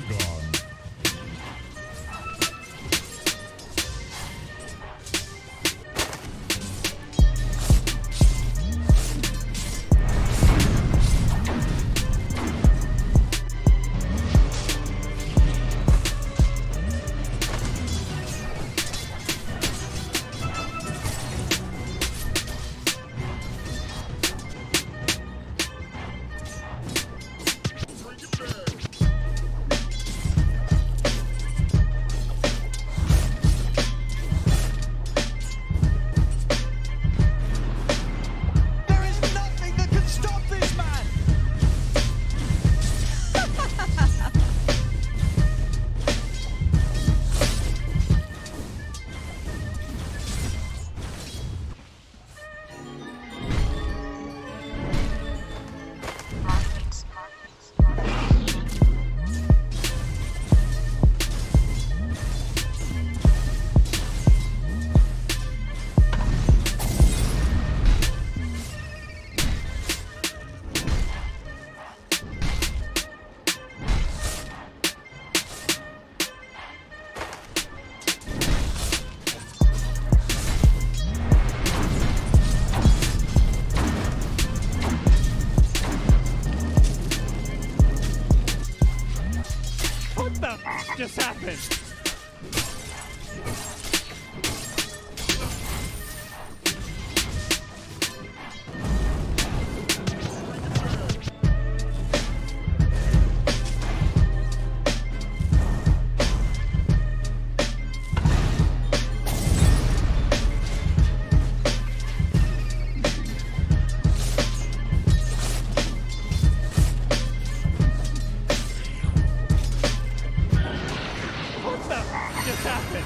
dragon. What the just happened? Just happened.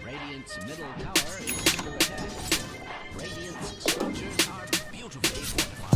Radiant's middle tower is under attack. Radiant's structures are beautifully fortified.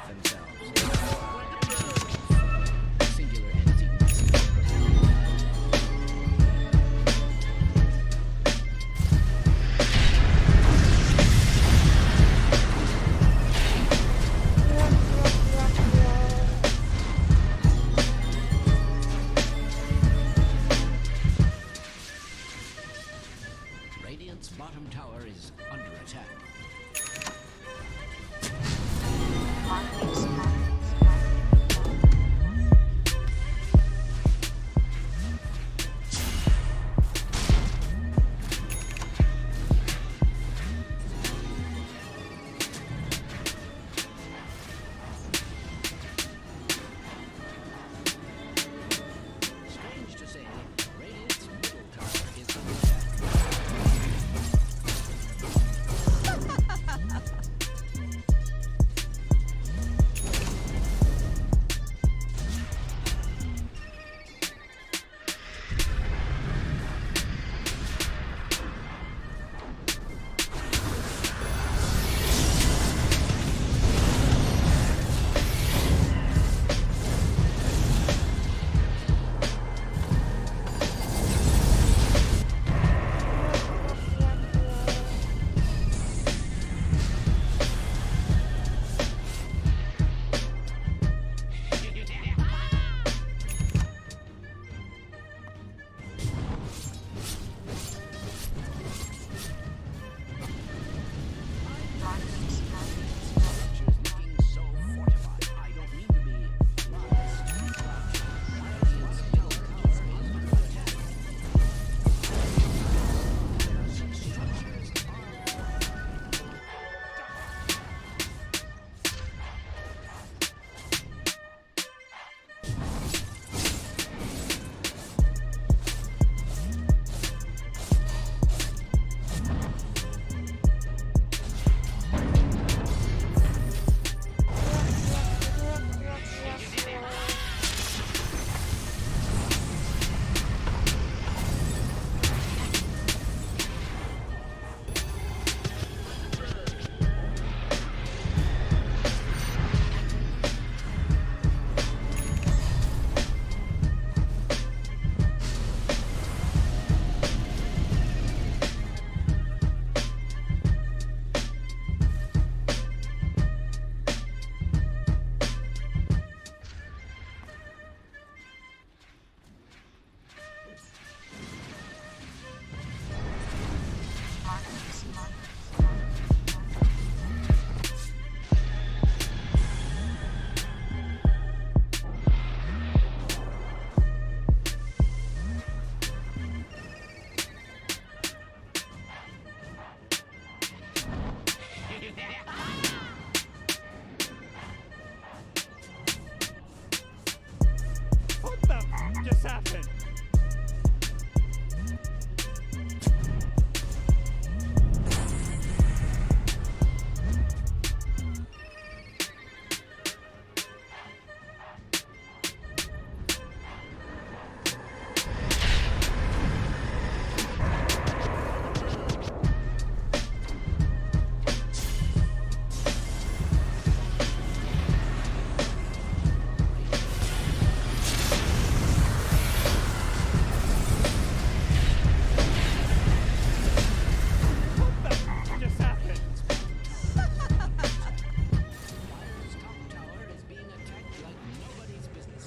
themselves. Singular entity must be protected. Radiant's bottom tower is under attack. Strange to say, Radiant's middle tower is under attack. Structures looking so fortified. I don't mean to be modest, but Radiant's middle tower is under attack. Structures What the just happened? What the just happened? Wire's top tower is being attacked like nobody's business.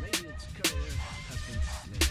Radiant's courier has been slain.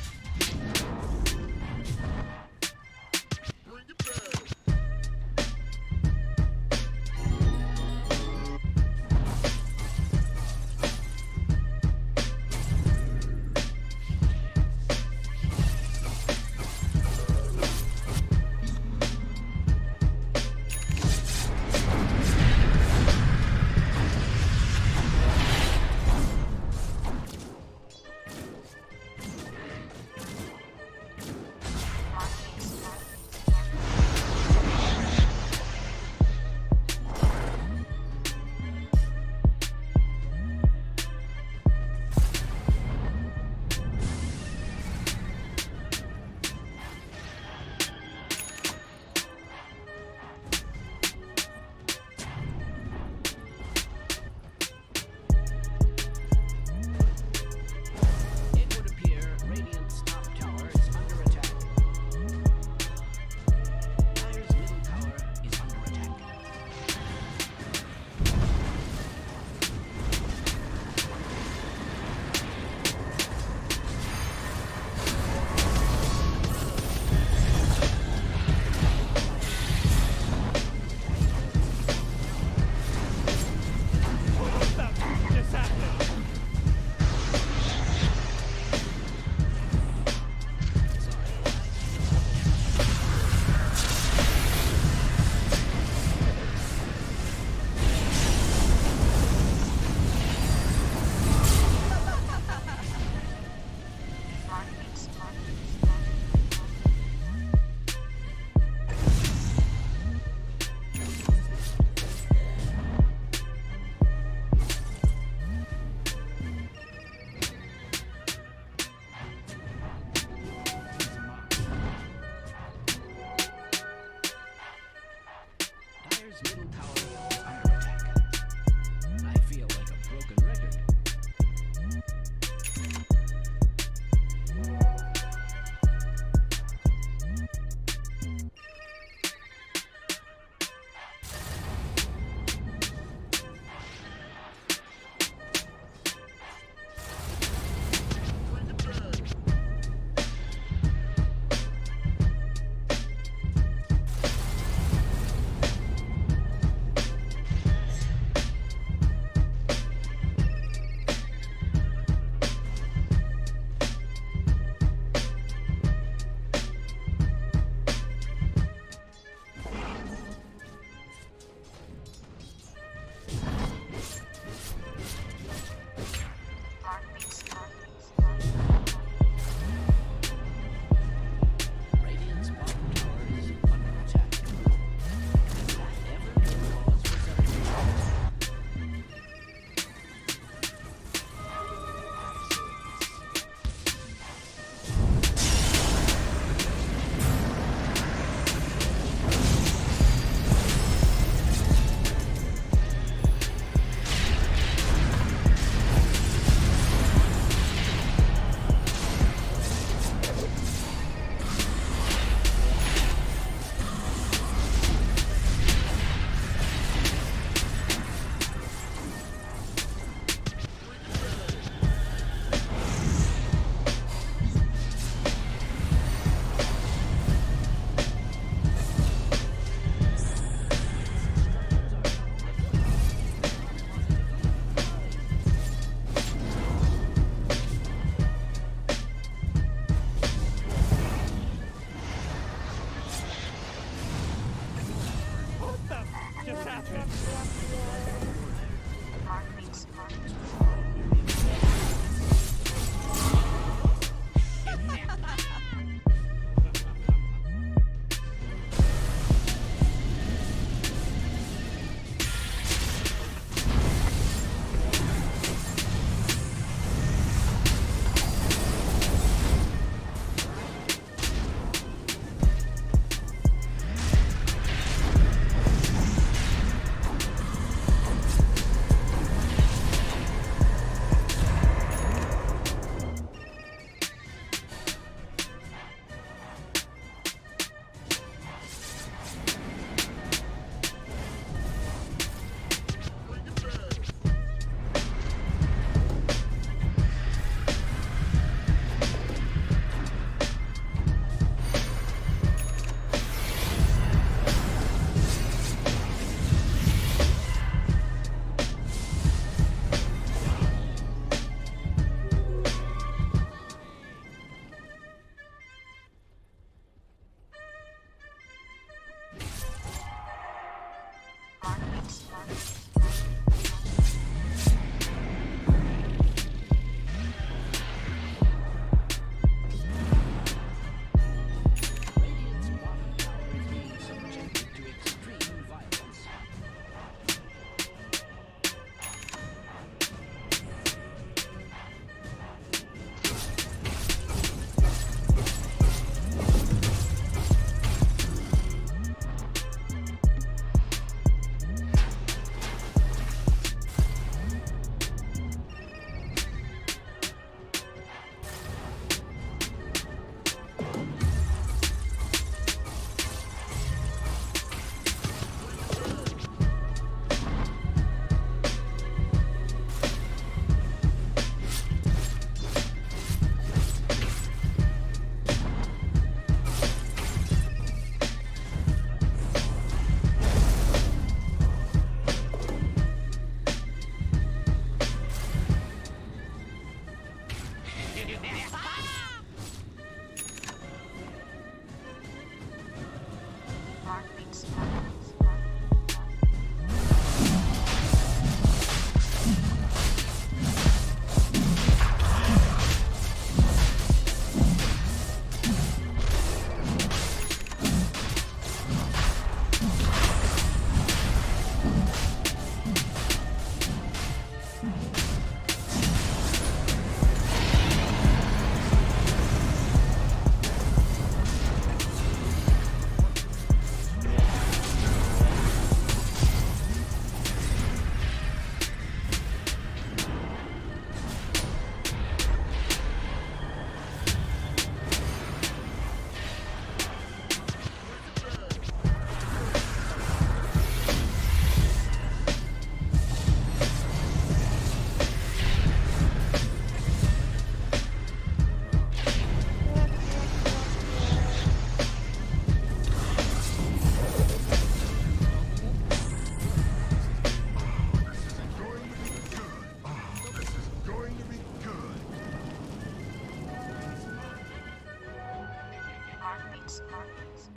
Structures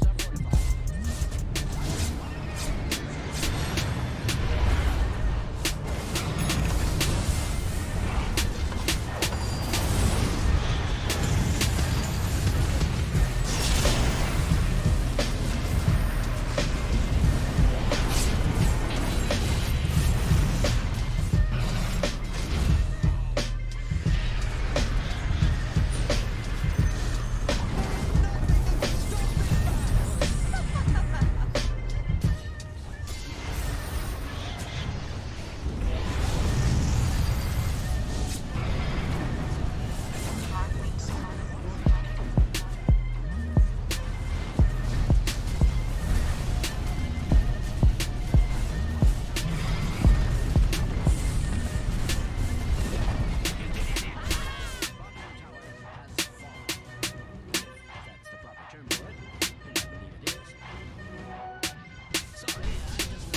are fortified. That's the proper term for it, and I believe it is. Sorry, I just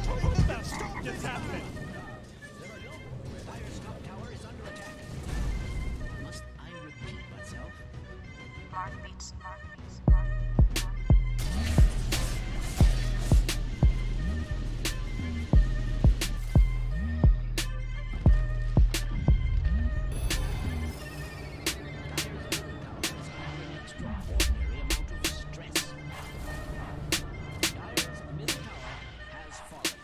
What the f just happened? Dire's top tower is under attack. Must I repeat myself? Extraordinary amount of stress. Dire's middle tower has fallen.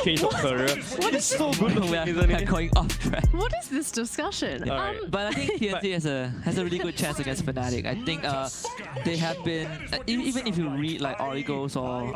Change of career. What It's is so good looking, We're isn't it? going off track. What is this discussion? Alright. But I think TNC has a really good chance against Fnatic. I think they have been, even if you read like articles or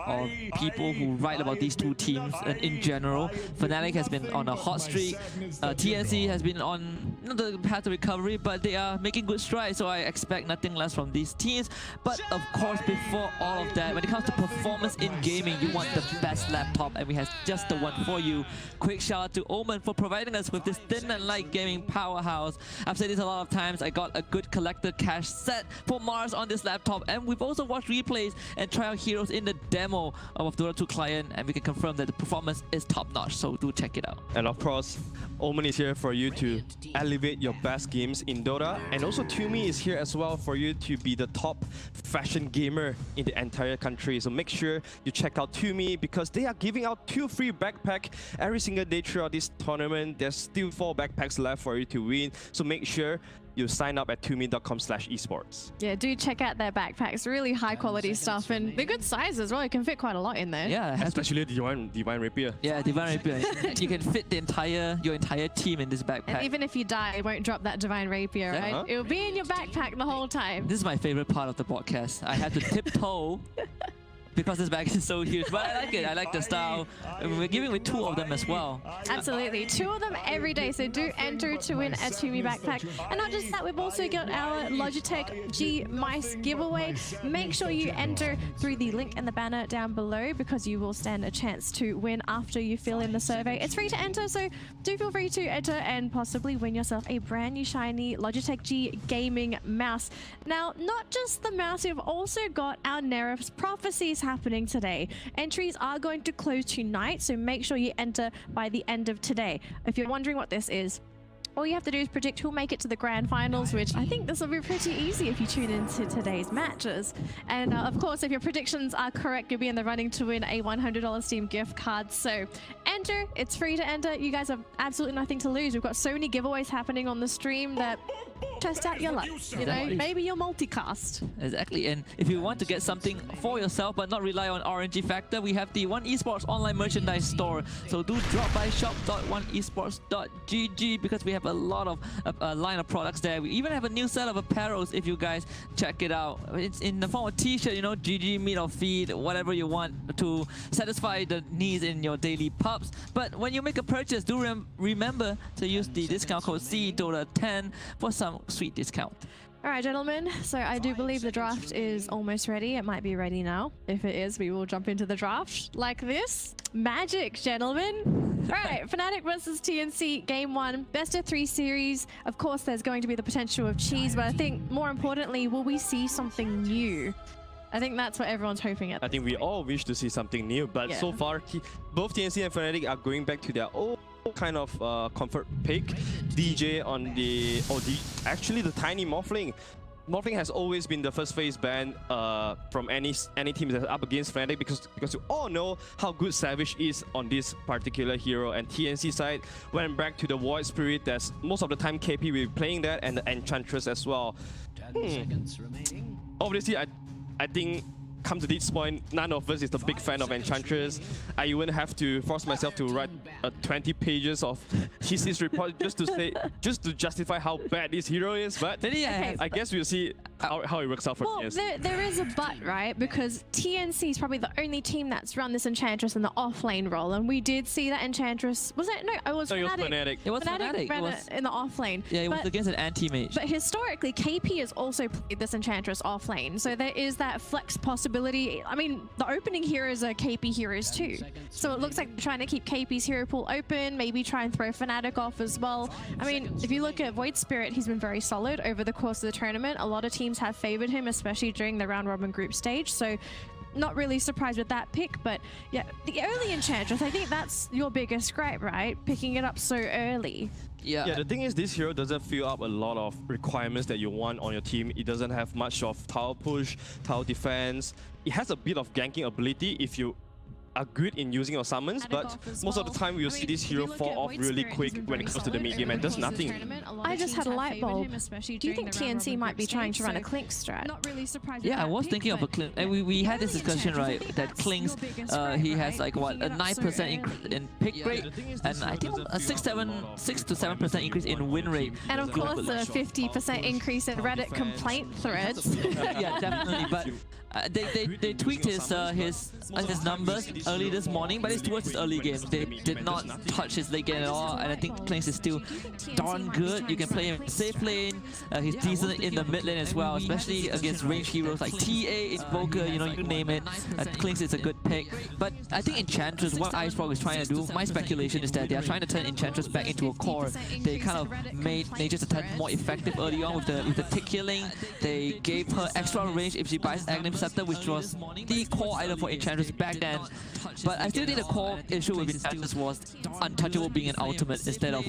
people who write about these two teams in general, Fnatic has been on a hot streak. TNC has been on the path to recovery, but they are making good strides. So I expect nothing less from these teams. But of course, before all of that, when it comes to performance in gaming, you want the best laptop, and we have just the one for you. Quick shout out to Omen for providing us with this thin and light gaming powerhouse. I've said this a lot of times. I got a good collector cache set for Mars on this laptop, and we've also watched replays and tried out heroes in the demo of Dota 2 client, and we can confirm that the performance is top notch. So do check it out. And of course, Omen is here for you to elevate your best games in Dota. And also Tumi is here as well for you to be the top fashion gamer in the entire country. So make sure you check out Tumi because they are giving out 2 free backpacks every single day throughout this tournament. There's still 4 backpacks left for you to win. So make sure you sign up at tumi.com/esports. Yeah, do check out their backpacks. Really high quality stuff, and they're good size as well. You can fit quite a lot in there. Yeah, Especially the Divine Rapier. yeah, Divine Rapier. You can fit your entire team in this backpack. And even if you die, it won't drop that Divine Rapier, right? Uh-huh. It'll be in your backpack the whole time. This is my favorite part of the podcast. I had to tiptoe because this bag is so huge, but I like it. I like the style. We're giving away 2 of them as well. Absolutely. 2 of them every day, so do enter to win a Tumi backpack. And not just that, we've also got our Logitech G Mice giveaway. Make sure you enter through the link in the banner down below because you will stand a chance to win after you fill in the survey. It's free to enter, so do feel free to enter and possibly win yourself a brand new shiny Logitech G gaming mouse. Now, not just the mouse, we've also got our Nerf's prophecies happening today. Entries are going to close tonight, so make sure you enter by the end of today. If you're wondering what this is, all you have to do is predict who'll make it to the grand finals, which I think this will be pretty easy if you tune into today's matches. And of course, if your predictions are correct, you'll be in the running to win a $100 Steam gift card. So enter, it's free to enter. You guys have absolutely nothing to lose. We've got so many giveaways happening on the stream that test out your luck. You know, maybe you'll multicast. Exactly, and if you want to get something for yourself but not rely on RNG factor, we have the One Esports online merchandise store. So do drop by shop.oneesports.gg because we have a lot of a line of products there. We even have a new set of apparels if you guys check it out. It's in the form of t-shirt, you know, GG, meat or feed, whatever you want to satisfy the needs in your daily pubs. But when you make a purchase, do remember to use the discount code CDOTA10 for some sweet discount. All right, gentlemen, so I do believe the draft is almost ready. It might be ready now. If it is, we will jump into the draft like this. Magic, gentlemen. All right, Fnatic versus TNC, game 1, best of 3 series. Of course, there's going to be the potential of cheese, but I think more importantly, will we see something new? I think that's what everyone's hoping at. I think we all wish to see something new, but Yeah. so far, both TNC and Fnatic are going back to their old kind of comfort pick. DJ on the actually the tiny Morphling. Morphling has always been the first phase ban from any team that's up against Fnatic because you all know how good Savage is on this particular hero, and TNC side went back to the Void Spirit. That's most of the time KP will be playing that, and the Enchantress as well. 10 seconds remaining. Obviously, I think come to this point, none of us is a big fan of Enchantress. I even have to force myself to write 20 pages of thesis report just to justify how bad this hero is. But Okay. I guess we'll see how it works out for Well, TNC. there is a but, right? Because TNC is probably the only team that's run this Enchantress in the off-lane role, and we did see that Enchantress. Was it? No, it was No, it was Fnatic. Fnatic. It was Fnatic Fnatic. ran It it was, in the off-lane. yeah, it was But- against an anti-mage. But historically, KP has also played this Enchantress off lane, so there is that flex possibility. I mean, the opening heroes are KP heroes too, so it looks like they're trying to keep KP's hero pool open, maybe try and throw Fnatic off as well. I mean, if you look at Void Spirit, he's been very solid over the course of the tournament. A lot of teams have favored him, especially during the round robin group stage, so not really surprised with that pick, but yeah, the early Enchantress, I think that's your biggest gripe, right? Picking it up so early. Yeah, the thing is, this hero doesn't fill up a lot of requirements that you want on your team. It doesn't have much of tower push, tower defense. It has a bit of ganking ability if you are good in using your summons, but most of the time we'll see this hero fall off really quick when it comes to the mid game and does nothing. I just had a light bulb. Do you think TNC might be trying to run a Clink strat? Yeah, I was thinking of a Clink, and we had this discussion, right? That Clink's, he has like what, a 9% in pick rate, and I think a 6 to 7% increase in win rate. And of course, a 50% increase in Reddit complaint threads. Yeah, definitely. But they tweaked his numbers early this morning, but it's towards his early games. They did not touch his late game at all, and I think Clinks is still darn good. You can play him in safe lane. He's decent in the mid lane as well, especially against range heroes like TA, Invoker, you know, you name it. Clinks is a good pick. But I think Enchantress, what Icefrog is trying to do, my speculation is that they are trying to turn Enchantress back into a core. They kind of made Nature's attack more effective early on with the tick killing. They gave her extra range if she buys Aghanim Scepter, which was the core item for Enchantress back then. But I still think the core issue with Enchantress was Untouchable being an ultimate instead of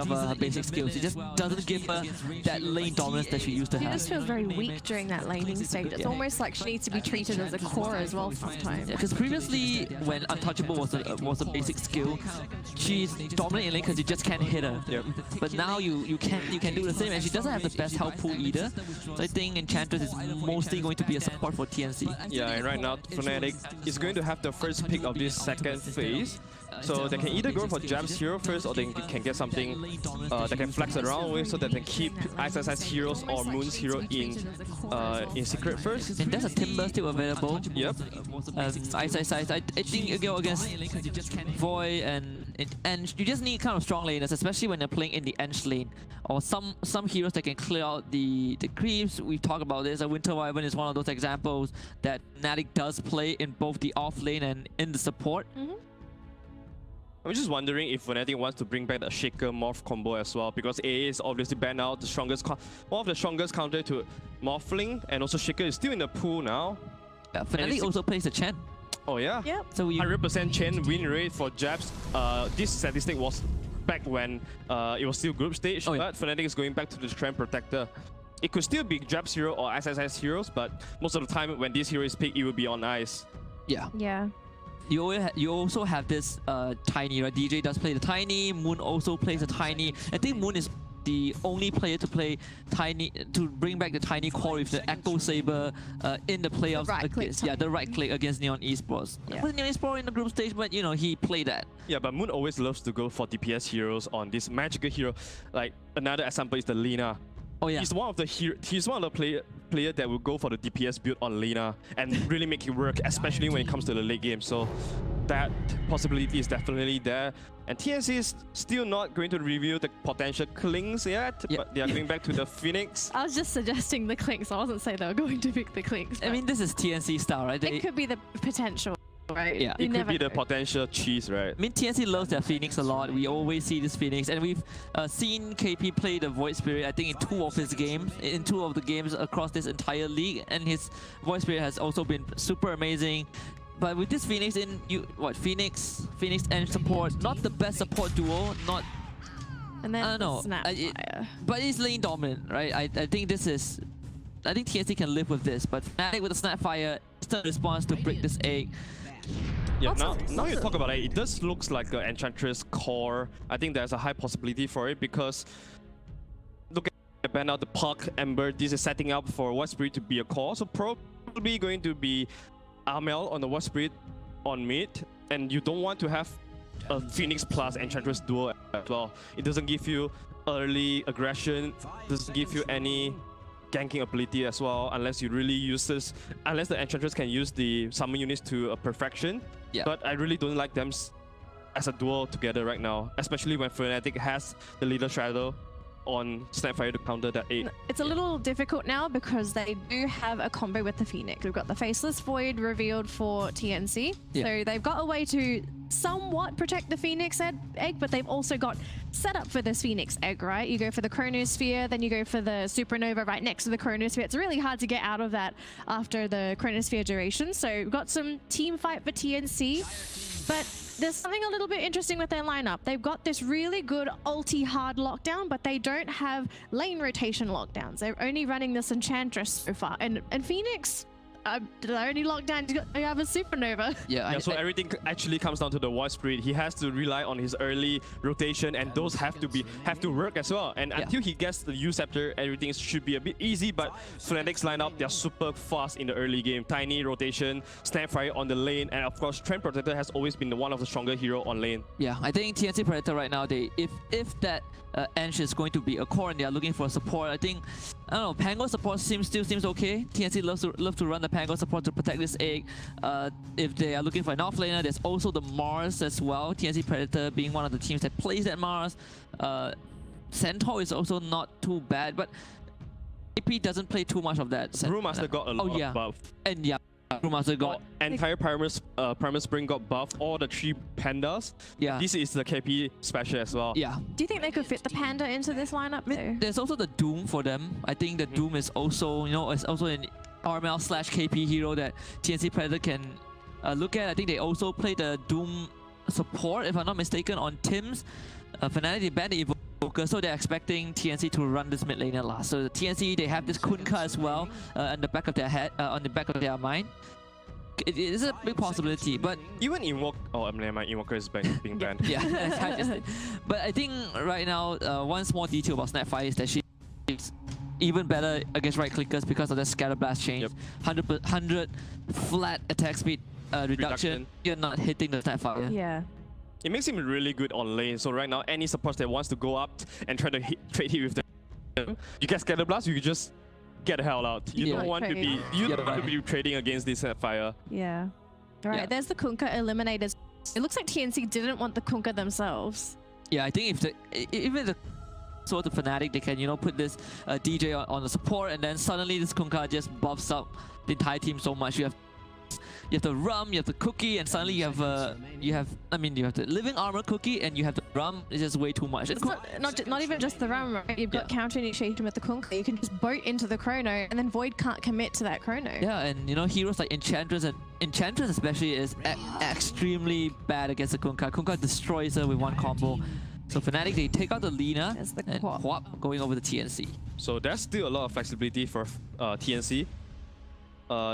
her basic skills. It just doesn't give her that lane dominance that she used to She have. just feels very weak during that laning stage. It's almost like she needs to be treated as a core as well sometimes. Because previously, when Untouchable was a basic skill, she's dominant in lane because you just can't hit her. Yep. But now you can do the same, and she doesn't have the best health pool either. So I think Enchantress is mostly going to be a support for TNC. Yeah, and right now Fnatic is going to have the first pick of this second phase. So they can either go for Jam's hero first, or they can get something they can flex around with, so that they can keep ISS heroes or Moon's hero in secret first. And there's a Timber still available. Yep. I think you go against Void and you just need kind of strong laners, especially when you're playing in the Ench lane, or some heroes that can clear out the creeps. We've talked about this. Winter Wyvern is one of those examples that Fnatic does play in both the off lane and in the support. I'm just wondering if Fnatic wants to bring back the Shaker Morph combo as well, because AA is obviously banned out, one of the strongest counter to Morphling, and also Shaker is still in the pool now. Fnatic also plays the Chen. Oh yeah? Yep. So 100% Chen win rate for Jabs. This statistic was back when it was still group stage, but Fnatic is going back to the Trend Protector. It could still be Jabs hero or SSS heroes, but most of the time when this hero is picked, it will be on ice. Yeah. Yeah. You also have this Tiny, right? DJ does play the Tiny, Moon also plays the Tiny. I think Moon is the only player to play Tiny, to bring back the Tiny core with the Echo Saber in the playoffs. The right click against Neon Esports. Yeah. With Neon Esports in the group stage, but you know, he played that. Yeah, but Moon always loves to go for DPS heroes on this magical hero. Like another example is the Lina. Oh yeah. He's one of the player that will go for the DPS build on Lina and really make it work, especially when it comes to the late game. So that possibility is definitely there. And TNC is still not going to reveal the potential Clinks yet, but they are going back to the Phoenix. I was just suggesting the Clinks. I wasn't saying they were going to pick the Clinks. I mean, this is TNC style, right? It could be the potential, right? Yeah. It could be the potential cheese, right? I mean, TNC loves their Phoenix a lot. We always see this Phoenix, and we've seen KP play the Void Spirit, I think, in two of the games across this entire league, and his Void Spirit has also been super amazing. But with this Phoenix in, Phoenix and support, not the best support duo, not... And then I don't know, but it's lane dominant, right? I think this is... I think TNC can live with this, but Fnatic with the Snapfire, instant response to break this egg. Yeah, now you talk about it, it does looks like an Enchantress core. I think there's a high possibility for it, because look at the ban out the Puck, Ember, this is setting up for Void Spirit to be a core, so probably going to be Amel on the Void Spirit on mid, and you don't want to have a Phoenix plus Enchantress duo as well. It doesn't give you early aggression, doesn't give you any ganking ability as well, unless you really use this, unless the Enchantress can use the summon units to a perfection. Yeah. But I really don't like them as a duo together right now, especially when Fnatic has the Leader Shadow. on Snapfire to counter that 8. It's a little difficult now because they do have a combo with the Phoenix. We've got the Faceless Void revealed for TNC. Yeah. So they've got a way to somewhat protect the Phoenix egg, but they've also got set up for this Phoenix egg, right? You go for the Chronosphere, then you go for the Supernova right next to the Chronosphere. It's really hard to get out of that after the Chronosphere duration. So we've got some team fight for TNC, but there's something a little bit interesting with their lineup. They've got this really good ulti hard lockdown, but they don't have lane rotation lockdowns. They're only running this Enchantress so far. And Phoenix, the only lockdown you have a Supernova. Yeah, So everything actually comes down to the Void Spirit. He has to rely on his early rotation, and those have to work as well. And until he gets the U Scepter, everything should be a bit easy. But Fnatic's lineup, they're super fast in the early game. Tiny rotation, Snapfire on the lane, and of course, Trend Protector has always been one of the stronger hero on lane. Yeah, I think TNC Predator right now, if that Ench is going to be a core and they are looking for support, I don't know, Pango support still seems okay. TNC love to run the Pango support to protect this egg. If they are looking for an offlaner, there's also the Mars as well. TNC Predator being one of the teams that plays that Mars. Centaur is also not too bad, but AP doesn't play too much of that. Brewmaster got a lot of buff. And yeah, Brewmaster got entire Primal Spring got buffed, all the 3 pandas. Yeah. This is the KP special as well. Yeah. Do you think they could fit the Panda into this lineup though? There's also the Doom for them. I think the Doom is also, it's also an RML/KP hero that TNC Predator can look at. I think they also play the Doom support, if I'm not mistaken, on Tim's. Fnatic, they banned the Evoker, so they're expecting TNC to run this mid laner last. So the TNC, they have this Kunkka as well on the back of their head, on the back of their mind. It is a big possibility, but even never mind, Invoker is being banned. yeah, I just did. But I think right now, one small detail about Snapfire is that she's even better against right clickers because of the Scatter Blast change. Yep. 100 flat attack speed reduction. You're not hitting the Snapfire. Yeah. It makes him really good on lane. So right now, any support that wants to go up and try to trade hit with them, you get Scatter Blast, you just get the hell out. You don't want to be trading against this Fire. Yeah. All right, there's the Kunkka eliminators. It looks like TNC didn't want the Kunkka themselves. Yeah, I think if the sort of Fnatic, they can put this DJ on the support, and then suddenly this Kunkka just buffs up the entire team so much. You have the Rum, you have the Cookie, and suddenly you have the Living Armor Cookie, and you have the Rum. It's just way too much. It's not even just the Rum, right? You've got counter initiation with the Kunkka. You can just boat into the Chrono, and then Void can't commit to that Chrono. Yeah, and heroes like Enchantress, and Enchantress especially is extremely bad against the Kunkka. Kunkka destroys her with one combo. So Fnatic, they take out the Lina There's the and Quap. Quap going over the TNC. So there's still a lot of flexibility for TNC.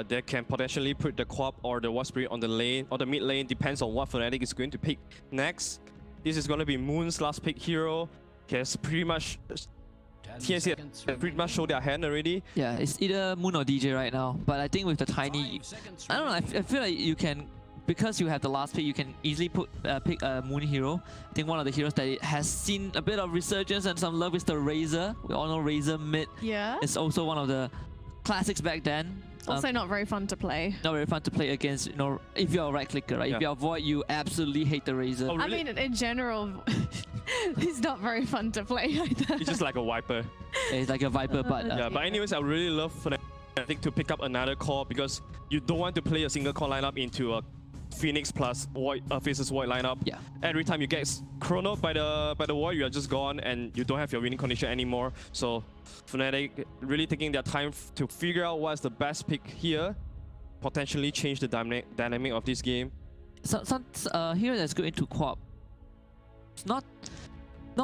They can potentially put the Quap or the Void Spirit on the lane or the mid lane, depends on what Fnatic is going to pick next. This is going to be Moon's last pick hero. He has pretty much TNC has pretty much showed their hand already. Yeah, it's either Moon or DJ right now. But I think with the Tiny, I don't know, I feel like you can, because you have the last pick, you can easily pick a Moon hero. I think one of the heroes that has seen a bit of resurgence and some love is the Razor. We all know Razor mid. Yeah. It's also one of the classics back then. Also not very fun to play. Not very fun to play against, if you're a right clicker, right? Yeah. If you're a Void, you absolutely hate the Razor. Oh, really? I mean, in general, he's not very fun to play either. He's just like a wiper. It's like a Viper, but Yeah, but anyways, I really love Fnatic to pick up another core because you don't want to play a single core lineup into a Phoenix plus Void Faceless Void lineup. Yeah. Every time you get chrono by the Void, you are just gone and you don't have your winning condition anymore. So Fnatic really taking their time to figure out what's the best pick here, potentially change the dynamic of this game. some hero that's good into Quap. It's not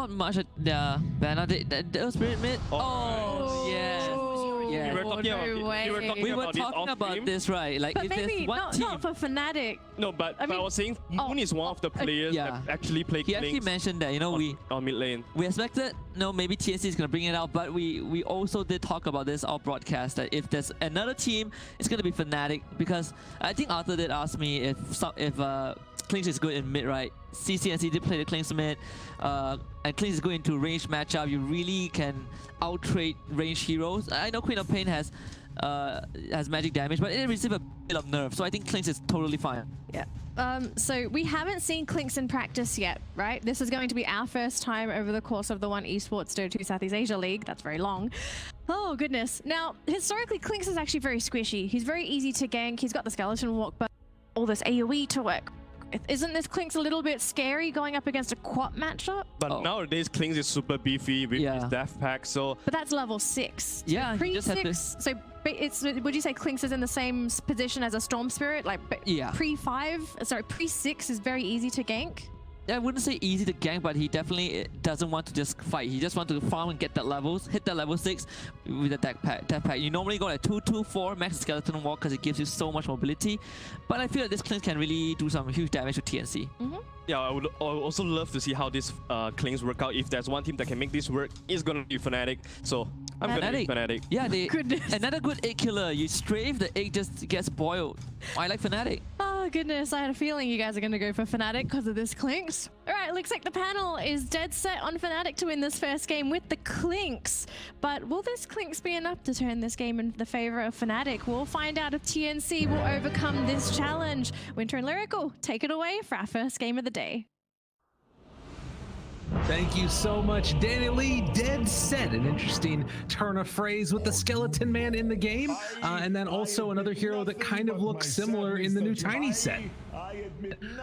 much at their banner. Those Spirit mid. Oh, yeah. Yeah. We were talking about We were this talking about off-stream. this, right? Like, But if maybe there's one not team. for Fnatic. No, but I mean, was saying Moon is one of the players yeah. that actually play He actually Links mentioned that, on mid lane. we expected, maybe TNC is going to bring it out, but we also did talk about this on broadcast, that if there's another team, it's going to be Fnatic, because I think Arthur did ask me if Klinks is good in mid, right? CCNC did play the Klinks mid, and Klinks is good into range matchup. You really can out-trade range heroes. I know Queen of Pain has magic damage, but it received a bit of nerf, so I think Klinks is totally fine. Yeah. So we haven't seen Clinks in practice yet, right? This is going to be our first time over the course of the One Esports Dota 2 Southeast Asia League. That's very long. Oh, goodness. Now, historically, Clinks is actually very squishy. He's very easy to gank. He's got the skeleton walk, but all this AoE to work. Isn't this Clinks a little bit scary going up against a quad matchup? But nowadays, Clinks is super beefy with his death pack, so... But that's level 6. Yeah, pre you just have to... So it's, would you say Clinks is in the same position as a Storm Spirit? Like pre-6 is very easy to gank? I wouldn't say easy to gank, but he definitely doesn't want to just fight. He just wants to farm and get that levels, hit that level 6 with the death pack. You normally go like 2-2-4 max skeleton walk because it gives you so much mobility. But I feel that this Clinks can really do some huge damage to TNC. Yeah, I would also love to see how this Clinks work out. If there's one team that can make this work, it's gonna be Fnatic. So I'm gonna be Fnatic. Yeah, another good egg killer. You strafe, the egg just gets boiled. I like Fnatic. Oh goodness, I had a feeling you guys are gonna go for Fnatic because of this Clinks. Alright, looks like the panel is dead set on Fnatic to win this first game with the Clinks. But will this Clinks be enough to turn this game in the favor of Fnatic? We'll find out if TNC will overcome this challenge. Winter and Lyrical, take it away for our first game of the day. Thank you so much, Danny Lee. Dead set, an interesting turn of phrase with the Skeleton Man in the game, and then also another hero that kind of looks similar in the new Tiny set. I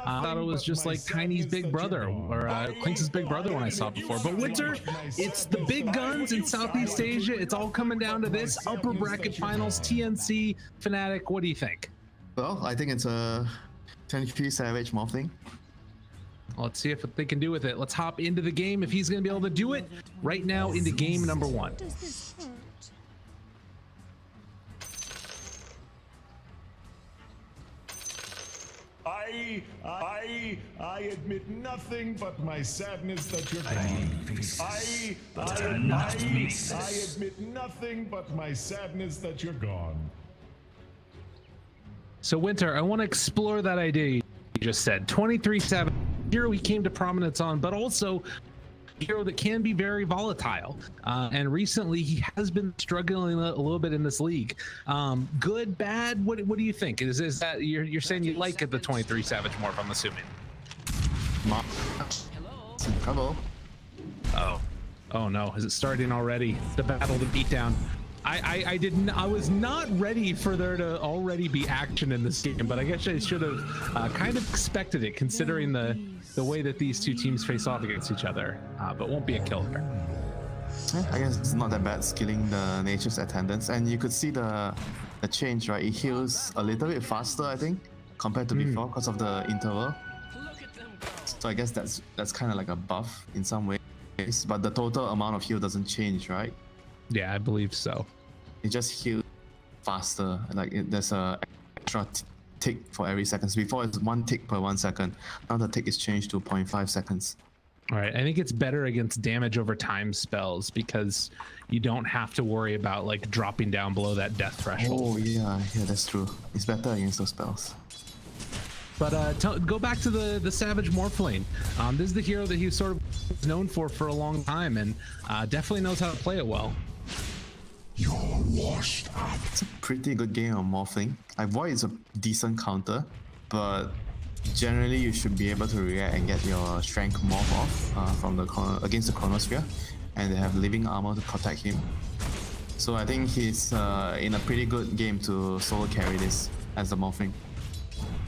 thought it was just like Tiny's big brother, or Clinks' big brother when I saw it before. But Winter, it's the big guns in Southeast Asia. It's all coming down to this upper bracket finals. TNC, Fnatic. What do you think? Well, I think it's a 23 Savage Morphling. Let's see if they can do with it. Let's hop into the game if he's going to be able to do it right now into game number 1. I admit nothing but my sadness that you're gone. I admit nothing but my sadness that you're gone. So Winter, I want to explore that idea you just said. 23 Savage. Hero he came to prominence on, but also a hero that can be very volatile. And recently he has been struggling a little bit in this league. Good, bad? What do you think? Is that you're saying you like the 23 Savage more? If I'm assuming. Hello. Oh no! Is it starting already? The battle, the beatdown. I was not ready for there to already be action in this game, but I guess I should have kind of expected it, considering the way that these two teams face off against each other. But won't be a killer. I guess it's not that bad skilling the Nature's Attendants, and you could see the change, right? It heals a little bit faster, I think, compared to before because of the interval. So I guess that's kind of like a buff in some ways, but the total amount of heal doesn't change, right? Yeah, I believe so. It just heals faster. Like there's a extra tick for every second. Before it's 1 tick per 1 second. Now the tick is changed to 0.5 seconds. All right, I think it's better against damage over time spells because you don't have to worry about like dropping down below that death threshold. Oh yeah, that's true. It's better against those spells. But go back to the Savage Morphling. This is the hero that he was sort of known for a long time, and definitely knows how to play it well. You're washed up. It's a pretty good game of Morphling. Void is a decent counter, but generally you should be able to react and get your strength morph off from against the Chronosphere, and they have living armor to protect him. So I think he's in a pretty good game to solo carry this as the Morphling.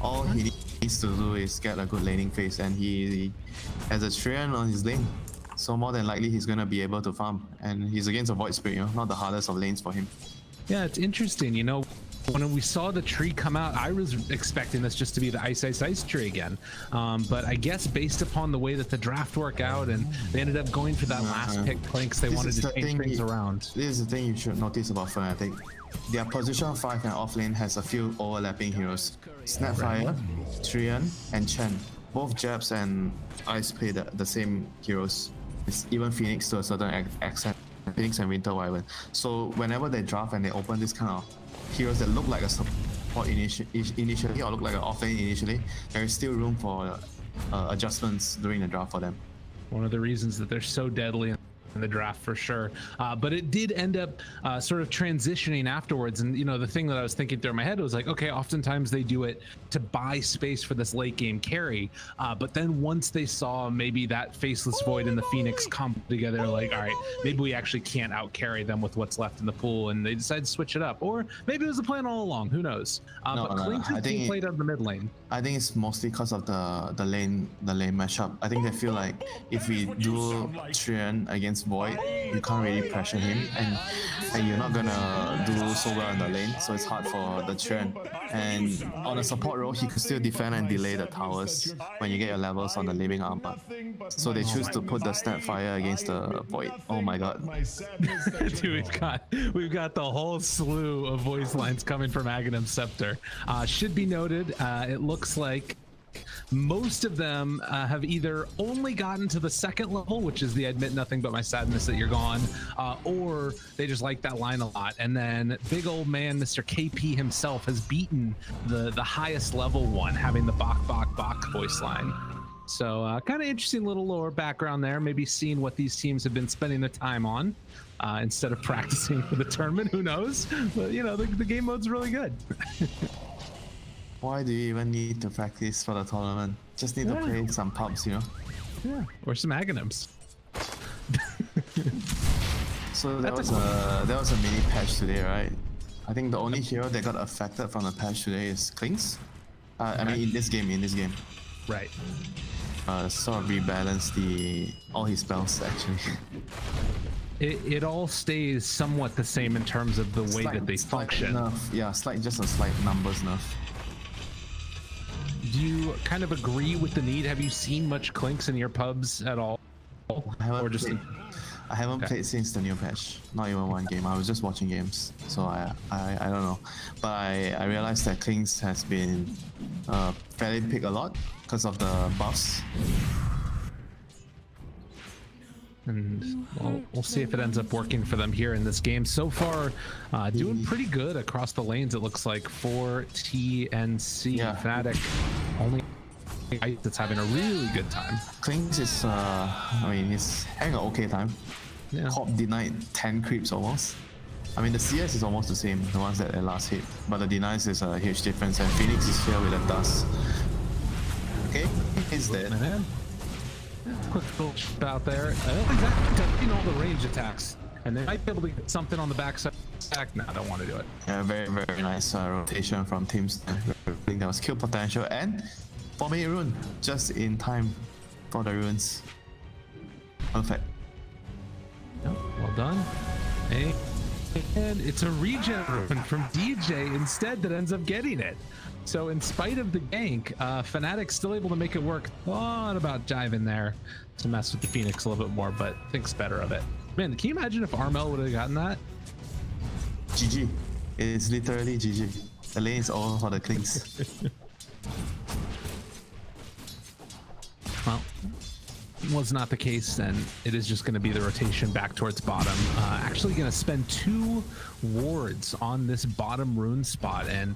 All he needs to do is get a good laning phase, and he has a Treant on his lane. So more than likely he's gonna be able to farm, and he's against a Void Spirit, not the hardest of lanes for him. Yeah, it's interesting, when we saw the tree come out, I was expecting this just to be the Ice tree again. But I guess based upon the way that the draft worked out and they ended up going for that last pick Clinks, they wanted to change things around. This is the thing you should notice about Fnatic. Their position 5 and offlane has a few overlapping heroes. Snapfire, Treant, and Chen. Both Jabs and Ice play the same heroes. It's even Phoenix to a certain extent. Phoenix and Winter Wyvern. So whenever they draft and they open this kind of heroes that look like a support initially or look like an offlane initially, there is still room for adjustments during the draft for them. One of the reasons that they're so deadly in the draft for sure, but it did end up sort of transitioning afterwards. And you know, the thing that I was thinking through my head was like, okay, oftentimes they do it to buy space for this late game carry, but then once they saw maybe that Faceless Void and the Phoenix come together, like, all right, maybe we actually can't out carry them with what's left in the pool, and they decided to switch it up. Or maybe it was the plan all along, who knows. But Clink has been played out of the mid lane. I think it's mostly because of the lane matchup. I think they feel like if we do Trian against Void, you can't really pressure him, and you're not gonna do so well in the lane, so it's hard for the Trian. And on a support role, he could still defend and delay the towers when you get your levels on the living armor. So they choose to put the Snapfire against the Void. Oh my god. Dude, we've got the whole slew of voice lines coming from Aghanim Scepter. Should be noted, it looks like most of them have either only gotten to the second level, which is the admit nothing but my sadness that you're gone, or they just like that line a lot. And then big old man Mr. KP himself has beaten the highest level one, having the bok bok bok voice line. So kind of interesting little lore background there, maybe seeing what these teams have been spending their time on instead of practicing for the tournament. Who knows? But you know, the game mode's really good. Why do you even need to practice for the tournament? Just need to play some pubs, you know? Yeah, or some Aghanims. So there was a mini patch today, right? I think the only hero that got affected from the patch today is Klings. I mean, in this game. Right. Sort of rebalance all his spells actually. It all stays somewhat the same in terms of the way that they function. Enough. Yeah, just a slight numbers nerf. Do you kind of agree with the need? Have you seen much Clinks in your pubs at all? I haven't played since the new patch. Not even one game. I was just watching games, so I don't know. But I realized that Clinks has been fairly picked a lot because of the buffs. And we'll see if it ends up working for them here in this game. So far, doing pretty good across the lanes, it looks like, for TNC. Yeah. Fnatic only that's having a really good time. Klings is, I mean, he's having an okay time. Yeah. Hop denied 10 creeps almost. I mean, the CS is almost the same, the ones that they last hit. But the denies is a huge difference, and Phoenix is here with a dust. Okay, he's dead. Man. Quick little chip out there. I don't think that's touching all the range attacks. And they might be able to get something on the backside. No, I don't want to do it. Yeah, very, very nice rotation from teams. I think there was kill potential and 4-minute rune just in time for the runes. Perfect. Yep, well done. And it's a regen rune from DJ instead that ends up getting it. So in spite of the gank, Fnatic's still able to make it work. Thought about diving there to mess with the Phoenix a little bit more, but thinks better of it. Man, can you imagine if Armel would have gotten that? GG. It's literally GG. The lane is all for the Klings. Well, was not the case, then it is just going to be the rotation back towards bottom. Actually going to spend 2 wards on this bottom rune spot and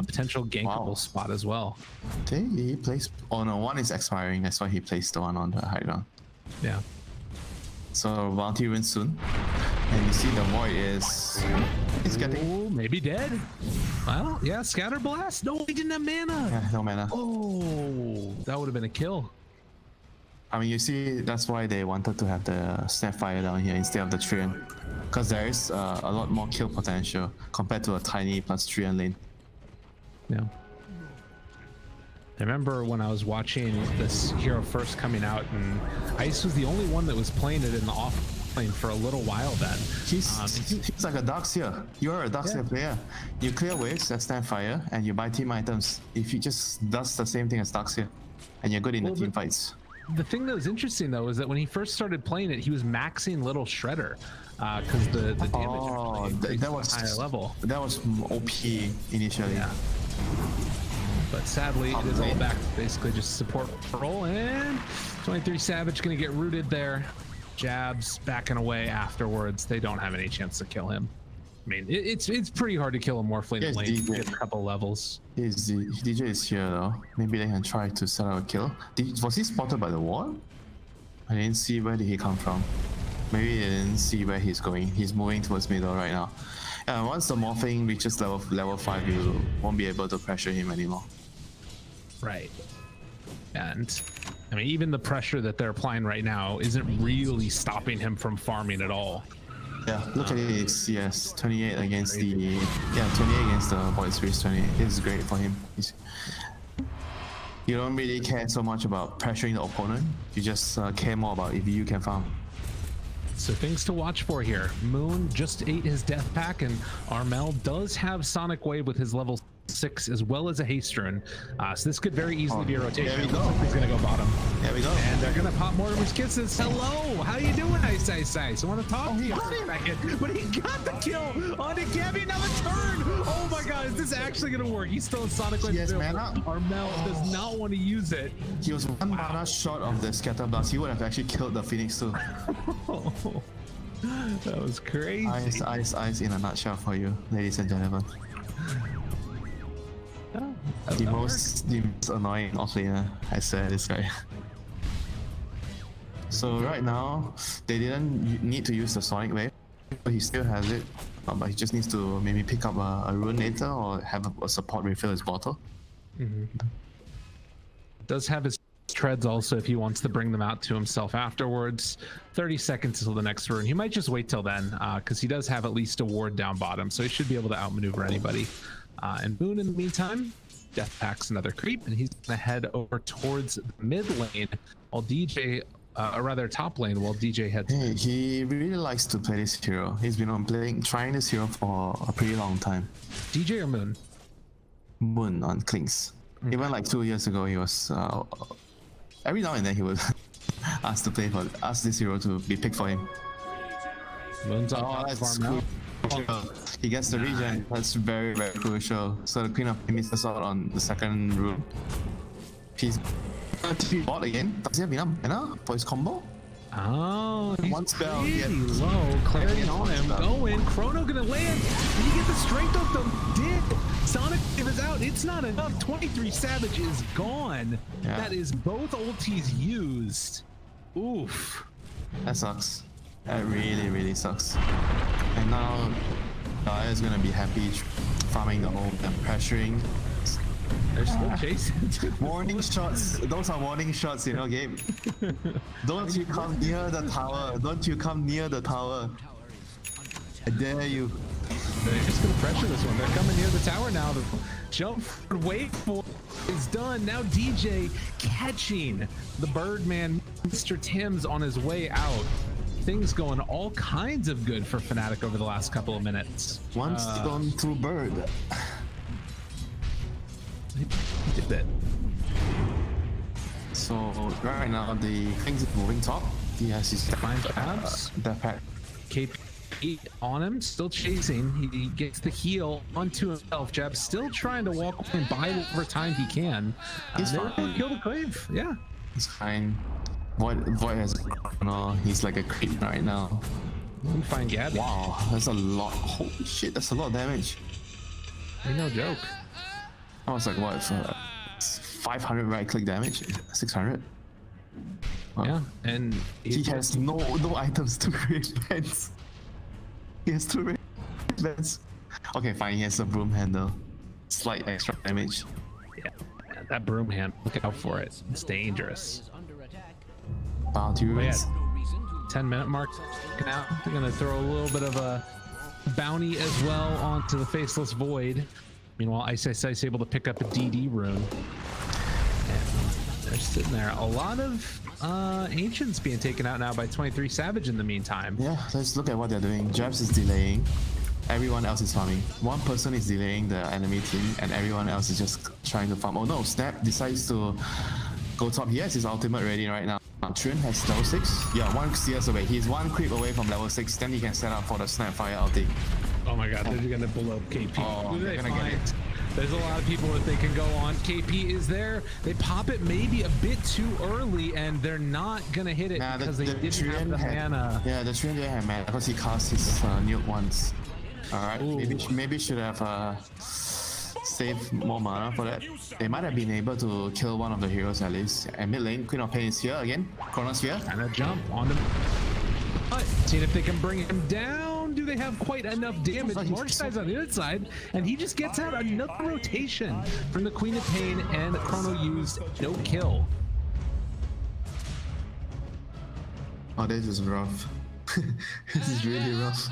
potential gankable spot as well. Okay, he plays. Oh no, one is expiring. That's why he placed the one on the high ground. Yeah. So bounty rune soon, and you see the void is getting maybe dead. Well, yeah, scatter blast. No, he didn't have mana. no mana. Oh, that would have been a kill. I mean, you see, that's why they wanted to have the Snapfire down here instead of the Trian, because there is a lot more kill potential compared to a tiny plus Trian lane. Yeah. I remember when I was watching this hero first coming out, and Ice was the only one that was playing it in the off lane for a little while then. He's like a Darkseer. You're a Darkseer player. You clear waves, that's Snapfire, and you buy team items. If you just does the same thing as Darkseer, and you're good in the team fights. The thing that was interesting though is that when he first started playing it, he was maxing Little Shredder because the damage that was higher level. That was OP initially. Yeah. But sadly, it is all back to basically just support role, and 23 Savage gonna get rooted there. Jabs backing away afterwards. They don't have any chance to kill him. I mean, it's pretty hard to kill a Morphling in lane. Get a couple levels. DJ is here though. Maybe they can try to set out a kill. Was he spotted by the wall? I didn't see where did he come from. Maybe they didn't see where he's going. He's moving towards middle right now. And once the morphing reaches level 5, you won't be able to pressure him anymore. Right. And I mean, even the pressure that they're applying right now isn't really stopping him from farming at all. Yeah, look at his CS, 28 against the 28 against the BO3 28. This is great for him. You don't really care so much about pressuring the opponent. You just care more about if you can farm. So things to watch for here. Moon just ate his death pack, and Armel does have Sonic Wave with his level 6 as well as a haste rune. So this could very easily be a rotation. There we go. Looks like he's gonna go bottom. There we go. And they're gonna pop Mortimer's Kisses. Hello, how you doing, Ice Ice Ice? I want to talk to you. But he got the kill onto Gabby. Now the turn. Oh my God, is this actually gonna work? He's still in Sonic Wave. Yes, mana. Armel does not want to use it. He was one mana short of the scatter blast. He would have actually killed the Phoenix too. That was crazy. Ice in a nutshell for you, ladies and gentlemen. The most annoying offlaner, I swear, this guy. So right now, they didn't need to use the Sonic Wave, but he still has it. But he just needs to maybe pick up a rune later or have a support refill his bottle. Does have his treads also if he wants to bring them out to himself afterwards. 30 seconds until the next rune. He might just wait till then because he does have at least a ward down bottom, so he should be able to outmaneuver anybody. And Boone, in the meantime, death packs another creep, and he's gonna head over towards the mid lane while DJ, or rather top lane, while DJ heads. Hey, he really likes to play this hero. He's been trying this hero for a pretty long time. DJ or Moon? Moon on Clinks. Even like 2 years ago, he was every now and then he would ask this hero to be picked for him. Moon's on top that's farm now. He gets the regen. That's very, very crucial. So the Queen of misses out on the second room. He's going to be bot again. Does he have enough mana for his combo? Oh, he's One spell, pretty yeah. low. Clarity on him. spell. Going. Chrono gonna land. Did he get the strength of them? Did. Sonic Wave is out. It's not enough. 23 Savage is gone. Yeah. That is both ultis used. Oof. That sucks. That really, really sucks. And now Gaia is gonna be happy farming the home and pressuring. They're still chasing. Warning shots. Those are warning shots, you know, Gabe. Don't you come near the tower. Don't you come near the tower. I dare you. They're just gonna pressure this one. They're coming near the tower now. The jump and wait for is done. Now DJ catching the Birdman, Mr. Tim's on his way out. Things going all kinds of good for Fnatic over the last couple of minutes. One stone through bird. He did that. So right now the things is moving top. He has his Fine jabs. death pack. KP on him, still chasing. He gets the heal onto himself. Jab still trying to walk away and buy whatever time he can. He's Never fine. kill the Clave. Yeah. He's fine. Void has he's like a creep right now. We can find Gabby. Wow, that's a lot. Holy shit, that's a lot of damage. Ain't no joke. I was like, what? 500 right click damage? 600? Wow. Yeah, and He has no items to create beds. He has 2 beds. Okay, fine. He has a broom handle. Slight extra damage. yeah, that broom hand. Look out for it. It's dangerous. Bounty But yeah, runes. 10-minute mark now. They're gonna throw a little bit of a bounty as well onto the Faceless Void. Meanwhile, Ice Ice Ice able to pick up a DD rune. And they're sitting there. A lot of Ancients being taken out now by 23 Savage in the meantime. Yeah, let's look at what they're doing. Jabs is delaying. Everyone else is farming. One person is delaying the enemy team, and everyone else is just trying to farm. Oh no, Snap decides to go top. He has his ultimate ready right now. Trin has level 6. Yeah, 1 CS away. He's 1 creep away from level 6. Then he can set up for the Snapfire ulti. Oh my god, they're gonna blow up KP. Oh, Who do they're they gonna get find? it. There's a lot of people that they can go on. KP is there. They pop it maybe a bit too early, and they're not gonna hit it Nah, because they didn't have the mana. Yeah, the Trin didn't have mana because he cast his nuke once. Alright, maybe should have saved more mana for that. They might have been able to kill one of the heroes at least. And mid lane, Queen of Pain is here again. Chronosphere. And a jump on them. cut. Seeing if they can bring him down. Do they have quite enough damage? Marchside's on the inside, and he just gets out another rotation from the Queen of Pain, and the Chrono used no kill. Oh, this is rough. This is really rough.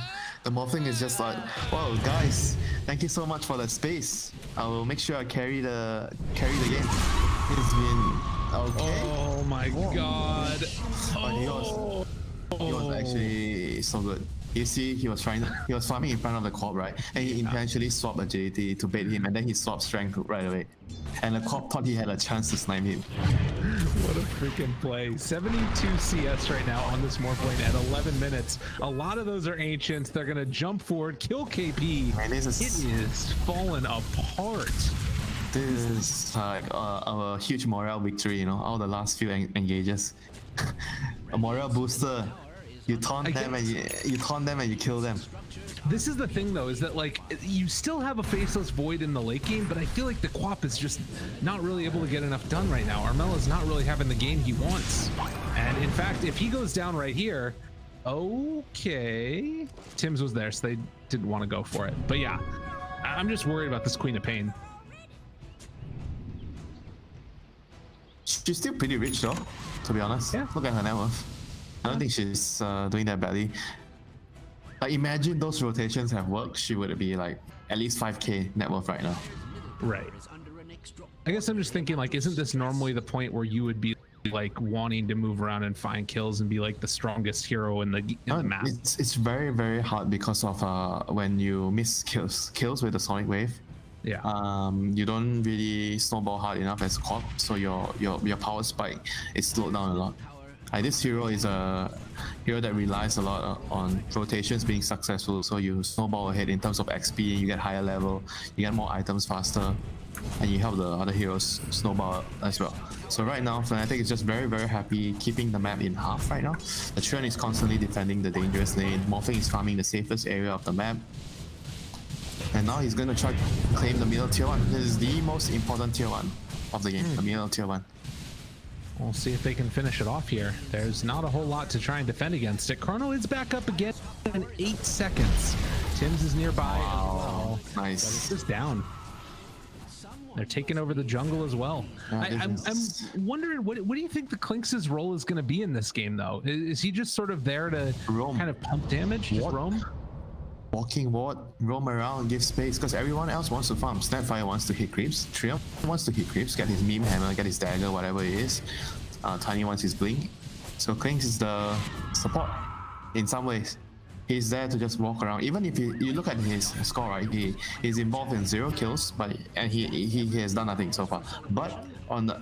The morphing is just like, whoa, guys, thank you so much for the space. I will make sure I carry the game. It's been okay. Oh my god. But he was actually so good. You see, he was farming in front of the corp, right? And he intentionally swapped agility to bait him, and then he swapped strength right away. And the corp thought he had a chance to snipe him. What a freaking play. 72 CS right now on this morph lane at 11 minutes. A lot of those are ancients. They're gonna jump forward, kill KP. Man, It is falling apart. This is like a huge morale victory, you know, all the last few engages. A morale booster. You taunt them and you kill them. This is the thing though, is that like you still have a faceless void in the late game, but I feel like the Quap is just not really able to get enough done right now. Armella's not really having the game he wants. And in fact, if he goes down right here, okay. Tim's was there, so they didn't want to go for it. But yeah, I'm just worried about this Queen of Pain. She's still pretty rich though, to be honest. Yeah. Look at her net worth. I don't think she's doing that badly. Like, imagine those rotations have worked, she would be like at least 5k net worth right now. Right. I guess I'm just thinking, like, isn't this normally the point where you would be like wanting to move around and find kills and be like the strongest hero in the map? It's very, very hard because of when you miss kills with the Sonic Wave. Yeah. You don't really snowball hard enough as corp, so your power spike is slowed down a lot. This hero is a hero that relies a lot on rotations being successful, so you snowball ahead in terms of XP, you get higher level, you get more items faster, and you help the other heroes snowball as well. So right now, Fnatic is just very, very happy keeping the map in half right now. The Treant is constantly defending the dangerous lane, Morphing is farming the safest area of the map, and now he's going to try to claim the middle tier 1. This is the most important tier 1 of the game, the middle tier 1. We'll see if they can finish it off here. There's not a whole lot to try and defend against it. Chrono is back up again in 8 seconds. Tim's is nearby. Wow, nice. But it's just down. They're taking over the jungle as well. Yeah, I'm wondering, what do you think the Clinks' role is going to be in this game, though? Is he just sort of there to kind of pump damage, just roam? Walking ward, roam around, give space, because everyone else wants to farm. Snapfire wants to hit creeps, Treant wants to hit creeps, get his meme hammer, get his dagger, whatever it is. Tiny wants his blink. So Clinks is the support in some ways. He's there to just walk around. Even if you look at his score, right? He's involved in 0 kills, and he has done nothing so far. But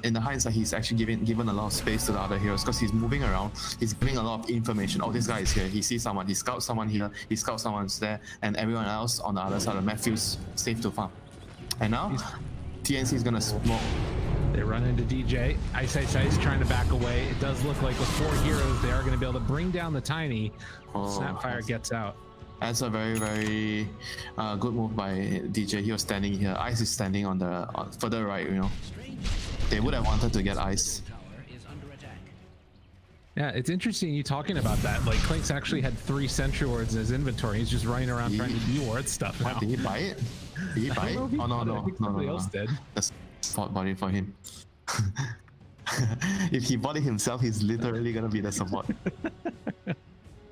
in the hindsight, he's actually given a lot of space to the other heroes because he's moving around. He's giving a lot of information. Oh, this guy is here. He sees someone. He scouts someone here. He scouts someone's there, and everyone else on the other side of the map feels safe to farm. And now, TNC is gonna smoke. They run into DJ. Ice trying to back away. It does look like with 4 heroes, they are going to be able to bring down the Tiny. Snapfire gets out. That's a very, very good move by DJ. He was standing here. Ice is standing on the further right, you know. They would have wanted to get Ice. Yeah, it's interesting you talking about that. Like, Clinks actually had 3 sentry wards in his inventory. He's just running around trying to de-ward stuff now. Did he buy it? Did he buy it? Oh, no. Somebody else did. That's support body for him. If he bought it himself, he's literally gonna be the support.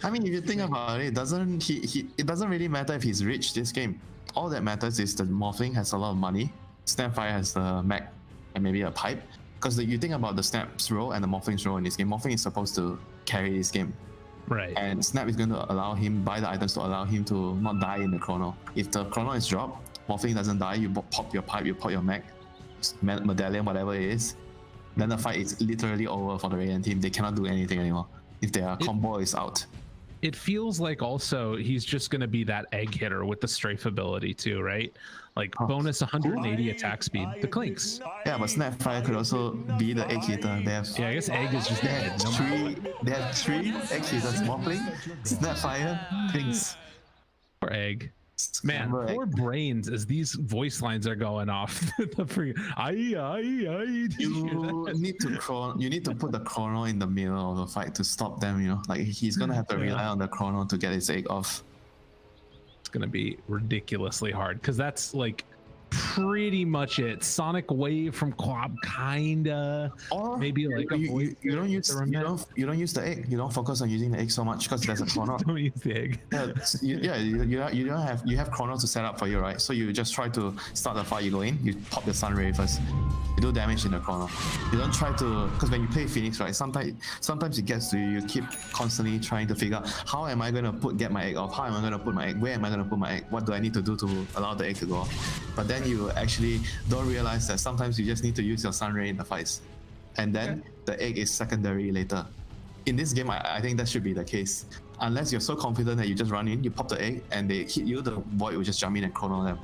I mean, if you think about it, it doesn't really matter if he's rich this game. All that matters is the Morphling has a lot of money, Snapfire has the mech and maybe a pipe. Because you think about the Snap's role and the Morphling's role in this game, Morphling is supposed to carry this game. Right. And Snap is going to allow him, buy the items to allow him to not die in the chrono. If the chrono is dropped, Morphling doesn't die, you pop your pipe, you pop your mech, medallion, whatever it is, then the fight is literally over for the Radiant team. They cannot do anything anymore if their combo is out. It feels like also he's just going to be that egg hitter with the strafe ability too, right? Like bonus 180 attack speed. The Clinks. Yeah, but Snapfire could also be the egg hitter. Yeah, I guess egg is just dead. They have 3 egg hitters: Morphling, Snapfire, Clinks. Or egg. Man, Scramble egg. poor brains as these voice lines are going off. You need to put the chrono in the middle of the fight to stop them, you know. Like he's gonna have to rely on the chrono to get his egg off. It's gonna be ridiculously hard because that's like pretty much it. Sonic Wave from Quab, kinda. Or maybe like a voice you don't use to remember. you don't use the egg. You don't focus on using the egg so much because there's a chrono. Don't use the egg. You don't have chrono to set up for you, right? So you just try to start the fight. You go in, you pop the sun ray first. You do damage in the chrono. You don't try to, because when you play Phoenix, right? Sometimes it gets to you. You keep constantly trying to figure out how am I gonna get my egg off? How am I gonna put my egg? Where am I gonna put my egg? What do I need to do to allow the egg to go off? But then you actually don't realize that sometimes you just need to use your sun ray in the fights, and then the egg is secondary later. In this game, I think that should be the case. Unless you're so confident that you just run in, you pop the egg, and they hit you, the void will just jump in and chrono them.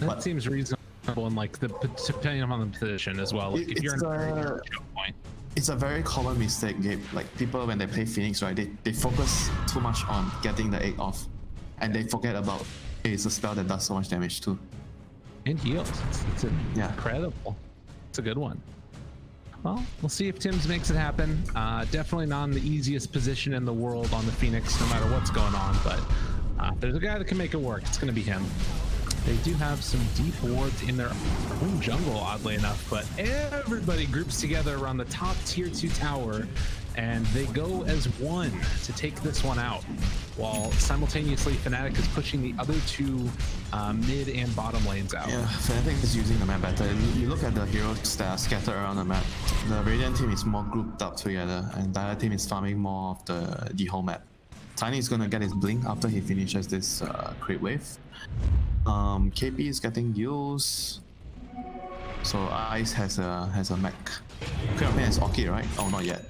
That seems reasonable, and like depending on the position as well. Like if you're in a choke point. It's a very common mistake, Gabe. Like people when they play Phoenix, right? They focus too much on getting the egg off, and they forget about it's a spell that does so much damage too. And heals. It's incredible. It's a good one. Well, we'll see if Tim's makes it happen. Definitely not in the easiest position in the world on the Phoenix, no matter what's going on. But there's a guy that can make it work. It's going to be him. They do have some deep wards in their own jungle, oddly enough. But everybody groups together around the top tier 2 tower, and they go as one to take this one out, while simultaneously Fnatic is pushing the other 2 mid and bottom lanes out. Yeah, Fnatic is using the map better. You look at the heroes that are scattered around the map. The Radiant team is more grouped up together, and the other team is farming more of the whole map. Tiny is gonna get his blink after he finishes this creep wave. KP is getting use. So Ice has a mech. Queen has Orchid, right? Oh, not yet.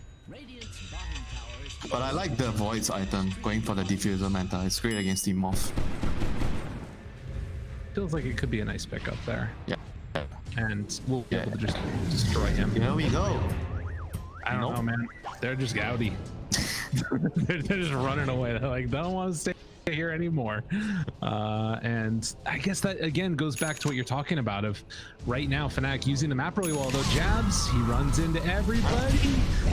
But I like the Void's item, going for the Diffuser Manta. It's great against the Morph. Feels like it could be a nice pickup there. Yeah. And we'll be able to just destroy him. Here we go. I don't know, man. They're just gouty. they're just running away. They're like, don't want to stay here anymore. And I guess that again goes back to what you're talking about of right now Fnatic using the map really well, though. Jabs, he runs into everybody,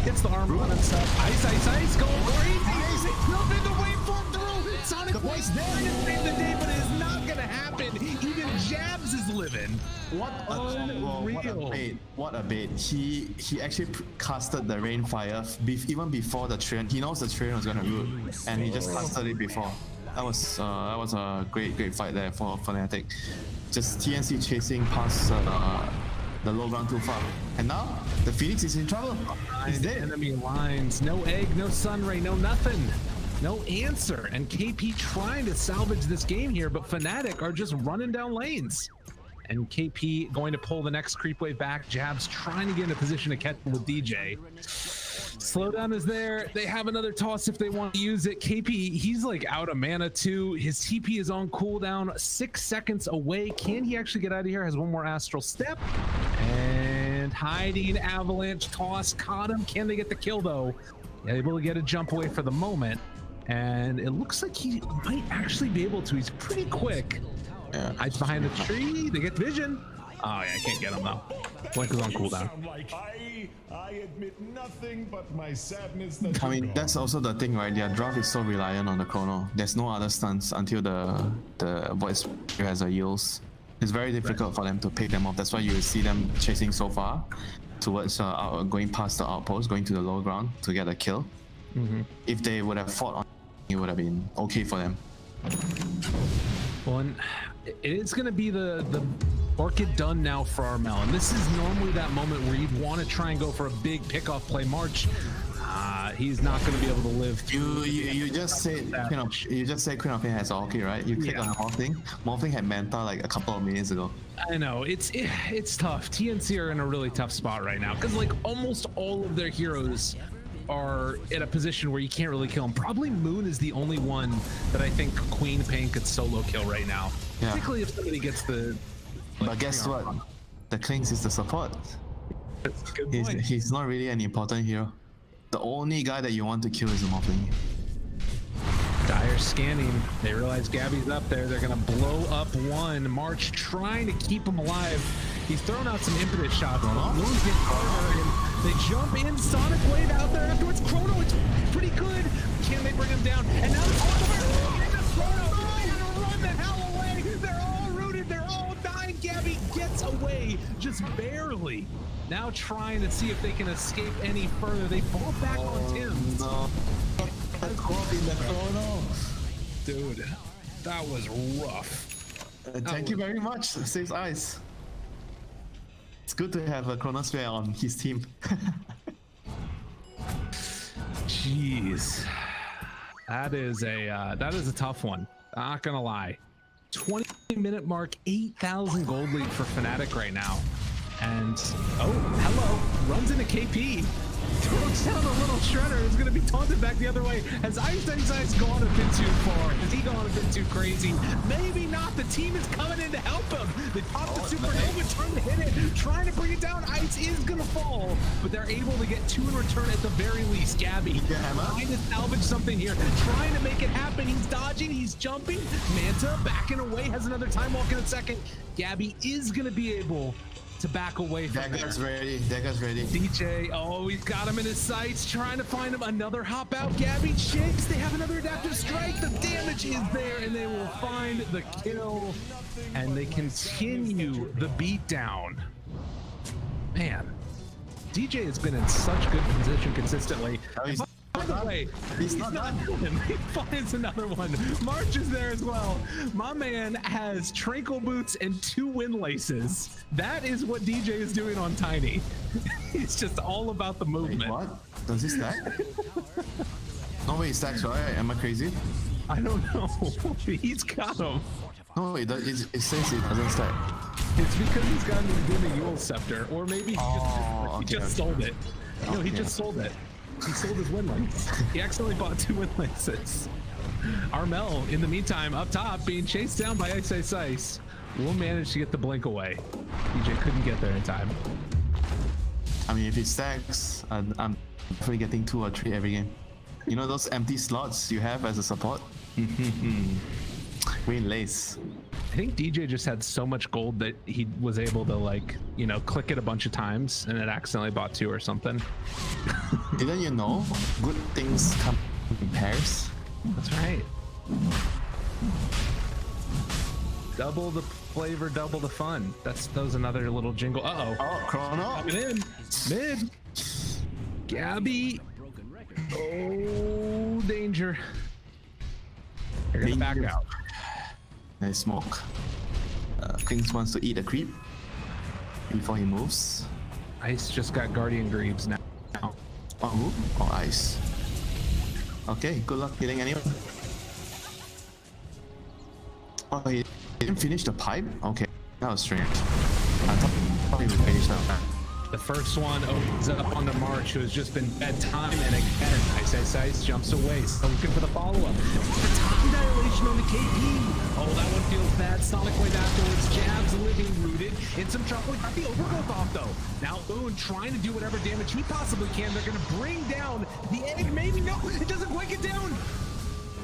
gets the armor on himself. Ice going crazy. Nothing to wait for him through. Sonic was there to save the day, but it is not gonna happen. Even Jabs is living. What a bait. What a bait. He actually casted the Rainfire even before the train. He knows the train was gonna root, and he just casted it before. That was a great fight there for Fnatic. Just TNC chasing past the low ground too far. And now the Phoenix is in trouble. He's dead. Enemy lines. No egg, no sunray, no nothing. No answer. And KP trying to salvage this game here, but Fnatic are just running down lanes. And KP going to pull the next creep wave back. Jabs trying to get in a position to catch him with DJ. Slowdown is there. They have another toss if they want to use it. KP, he's like out of mana too. His TP is on cooldown, 6 seconds away. Can he actually get out of here? Has one more astral step. And hiding avalanche toss caught him. Can they get the kill though? Able to get a jump away for the moment. And it looks like he might actually be able to. He's pretty quick. Yeah. Hides behind the tree. They get vision. Oh yeah, I can't get him though. Blink is on cooldown. I admit nothing but my sadness that I mean, that's also the thing, right? Their draft is so reliant on the chrono. There's no other stunts until the Void has a yields. It's very difficult for them to pick them off. That's why you see them chasing so far towards going past the outpost, going to the low ground to get a kill. If they would have fought on, it would have been okay for them. Well, and it is going to be the Orchid done now for Armel, and this is normally that moment where you'd want to try and go for a big pickoff play March. He's not going to be able to live. You just said Queen of Pain has Orchid, right? You click on Morphling. Morphling had Manta like a couple of minutes ago. I know it's tough. TNC are in a really tough spot right now because like almost all of their heroes are in a position where you can't really kill them. Probably Moon is the only one that I think Queen Pain could solo kill right now. Yeah. Particularly if somebody gets the. But guess what? The Klings is the support. He's not really an important hero. The only guy that you want to kill is the Morphling. Dire scanning. They realize Gabby's up there. They're gonna blow up one. March trying to keep him alive. He's throwing out some impetus shots. Wounds get harder, and they jump in. Sonic Wave out there afterwards. Chrono, it's pretty good. Can they bring him down? And now it's Chrono. Run the hell away. They're all rooted. They're all dying. Gabby gets away, just barely. Now trying to see if they can escape any further. They fall back on Tim. No. Caught in the Chrono. Dude, that was rough. Thank you very much, Saves Eyes. It's good to have a Chronosphere on his team. Jeez, that is a tough one. Not gonna lie. 20-minute mark, 8,000 gold lead for Fnatic right now. And oh, hello, runs into KP. Throws down a little shredder. Is going to be taunted back the other way. Has Ice gone a bit too far? Has he gone a bit too crazy? Maybe not. The team is coming in to help him. They pop the supernova, trying to hit it, trying to bring it down. Ice is going to fall, but they're able to get two in return at the very least. Gabby trying to salvage something here, trying to make it happen. He's dodging, he's jumping. Manta backing away, has another time walk in a second. Gabby is going to be able to back away from Dagger's ready. Dagger's ready. DJ, oh, he's got him in his sights, trying to find him. Another hop out. Gabby shakes. They have another adaptive strike. The damage is there, and they will find the kill, and they continue the beatdown. Man, DJ has been in such good position consistently. By the way, he's not done. He finds another one. March is there as well. My man has Tranquil Boots and 2 Windlaces. That is what DJ is doing on Tiny. It's just all about the movement. Wait, what? Does he stack? No way, he stacks, right? Am I crazy? I don't know. He's got him. No, it says it doesn't stack. It's because he's got an Udemy Yule Scepter, or maybe he just sold it. No, he just sold it. He sold his windlace. He accidentally bought 2 windlaces. Armel, in the meantime, up top, being chased down by Ice. Will manage to get the blink away. DJ couldn't get there in time. I mean, if he stacks, I'm definitely getting 2 or 3 every game. You know those empty slots you have as a support? Windlace. I think DJ just had so much gold that he was able to, like, you know, click it a bunch of times and it accidentally bought 2 or something. Didn't you know good things come in pairs? That's right. Double the flavor, double the fun. That was another little jingle. Uh-oh. Oh, Chrono. Coming in. Mid. Gabby. Oh, danger. They're gonna back out. Nice smoke. Kings wants to eat a creep before he moves. Ice just got Guardian Greaves now. Oh, who? Oh, Ice. Okay, good luck killing anyone. Oh, he didn't finish the pipe? Okay, that was strange. I thought he would finish that. The first one opens up on the March, who has just been dead time, and again, Ice jumps away, so looking for the follow-up. The time dilation on the KP. Oh, that one feels bad. Sonic Wave afterwards, jabs living rooted. In some trouble, got the overgrowth off though. Now Boone trying to do whatever damage he possibly can. They're gonna bring down the egg, maybe. No, it doesn't quite get down.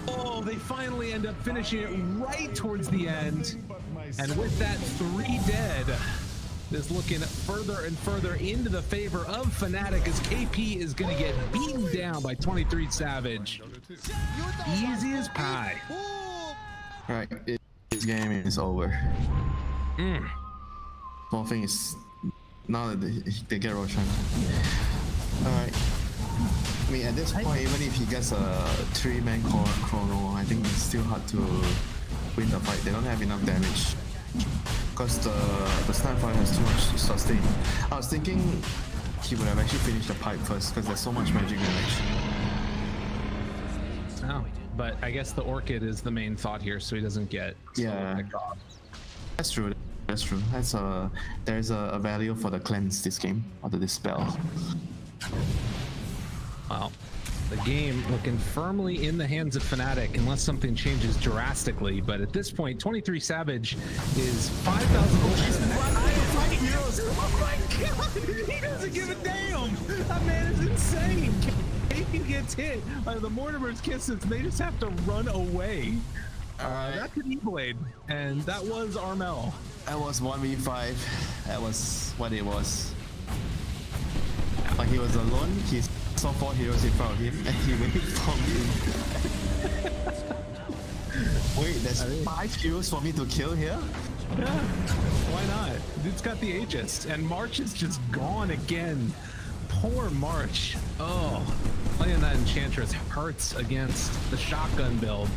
Oh, they finally end up finishing it right towards the end. And with that, 3 dead. Is looking further and further into the favor of Fnatic as KP is going to get beaten down by 23 Savage. Easy as pie. Alright, this game is over. Small thing is now that they get Roshan. Alright. I mean, at this point, even if he gets a 3-man Chrono, I think it's still hard to win the fight. They don't have enough damage. Because the Snapfire has too much sustain. I was thinking he would have actually finished the pipe first because there's so much magic damage. Oh, but I guess the Orchid is the main thought here, so he doesn't get. Yeah, that's true. That's true. There's a value for the cleanse this game, or the dispel. Well, the game looking firmly in the hands of Fnatic unless something changes drastically. But at this point, 23 Savage is 5,000 gold. Oh my god! He doesn't give a damn! That man is insane! Faking gets hit by the Mortimer's Kisses. They just have to run away. That's an E-Blade, and that was Armel. That was 1v5. That was what it was. Like he was alone, he saw 4 heroes in front of him, and he waited for me. Wait, there's 5 heroes for me to kill here? Yeah, why not? Dude's got the Aegis, and March is just gone again. Poor March. Oh, playing that Enchantress hurts against the shotgun build.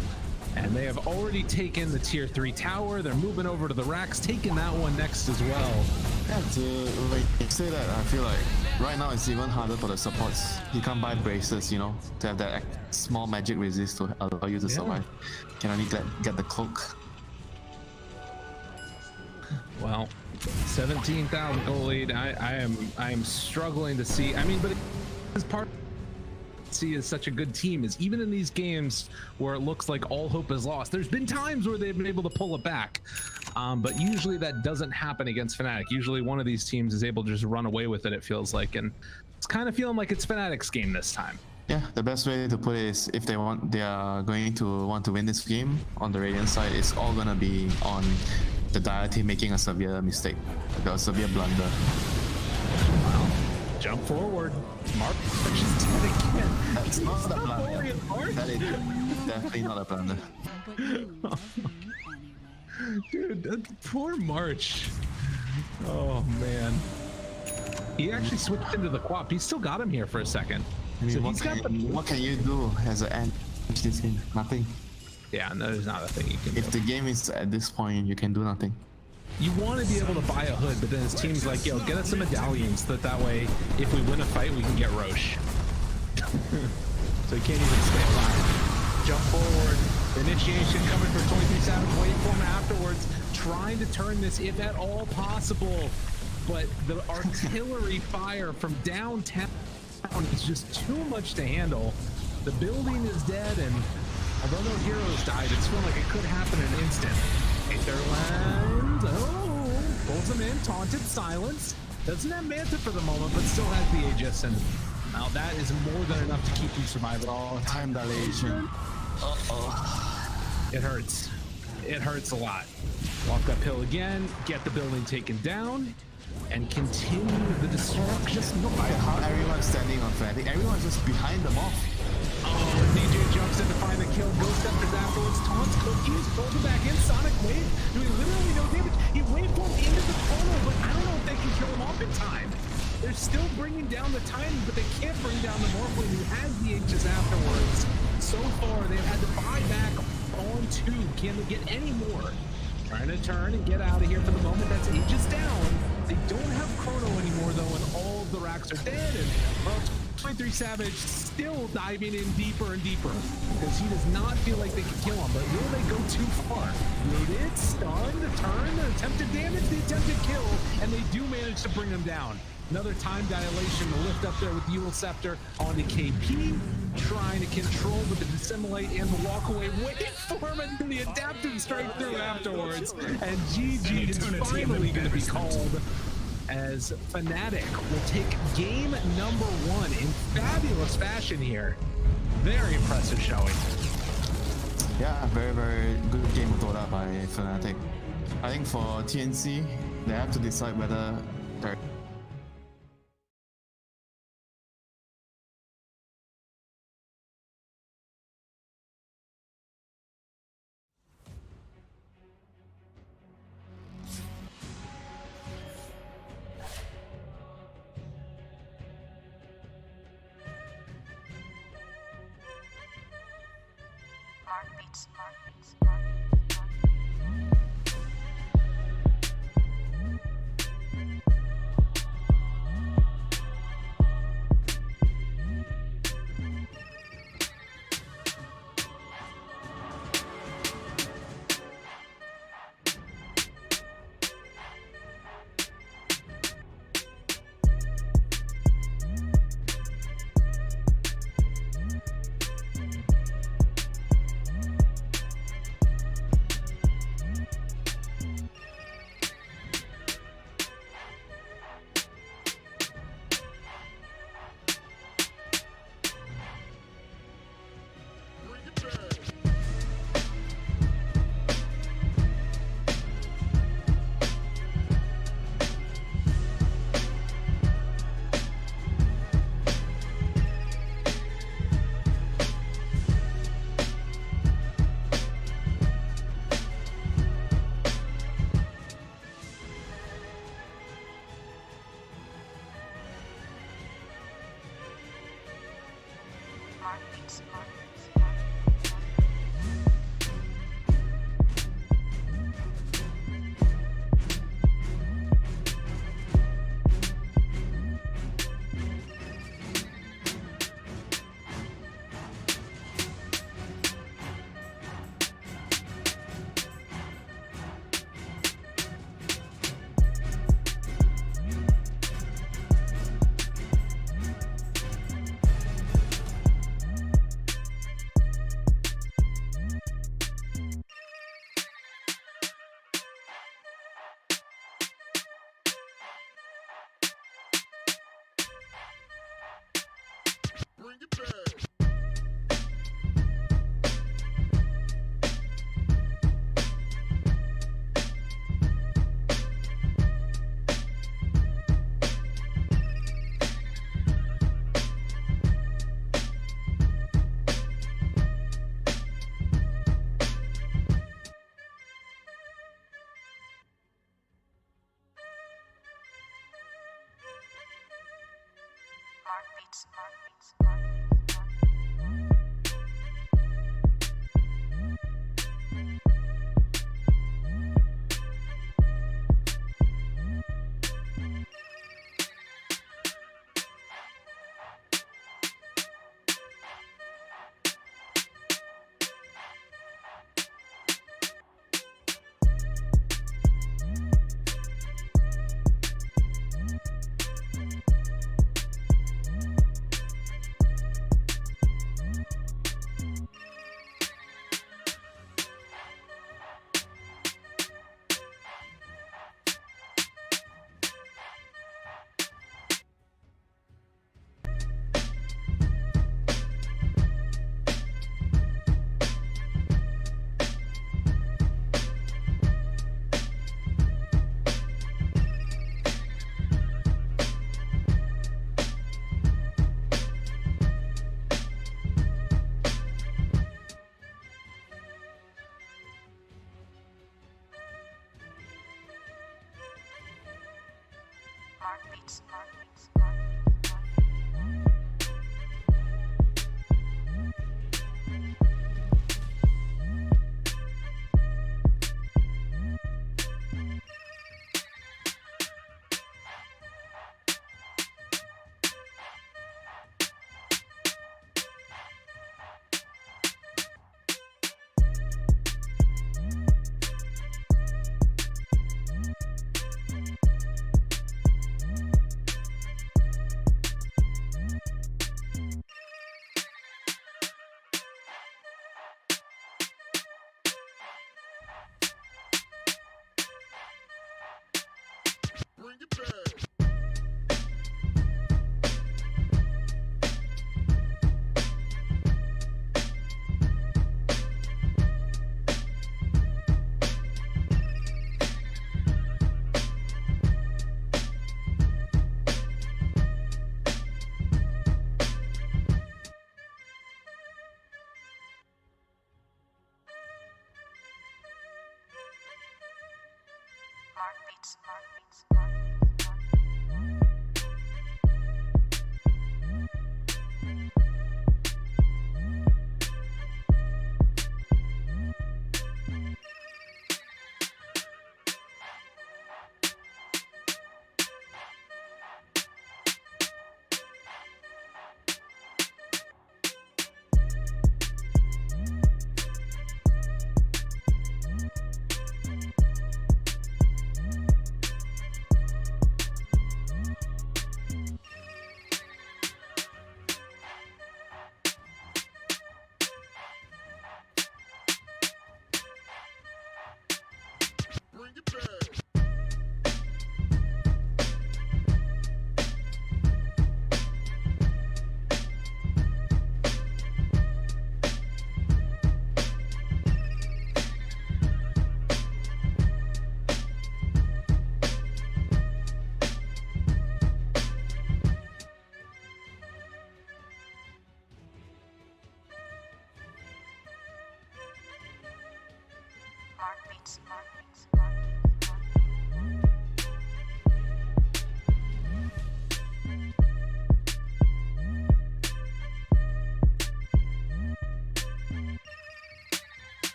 And they have already taken the tier 3 tower. They're moving over to the racks, taking that one next as well. Yeah, when you say that, I feel like right now it's even harder for the supports. You can't buy braces, you know, to have that small magic resist to allow you to survive. You can only get the cloak. Well, 17,000 goal lead. I am struggling to see. I mean, but it's part see is such a good team is even in these games where it looks like all hope is lost. There's been times where they've been able to pull it back, but usually that doesn't happen against Fnatic. Usually one of these teams is able to just run away with it, it feels like, and it's kind of feeling like it's Fnatic's game this time. Yeah, the best way to put it is if they are going to want to win this game on the Radiant side, it's all gonna be on the Dire team making a severe mistake, a severe blunder. Wow. Jump forward. Mark just did it again. That's not a blunder. That is definitely not a blunder. Dude, that poor March. Oh man. He actually switched into the Quap. He still got him here for a second. I mean, So what can you do as an end this game? Nothing. Yeah, no, there's not a thing you can If do. the game is at this point, you can do nothing. You want to be able to buy a hood, but then his team's like, yo, get us some medallions so that way, if we win a fight, we can get Roche. So he can't even stay alive. Jump forward. Initiation coming for 23 Savage. Wait for him afterwards. Trying to turn this, if at all possible. But the artillery fire from downtown is just too much to handle. The building is dead, and although no heroes died, it's feeling like it could happen in an instant. Aetherland, oh, pulls him in, taunted, silence. Doesn't have Manta for the moment, but still has the Aegis, and now that is more than enough to keep him survive at all. Time dilation. It hurts. It hurts a lot. Walk uphill again, get the building taken down, and continue the destruction. How everyone's standing on Fnatic, everyone's just behind them off. Oh, DJ jumps in to find the kill. Ghost Scepters afterwards. Taunts Cookies. Pulls him back in. Sonic Wave doing literally no damage. He waveformed into the tunnel, but I don't know if they can kill him off in time. They're still bringing down the Tiny, but they can't bring down the Morphling who has the Aegis afterwards. So far, they've had to buy back on 2. Can they get any more? Trying to turn and get out of here for the moment. That's Aegis down. They don't have Chrono anymore, though, and all of the racks are dead. And, well, 23 Savage still diving in deeper and deeper because he does not feel like they can kill him. But will they go too far? Rooted, stunned, turn, the attempted damage, the attempted kill, and they do manage to bring him down. Another time dilation to lift up there with the Eul Scepter onto KP, trying to control with the Dissimulate and the walk away. Wait for him and the adaptive straight through afterwards. And GG is finally going to be called as Fnatic will take game number 1 in fabulous fashion here. Very impressive showing. Yeah, very, very good game of Dota by Fnatic. I think for TNC, they have to decide whether they're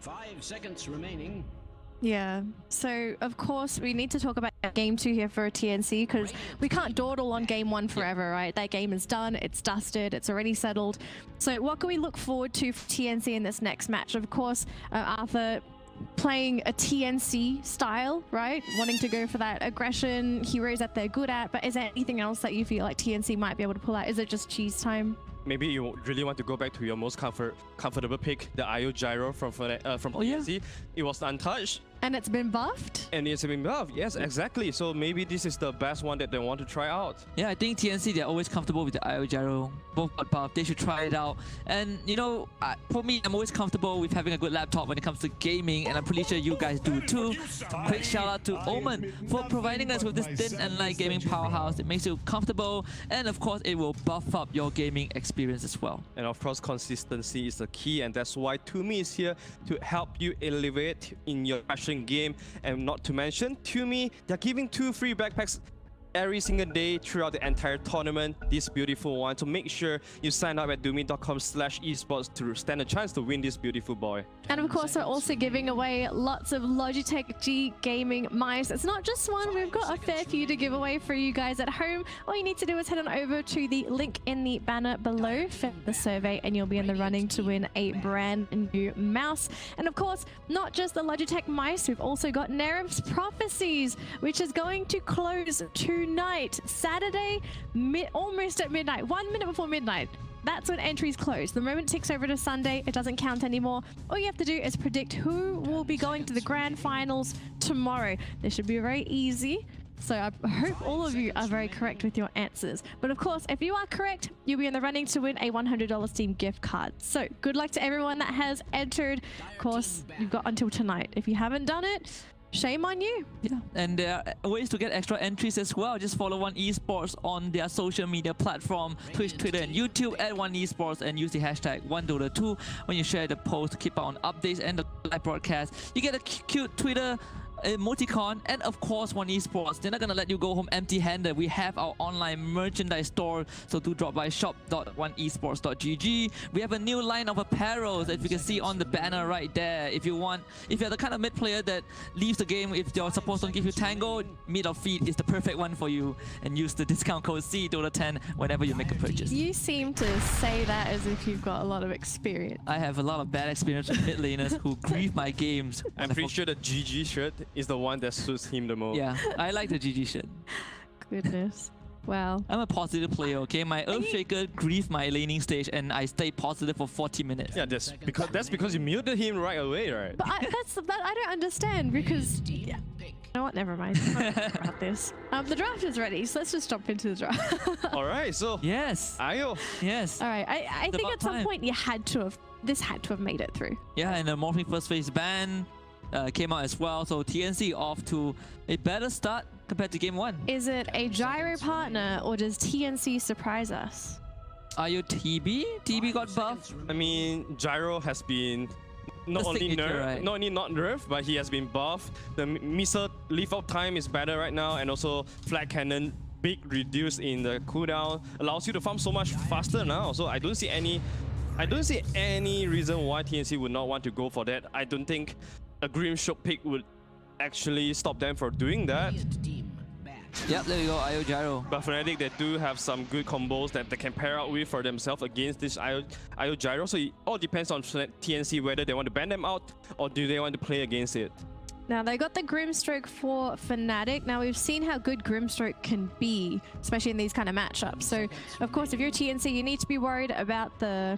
5 seconds remaining. Yeah, so of course we need to talk about game 2 here for TNC because we can't dawdle on game 1 forever, right? That game is done, it's dusted, it's already settled. So what can we look forward to for TNC in this next match? Of course, Arthur playing a TNC style, right? Wanting to go for that aggression, heroes that they're good at, but is there anything else that you feel like TNC might be able to pull out? Is it just cheese time? Maybe you really want to go back to your most comfortable pick, the IO Gyro from Oh, yeah. TNC. It was untouched. And it's been buffed? And it's been buffed, yes, exactly. So maybe this is the best one that they want to try out. Yeah, I think TNC, they're always comfortable with the IO Gyro. Both got buffed. They should try it out. And, you know, for me, I'm always comfortable with having a good laptop when it comes to gaming, and I'm pretty sure you guys do too. Quick shout out to Omen for providing us with this thin and light gaming powerhouse. It makes you comfortable, and of course, it will buff up your gaming experience as well. And of course, consistency is the key, and that's why Toomey is here to help you elevate in your passion game. And not to mention, Toomey, they're giving 2 free backpacks every single day throughout the entire tournament, this beautiful one. So make sure you sign up at doomey.com/esports to stand a chance to win this beautiful boy. And of course, we're also giving away lots of Logitech G gaming mice. It's not just one, we've got a fair few to give away for you guys at home. All you need to do is head on over to the link in the banner below, fill the survey, and you'll be in the running to win a brand new mouse. And of course, not just the Logitech mice, we've also got Nerev's Prophecies, which is going to close tonight, Saturday, almost at midnight, 1 minute before midnight. That's when entries close. The moment it ticks over to Sunday, it doesn't count anymore. All you have to do is predict who will be going to the grand finals tomorrow. This should be very easy. So I hope all of you are very correct with your answers. But of course, if you are correct, you'll be in the running to win a $100 Steam gift card. So good luck to everyone that has entered. Of course, you've got until tonight. If you haven't done it, shame on you. Yeah, and there are ways to get extra entries as well. Just follow One Esports on their social media platform, Twitch, Twitter, and YouTube at One Esports, and use the hashtag OneDota2 when you share the post to keep out on updates and the live broadcast. You get a cute Twitter emoticon, and of course One Esports. They're not gonna let you go home empty-handed. We have our online merchandise store, so do drop by shop.oneesports.gg. We have a new line of apparels that you can see on the banner right there. If you're the kind of mid player that leaves the game if your support don't give you tango, Meat or Feet is the perfect one for you, and use the discount code CDOTA10 whenever you make a purchase. You seem to say that as if you've got a lot of experience. I have a lot of bad experience with mid laners who grieve my games. I'm pretty sure the GG shirt is the one that suits him the most. Yeah, I like the GG shit. Goodness. Wow. I'm a positive player, okay? My Earthshaker grieved my laning stage and I stayed positive for 40 minutes. Yeah, that's because you muted him right away, right? But I don't understand because... Yeah. You know what? Never mind. I'm not talking about this. The draft is ready, so let's just jump into the draft. Alright, so... Yes. Ayo. Yes. Alright, I think at some point this had to have made it through. Yeah, and the Morphing First Phase ban came out as well, so TNC off to a better start compared to game 1. Is it a Gyro partner or does TNC surprise us? Are you TB? TB got buffed. I mean, Gyro has been not only not nerfed, but he has been buffed. The missile leaf out time is better right now, and also flag cannon big reduce in the cooldown allows you to farm so much faster now. So I don't see any reason why TNC would not want to go for that. I don't think a Grimstroke pick would actually stop them from doing that. Yep, there you go, IO Gyro. But Fnatic, they do have some good combos that they can pair out with for themselves against this IO Gyro. So it all depends on TNC whether they want to ban them out or do they want to play against it. Now, they got the Grimstroke for Fnatic. Now, we've seen how good Grimstroke can be, especially in these kind of matchups. So, of course, if you're TNC, you need to be worried about the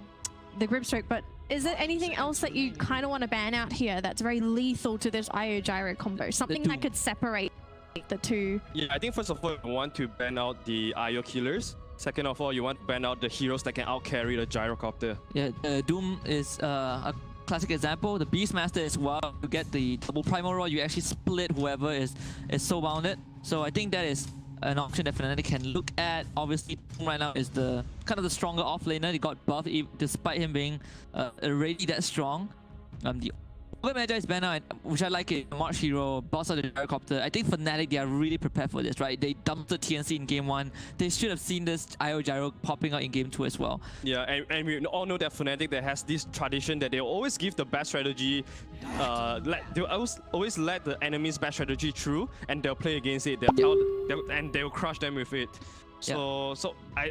Grimstroke, but is there anything else that you kind of want to ban out here that's very lethal to this IO Gyro combo? Something that could separate the two? Yeah, I think first of all, you want to ban out the IO killers. Second of all, you want to ban out the heroes that can outcarry the Gyrocopter. Yeah, Doom is a classic example. The Beastmaster as well. You get the double primal roll, you actually split whoever is so bounded. So I think that is an option that Fnatic can look at. Obviously, right now is the kind of the stronger offlaner. He got buffed despite him being already that strong. The Magi is banner, which I like it. March Hero, boss of the Gyrocopter. I think Fnatic, they are really prepared for this, right? They dumped the TNC in game 1. They should have seen this IO Gyro popping out in game 2 as well. Yeah, and we all know that Fnatic that has this tradition that they always give the best strategy. They always let the enemy's best strategy through, and they'll play against it. They'll crush them with it. So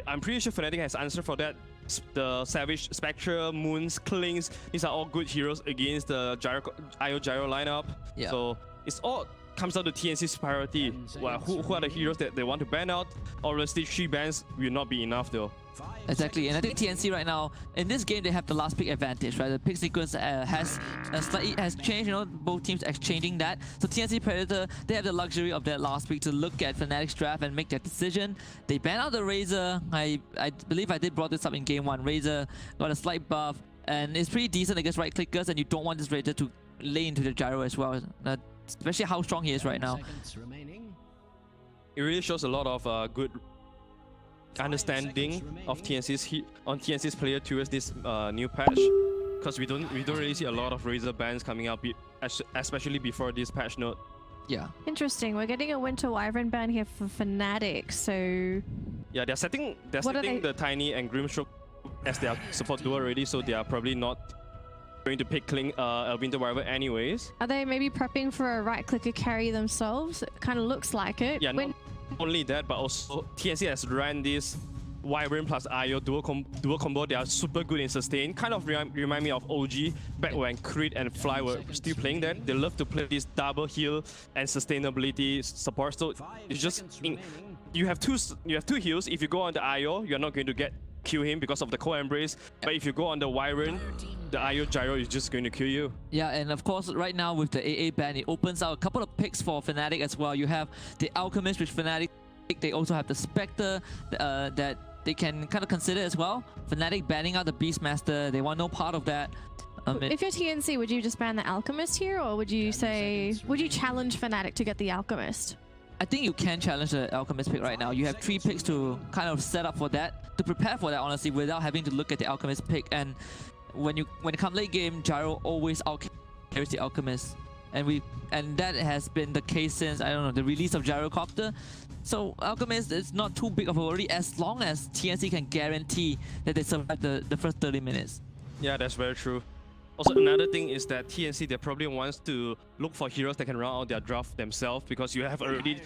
I'm pretty sure Fnatic has answer for that. The Savage, Spectre, Moons, Klings, these are all good heroes against the IO Gyro lineup. Yeah. So it's all comes down to TNC's priority. Well, who are the heroes that they want to ban out? Obviously, 3 bans will not be enough though. Exactly, and I think TNC right now in this game they have the last pick advantage, right? The pick sequence has changed. You know, both teams exchanging that. So TNC Predator, they have the luxury of that last pick to look at Fnatic's draft and make their decision. They ban out the Razor. I believe I did brought this up in game 1. Razor got a slight buff, and it's pretty decent against right clickers. And you don't want this Razor to lay into the Gyro as well, especially how strong he is right now. It really shows a lot of good understanding of TNC's player towards this new patch, because we don't really see a lot of Razor bans coming out, especially before this patch note. Yeah. Interesting. We're getting a Winter Wyvern ban here for Fnatic, so yeah, they're setting the Tiny and Grimstroke as their support duo already, so they are probably not going to pick Winter Wyvern anyways. Are they maybe prepping for a right clicker carry themselves? It kind of looks like it. Yeah, not only that, but also TNC has ran this Wyvern plus IO duo combo. They are super good in sustain. Kind of remind me of OG back when Creed and Fly were still playing that. They love to play this double heal and sustainability support. So it's just you have two heals. If you go on the IO, you're not going to kill him because of the core embrace. But if you go on the Wyvern, the IO Gyro is just going to kill you. Yeah, and of course right now with the AA ban, it opens out a couple of picks for Fnatic as well. You have the Alchemist, which Fnatic, they also have the Spectre that they can kind of consider as well. Fnatic banning out the Beastmaster, they want no part of that. If you're TNC, would you just ban the Alchemist here, or would you challenge Fnatic to get the Alchemist? I think you can challenge the Alchemist pick right now. You have 3 picks to kind of set up for that, to prepare for that honestly, without having to look at the Alchemist pick. And when it comes late game, Gyro always out-carries the Alchemist. And that has been the case since, I don't know, the release of Gyrocopter. So Alchemist is not too big of a worry as long as TNC can guarantee that they survive the first 30 minutes. Yeah, that's very true. Also, another thing is that TNC, they probably wants to look for heroes that can run out their draft themselves, because you have already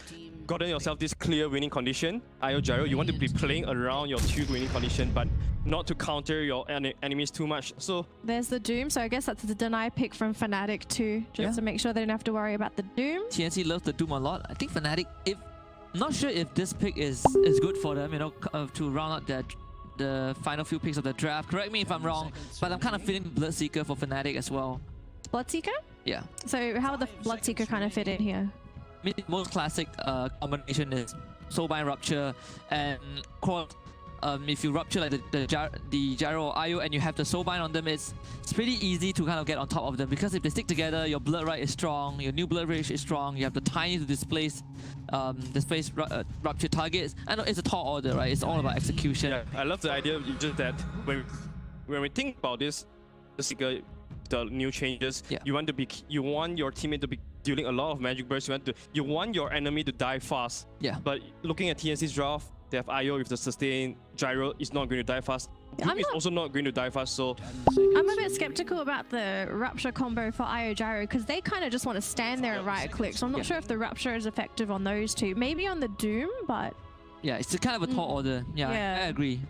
gotten yourself this clear winning condition. IO Gyro, you want to be playing around your 2 winning condition, but not to counter your enemies too much. So there's the Doom, so I guess that's the deny pick from Fnatic too, just to make sure they don't have to worry about the Doom. TNC loves the Doom a lot. I think Fnatic, not sure if this pick is good for them, you know, to round out the final few picks of the draft. Correct me if I'm wrong, but I'm kind of feeling Bloodseeker for Fnatic as well. Bloodseeker? Yeah. So how would the Bloodseeker kind of fit in here? I mean, the most classic combination is Soulbind Rupture, and if you rupture like the Gyro or IO and you have the Soulbind on them, it's pretty easy to kind of get on top of them, because if they stick together, your Blood Right is strong, your new Blood Rage is strong, you have the Tiny to displace rupture targets. I know it's a tall order, right? It's all about execution. Yeah, I love the idea of just that when we think about this, the new changes, you want your teammate to be dealing a lot of magic bursts. You want your enemy to die fast. Yeah. But looking at TNC's draft, they have IO with the sustain. Gyro is not going to die fast. Doom is also not going to die fast, so I'm a bit skeptical about the Rupture combo for IO Gyro, because they kind of just want to stand there and right click, so I'm not sure if the Rupture is effective on those two. Maybe on the Doom, but yeah, it's a kind of a tall order. Yeah, I agree.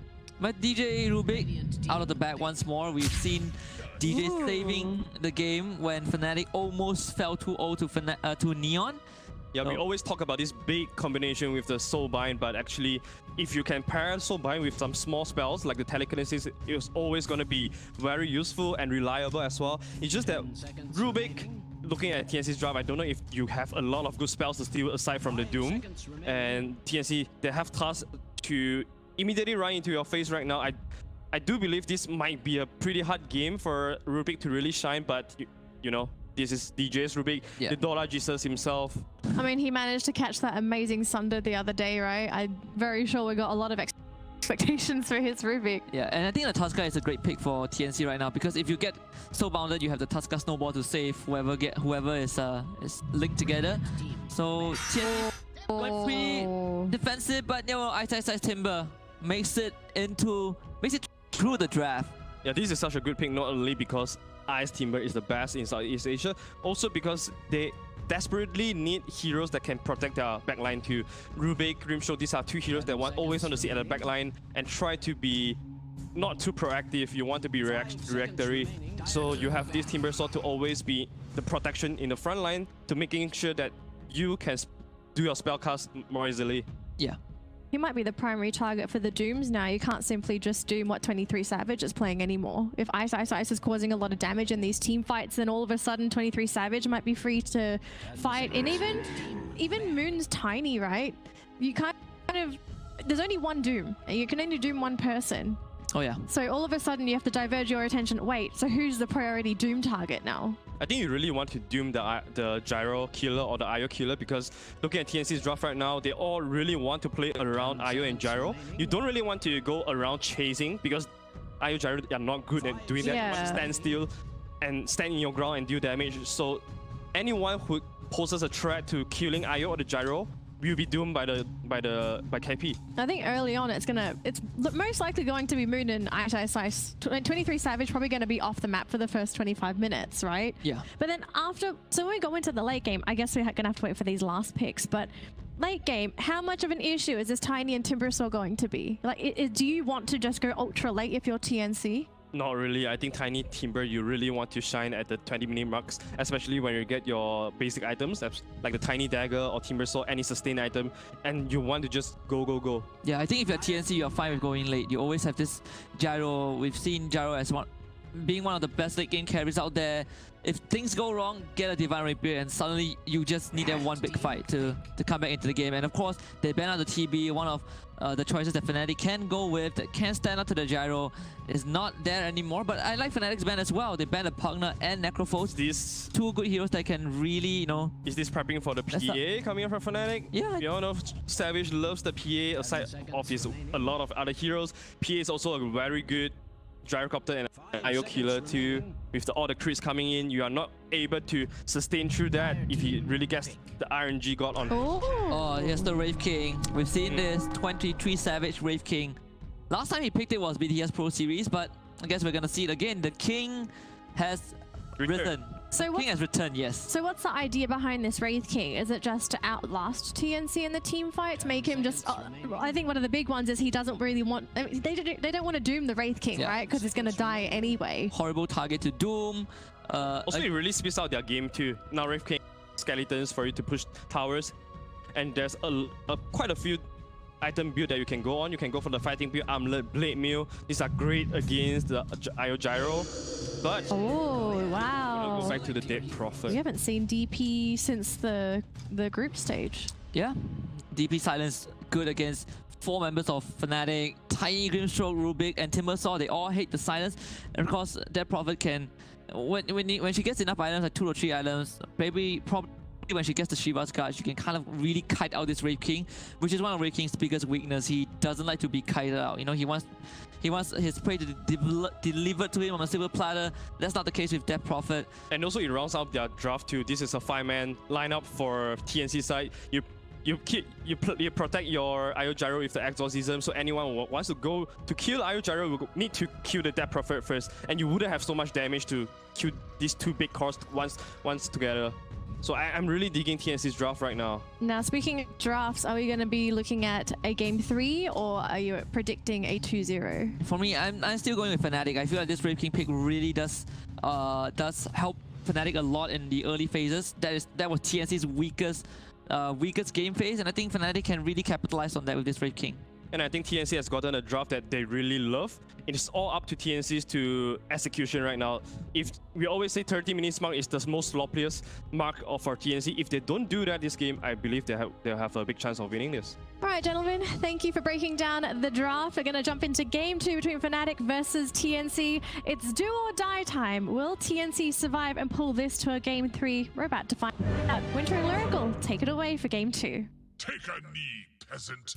But DJ Rubik out of the bag once more. We've seen DJ saving the game when Fnatic almost fell 2-0 to Neon. Yeah, we always talk about this big combination with the Soulbind, but actually, if you can pair Soulbind with some small spells like the Telekinesis, it's always going to be very useful and reliable as well. It's just that Rubik, looking at TNC's draft, I don't know if you have a lot of good spells to steal aside from the Doom. And TNC, they have tasks to immediately run into your face right now. I do believe this might be a pretty hard game for Rubik to really shine, but you know, this is DJ's Rubik, the Dota Jesus himself. I mean, he managed to catch that amazing Sunder the other day, right? I'm very sure we got a lot of expectations for his Rubik. Yeah, and I think the Tusker is a great pick for TNC right now because if you get so bounded, you have the Tusker snowball to save whoever is linked together. So TNC went pretty defensive, but Ice Timber makes it through the draft. Yeah, this is such a good pick, not only because Ice Timber is the best in Southeast Asia, also because they desperately need heroes that can protect their backline too. Rubik, Grimshaw, these are two heroes that always want to sit at the backline and try to be not too proactive. You want to be reactory. So you have this Timber Sword to always be the protection in the front line to making sure that you can do your spell cast more easily. Yeah. He might be the primary target for the Dooms now. You can't simply just Doom what 23 Savage is playing anymore. If Ice is causing a lot of damage in these team fights, then all of a sudden 23 Savage might be free to fight. And even Moon's tiny, right? You kind of... There's only one Doom. And you can only Doom one person. Oh yeah. So all of a sudden you have to diverge your attention. Wait, so who's the priority Doom target now? I think you really want to doom the Gyro killer or the IO killer because looking at TNC's draft right now, they all really want to play around IO and Gyro. You don't really want to go around chasing because IO Gyro are not good at doing that. You want to stand still and stand in your ground and deal damage. So anyone who poses a threat to killing IO or the Gyro will be doomed by KP. I think early on it's most likely going to be Moon and Ice. 23 Savage probably going to be off the map for the first 25 minutes, right? Yeah. But then so when we go into the late game, I guess we're going to have to wait for these last picks, but late game, how much of an issue is this Tiny and Timbersaw going to be? Like, do you want to just go ultra late if you're TNC? Not really. I think Tiny Timber, you really want to shine at the 20-minute marks, especially when you get your basic items, like the Tiny Dagger or Timber Sword, any sustained item, and you want to just go. Yeah, I think if you're TNC, you're fine with going late. You always have this Gyro. We've seen Gyro as being one of the best late game carries out there. If things go wrong, get a Divine Rapier and suddenly you just need that one big fight to come back into the game. And of course, they ban out the TB, one of the choices that Fnatic can go with, that can stand up to the Gyro, is not there anymore. But I like Fnatic's ban as well. They banned the Pugna and Necrophos. These two good heroes that can really, Is this prepping for the PA coming up from Fnatic? Yeah. You know, Savage loves the PA aside of a lot of other heroes. PA is also a very good Gyrocopter and IO killer too. With all the crits coming in, you are not able to sustain through that if he really gets the RNG god on. Oh, here's the Wraith King. We've seen this 23 Savage Wraith King. Last time he picked it was BTS Pro Series, but I guess we're gonna see it again. The King has risen. King has returned, yes. So what's the idea behind this Wraith King? Is it just to outlast TNC in the team fights? Make him just... I think one of the big ones is he doesn't really want... I mean, they don't want to doom the Wraith King, right? Because he's going to die anyway. Horrible target to doom. Also, it really speeds out their game too. Now Wraith King skeletons for you to push towers. And there's quite a few item build that you can go on. You can go for the fighting build, Armlet, Blade Mill. These are great against the IO Gyro. But wow. Go back to the Dead Prophet. We haven't seen DP since the group stage. Yeah. DP Silence good against 4 members of Fnatic. Tiny, Grimstroke, Rubik, and Timbersaw. They all hate the silence. And of course, Dead Prophet can... When she gets enough items, like 2 or 3 items, probably when she gets the Shiva's Guard, she can kind of really kite out this Wraith King, which is one of Wraith King's biggest weakness. He doesn't like to be kited out. You know, he wants his prey to be delivered to him on a silver platter. That's not the case with Dead Prophet. And also it rounds out their draft too. This is a 5-man lineup for TNC side. You protect your IO Gyro with the Exorcism, so anyone who wants to go to kill IO Gyro will need to kill the Dead Prophet first, and you wouldn't have so much damage to kill these 2 big cores once together. So I'm really digging TNC's draft right now. Now, speaking of drafts, are we going to be looking at a game 3 or are you predicting a 2-0? For me, I'm still going with Fnatic. I feel like this Wraith King pick really does help Fnatic a lot in the early phases. That was TNC's weakest game phase, and I think Fnatic can really capitalize on that with this Wraith King. And I think TNC has gotten a draft that they really love. It's all up to TNC's to execution right now. If we always say 30 minutes mark is the most sloppiest mark for TNC, if they don't do that this game, I believe they'll have a big chance of winning this. All right, gentlemen, thank you for breaking down the draft. We're going to jump into game 2 between Fnatic versus TNC. It's do or die time. Will TNC survive and pull this to a game 3? We're about to find out. Winter and Lyrical, take it away for game 2. Take a knee, peasant.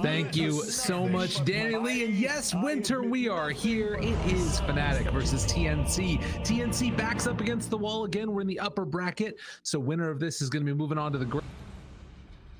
Thank you so much, Danny Lee. And yes, Winter, we are here. It is Fnatic versus TNC. TNC backs up against the wall again. We're in the upper bracket. So winner of this is going to be moving on to the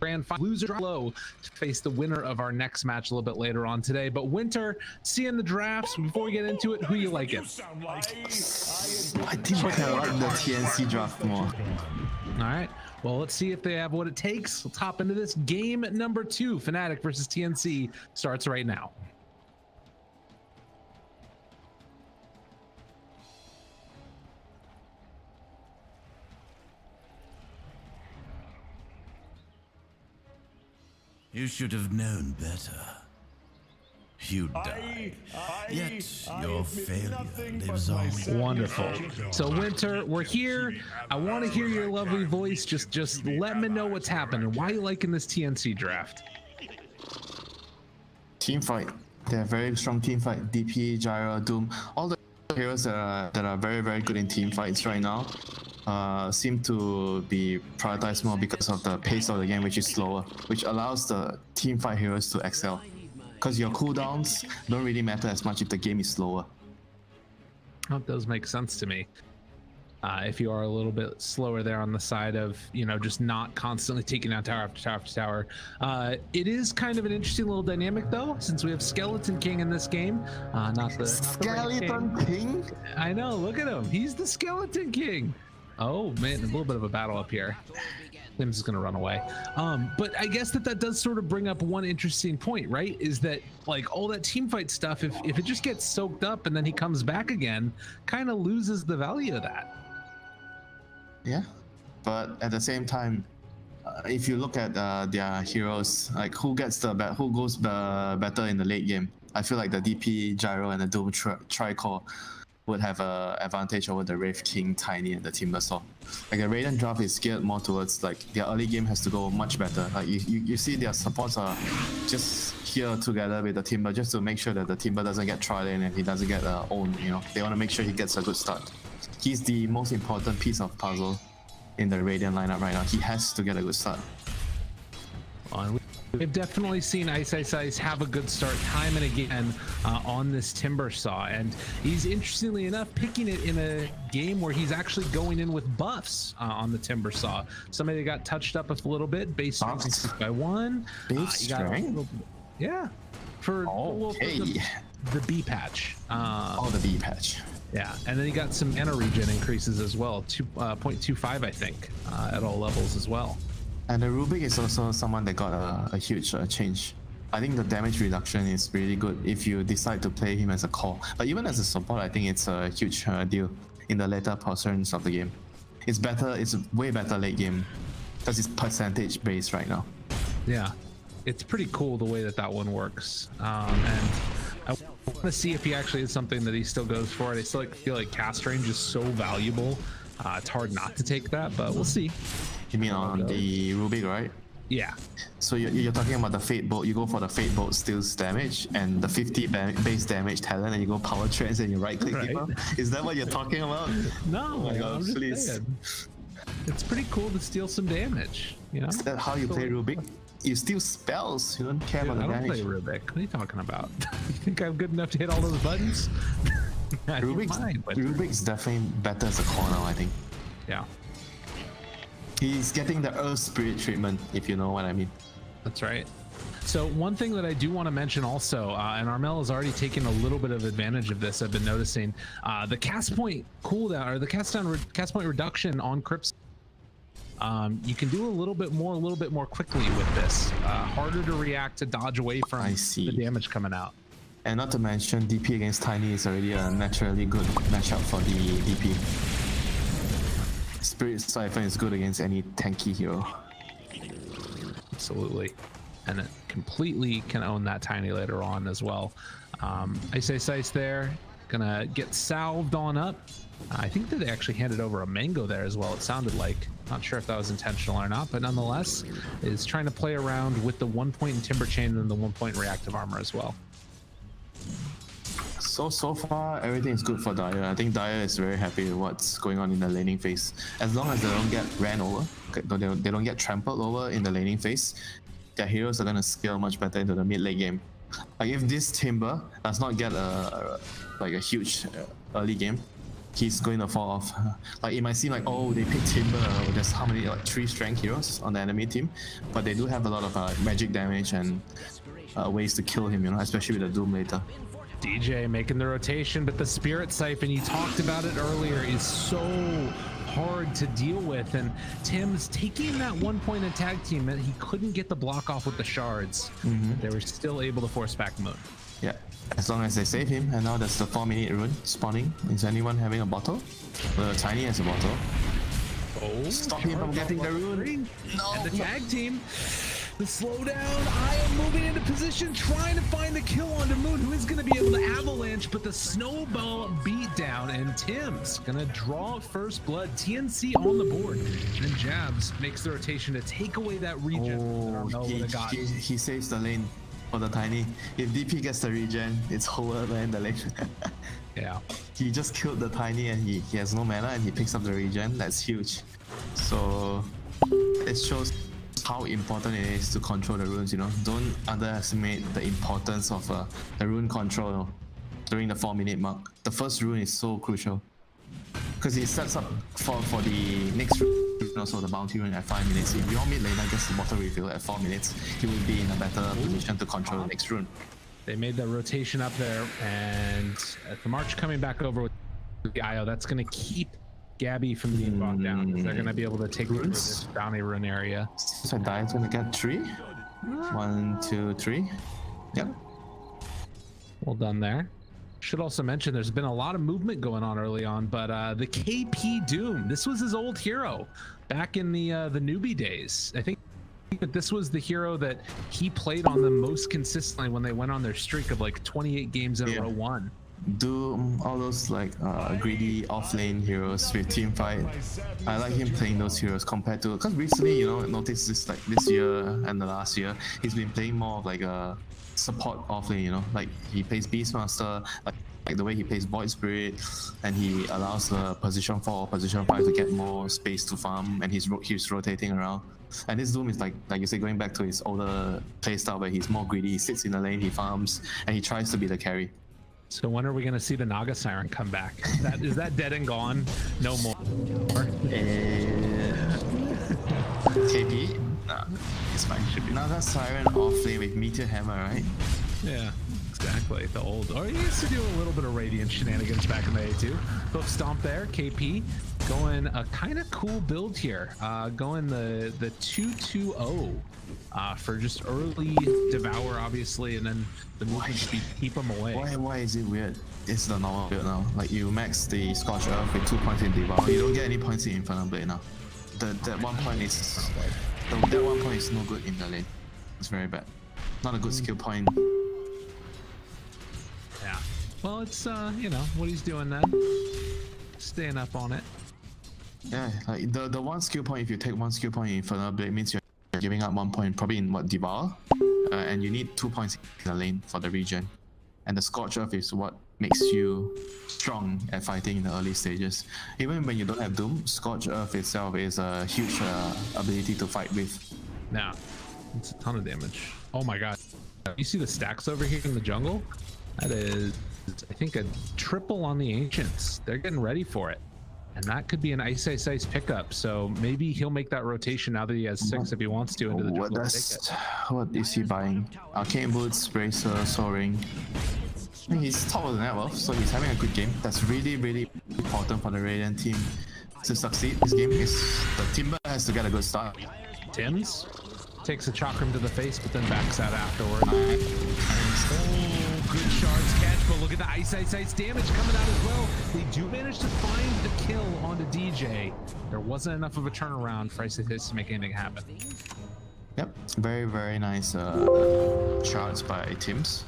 grand final. Loser drop low to face the winner of our next match a little bit later on today. But Winter, seeing the drafts, before we get into it, who you like it? I think I like the TNC draft more. All right. Well, let's see if they have what it takes. Let's hop into this. Game number 2, Fnatic versus TNC, starts right now. You should have known better. You died. Yet your failure lives on. Wonderful. So Winter, we're here. I want to hear your lovely voice. Just let me know what's happening. Why are you liking this TNC draft? Team fight. They're very strong team fight. DP, Gyro, Doom, all the heroes that are very, very good in team fights right now seem to be prioritized more because of the pace of the game, which is slower, which allows the team fight heroes to excel. Because your cooldowns don't really matter as much if the game is slower. That does make sense to me. If you are a little bit slower there on the side of, you know, just not constantly taking down tower after tower after tower. It is kind of an interesting little dynamic though, since we have Skeleton King in this game. Not the Skeleton King? I know, look at him. He's the Skeleton King. Oh man, a little bit of a battle up here. Tim's just gonna run away. But I guess that does sort of bring up one interesting point, right? Is that like all that team fight stuff, if it just gets soaked up and then he comes back again, kind of loses the value of that. Yeah, but at the same time, if you look at their heroes, like who goes better in the late game, I feel like the DP, Gyro, and the Doom Tricore would have an advantage over the Wraith King, Tiny, and the Timbersaw. Like the Raiden draft is geared more towards like their early game has to go much better. Like you see their supports are just here together with the Timber just to make sure that the Timber doesn't get tried in and he doesn't get owned. You know, they want to make sure he gets a good start. He's the most important piece of puzzle in the Raiden lineup right now. He has to get a good start. We've definitely seen Ice have a good start time and again on this Timbersaw, and he's interestingly enough picking it in a game where he's actually going in with buffs on the Timbersaw. Somebody that got touched up a little bit, base strength 6 by 1. Base strength? Yeah. For the B patch. The B patch. Yeah, and then he got some mana regen increases as well, 2.25 I think, at all levels as well. And the Rubik is also someone that got a huge change. I think the damage reduction is really good if you decide to play him as a core. But even as a support, I think it's a huge deal in the later portions of the game. It's better, it's way better late game because it's percentage based right now. Yeah, it's pretty cool the way that one works. And I want to see if he actually is something that he still goes for it. I still feel like cast range is so valuable. It's hard not to take that, but we'll see. You mean on the Rubik, right? Yeah. So you're talking about the Fate Bolt. You go for the Fate Bolt steals damage and the 50 base damage talent, and you go power trance and you right click him up. Is that what you're talking about? No, oh my God, please. It's pretty cool to steal some damage. You know? Is that how you play Rubik? You steal spells. You don't care about the damage. I don't play Rubik. What are you talking about? You think I'm good enough to hit all those buttons? Rubik's definitely better as a core now, I think. Yeah. He's getting the Earth Spirit treatment, if you know what I mean. That's right. So one thing that I do want to mention also, and Armel has already taken a little bit of advantage of this, I've been noticing, the cast point cooldown, or the cast point reduction on Crypt. You can do a little bit more quickly with this. Harder to react, to dodge away from the damage coming out. And not to mention, DP against Tiny is already a naturally good matchup for the DP. Spirit Siphon is good against any tanky hero. Absolutely. And it completely can own that Tiny later on as well. Ice there, gonna get salved on up. I think that they actually handed over a mango there as well, it sounded like. Not sure if that was intentional or not, but nonetheless, is trying to play around with the 1 point in Timber Chain and the 1 point reactive armor as well. So far, everything is good for Dyer. I think Dyer is very happy with what's going on in the laning phase. As long as they don't get ran over, they don't get trampled over in the laning phase, their heroes are gonna scale much better into the mid late game. Like if this Timber does not get like a huge early game, he's going to fall off. Like it might seem like, oh, they picked Timber, there's how many, like 3 strength heroes on the enemy team, but they do have a lot of magic damage and ways to kill him, you know, especially with the Doom later. DJ making the rotation, but the Spirit Siphon, you talked about it earlier, is so hard to deal with, and Tim's taking that 1 point in tag team that he couldn't get the block off with the shards. They were still able to force back Moon. Yeah, as long as they save him, and now that's the 4-minute rune spawning. Is anyone having a bottle? Tiny has a bottle. Oh, stop him from getting the rune. No. And the tag team, the slowdown. I am moving into position, trying to find the kill onto Moon, who is going to be able to avalanche, but the snowball beat down, and Tim's going to draw first blood. TNC on the board, and then Jabs makes the rotation to take away that regen. Oh, he saves the lane for the Tiny. If DP gets the regen, it's over in the lane. Yeah. He just killed the Tiny and he has no mana and he picks up the regen. That's huge. So it shows how important it is to control the runes, you know. Don't underestimate the importance of the rune control during the 4-minute mark. The first rune is so crucial because it sets up for the next rune, also the bounty rune at 5 minutes. If your mid laner gets the bottle refill at 4 minutes, he will be in a better position to control the next rune. They made the rotation up there, and the March coming back over with the IO, that's going to keep Gabby from being bogged down. They're going to be able to take over this bounty rune area. So Diane's going to get 3. 1, 2, 3. Yep. Well done there. Should also mention there's been a lot of movement going on early on, but the KP Doom, this was his old hero back in the newbie days. I think that this was the hero that he played on the most consistently when they went on their streak of like 28 games in a row won. Doom, all those like greedy offlane heroes with team fight. I like him playing those heroes compared to, because recently, you know, noticed this like this year and the last year, he's been playing more of like a support offlane, you know, like he plays Beastmaster, like the way he plays Void Spirit, and he allows the position 4 or position 5 to get more space to farm, and he's rotating around. And this Doom is like you say, going back to his older playstyle where he's more greedy, he sits in the lane, he farms, and he tries to be the carry. So when are we going to see the Naga Siren come back? Is that dead and gone? No more. KP? Nah, it's fine. Naga Siren off lane with Meteor Hammer, right? Yeah, exactly. The old. Or he used to do a little bit of Radiant shenanigans back in the day too. Both stomp there. KP going a kind of cool build here. Going the 2-2-0 for just early Devour, obviously, and then the movement speed keep him away. Why is it weird? It's the normal build now. Like you max the Scorch Earth with 2 points in Devour. You don't get any points in Infernal Blade now. That 1 point is that 1 point is no good in the lane. It's very bad. Not a good skill point. Yeah. Well, it's you know what he's doing then. Staying up on it. Yeah, like the 1 skill point, if you take 1 skill point in Infernal Blade, means you're giving up 1 point probably in what, Devour? And you need 2 points in the lane for the regen. And the Scorch Earth is what makes you strong at fighting in the early stages. Even when you don't have Doom, Scorch Earth itself is a huge ability to fight with. Now, it's a ton of damage. Oh my god. You see the stacks over here in the jungle? That is, I think, a triple on the Ancients. They're getting ready for it. And that could be an Ice pickup. So maybe he'll make that rotation now that he has 6 if he wants to into the jungle. What is he buying? Arcane Boots, Bracer, Soaring. He's top of the net worth, so he's having a good game. That's really, really important for the Radiant team to succeed this game. The Timber has to get a good start. Tim's takes a chakram to the face, but then backs out afterward. Oh, good shards catch, but look at the ice damage coming out as well. They do manage to find the kill onto DJ. There wasn't enough of a turnaround for Ice to make anything happen. Yep, very, very nice shards by Tims.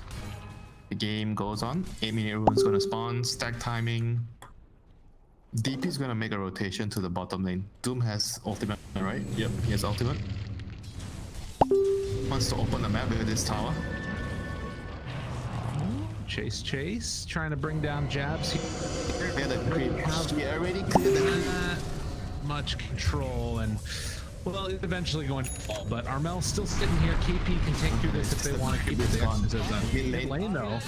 The game goes on. 8-minute rune's gonna spawn, stack timing. DP is gonna make a rotation to the bottom lane. Doom has ultimate, right? Yep, he has ultimate. Wants to open the map with this tower. Chase, trying to bring down Jabs. Clear the creep. He already cleared the creep. Much control, and Well, it's eventually going to fall, but Armel's still sitting here. KP can take through this if they want to keep it there. Mid lane though,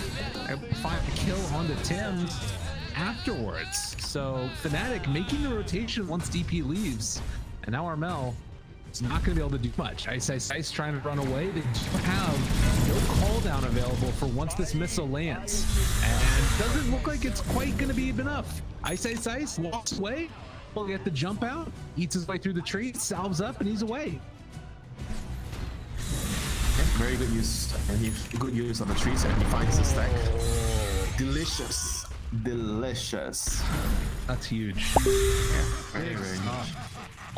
find a kill onto Tim afterwards. So Fnatic making the rotation once DP leaves, and now Armel is not going to be able to do much. Ice trying to run away. They do have no call down available for once this missile lands, and doesn't look like it's quite going to be enough. Ice walks away. Will get the jump out, eats his way through the tree, salves up, and he's away. Yeah, very good use, and good use of the trees, and he finds the stack. Delicious. That's huge. Yeah, very huge.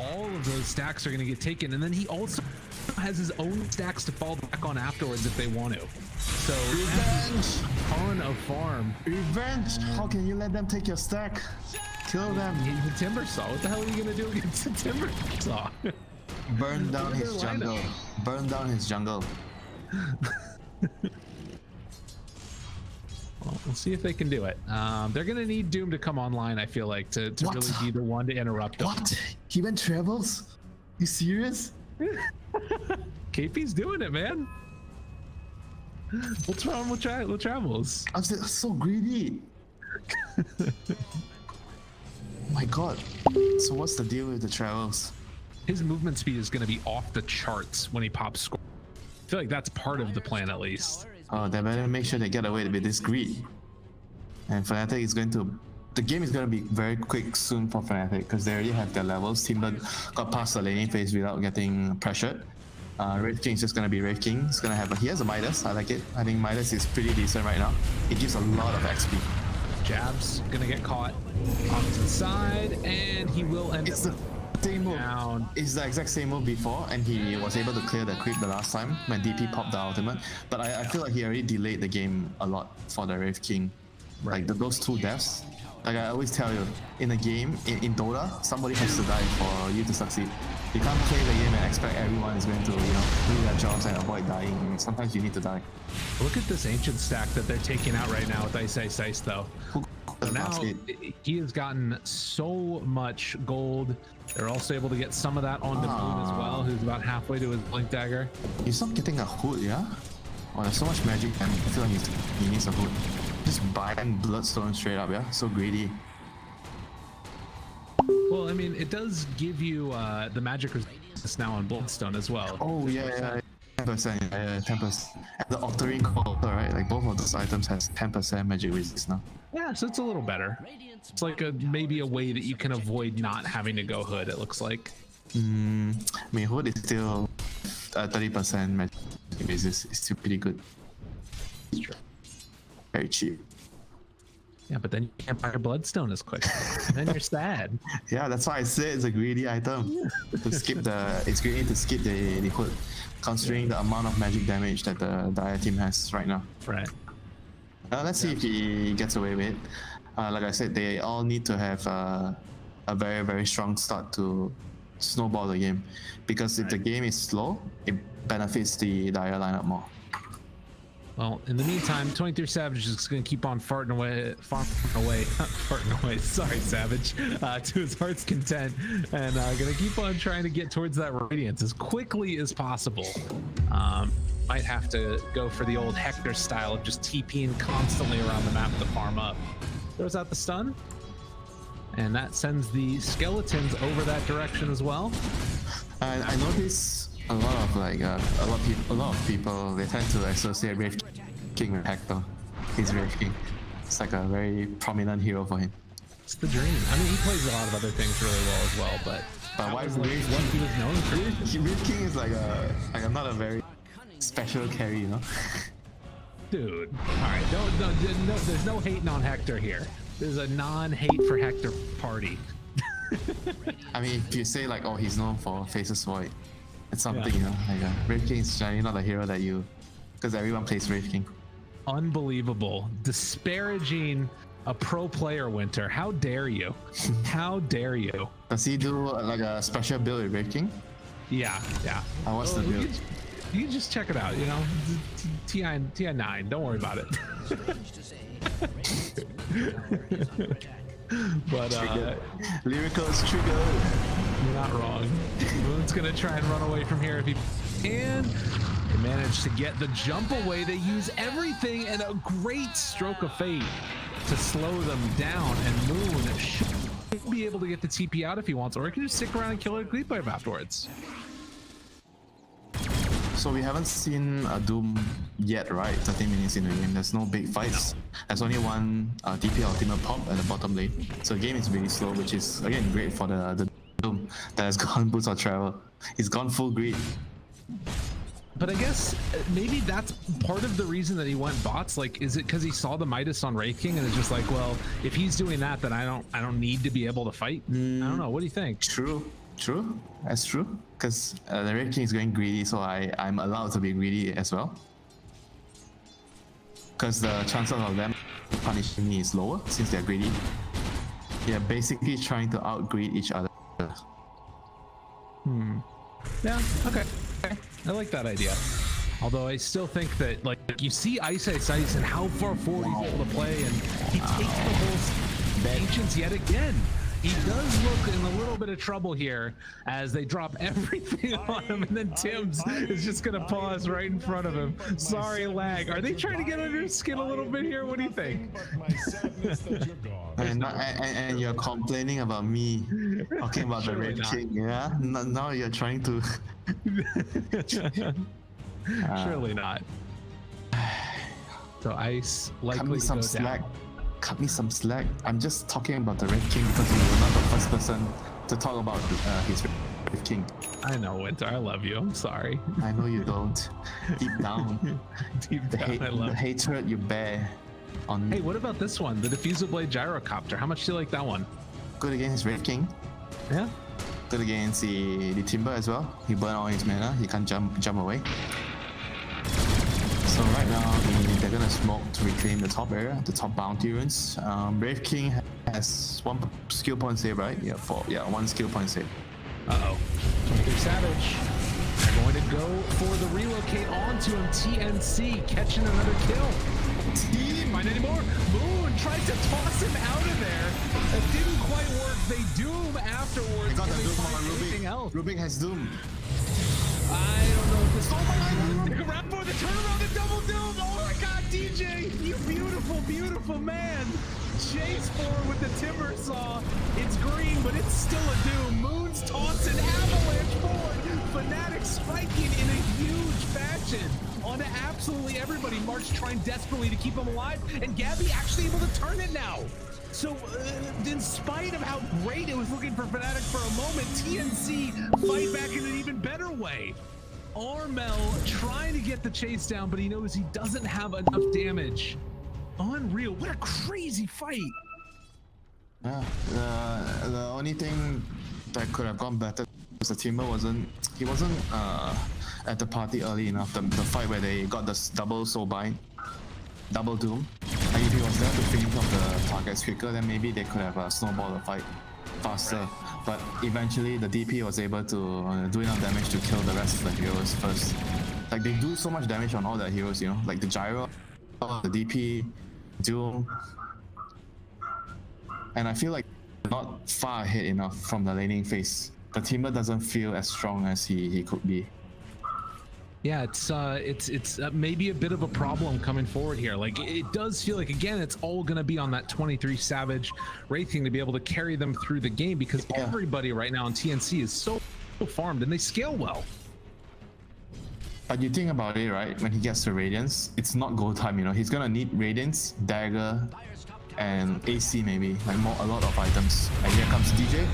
All of those stacks are going to get taken, and then he also has his own stacks to fall back on afterwards if they want to. So Revenge! Ton of farm. Revenge! How can you let them take your stack? Kill them. The Timber Saw. What the hell are you going to do against the Timber Saw? Burn down his jungle. Burn down his jungle. Well, we'll see if they can do it. They're going to need Doom to come online, I feel like, to really be the one to interrupt them. What? He went travels? You serious? KP's doing it, man. What's wrong with travels? I'm so greedy. Oh my god. So what's the deal with the travels? His movement speed is going to be off the charts when he pops score. I feel like that's part of the plan, at least. Oh, they better make sure they get away with this greed. And Fnatic is going to... The game is going to be very quick soon for Fnatic because they already have their levels. Timber got past the laning phase without getting pressured. Wraith King is just going to be Wraith King. He's going to have he has a Midas. I like it. I think Midas is pretty decent right now. It gives a lot of XP. Jab's going to get caught off to the side, and he will end It's the same move. down. It's the exact same move before, and he was able to clear the creep the last time when DP popped the ultimate. But I feel like he already delayed the game a lot for the Wraith King. Like those two deaths. Like I always tell you, in a game, in Dota, somebody has to die for you to succeed. You can't play the game and expect everyone is going to, do their jobs and avoid dying. Sometimes you need to die. Look at this ancient stack that they're taking out right now with Ice though. So now he has gotten so much gold. They're also able to get some of that onto Moon as well, who's about halfway to his Blink Dagger. He's not getting a hood, yeah? Oh, there's so much magic, and I feel like he needs a hood. Just buying Bloodstone straight up, yeah? So greedy. Well, I mean, it does give you the magic resistance now on Bloodstone as well. Oh, yeah. 10%, yeah, 10%. And the Octarine Core, right? Like both of those items has 10% magic resist now. Yeah, so it's a little better. It's like maybe a way that you can avoid not having to go hood, it looks like. I mean, hood is still 30% magic resist. It's still pretty good. It's true. Very cheap. Yeah, but then you can't buy your Bloodstone as quick. And then you're sad. Yeah, that's why I said it's a greedy item. It's greedy to skip the hood, considering the amount of magic damage that the Dire team has right now. Right. Let's see if he gets away with it. Like I said, they all need to have a very, very strong start to snowball the game. Because if the game is slow, it benefits the Dire lineup more. Well, in the meantime, 23 Savage is just going to keep on farting away, sorry, Savage, to his heart's content, and going to keep on trying to get towards that Radiance as quickly as possible. Might have to go for the old Hector style of just TPing constantly around the map to farm up. Throws out the stun, and that sends the skeletons over that direction as well. I noticed a lot of people they tend to associate Wraith King with Hector. He's Wraith King. It's like a very prominent hero for him. It's the dream. I mean, he plays a lot of other things really well as well, but why is like Wraith what he was known for? Wraith King is like not a very special carry, Dude, all right, no, there's no hating on Hector here. There's a non-hate for Hector party. I mean, if you say like, oh, he's known for Faceless Void, it's something, like Wraith King is generally not a hero that because everyone plays Wraith King. Unbelievable. Disparaging a pro player, Winter. How dare you? How dare you? Does he do like a special build with Wraith King? Yeah. What's the build? You can just check it out, TI9, don't worry about it. But Lyrical's triggered. you're not wrong. Moon's gonna try and run away from here if he can. They managed to get the jump away. They use everything and a great stroke of fate to slow them down. And Moon should be able to get the TP out if he wants, or he can just stick around and kill a Gleep Pipe afterwards. So we haven't seen a Doom yet, right? 30 minutes in the game. There's no big fights. There's only one TP ultimate pop at the bottom lane. So the game is really slow, which is again great for the Doom that has gone boots of travel. He's gone full greed. But I guess maybe that's part of the reason that he went bots. Like, is it because he saw the Midas on Wraith King and it's just like, well, if he's doing that, then I don't need to be able to fight. I don't know. What do you think? True. That's true. Because the Red King is going greedy, so I'm allowed to be greedy as well. Because the chances of them punishing me is lower since they're greedy. They're basically trying to out-greed each other. Yeah, okay. I like that idea. Although I still think that, like, you see Ice and how far forward he's able to play, and he takes the whole Ancients yet again. He does look in a little bit of trouble here as they drop everything on him, and then Tim's is just gonna pause right in front of him. Sorry, lag. Are they trying to get under his skin a little bit here? What do you think? And you're complaining about me talking about the Red King, yeah? Now you're trying to... Surely not. So Ice likely cut me some to go slack. down. Cut me some slack. I'm just talking about the Red King because you were not the first person to talk about his Red King. I know, Winter. I love you. I'm sorry. I know you don't. Deep down. Deep down, I love the hatred you bear on... Hey, what about this one? The Diffusal Blade Gyrocopter. How much do you like that one? Good against Red King. Yeah. Good against the Timber as well. He burned all his mana. He can't jump away. So right now, they're gonna smoke to reclaim the top area, the top bounty runes. Brave King has one skill point save, right? Yeah, one skill point save. Uh-oh. 23 Savage. They're going to go for the relocate onto him. TNC catching another kill. Team, mind anymore. Moon tries to toss him out of there. It didn't quite work. They doom afterwards. They got the and they Doom find on anything else. Rubik has Doom. I don't know if this. Oh my God! Stick around for the turnaround, the double doom. Oh my God, DJ, you beautiful, beautiful man. Chase forward with the timber saw. It's green, but it's still a doom. Moon's taunts an avalanche forward. Fnatic striking in a huge fashion onto absolutely everybody. March trying desperately to keep him alive, and Gabby actually able to turn it now. So, in spite of how great it was looking for Fnatic for a moment, TNC fight back in an even better way. Armel trying to get the chase down, but he knows he doesn't have enough damage. Unreal. What a crazy fight. Yeah, the only thing that could have gone better was the Timber wasn't at the party early enough. The fight where they got the double soul bind, double doom. And if he was there to finish off the targets quicker, then maybe they could have snowballed the fight faster. But eventually the DP was able to do enough damage to kill the rest of the heroes first. Like, they do so much damage on all the heroes, you know, like the Gyro, the DP, Doom. And I feel like not far ahead enough from the laning phase. The Timber doesn't feel as strong as he could be. Yeah, it's maybe a bit of a problem coming forward here. Like, it does feel like, again, it's all going to be on that 23 Savage Wraith King to be able to carry them through the game, because everybody right now in TNC is so farmed and they scale well. But you think about it, right? When he gets to Radiance, it's not go time, you know. He's gonna need Radiance, Dagger, and AC maybe, like a lot of items. And here comes DJ.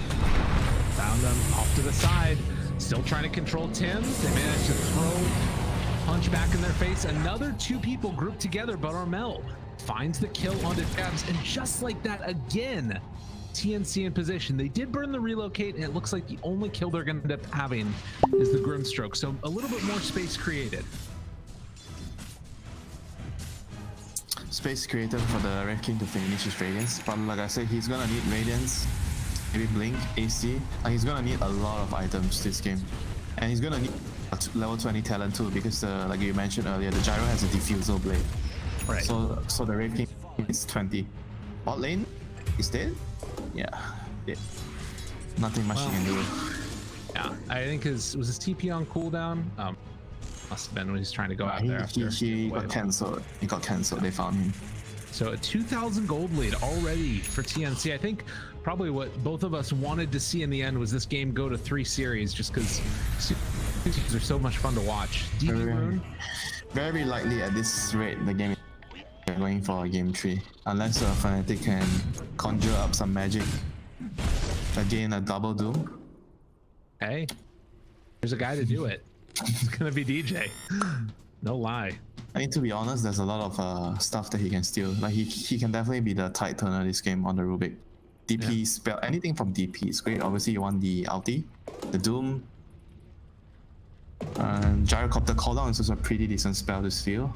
Found them off to the side. Still trying to control Tim. They managed to throw punch back in their face. Another two people grouped together, but Armel finds the kill onto Tabs, and just like that again, TNC in position. They did burn the relocate, and it looks like the only kill they're going to end up having is the Grimstroke. So a little bit more space created. Space created for the Red King to finish his Radiance. But like I said, he's gonna need Radiance, maybe Blink, AC. And he's gonna need a lot of items this game. And he's gonna need a level 20 talent too, because like you mentioned earlier, the Gyro has a Diffusal Blade. Right. So the Red King is 20. Bot lane, He's dead? Yeah, dead. Nothing much he can do. Yeah, I think was his TP on cooldown? Must have been when he's trying to go out there after. He got cancelled. He got cancelled. They found him. So a 2,000 gold lead already for TNC. I think probably what both of us wanted to see in the end was this game go to 3 series, just because they're so much fun to watch. DB Rune? Very likely at this rate, the game is going for a game 3. Unless Fnatic can conjure up some magic. Again, a double doom. Hey, there's a guy to do it. It's gonna be DJ. No lie. I mean, to be honest, there's a lot of stuff that he can steal. Like he can definitely be the tide turner this game on the Rubik. DP spell, anything from DP is great. Obviously, you want the ulti, the Doom. Gyrocopter cooldown is also a pretty decent spell to steal.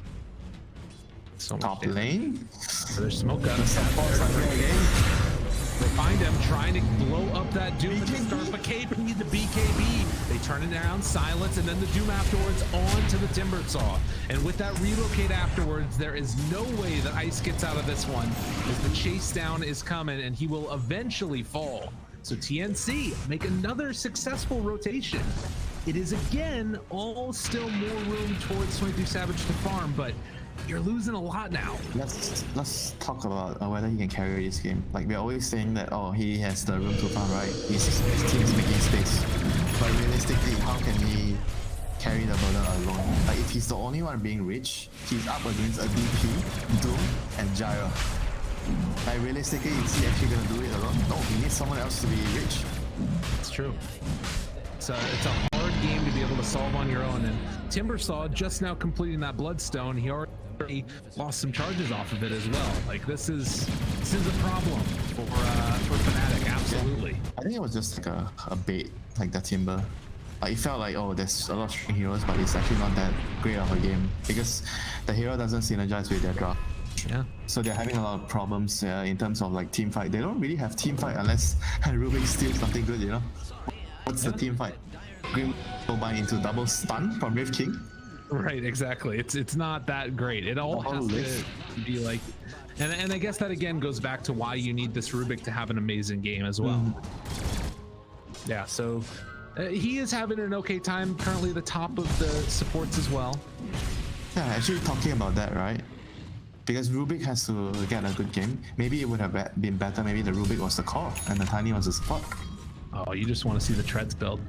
So Top lane. There's smoke up. They find him trying to blow up that Doom at the start, but KP, the BKB, they turn it around, silence, and then the Doom afterwards on to the Timber Saw. And with that relocate afterwards, there is no way that Ice gets out of this one, as the chase down is coming, and he will eventually fall. So TNC make another successful rotation. It is again all still more room towards 23 Savage to farm, but you're losing a lot now. Let's talk about whether he can carry this game. Like, we're always saying that, oh, he has the room to farm, right? His team is making space. But realistically, how can he carry the burden alone? Like, if he's the only one being rich, he's up against a DP, Doom, and Gyro. Like, realistically, is he actually gonna do it alone? No, he needs someone else to be rich. It's true. It's a hard game to be able to solve on your own, and Timbersaw just now completing that Bloodstone, he already lost some charges off of it as well. Like, this is a problem for Fnatic, absolutely. I think it was just like a bait, like the Timber. Like, it felt like, oh, there's a lot of string heroes, but it's actually not that great of a game because the hero doesn't synergize with their draft. Yeah. So they're having a lot of problems in terms of like team fight. They don't really have team fight unless Rubik steals something good, you know? What's the team fight? Grim go by into double stun from Rift King. Right, exactly. It's not that great. It all has to be like, and I guess that again goes back to why you need this Rubik to have an amazing game as well. Yeah, so he is having an okay time. Currently the top of the supports as well. Yeah, actually talking about that, right? Because Rubik has to get a good game. Maybe it would have been better. Maybe the Rubik was the core and the Tiny was the support. Oh, you just want to see the treads build.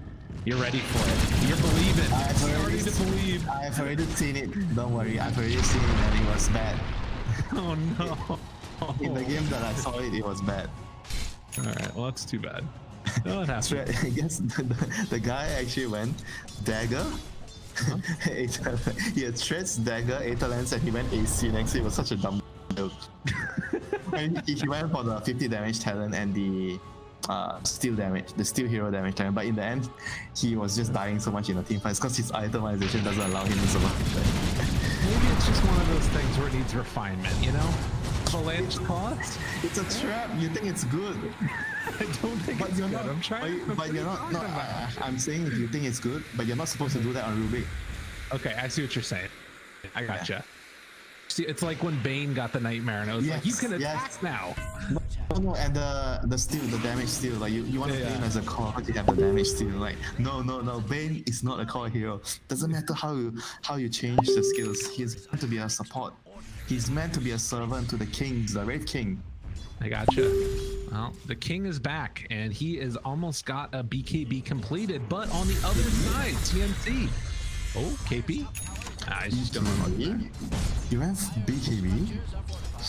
You're ready for it. You're believing. You're ready to believe. I've already seen it. Don't worry. I've already seen it and it was bad. Oh no. In the game that I saw it, it was bad. Alright, well that's too bad. No, it happens. I guess the guy actually went Dagger. He had Threads, Dagger, Aetherlance, and he went AC next. It was such a dumb build. He went for the 50 damage talent and the steel damage, the steel hero damage talent, but in the end, he was just dying so much in the team fights because his itemization doesn't allow him to survive. Maybe it's just one of those things where it needs refinement, you know? Avalanche cost? It's a trap. You think it's good. I don't think it's good. I'm trying. But you're not. No, I'm saying if you think it's good, but you're not supposed to do that on Rubik. Okay, I see what you're saying. I gotcha. Yeah. See, it's like when Bane got the Nightmare, and it was like, you can attack now. No, and the steal, the damage steal, like you want to play him as a core, but you have the damage steal. Like, no, Bane is not a core hero. Doesn't matter how you change the skills. He's meant to be a support. He's meant to be a servant to the kings, the Red King. I gotcha. Well, the king is back, and he is almost got a BKB completed, but on the other side, TNC. Oh, KP. He's just gonna run. You have BKB?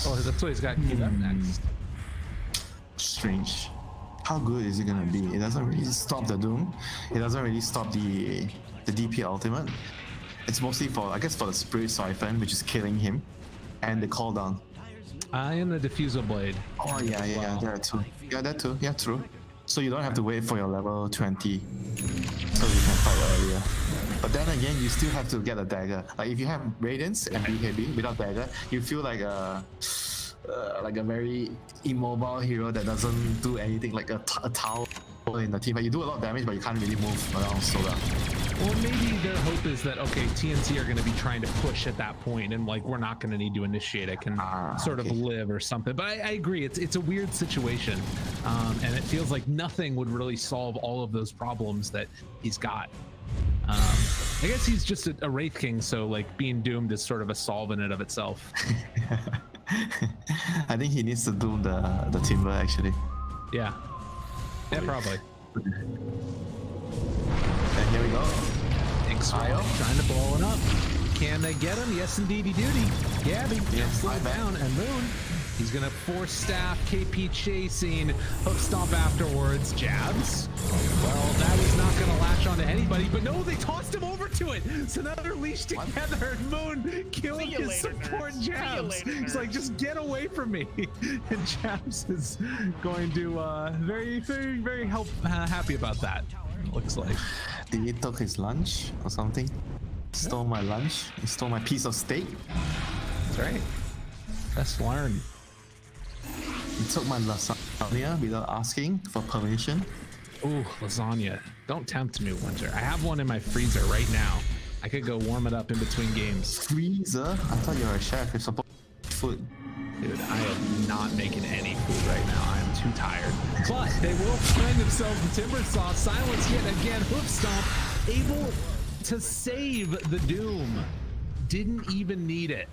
Oh, that's what he's got queued up next. Strange. How good is it gonna be? It doesn't really stop the Doom. It doesn't really stop the DP ultimate. It's mostly for, I guess, for the Spirit Siphon, which is killing him, and the cooldown. And the Diffusal Blade. Oh yeah, that too. Yeah, that too. Yeah, true. So you don't have to wait for your level 20, so you can fight earlier. But then again, you still have to get a dagger. Like if you have Radiance and BKB without dagger, you feel like a very immobile hero that doesn't do anything, like a tower in the team. But you do a lot of damage, but you can't really move around so well. Or maybe their hope is that, okay, TNC are going to be trying to push at that point, and like we're not going to need to initiate. I can sort of live or something. But I agree, it's a weird situation, and it feels like nothing would really solve all of those problems that he's got. I guess he's just a Wraith King, so like being doomed is sort of a solve in and of itself. I think he needs to do the timber actually. Yeah, probably. And here we go. X-Ray trying to blow it up. Can they get him? Yes, indeedy duty. Gabby, slow down, and Moon. He's gonna force staff, KP chasing, hook stomp afterwards, jabs. Well, that is not gonna latch onto anybody, but no, they tossed him over to it. So now they're leashed together, and Moon killing his support jabs. He's like, just get away from me. And Jabs is going to very happy about that. It looks like. Did he took his lunch or something? Stole my lunch. He stole my piece of steak. That's right. Best learn. He took my lasagna without asking for permission. Ooh, lasagna. Don't tempt me, Winter. I have one in my freezer right now. I could go warm it up in between games. Freezer? I thought you were a chef. You're supposed to eat food. Dude, I am not making any food right now. I am too tired. But they will find themselves the Timber Saw. Silence yet again. Hoof Stomp. Able to save the Doom. Didn't even need it.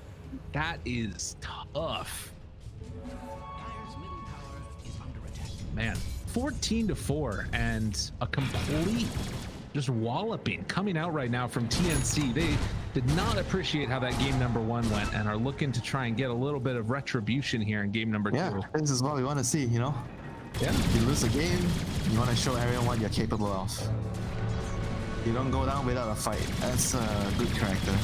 That is tough. Man, 14-4 and a complete just walloping coming out right now from TNC. They did not appreciate how that game number 1 went and are looking to try and get a little bit of retribution here in game number 2. Yeah, this is what we want to see, you know? Yeah. You lose a game, you want to show everyone what you're capable of. You don't go down without a fight. That's a good character.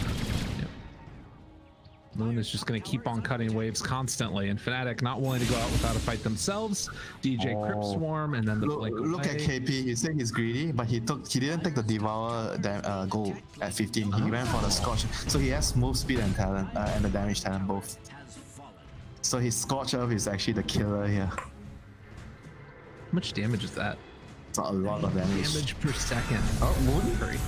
Moon is just going to keep on cutting waves constantly, and Fnatic not willing to go out without a fight themselves. DJ Crypt Swarm, and then the Blink look at KP. You say he's greedy, but he didn't take the Devour goal at 15. He went for the Scorch, so he has move speed and talent, and the damage talent both. So his Scorch Earth is actually the killer here. How much damage is that? It's a lot of damage. Damage per second. Oh, Moon.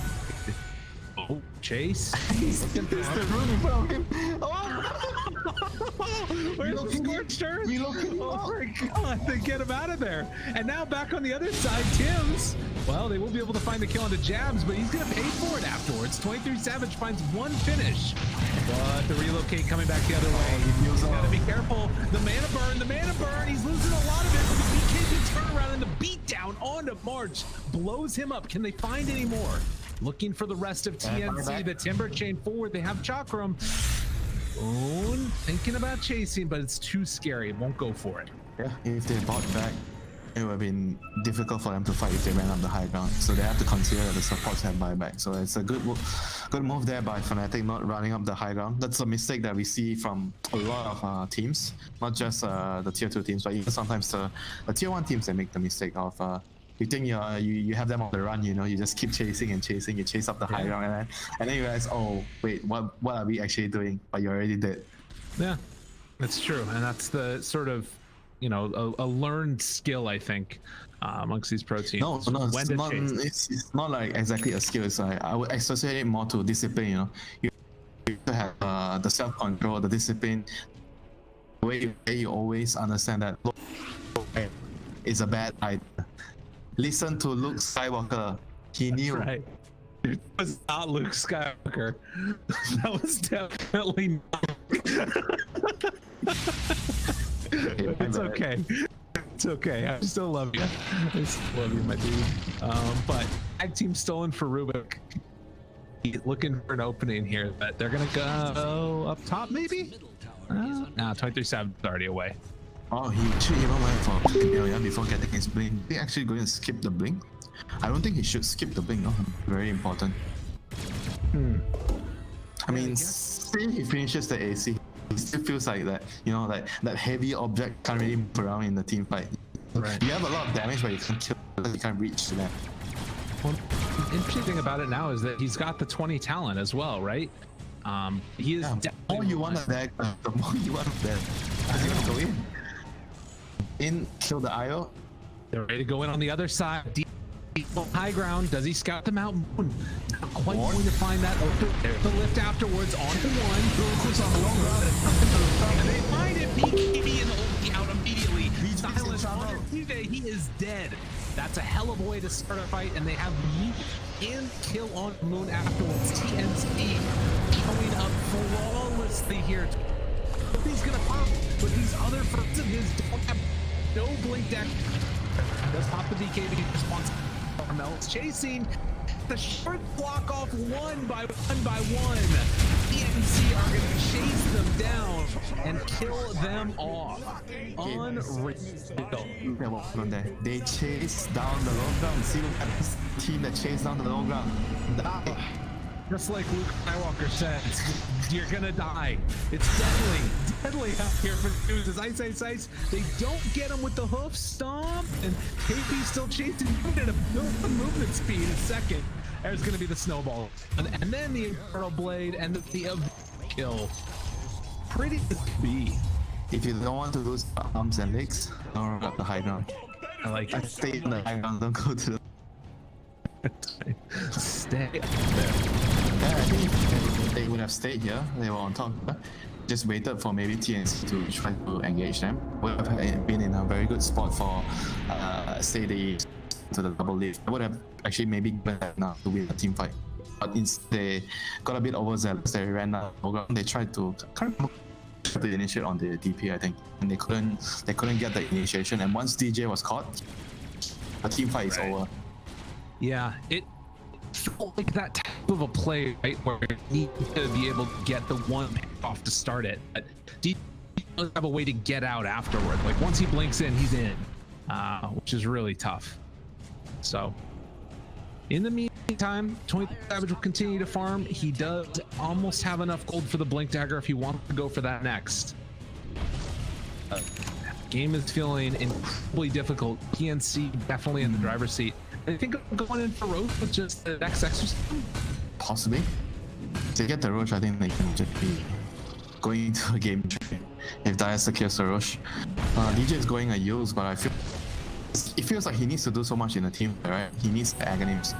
Oh, Chase. He's the room in front of him. Oh! Where's the Scorched Earth? Oh my god, they get him out of there. And now back on the other side, Tim's. Well, they will be able to find the kill onto Jabs, but he's going to pay for it afterwards. 23 Savage finds one finish. But the relocate coming back the other way. He's got to be careful. The mana burn. He's losing a lot of it. But the BKB turnaround and the beatdown onto March blows him up. Can they find any more? Looking for the rest of TNC, the Timber chain forward. They have Chakram. Boone thinking about chasing, but it's too scary. It won't go for it. Yeah, if they bought back, it would have been difficult for them to fight if they ran up the high ground. So they have to consider that the supports have buyback. So it's a good move there by Fnatic, not running up the high ground. That's a mistake that we see from a lot of teams, not just the tier 2 teams, but even sometimes the tier 1 teams, they make the mistake of you think you have them on the run, you know, you just keep chasing and chasing, you chase up the high ground, and then you realize, oh wait, what are we actually doing? But you're already dead. Yeah, that's true, and that's the sort of, you know, a learned skill, I think, amongst these pro teams. No, it's not like exactly a skill. It's like, I would associate it more to discipline. You know, you have to have the self-control, the discipline, where you always understand that it's a bad idea. Listen to Luke Skywalker. He knew. Right. It was not Luke Skywalker. That was definitely not. It's okay. It's okay. I still love you. I still love you, my dude. But tag team stolen for Rubik. He's looking for an opening here, but they're gonna go up top, maybe. Nah, 23-7 is already away. Oh, he even went for Alien before getting his blink. Is he actually going to skip the blink? I don't think he should skip the blink. No, very important. I mean, say he finishes the AC, he still feels like that. You know, like that heavy object can't really move around in the team fight. Right. You have a lot of damage, but you can't kill. You can't reach to that. Well, the interesting thing about it now is that he's got the 20 talent as well, right? He is. The more you want of that, the more you want of that. Is he gonna go in, kill the IO? They're ready to go in on the other side. high ground. Does he scout them out? Not quite going to find that. The lift afterwards onto one. On the long run. And they find it. BKB and the ulti out immediately. Silence on TJ. He is dead. That's a hell of a way to start a fight, and they have meat and kill on Moon afterwards. TNC showing up flawlessly here. He's gonna pop, but these other friends of his don't have no blink deck. Does pop the BKB response. Carmel's chasing. The short block off one by one. TNC are going to chase them down and kill them off. Unreal. They chase down the low ground. See what happens? Team that chase down the low ground. Die. Just like Luke Skywalker said, you're gonna die. It's deadly out here for the dudes. As Ice, they don't get him with the hoof stomp, and KP still chasing him at a movement speed a second. There's gonna be the snowball, and then the Infernal Blade and the kill. Pretty to be. If you don't want to lose arms and legs, don't run up the high ground. I like it. Stay on the high ground, don't go to the... Stay up there. Yeah, I think if they would have stayed here, they were on top. Just waited for maybe TNC to try to engage them. Would have been in a very good spot for say the to the double lead. I would have actually maybe given that now to win a team fight. But instead they got a bit overzealous. They ran out of ground. They tried to initiate on the DP, I think, and they couldn't get the initiation. And once DJ was caught, the team fight is over. Yeah, it felt like that type of a play, right, where you need to be able to get the one off to start it. But DJ doesn't have a way to get out afterward. Like once he blinks in, he's in, which is really tough. So, in the meantime, 23 Savage will continue to farm. He does almost have enough gold for the Blink Dagger if he wants to go for that next. Game is feeling incredibly difficult. PNC definitely in the driver's seat. I think I'm going in for Roche with just the next exercise. Possibly. To get the Roche, I think they can just be going into a game trade if Dia secures the Roche. DJ is going a use, but I feel it feels like he needs to do so much in the team, right? He needs the Aghanim's.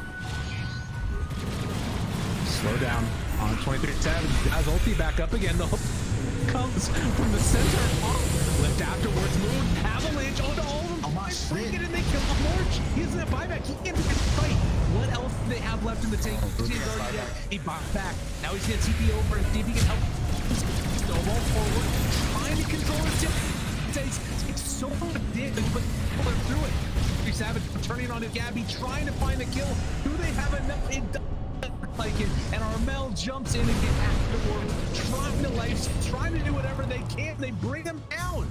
Slow down on 23 Savage. Has ulti back up again. The hook comes from the center. Lift afterwards. Moon avalanche onto all of them. Break it and they kill the Lorch. He isn't a buyback. He can't even fight. What else do they have left in the tank? He bought back. Now he's gonna TP over and see if he can help. Snowball forward, trying to control his tip. It's so damage, but pull through it. 23 Savage turning on to Gabby, trying to find a kill. Do they have enough? It doesn't like it. And Armel jumps in and gets afterward, trying to trying to do whatever they can. They bring him down.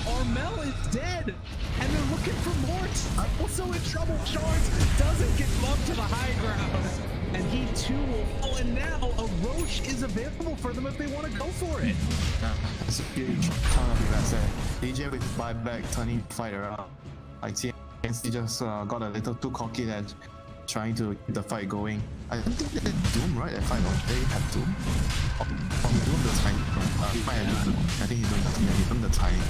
Armel is dead, and they're looking for Mort. Also in trouble. Shards doesn't get bumped to the high ground, and he too will fall. And now a Roche is available for them if they want to go for it. That's a huge ton of events there. DJ with buyback turning the fight around. Like TNC just got a little too cocky and trying to keep the fight going. I don't think they had Doom, right? That fight, or they had Doom. Oh, he Doom the time. He might have Doom. I think he's doing the he Doom the time.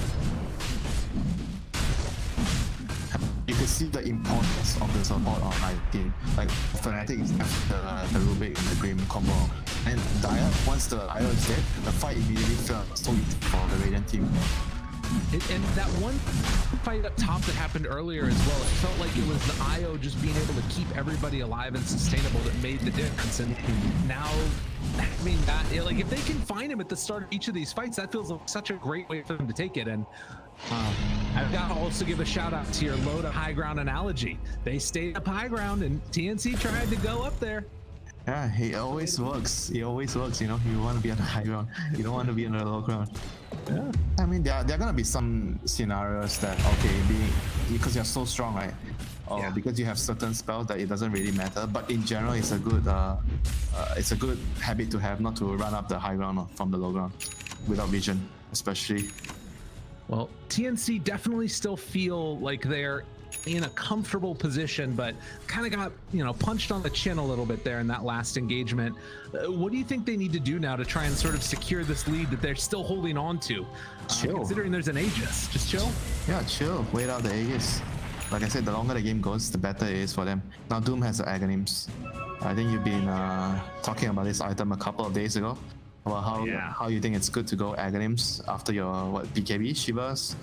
You can see the importance of the support on my team. Like Fnatic is after the Rubik and the Grim combo. And Dia, once the IO is dead, the fight immediately felt so easy for the Radiant team. And that one fight up top that happened earlier as well, it felt like it was the IO just being able to keep everybody alive and sustainable that made the difference. And now, I mean, like if they can find him at the start of each of these fights, that feels like such a great way for them to take it. And I've got to also give a shout out to your low to high ground analogy. They stayed up high ground and TNC tried to go up there. Yeah, he always works. He always works, you know. You want to be on the high ground. You don't want to be on the low ground. Yeah. I mean, there are gonna be some scenarios that, okay, because you're so strong, right? Or because you have certain spells that it doesn't really matter. But in general, it's a good habit to have, not to run up the high ground from the low ground without vision, especially. Well, TNC definitely still feel like they're in a comfortable position, but kind of got, you know, punched on the chin a little bit there in that last engagement. What do you think they need to do now to try and sort of secure this lead that they're still holding on to? Chill. Considering there's an Aegis. Just chill? Yeah, chill. Wait out the Aegis. like I said, the longer the game goes, the better it is for them. Now Doom has the Aghanims. I think you've been talking about this item a couple of days ago. About how you think it's good to go Aghanims after your BKB Shivas.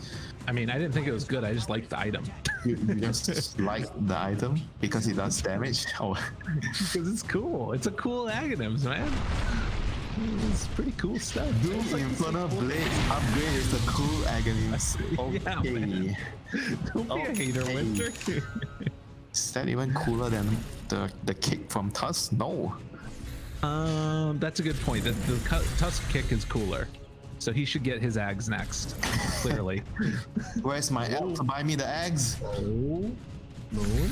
I mean, I didn't think it was good. I just liked the item. You just like the item because it does damage. Oh, Because it's cool. It's a cool Aghanims, man. It's pretty cool stuff. Doom Infernal Blade upgrade is the cool Aghanims. Yeah, Okay. man. Don't be a hater, Winter. Is that even cooler than the kick from Tusk? No. That's a good point. The Tusk kick is cooler, so he should get his Ags next. Clearly. Where's my elf to buy me the eggs? Oh, Moon.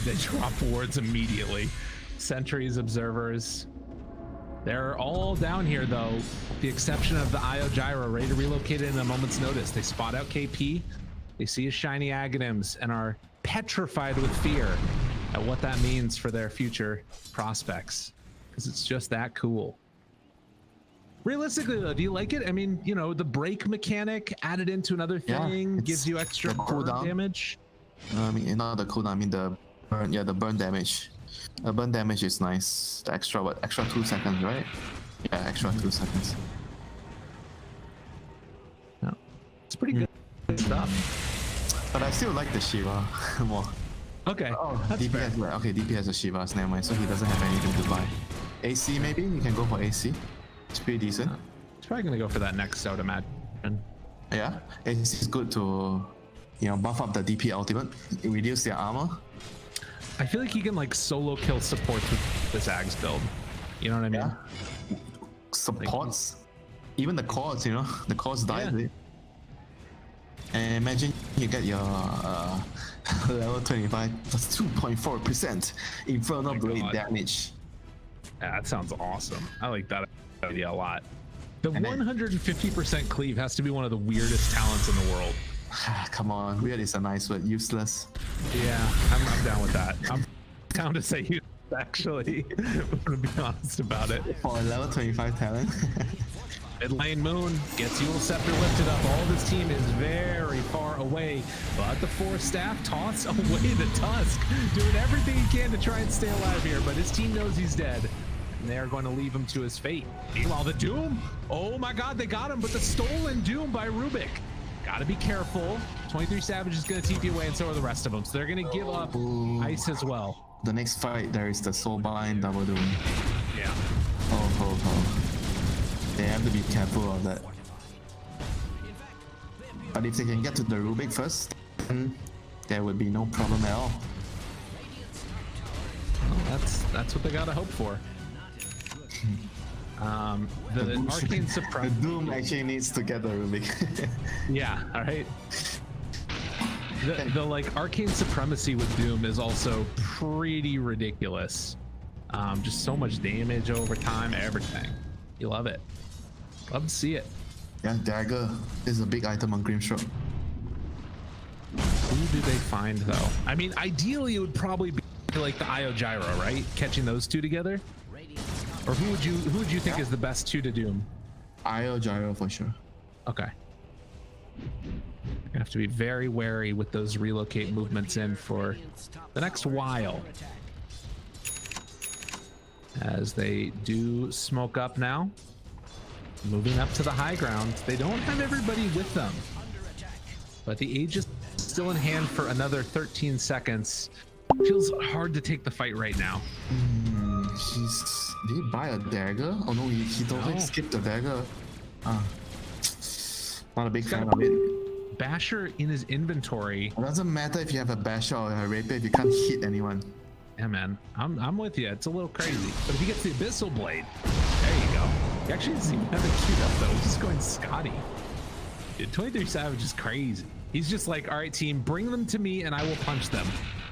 They drop wards immediately. Sentries, observers. They're all down here though, with the exception of the Io Gyro, ready to relocate it in a moment's notice. They spot out KP. They see his shiny Aghanims and are petrified with fear at what that means for their future prospects. Because it's just that cool. Realistically though, do you like it? I mean, you know, the break mechanic added into another thing gives you extra burn damage. I mean, not the cooldown, I mean the burn, the burn damage. The burn damage is nice. The extra 2 seconds, right? Yeah, extra 2 seconds. Yeah. It's pretty good stuff. But I still like the Shiva more. Okay. Oh, that's DP fair. has, okay, DP has a Shiva, so never mind. So he doesn't have anything to buy. AC maybe? You can go for AC. It's pretty decent. He's probably gonna go for that next, I would imagine. Yeah, it's good to, you know, buff up the DP ultimate, reduce their armor. I feel like he can like solo kill supports with this Ags build. You know what I mean? Yeah. Supports, even the cores, you know, the cores die with it. And imagine you get your level 25 plus 2.4% Infernal Blade damage. Yeah, that sounds awesome. I like that idea a lot. The And then- 150% cleave has to be one of the weirdest talents in the world. Come on, weird is a nice word, useless. Yeah, I'm down with that. I'm down to say you actually. I'm gonna be honest about it. For a level 25 talent. Mid lane Moon gets Yule Scepter lifted up. All of his team is very far away, but the 4 staff toss away the Tusk, doing everything he can to try and stay alive here, but his team knows he's dead, and they are going to leave him to his fate. Meanwhile, the Doom, oh my god, they got him, but the stolen Doom by Rubik. Gotta be careful. 23 Savage is gonna TP away, and so are the rest of them, so they're gonna give up Ice as well. The next fight, there is the Soulbind Double Doom. Yeah. Oh. They have to be careful of that. But if they can get to the Rubik first, then there would be no problem at all. Well, that's what they gotta hope for. The Arcane The Supremacy. Doom actually needs to get the Rubik. Yeah, alright. The like Arcane Supremacy with Doom is also pretty ridiculous. Just so much damage over time, everything. You love it. Love to see it. Yeah, Dagger is a big item on Grimstroke. Who do they find though? I mean, ideally it would probably be like the Io Gyro, right? Catching those two together? Or who would you think is the best 2 to Doom? Io Gyro for sure. Okay. You have to be very wary with those relocate movements in for the next while. As they do smoke up now. Moving up to the high ground. They don't have everybody with them. But the age is still in hand for another 13 seconds. Feels hard to take the fight right now. Did he buy a dagger? Oh no, he totally skipped the dagger. Not a big fan of it. Basher in his inventory. It doesn't matter if you have a basher or a rapier if you can't hit anyone. Yeah, man, I'm with you. It's a little crazy, but if he gets the Abyssal Blade, there you go. He actually doesn't even have a queued up though. He's just going Scotty. Dude, 23 Savage is crazy. He's just like, all right, team, bring them to me and I will punch them.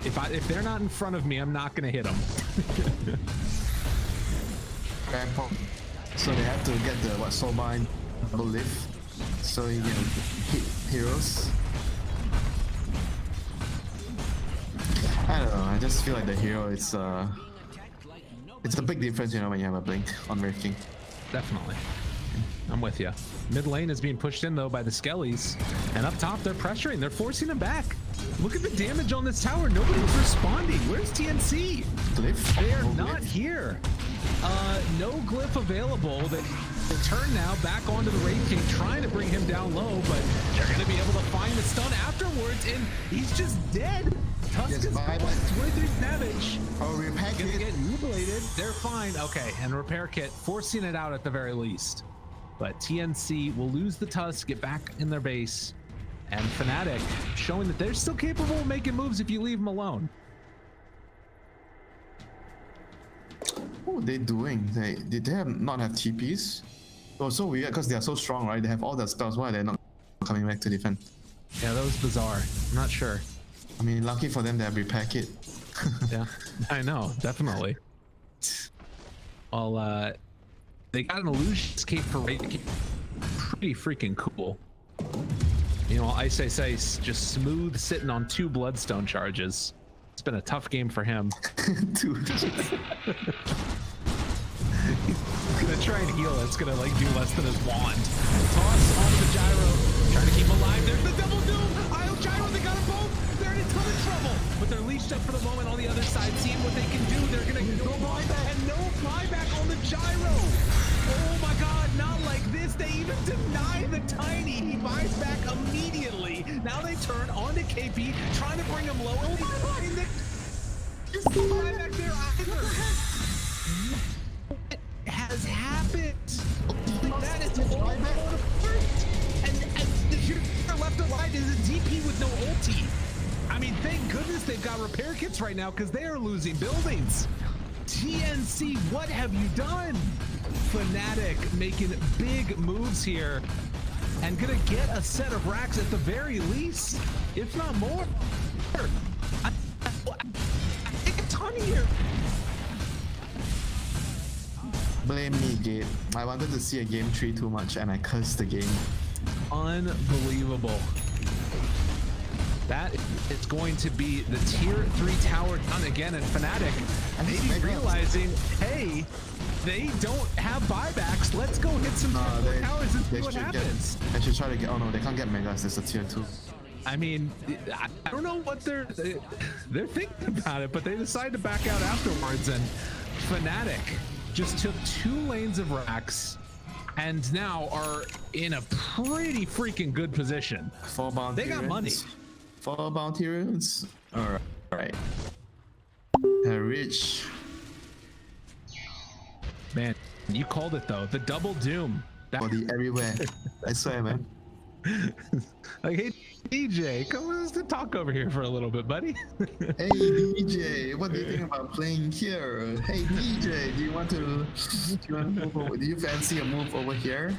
If they're not in front of me, I'm not gonna hit them. So they have to get the Soulbind double lift so you can hit heroes. I don't know, I just feel like the hero it's a big difference, you know, when you have a blink on Wraith King. Definitely. I'm with you. Mid lane is being pushed in though by the Skellies, and up top they're pressuring. They're forcing him back. Look at the damage on this tower. Nobody's responding. Where's TNC? Glyph? They are No not glyph? here. No glyph available. They turn now back onto the Raid King, trying to bring him down low, but they're going to be able to find the stun afterwards, and he's just dead. Tusk Yes, is bye, plus bye. 23 damage. Oh, repack Gonna it. get mutilated. They're fine. Okay, and Repair Kit forcing it out at the very least. But TNC will lose the Tusk, get back in their base, and Fnatic showing that they're still capable of making moves if you leave them alone. What are they doing? Did they not have TPs? Oh, so weird because they are so strong, right? They have all their spells. Why are they not coming back to defend? Yeah, that was bizarre. I'm not sure. I mean, lucky for them, they have repack it. Yeah, I know, definitely. Well, they got an illusion escape for Raid King. Pretty freaking cool. You know, Ice just smooth sitting on 2 Bloodstone charges. It's been a tough game for him. Dude. He's gonna try and heal. It's gonna like do less than his wand. Toss onto the gyro, trying to keep him alive. There's the double doom. Isle gyro, they got them both. They're in a ton of trouble, but they're leashed up for the moment on the other side, seeing what they can do. They're gonna go buyback and no buyback on the gyro. Oh my God, not like this. They even deny the Tiny. He buys back immediately. Now they turn on to KP, trying to bring him low. Oh my God, there's no buyback there either. What has happened? That is all first. And the shooter left or right is a DP with no ulti. I mean, thank goodness they've got repair kits right now because they are losing buildings. TNC, what have you done? Fnatic making big moves here and gonna get a set of racks at the very least, if not more. I think a ton here. Blame me, Gabe. I wanted to see a game 3 too much and I cursed the game. Unbelievable. That is going to be the tier 3 tower done again, and Fnatic maybe realizing, hey, they don't have buybacks. Let's go hit some tier 4 towers and see what happens. They should try to get. Oh no, they can't get Megas. It's a tier 2. I mean, I don't know what they're thinking about it, but they decided to back out afterwards, and Fnatic just took 2 lanes of racks and now are in a pretty freaking good position. 4 bounty. They got money. 4 bounty runes. Alright. Rich. Man, you called it though. The double doom. Body everywhere. I swear, man. Like, hey DJ, come on, let's talk over here for a little bit, buddy. Hey DJ, what do you think about playing here? Hey DJ, do you want to move over? Do you fancy a move over here?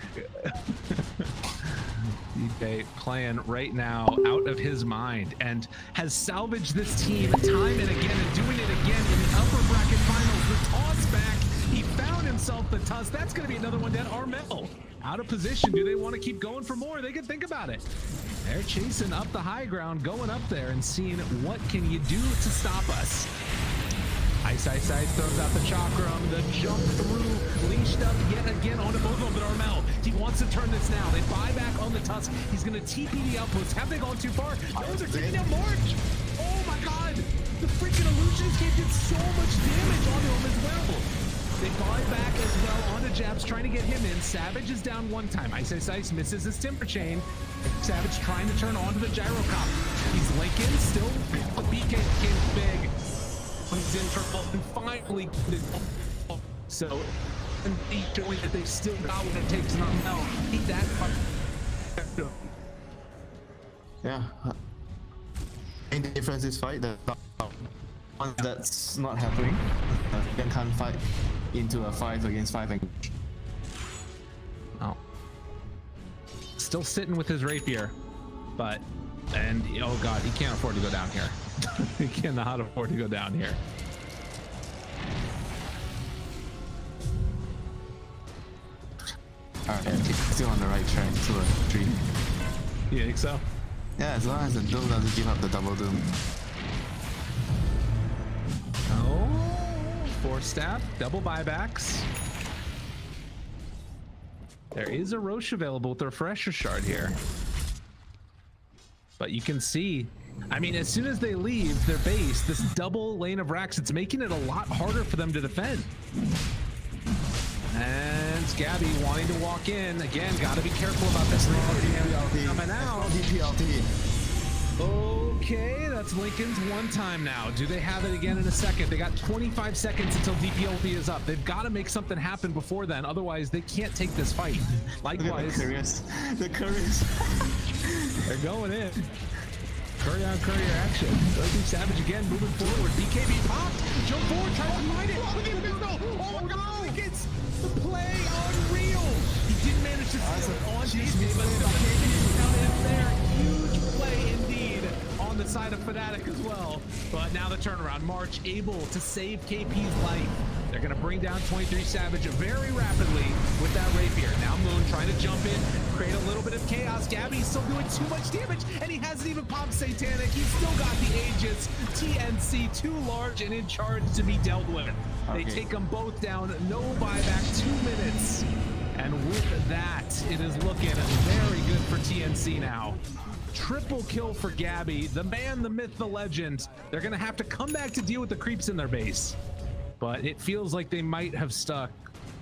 DJ playing right now out of his mind and has salvaged this team time and again and doing it again in the upper bracket finals. The toss back, he found himself the Tusk. That's going to be another one down. Armel out of position. Do they want to keep going for more? They can think about it. They're chasing up the high ground, going up there and seeing what can you do to stop us. Ice throws out the chakram, the jump through, leashed up yet again onto both of them, but Armel, he wants to turn this now. They buy back on the Tusk. He's going to TP the outpost. Have they gone too far? No, they're taking out March. Oh my God. The freaking illusion escape did so much damage onto him as well. They buy back as well onto Jabs, trying to get him in. Savage is down 1 time. Ice misses his timber chain. Savage trying to turn onto the gyrocop. He's linking, still the BK came big. He's in trouble and finally so and he's showing that they still got what it takes not now. Eat that. Yeah. Main difference is fight. Once that's not happening, you can't fight into a 5 against 5 and Oh. Still sitting with his rapier, but oh God, he can't afford to go down here. He cannot afford to go down here. Alright, still on the right track to a 3. You think so? Yeah, as long as the Doom doesn't give up the double Doom. Oh, 4 stab, double buybacks. There is a Roche available with the Refresher Shard here. But you can see I mean, as soon as they leave their base, this double lane of racks, it's making it a lot harder for them to defend. And Gabby wanting to walk in. Again, got to be careful about this. Coming out. Okay, that's Lincoln's one time now. Do they have it again in a second? They got 25 seconds until DPLP is up. They've got to make something happen before then. Otherwise, they can't take this fight. Likewise. The couriers. They're going in. Curry on courier action. BO3 Savage again moving forward. BKB popped. Jump forward, tries to find it. Oh no! It's the play unreal. He didn't manage to steal it on DJ, but BKB down in there. Huge play indeed on the side of Fnatic as well. But now the turnaround. March able to save KP's life. They're going to bring down 23 Savage very rapidly with that rapier. Now Moon trying to jump in, create a little bit of chaos. Gabby's still doing too much damage, and he hasn't even popped Satanic. He's still got the Aegis. TNC too large and in charge to be dealt with. They take them both down. No buyback, 2 minutes. And with that, it is looking very good for TNC now. Triple kill for Gabby, the man, the myth, the legend. They're going to have to come back to deal with the creeps in their base. But it feels like they might have stuck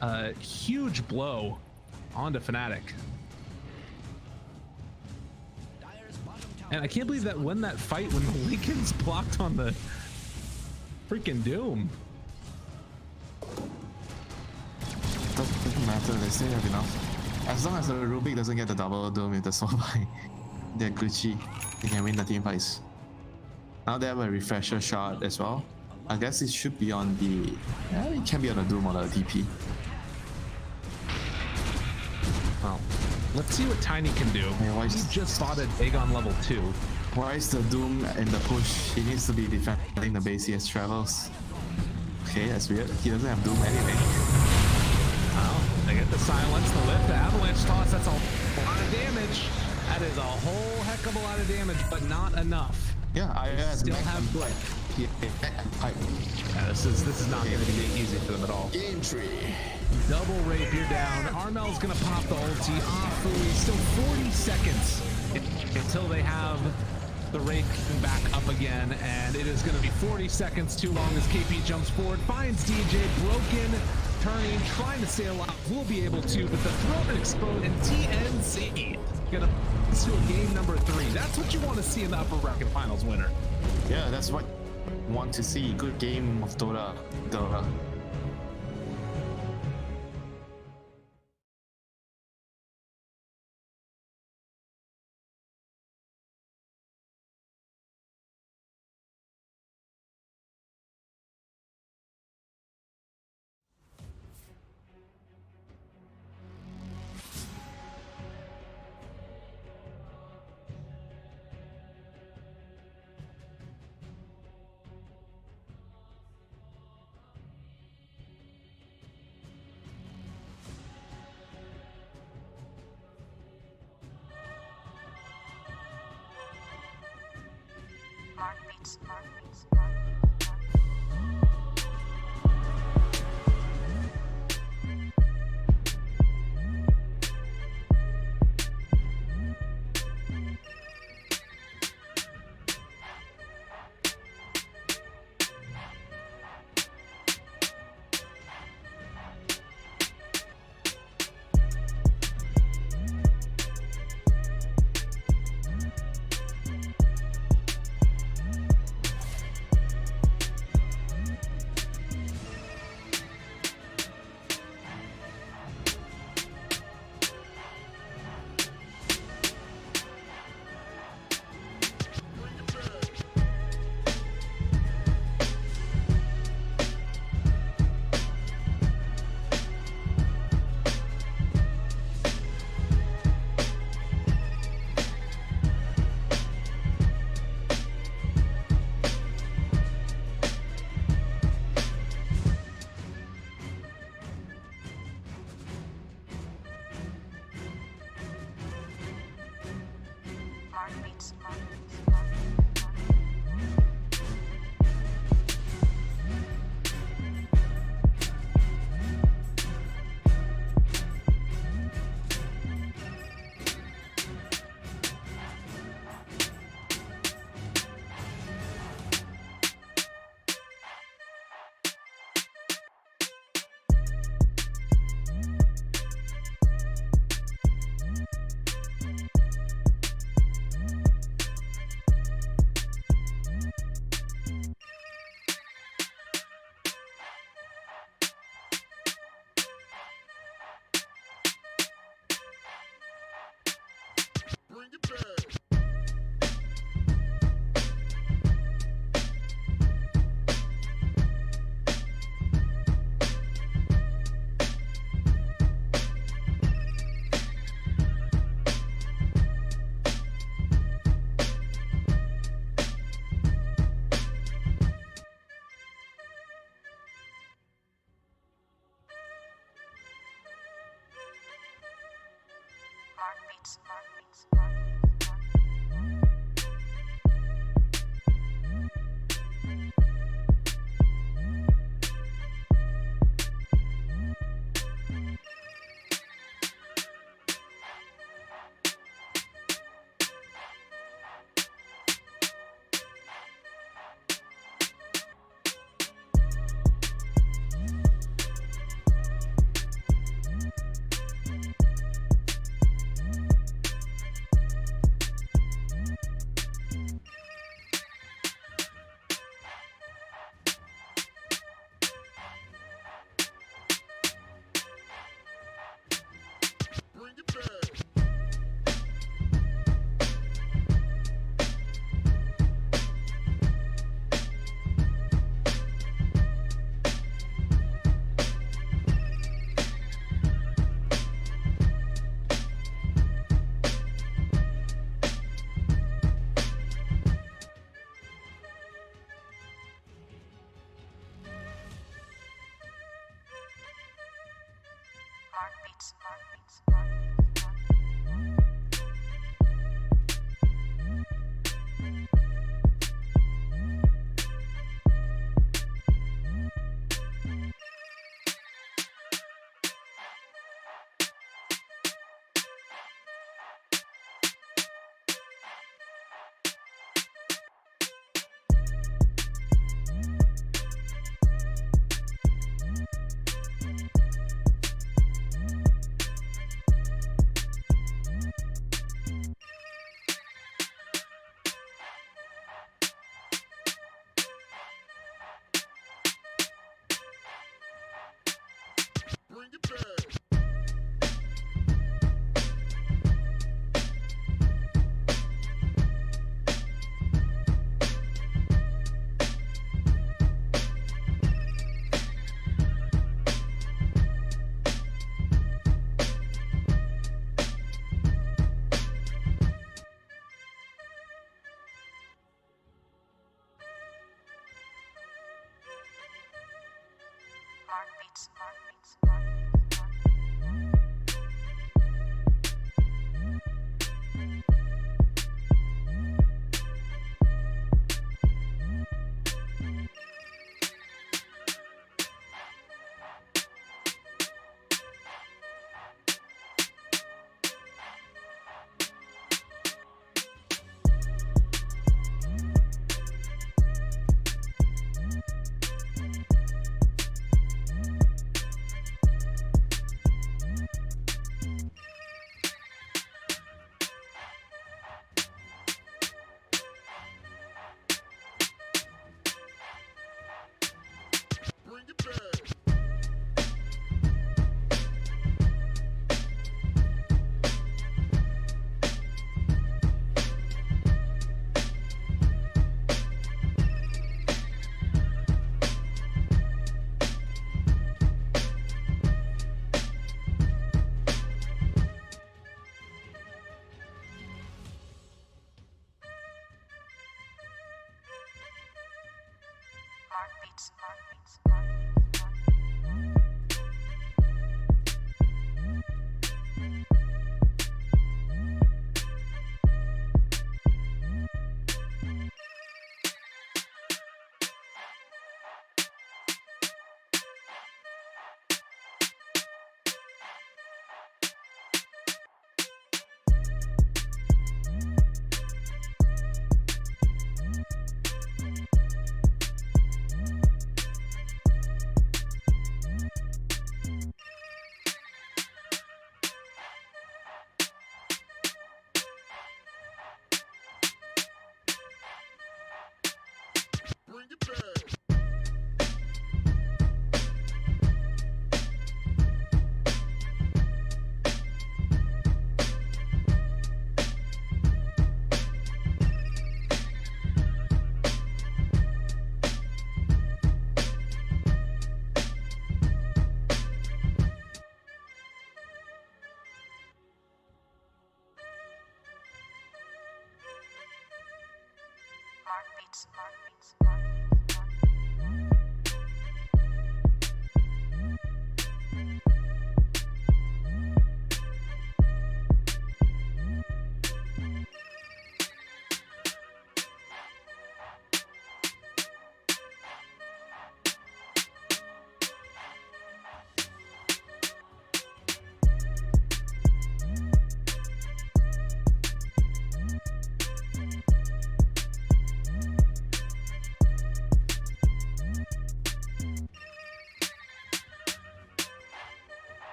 a huge blow onto Fnatic. And I can't believe that when that fight, when Lincoln's blocked on the freaking Doom. Doesn't matter, they still have enough. As long as the Rubik doesn't get the double Doom with the Soulbind, they're Gucci. They can win the team fights. Now they have a refresher shot as well. I guess it should be on the... Yeah, it can be on the Doom or the DP. Well, let's see what Tiny can do. Yeah, he just spotted Aegon level 2. Why is the Doom in the push? He needs to be defending the base as travels. Okay, that's weird. He doesn't have Doom anyway. Well, they get the silence, the lift, the avalanche toss. That's a lot of damage. That is a whole heck of a lot of damage, but not enough. Yeah, I still have Blink. Yeah, this is not going to be easy for them at all. Game tree. Double rapier down. Armel's going to pop the ulti off Fui. Still 40 seconds until they have the rake back up again, and it is going to be 40 seconds too long as KP jumps forward, finds DJ, broken, turning, trying to stay alive. Will be able to, but the throat exposed, and TNC going to to a game number 3. That's what you want to see in the upper bracket finals winner. Yeah, that's what I want to see. Good game of Dota.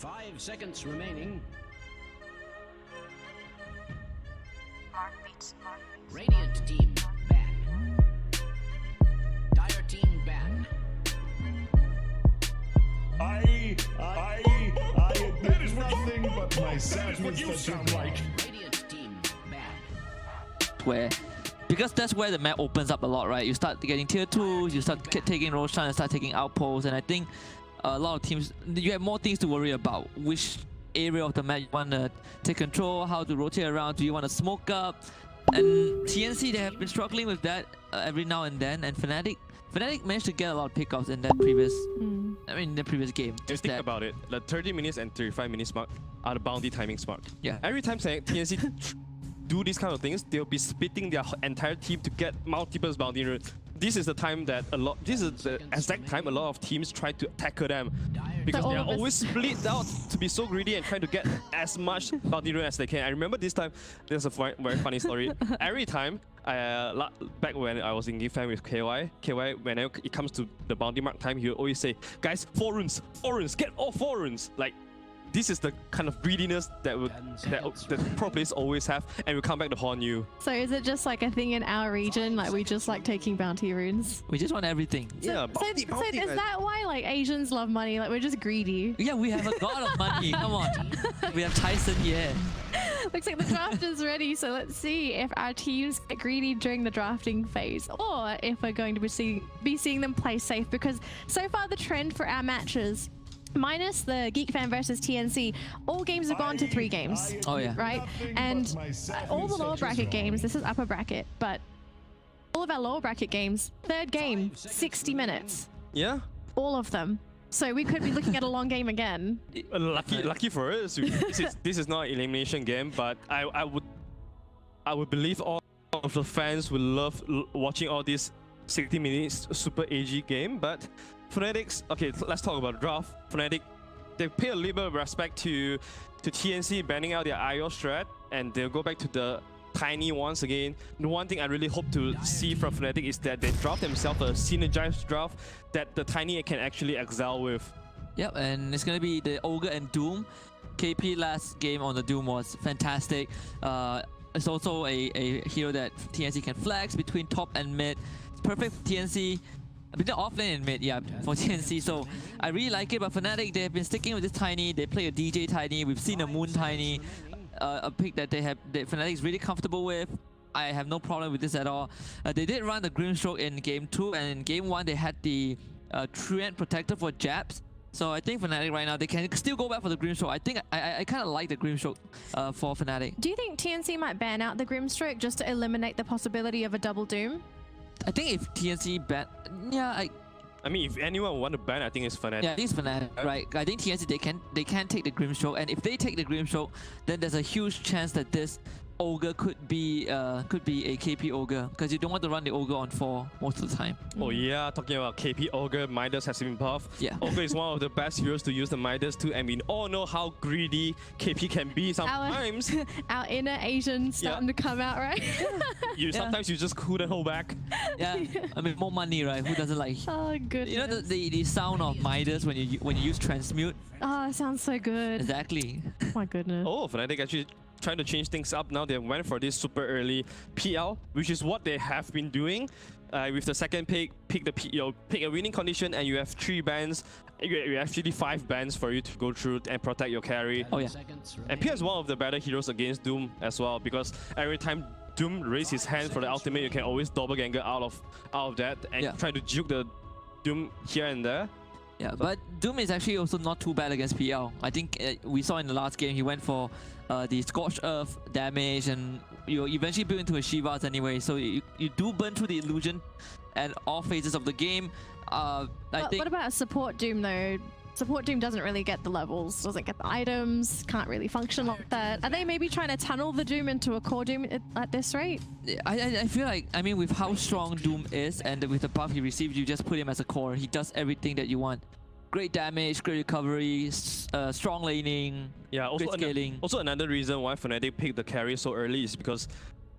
5 seconds remaining. Radiant team ban. Dire team ban. I admit nothing but my sadness that you're right. Radiant team ban. Where, because that's where the map opens up a lot, right? You start getting tier 2s, you start taking Roshan and start taking outposts, and I think a lot of teams, you have more things to worry about. Which area of the map you want to take control, how to rotate around, do you want to smoke up? And TNC, they have been struggling with that every now and then, and Fnatic managed to get a lot of pickoffs in that previous, the previous game. Just think about it. The 30 minutes and 35 minutes mark are the bounty timings mark. Yeah. Every time TNC do these kind of things, they'll be splitting their entire team to get multiple bounty runes. This is the time that this is the exact time a lot of teams try to tackle them, because they are always split out to be so greedy and trying to get as much bounty rune as they can. I remember this time, there's a very funny story. Every time, back when I was in GeekFam with KY, when it comes to the bounty mark time, he would always say, guys, 4 runes, get all 4 runes. Like, this is the kind of greediness that pro players always have, and will come back to haunt you. So is it just like a thing in our region? Like we just like taking bounty runes? We just want everything. Yeah, So is that why like Asians love money? Like we're just greedy? Yeah, we have a god of money. Come on. We have Tyson, yeah. Looks like the draft is ready, so let's see if our teams get greedy during the drafting phase, or if we're going to be seeing them play safe, because so far the trend for our matches, minus the GeekFam versus TNC, all games have gone to 3 games. Oh yeah. Right? And all the lower bracket games, this is upper bracket, but all of our lower bracket games, 3rd game, 60 minutes. Yeah. All of them. So we could be looking at a long game again. Lucky for us, this is not an elimination game, but I would believe all of the fans will love watching all these 60 minutes super AG game. But Fnatic's, okay, let's talk about draft. Fnatic, they pay a little bit of respect to TNC banning out their IO strat, and they'll go back to the Tiny once again. The one thing I really hope to see from Fnatic is that they draft themselves a synergized draft that the Tiny can actually excel with. Yep, and it's gonna be the Ogre and Doom. KP last game on the Doom was fantastic. It's also a hero that TNC can flex between top and mid. It's perfect for TNC. Between offlane and mid, yeah, for TNC. So I really like it, but Fnatic, they have been sticking with this Tiny. They play a DJ Tiny. We've seen a Moon Tiny. A pick that Fnatic is really comfortable with. I have no problem with this at all. They did run the Grimstroke in game 2, and in game 1 they had the Treant Protector for Jabs. So I think Fnatic right now, they can still go back for the Grimstroke. I think I kind of like the Grimstroke for Fnatic. Do you think TNC might ban out the Grimstroke just to eliminate the possibility of a double Doom? I think if TNC ban, yeah, I mean, if anyone would want to ban, I think it's Fnatic. Yeah, it's Fnatic, right? I think TNC, they can take the Grimstroke, and if they take the Grimstroke, then there's a huge chance that this Ogre could be a KP Ogre, because you don't want to run the Ogre on 4 most of the time. Oh yeah, talking about KP Ogre, Midas has been buffed. Yeah. Ogre is one of the best heroes to use the Midas too, and we all know how greedy KP can be sometimes. Our inner Asian starting to come out, right? Sometimes you just couldn't hold back. Yeah, I mean, more money, right? Who doesn't like? Oh goodness. You know the sound of Midas when you use transmute? Oh, it sounds so good. Exactly. Oh my goodness. Oh, Fnatic actually trying to change things up now. They went for this super early PL, which is what they have been doing. With the second pick pick a winning condition, and you have 3 bans. You actually 5 bans for you to go through and protect your carry. Oh yeah. And Pierre is one of the better heroes against Doom as well, because every time Doom raises his hand for the ultimate, you can always double ganger out of that and try to juke the Doom here and there. Yeah, but Doom is actually also not too bad against PL. I think we saw in the last game he went for the Scorched Earth damage, and you eventually build into a Shivas anyway. So you do burn through the illusion at all phases of the game. I think. What about support Doom though? Support Doom doesn't really get the levels, doesn't get the items, can't really function like that. Are they maybe trying to tunnel the Doom into a core Doom at this rate? I feel like, I mean, with how strong Doom is and with the buff he received, you just put him as a core. He does everything that you want. Great damage, great recovery, strong laning, great scaling. Also another reason why Fnatic picked the carry so early is because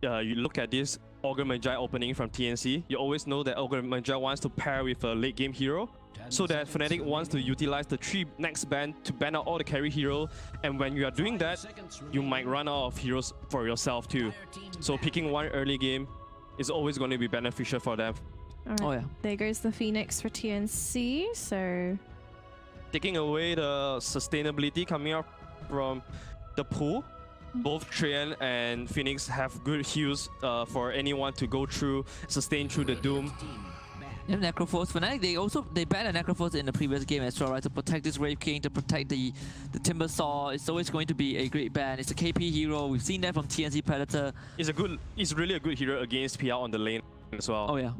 you look at this Ogre Magi opening from TNC, you always know that Ogre Magi wants to pair with a late game hero. So that Fnatic wants to utilize the 3 next ban to ban out all the carry hero, and when you are doing that, you might run out of heroes for yourself too. So picking one early game is always going to be beneficial for them. Right. Oh yeah. There goes the Phoenix for TNC, so... Taking away the sustainability coming up from the pool, both Treant and Phoenix have good heals for anyone to go through, sustain through the Doom. And Necrophos, Fnatic, they banned the Necrophos in the previous game as well, right? To protect this Wraith King, to protect the Timber Saw. It's always going to be a great ban. It's a KP hero. We've seen that from TNC Predator. It's really a good hero against PL on the lane as well. Oh yeah.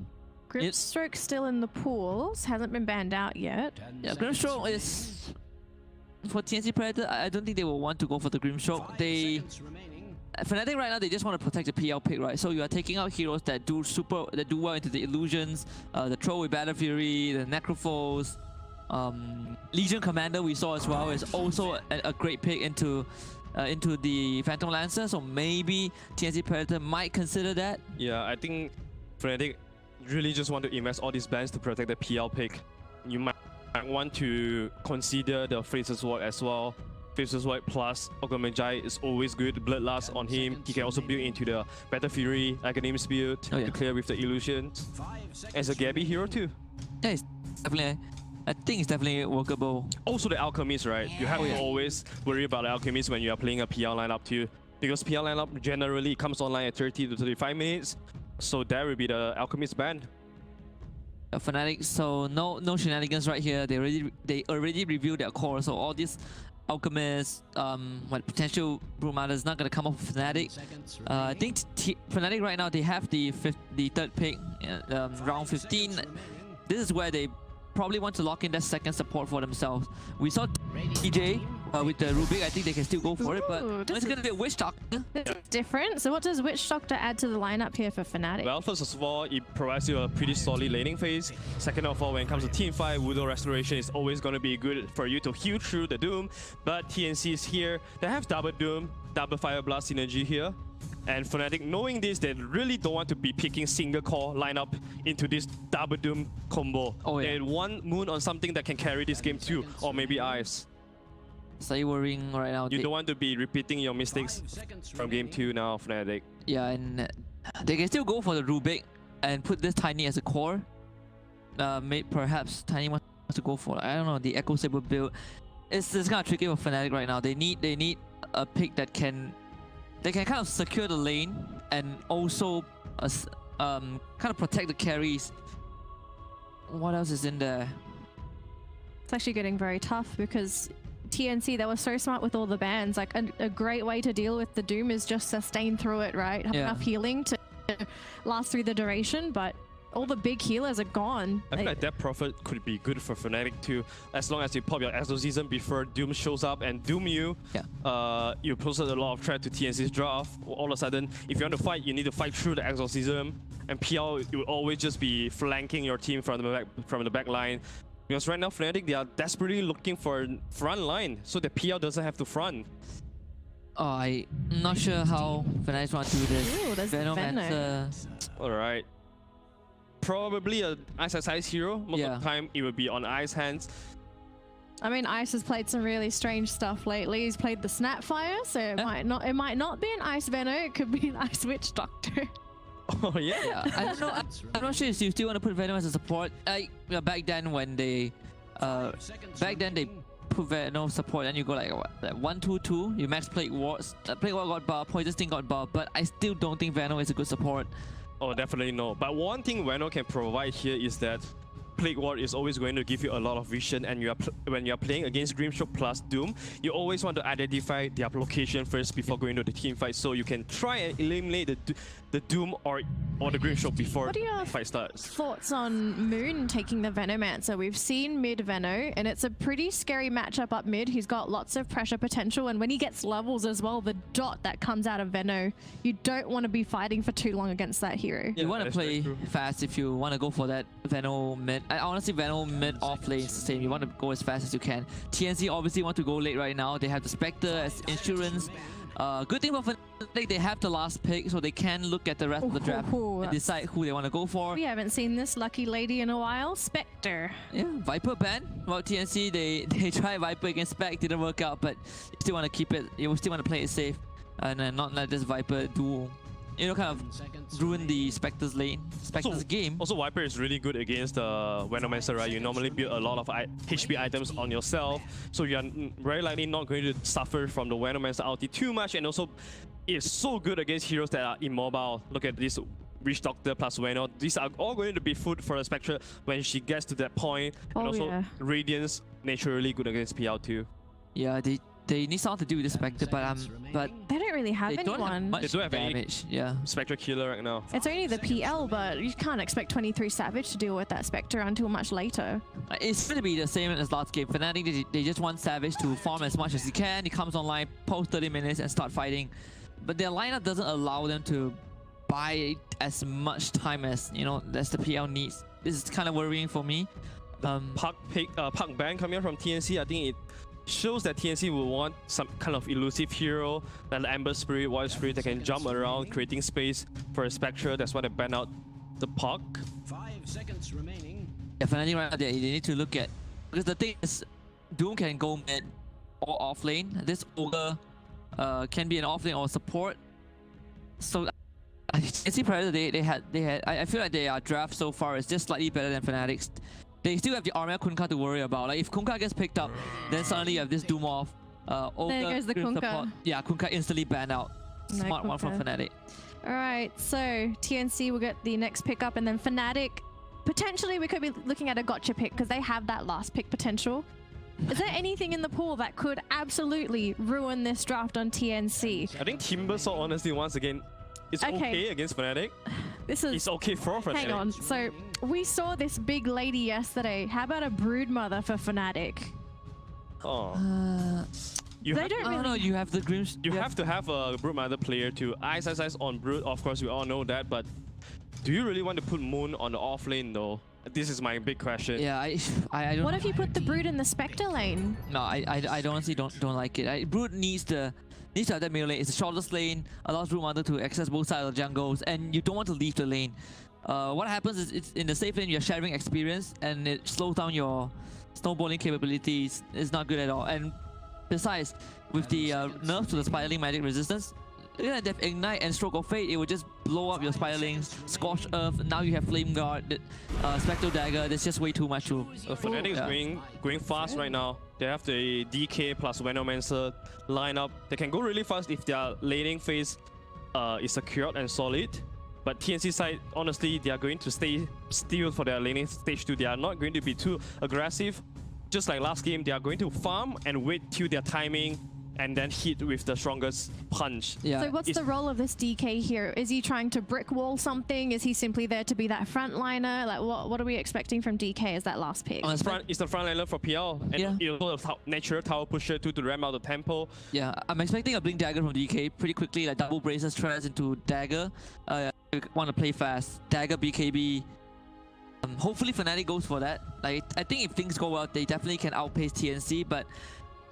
Grimstroke's still in the pools, hasn't been banned out yet. Yeah, Grimstroke is... For TNC Predator, I don't think they will want to go for the Grimstroke. Fnatic right now, they just want to protect the PL pick, right? So you are taking out heroes that do well into the illusions, the Troll with Battle Fury, the Necrophos, Legion Commander we saw as well is also a great pick into the Phantom Lancer. So maybe TNC Predator might consider that. Yeah, I think Fnatic really just want to invest all these bans to protect the PL pick. You might want to consider the Fraser's Sword as well. Fraser's Sword plus Ogre Magi is always good. Bloodlust on him. He can also build into the Battle Fury, Academy's build to clear with the illusions. As a Gabby hero too. Yeah, it's definitely. I think it's definitely workable. Also the Alchemist, right? You have to always worry about the Alchemist when you are playing a PL lineup too, because PL lineup generally comes online at 30 to 35 minutes. So that will be the Alchemist ban. Fnatic, so no shenanigans right here. They already reviewed their core, so all these Alchemist, potential Brumada is not gonna come up with Fnatic. I think Fnatic right now, they have the 3rd pick, round 15. This is where they probably want to lock in that 2nd support for themselves. We saw DJ with the Rubik. I think they can still go for it, but it's gonna be a Witch Doctor. This is different. So what does Witch Doctor add to the lineup here for Fnatic? Well, first of all, it provides you a pretty solid laning phase. Second of all, when it comes to team fight, Widow Restoration is always going to be good for you to heal through the Doom. But TNC is here. They have double Doom, double Fire Blast synergy here. And Fnatic, knowing this, they really don't want to be picking single core lineup into this double Doom combo. Oh, yeah. They want Moon on something that can carry this game too, or maybe Ice. So you're worrying right now. You don't want to be repeating your mistakes from game 2 now, Fnatic. Yeah, and they can still go for the Rubik and put this Tiny as a core. Perhaps Tiny wants to go for, I don't know, the Echo Saber build. It's kind of tricky for Fnatic right now. They need a pick that can kind of secure the lane and also kind of protect the carries. What else is in there? It's actually getting very tough because TNC, they were so smart with all the bans. Like a great way to deal with the Doom is just sustain through it, right? Have enough healing to last through the duration, but all the big healers are gone. I feel like that profit could be good for Fnatic too, as long as you pop your Exorcism before Doom shows up and Doom you. You posted a lot of threat to TNC's draft. All of a sudden, if you want to fight, you need to fight through the Exorcism, and PL will always just be flanking your team from the back line. Because right now, Fnatic, they are desperately looking for front line, so the PL doesn't have to front. I'm not sure how Fnatic want to do this. Ooh, there's Venom. Alright. Probably an Ice hero. Most of the time, it will be on Ice hands. I mean, Ice has played some really strange stuff lately. He's played the Snapfire, so it might not be an Ice Venom. It could be an Ice Witch Doctor. Oh yeah. Yeah, I don't know. I'm not sure if you still want to put Venom as a support. Like back then when they, put Venom support and you go like what, like 1-2-2. You max Plague Wards. Plague Ward got buff. Poison Sting got buff. But I still don't think Venom is a good support. Oh, definitely no. But one thing Venom can provide here is that Plague Ward is always going to give you a lot of vision, and when you are playing against Grimstroke plus Doom, you always want to identify their location first before going to the team fight, so you can try and eliminate the Doom or the Grimstroke before the fight starts. Thoughts on Moon taking the Venomancer? We've seen mid Veno, and it's a pretty scary matchup up mid. He's got lots of pressure potential, and when he gets levels as well, the dot that comes out of Veno, you don't want to be fighting for too long against that hero. You want to play fast if you want to go for that Veno mid. I honestly, Veno mid off lane is the same. You want to go as fast as you can. TNC obviously want to go late right now. They have the Spectre as insurance. Good thing for Fnatic, they have the last pick, so they can look at the rest of the draft and decide who they want to go for. We haven't seen this lucky lady in a while. Spectre. Yeah, Viper ban. Well, TNC, they tried Viper against Spec, didn't work out, but you still want to keep it. You still want to play it safe and not let this Viper duel, you know, kind of ruin the Spectre's lane, Spectre's game. Also, Viper is really good against the Venomancer, right? You normally build a lot of HP items on yourself, so you are very likely not going to suffer from the Venomancer ulti too much, and also it's so good against heroes that are immobile. Look at this Witch Doctor plus Veno. These are all going to be food for the Spectre when she gets to that point. And also Radiance naturally good against PL too. Yeah, they need something to do with the Spectre, but they don't really have they anyone. don't have much They don't have damage. any Spectre killer right now. It's only the PL, but you can't expect 23 Savage to deal with that Spectre until much later. It's going to be the same as last game. Fnatic, they just want Savage to farm as much as he can. He comes online post 30 minutes and start fighting. But their lineup doesn't allow them to buy as much time as, you know, as the PL needs. This is kind of worrying for me. Puck ban coming from TNC, I think it shows that TNC will want some kind of elusive hero, like the Ember Spirit, Wild Spirit that can jump around, creating space for a Spectre. That's why they ban out the Puck. 5 seconds remaining. Yeah, Fnatic right now, they need to look at, because the thing is, Doom can go mid or off lane. This Ogre can be an off lane or support. So I see prior they had I feel like their draft so far is just slightly better than Fnatic's. They still have the Armor Kunkka to worry about. Like if Kunkka gets picked up, then suddenly you have this Doom off. Ogre, there goes the Kunkka. Support. Yeah, Kunkka instantly banned out. Smart one from Fnatic. Alright, so TNC will get the next pick up, and then Fnatic, potentially we could be looking at a gotcha pick because they have that last pick potential. Is there anything in the pool that could absolutely ruin this draft on TNC? I think Timbersaw, honestly, once again, it's okay against Fnatic. It's okay for Fnatic. Hang on, so we saw this big lady yesterday. How about a Broodmother for Fnatic? Oh. They don't really... No, you have the Grims. You have to have a Broodmother player to ice on Brood. Of course, we all know that, but do you really want to put Moon on the off lane though? This is my big question. Yeah, I don't. What if you put the Brood in the Spectre lane? No, I honestly don't like it. Brood needs to have that middle lane. It's the shortest lane, allows Broodmother to access both sides of the jungles, and you don't want to leave the lane. What happens is it's in the safe lane you're sharing experience, and it slows down your snowballing capabilities. It's not good at all. And besides, with the nerfs to the Spiderling magic resistance, yeah, they have Ignite and Stroke of Fate. It will just blow up your Spiderlings, Scorch Earth. Now you have Flame Guard, Spectral Dagger. There's just way too much to... Fnatic is going fast right now. They have the DK plus Venomancer lineup. They can go really fast if their laning phase is secured and solid. But TNC side, honestly, they are going to stay still for their laning stage 2. They are not going to be too aggressive. Just like last game, they are going to farm and wait till their timing and then hit with the strongest punch. Yeah. So what's the role of this DK here? Is he trying to brick wall something? Is he simply there to be that frontliner? Like what are we expecting from DK as that last pick? It's the frontliner for PL, and also a natural tower pusher to ram out the tempo. Yeah, I'm expecting a Blink Dagger from DK pretty quickly, like double braces threads into Dagger. Want to play fast. Dagger BKB. Hopefully Fnatic goes for that. Like I think if things go well, they definitely can outpace TNC, but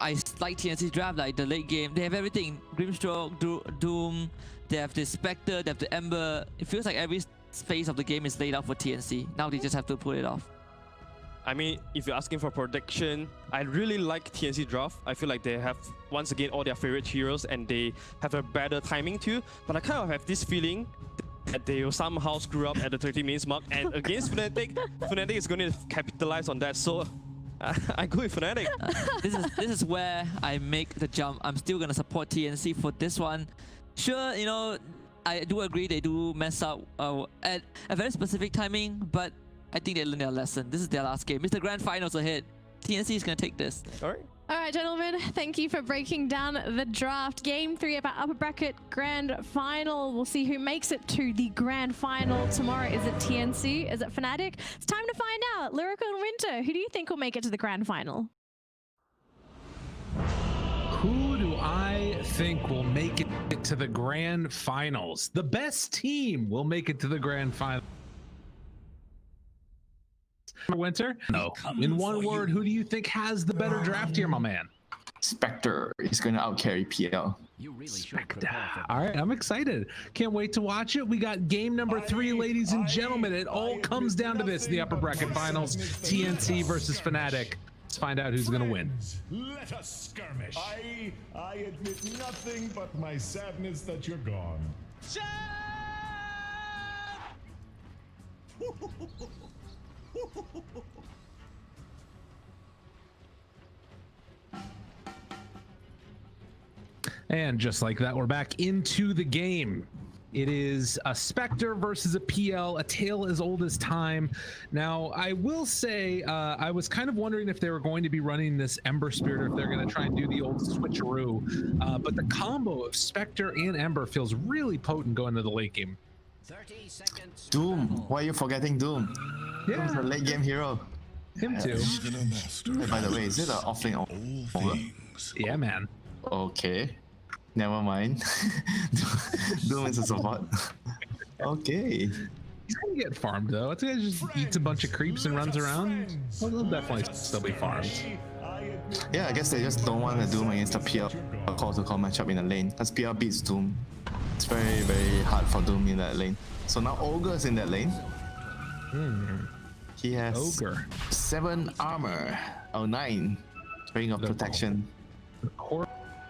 I like TNC's draft, like the late game. They have everything. Grimstroke, Doom, they have the Spectre, they have the Ember. It feels like every phase of the game is laid out for TNC. Now they just have to pull it off. I mean, if you're asking for prediction, I really like TNC draft. I feel like they have, once again, all their favorite heroes and they have a better timing too. But I kind of have this feeling that they will somehow screw up at the 30 minutes mark. And against Fnatic, Fnatic is going to capitalize on that. So I go with Fnatic. This is where I make the jump. I'm still gonna support TNC for this one. Sure, you know, I do agree they do mess up at a very specific timing, but I think they learned their lesson. This is their last game. It's the grand finals ahead. TNC is gonna take this. All right. All right, gentlemen, thank you for breaking down the draft. Game 3 of our upper bracket grand final. We'll see who makes it to the grand final tomorrow. Is it TNC? Is it Fnatic? It's time to find out. Lyrical and Winter, who do you think will make it to the grand final? Who do I think will make it to the grand finals? The best team will make it to the grand final. Winter? No. In one word, who do you think has the better draft here, my man? Spectre is going to outcarry PL. You really should prepare for All right, I'm excited. Can't wait to watch it. We got game number 3, ladies and gentlemen. It all comes down to this, the upper bracket finals, TNC versus Fnatic. Let's find out who's going to win. Let us skirmish. I admit nothing but my sadness that you're gone. And just like that, we're back into the game. It is a Spectre versus a PL, a tale as old as time. Now, I will say, I was kind of wondering if they were going to be running this Ember Spirit or if they're going to try and do the old switcheroo. But the combo of Spectre and Ember feels really potent going to the late game. 30 seconds. Doom. Why are you forgetting Doom? Yeah. He's a late game hero. Him too. Hey, by the way, is it an offlane over? Yeah, man. Okay. Never mind. Doom is a support. Okay. He's gonna get farmed though. It's gonna just eats a bunch of creeps and runs around. Well, he'll definitely still be farmed. Yeah, I guess they just don't want to Doom against the PL call-to-call matchup in the lane. Because PL beats Doom. It's very, very hard for Doom in that lane. So now Ogre is in that lane. He has Ogre. 7 armor. Oh, 9 ring of protection.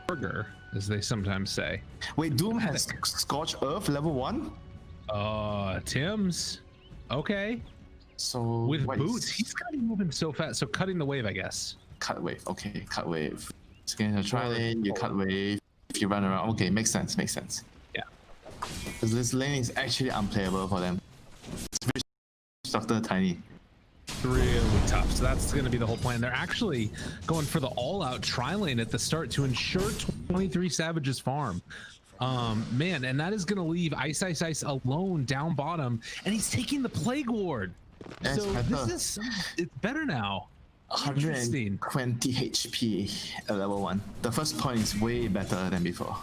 Ogre, as they sometimes say. Wait, Doom has Scorch Earth level 1? Tim's. Okay. So With what boots, is- he's gotta be moving so fast. So cutting the wave, I guess. Cut wave. Okay, cut wave. It's going to try lane, you cut wave. If you run around, okay, makes sense, makes sense. Yeah. Because this lane is actually unplayable for them. It's after tiny. Really tough. So that's going to be the whole plan. They're actually going for the all-out tri-lane at the start to ensure 23 Savage's farm. Man, and that is going to leave Ice Ice Ice alone down bottom, and he's taking the Plague Ward. Yes, So better. this is it's better now. 120 HP at level 1. The first point is way better than before.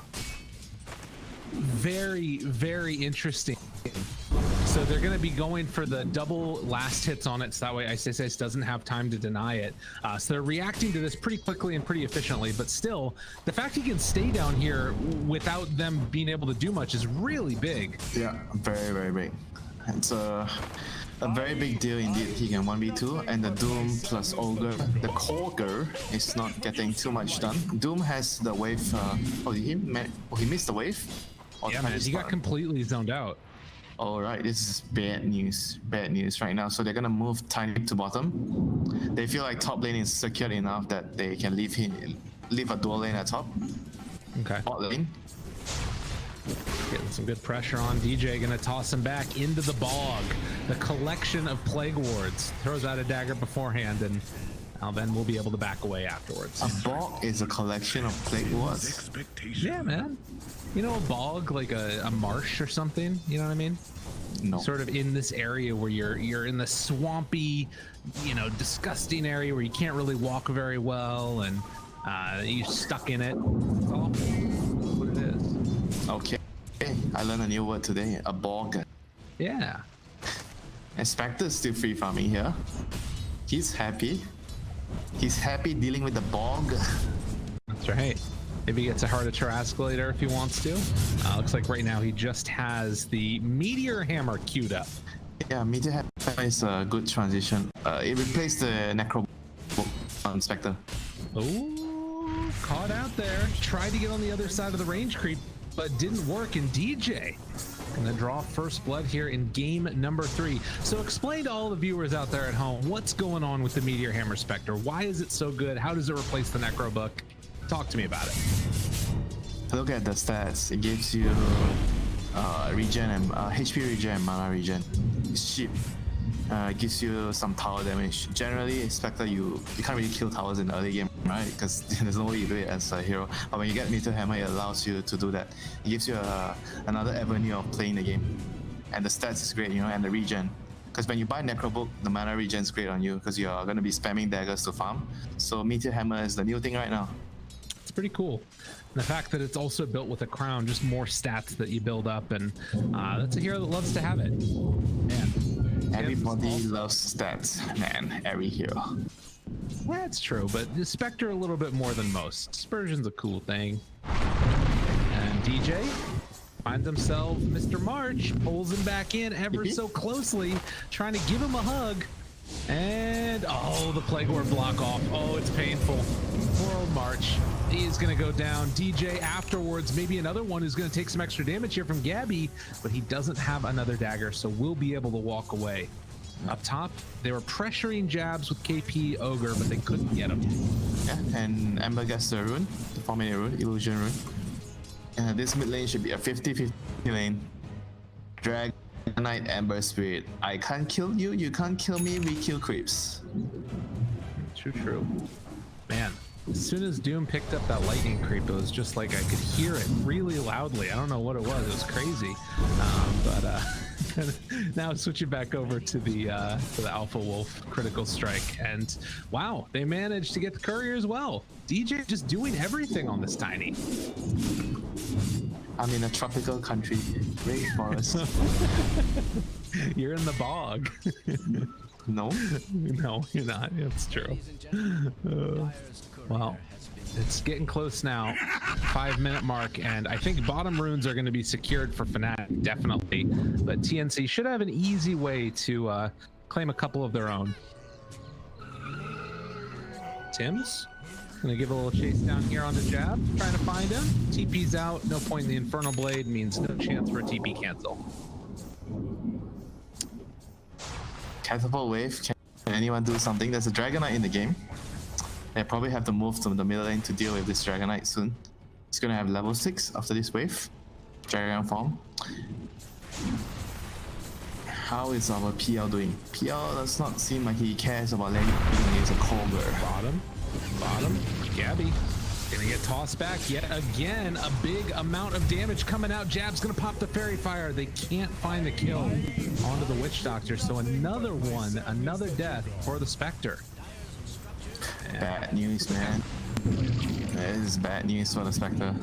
Very, very interesting. So they're going to be going for the double last hits on it, so that way Ice Ice Ice doesn't have time to deny it. So they're reacting to this pretty quickly and pretty efficiently, but still, the fact he can stay down here without them being able to do much is really big. Yeah, very, very big. It's a very big deal indeed. He can 1v2, and the Doom plus Ogre, the Corker is not getting too much done. Doom has the wave. He missed the wave? Or Yeah, tried man, to he got start? completely zoned out. Alright, this is bad news right now. So they're gonna move Tiny to bottom. They feel like top lane is secured enough that they can leave a dual lane at top. Okay. Bot lane. Getting some good pressure on DJ, gonna toss him back into the bog. The collection of Plague Wards. Throws out a dagger beforehand, and then we'll be able to back away afterwards. A bog is a collection of plague wards. Yeah, man. You know, a bog, like a marsh or something, you know what I mean? No. Sort of in this area where you're in the swampy, you know, disgusting area where you can't really walk very well, and you're stuck in it. That's all what it is. Okay. I learned a new word today. A bog. Yeah. And Spectre's still free farming here. He's happy. He's happy dealing with the bog. That's right. Maybe he gets a Heart of Tarrasque later if he wants to. Looks like right now he just has the Meteor Hammer queued up. Yeah, Meteor Hammer is a good transition. It replaced the Necro on Spectre. Oh, caught out there. Tried to get on the other side of the range creep, but didn't work. And DJ gonna draw first blood here in game number 3. So explain to all the viewers out there at home, what's going on with the Meteor Hammer Spectre? Why is it so good? How does it replace the Necro Book? Talk to me about it. Look at the stats. It gives you regen and HP regen and mana regen. It's cheap. It gives you some tower damage. Generally, Spectre, you can't really kill towers in the early game, right? Because there's no way you do it as a hero. But when you get Meteor Hammer, it allows you to do that. It gives you another avenue of playing the game. And the stats is great, you know, and the regen. Because when you buy Necro Book, the mana regen is great on you because you're going to be spamming daggers to farm. So Meteor Hammer is the new thing right now. It's pretty cool. And the fact that it's also built with a crown, just more stats that you build up, and that's a hero that loves to have it. Man. Everybody loves stats, man. Every hero. That's true, but the Spectre a little bit more than most. Dispersion's a cool thing. And DJ finds himself Mr. March, pulls him back in ever so closely, trying to give him a hug. And oh, the Plague Orb block off. Oh, it's painful. Poor old March. He is going to go down. DJ afterwards, maybe another one who's going to take some extra damage here from Gabby, but he doesn't have another dagger, so we'll be able to walk away. Up top, they were pressuring jabs with KP Ogre, but they couldn't get him. Yeah, and Ember gets the rune, the 4-minute rune, illusion rune. This mid lane should be a 50-50 lane. Dragonite, Ember Spirit. I can't kill you, you can't kill me, we kill creeps. True. Man, as soon as Doom picked up that lightning creep, it was just like I could hear it really loudly. I don't know what it was. It was crazy. But now switching back over to the Alpha Wolf critical strike, and wow, they managed to get the courier as well. DJ just doing everything on this Tiny. I'm in a tropical country, rainforest. You're in the bog. No, you're not. It's true. Well, it's getting close now. 5-minute mark, and I think bottom runes are going to be secured for Fnatic, definitely. But TNC should have an easy way to claim a couple of their own. Tim's gonna give a little chase down here on the jab, trying to find him. TP's out. No point in the Infernal Blade means no chance for a TP cancel. Catapult wave. Can anyone do something? There's a Dragonite in the game. They probably have to move to the middle lane to deal with this Dragonite soon. It's gonna have level 6 after this wave. Dragon form. How is our PL doing? PL does not seem like he cares about laning against a Colbert. Bottom. Gabby gonna get tossed back yet again. A big amount of damage coming out. Jab's gonna pop the Fairy Fire. They can't find the kill onto the Witch Doctor. So another death for the Spectre. Bad news, man. This is bad news for the Spectre.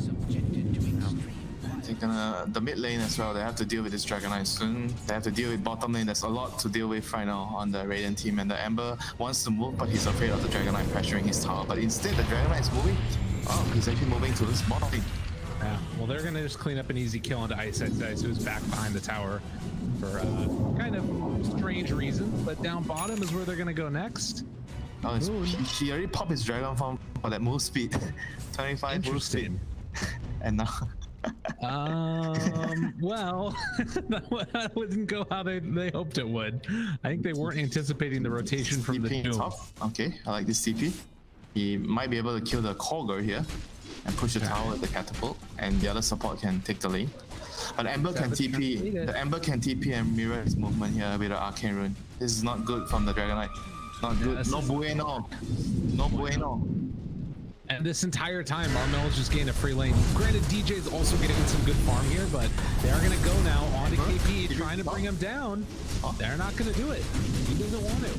They're the mid lane as well. They have to deal with this Dragonite soon. They have to deal with bottom lane. There's a lot to deal with right now on the Radiant team. And the Ember wants to move, but he's afraid of the Dragonite pressuring his tower. But instead, the Dragonite is moving. Oh, he's actually moving to his bottom lane. Yeah, well, they're gonna just clean up an easy kill into Ice Ice, who's back behind the tower for kind of strange reasons. But down bottom is where they're gonna go next. Oh, he already popped his Dragon Form for that move speed. 25 move speed. And now... well, that wouldn't go how they hoped it would. I think they weren't anticipating the rotation from the Doom. Okay, I like this TP. He might be able to kill the Colgar here and push the tower with the catapult, and the other support can take the lane. But Ember can TP. The Ember can TP and mirror his movement here with the Arcane Rune. This is not good from the Dragonite. Not good. No bueno. No bueno. And this entire time, Marmel's just getting a free lane. Granted, DJ's also getting some good farm here, but they are going to go now onto KP, trying to bring him down. They're not going to do it. He doesn't want to.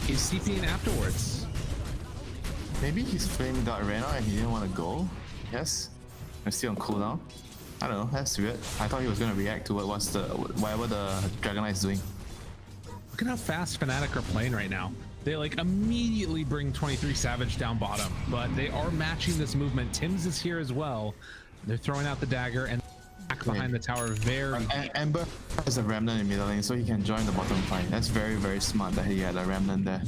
He's TPing afterwards. Maybe he's flaming the arena and he didn't want to go. Yes. I'm still on cooldown. I don't know. That's weird. I thought he was going to react to whatever the Dragonite is doing. Look at how fast Fnatic are playing right now. They like immediately bring 23 Savage down bottom, but they are matching this movement. Tim's is here as well. They're throwing out the dagger and back behind the tower very. Ember has a remnant in middle lane, so he can join the bottom fight. That's very, very smart that he had a remnant there.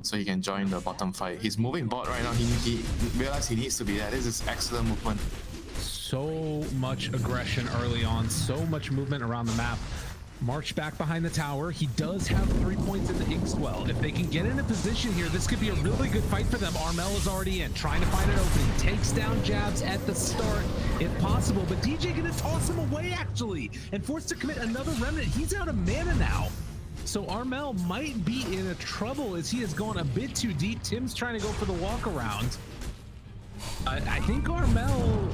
So he can join the bottom fight. He's moving bot right now. He realized he needs to be there. This is excellent movement. So much aggression early on, so much movement around the map. March back behind the tower. He does have 3 points in the Inkswell. If they can get in a position here, this could be a really good fight for them. Armel is already in, trying to find an opening. Takes down jabs at the start, if possible. But DJ gonna toss him away, actually, and forced to commit another remnant. He's out of mana now. So Armel might be in a trouble as he has gone a bit too deep. Tim's trying to go for the walk around. I think Armel,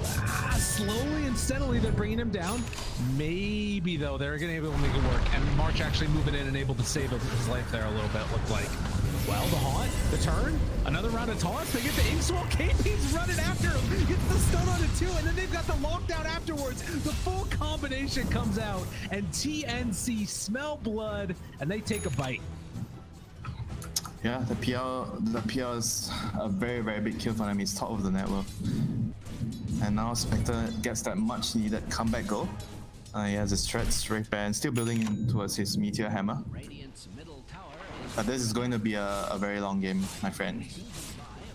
slowly and steadily, they're bringing him down. Maybe, though, they're going to be able to make it work. And March actually moving in and able to save his life there a little bit, looked like. Well, the haunt, the turn, another round of toss. They get the Inkswell. KP's running after him. Gets the stun on it, too. And then they've got the lockdown afterwards. The full combination comes out. And TNC smell blood, and they take a bite. Yeah, the PR is a very, very big kill for them. He's top of the network. And now Spectre gets that much needed comeback goal. He has his threat straight band, still building in towards his Meteor Hammer. Radiant's middle tower is But this is going to be a very long game, my friend.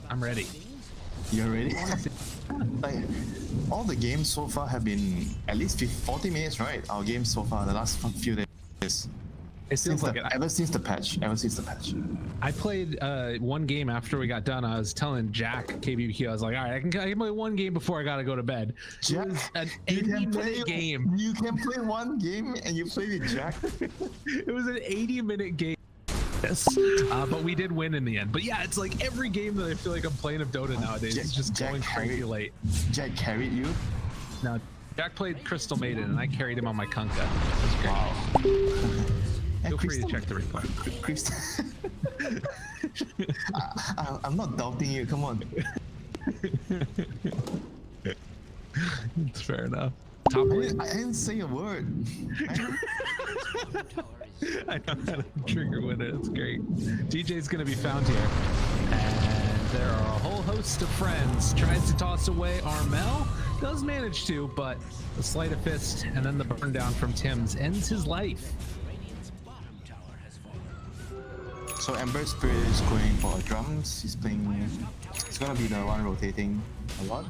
I'm ready. You're ready? Like, all the games so far have been at least 40 minutes, right? Our games so far, the last few days. It feels like it. Ever since the patch. I played one game after we got done. I was telling Jack, KBBQ, I was like, all right, I can play one game before I gotta go to bed. Jack, it was an 80-minute game. You can play one game and you play with Jack? It was an 80-minute game. Yes. But we did win in the end. But yeah, it's like every game that I feel like I'm playing of Dota nowadays is just going crazy late. Jack carried you? No, Jack played Crystal Maiden and I carried him on my Kunkka. It was great. Wow. Feel free to check the replay. I'm not doubting you, come on. It's fair enough. Top lane. I didn't say a word. I know how to trigger with it. It's great. DJ's gonna be found here. And there are a whole host of friends. Tries to toss away Armel. Does manage to, but the sleight of fist and then the burn down from Tim's ends his life. So Ember Spirit is going for drums. He's playing. It's gonna be the one rotating a lot.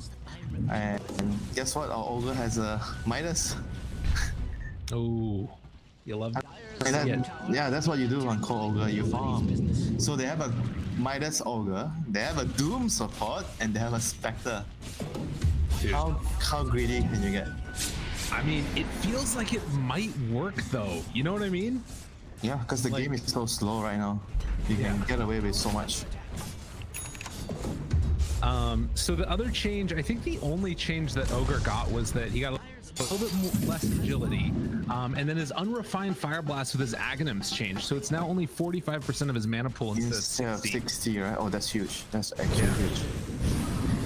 And guess what? Our Ogre has a Midas. Oh, you love that. Yeah, that's what you do on Cold Ogre. You farm. So they have a Midas Ogre. They have a Doom support, and they have a Spectre. Dude. How greedy can you get? I mean, it feels like it might work though. You know what I mean? Yeah, because the game is so slow right now. You can get away with so much. So the other change, I think the only change that Ogre got was that he got a little bit more, less agility. And then his unrefined Fire Blast with his Aghanims changed. So it's now only 45% of his mana pool instead of 60. Right? Oh, that's huge. That's actually huge.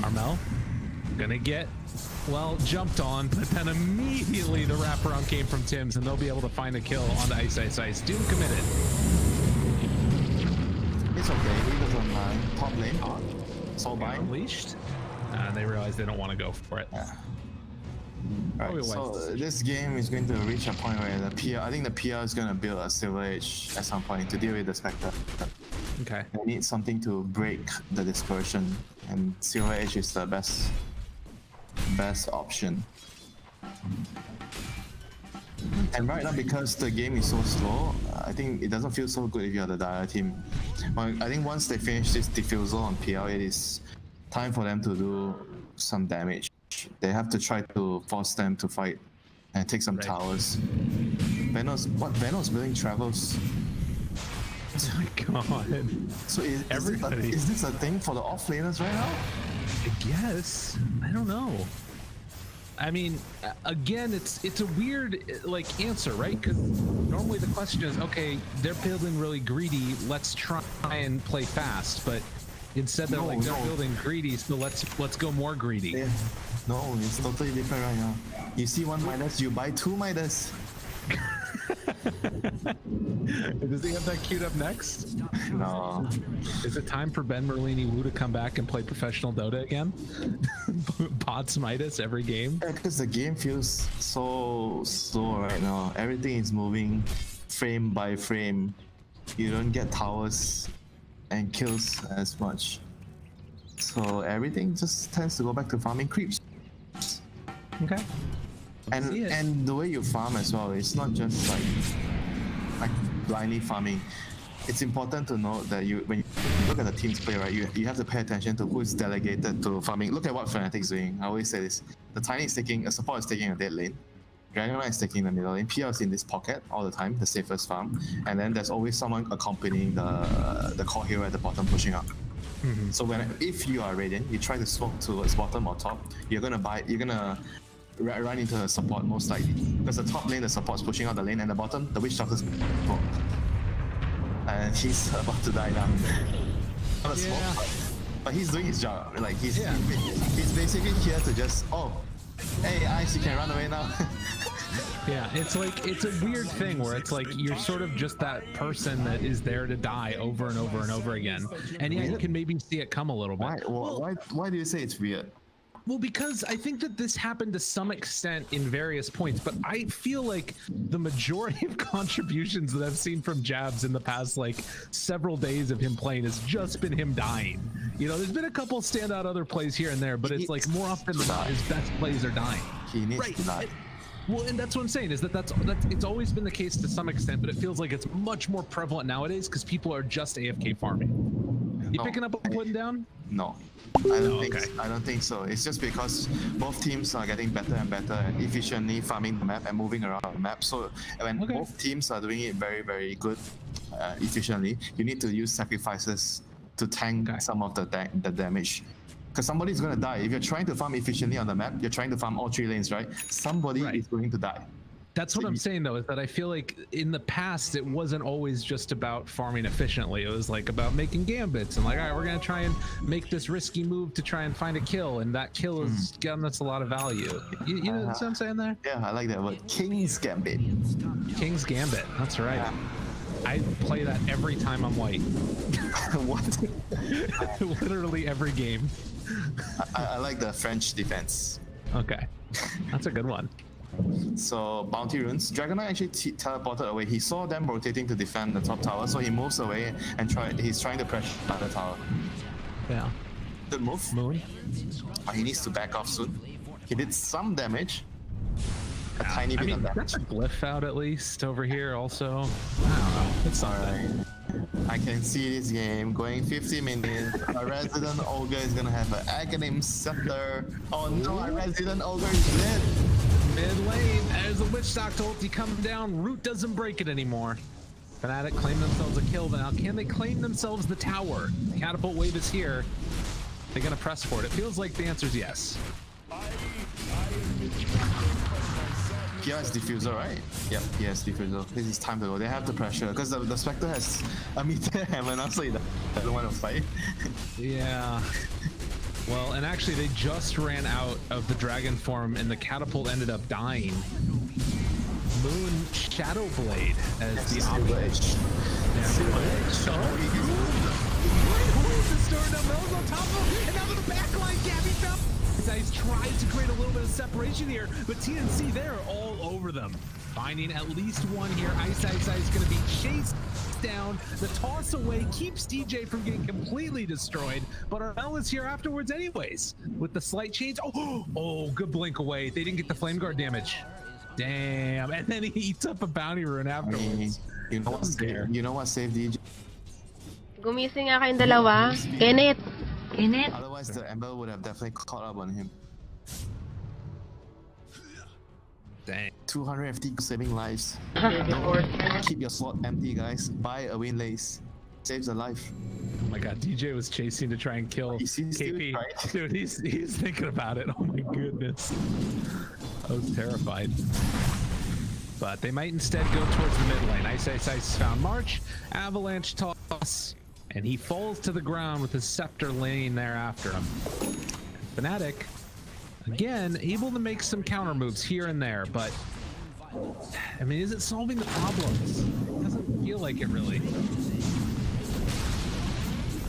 Armel, gonna get, well, jumped on, but then immediately the wraparound came from Tim's and they'll be able to find a kill on the Ice Ice Ice. Doom committed. It's okay, he was on top lane. Soul Bind. Unleashed. And they realize they don't want to go for it. Yeah. Alright, so this game is going to reach a point where the PR, I think the PR is going to build a Silver Age at some point to deal with the Spectre. Okay. They need something to break the dispersion, and Silver Age is the best option. And right now, because the game is so slow, I think it doesn't feel so good if you're the Dire team. Well, I think once they finish this defusal on PL, it is time for them to do some damage. They have to try to force them to fight and take some towers. Venos building travels. Oh my god. So is this a thing for the offlaners right now? I guess. I don't know. I mean, again, it's a weird like answer, right? Because normally the question is, okay, they're building really greedy. Let's try and play fast, but instead they're they're building greedy, so let's go more greedy. Yeah. No, it's totally different right now. You see one Midas, you buy two Midas. Does he have that queued up next? No. Is it time for Ben Merlini Wu to come back and play professional Dota again? Pod smite us every game? Yeah, because the game feels so slow right now. Everything is moving frame by frame. You don't get towers and kills as much. So everything just tends to go back to farming creeps. Okay. And the way you farm as well, it's not just like blindly farming. It's important to note that when you look at the teams play, right, you have to pay attention to who's delegated to farming. Look at what Fnatic's doing. I always say this. The Tiny is taking, a support is taking a dead lane. JUGGERNAUT is taking the middle lane. PR is in this pocket all the time, the safest farm. And then there's always someone accompanying the core hero at the bottom pushing up. So if you are Radiant, you try to swap towards bottom or top, you're gonna run into a support most likely. Because the top lane, the support's pushing out the lane, and the bottom, the witch doctor's smoke. And he's about to die now. Not a smoke, but he's doing his job. Like he's basically here to just, oh, hey Ice, you can run away now. Yeah, it's like, it's a weird thing where it's like you're sort of just that person that is there to die over and over and over again. And yeah, you can maybe see it come a little bit. Why do you say it's weird? Well, because I think that this happened to some extent in various points, but I feel like the majority of contributions that I've seen from Jabs in the past like several days of him playing has just been him dying. You know, there's been a couple standout other plays here and there, but it's like more often than not his best plays are dying. He needs to die. Well, and that's what I'm saying is that's it's always been the case to some extent, but it feels like it's much more prevalent nowadays because people are just AFK farming. You picking up what I'm putting down? No. I don't think so. It's just because both teams are getting better and better and efficiently farming the map and moving around the map. So when both teams are doing it very, very good, efficiently, you need to use sacrifices to tank some of the damage. Because somebody's going to die. If you're trying to farm efficiently on the map, you're trying to farm all 3 lanes, right? Somebody is going to die. That's what I'm saying, though, is that I feel like in the past, it wasn't always just about farming efficiently. It was like about making gambits and like, all right, we're going to try and make this risky move to try and find a kill. And that kill is getting us a lot of value. You know what I'm saying there? Yeah, I like that word. King's Gambit. King's Gambit. That's right. Yeah. I play that every time I'm white. What? Literally every game. I like the French defense. Okay. That's a good one. So bounty runes. JUGGERNAUT actually teleported away. He saw them rotating to defend the top tower, so he moves away and he's trying to pressure the tower. Yeah. Good move. Moon. But he needs to back off soon. He did some damage. A tiny bit of damage. That's a glyph out at least over here also. I don't know. It's alright. I can see this game going 50 minutes. A Resident Ogre is gonna have an Aghanim Scepter. Oh no, a Resident Ogre is dead. Mid lane, as the Witch Doctor ulti come down, Root doesn't break it anymore. Fnatic claim themselves a kill, but now can they claim themselves the tower? The catapult wave is here. They're gonna press for it. It feels like the answer is yes. He has diffuser, right? Yep, he has diffuser. This is time to go. They have the pressure because the Spectre has a meter hammer now, so he doesn't want to fight. Yeah. Well, and actually they just ran out of the dragon form and the catapult ended up dying. Moon Shadowblade as the option. On top of him, and now to the backline, Gabby found. He's tried to create a little bit of separation here, but TNC there all over them. Finding at least one here. Ice is going to be chased down. The toss away keeps DJ from getting completely destroyed, but Armel is here afterwards anyways. With the slight change. Oh, good blink away. They didn't get the flame guard damage. Damn, and then he eats up a bounty rune afterwards. You know what saved DJ? Gumising nga kayong dalawa. Kenneth. Otherwise, the Ember would have definitely caught up on him. Dang. 250 saving lives. Keep your slot empty, guys. Buy a win lace. Saves a life. Oh my god, DJ was chasing to try and kill KP. Dude, he's thinking about it. Oh my goodness. I was terrified. But they might instead go towards the mid lane. Ice found March. Avalanche toss. And he falls to the ground with his scepter laying there after him. Fnatic, again, able to make some counter moves here and there, but I mean, is it solving the problems? feel like it really.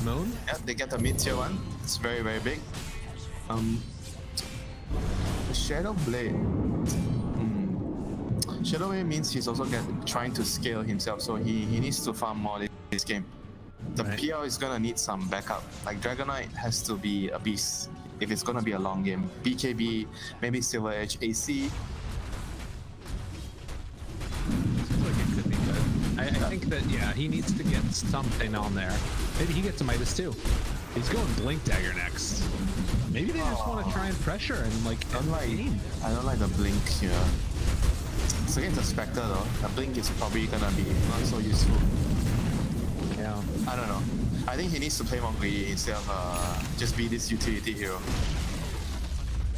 Moon? Yeah, they get the mid tier one. It's very, very big. The Shadow Blade. Shadow Blade means he's also trying to scale himself, so he needs to farm more this game. The PL is gonna need some backup. Like JUGGERNAUT has to be a beast if it's gonna be a long game. BKB, maybe Silver Edge, AC. Seems like it could be good. I think that, yeah, he needs to get something on there. Maybe he gets a Midas too. He's going Blink Dagger next. Maybe they just want to try and pressure and like end the game. I don't like the Blink here. It's against the Spectre though. The Blink is probably gonna be not so useful. Yeah. I don't know. I think he needs to play more greedy instead of just be this utility hero.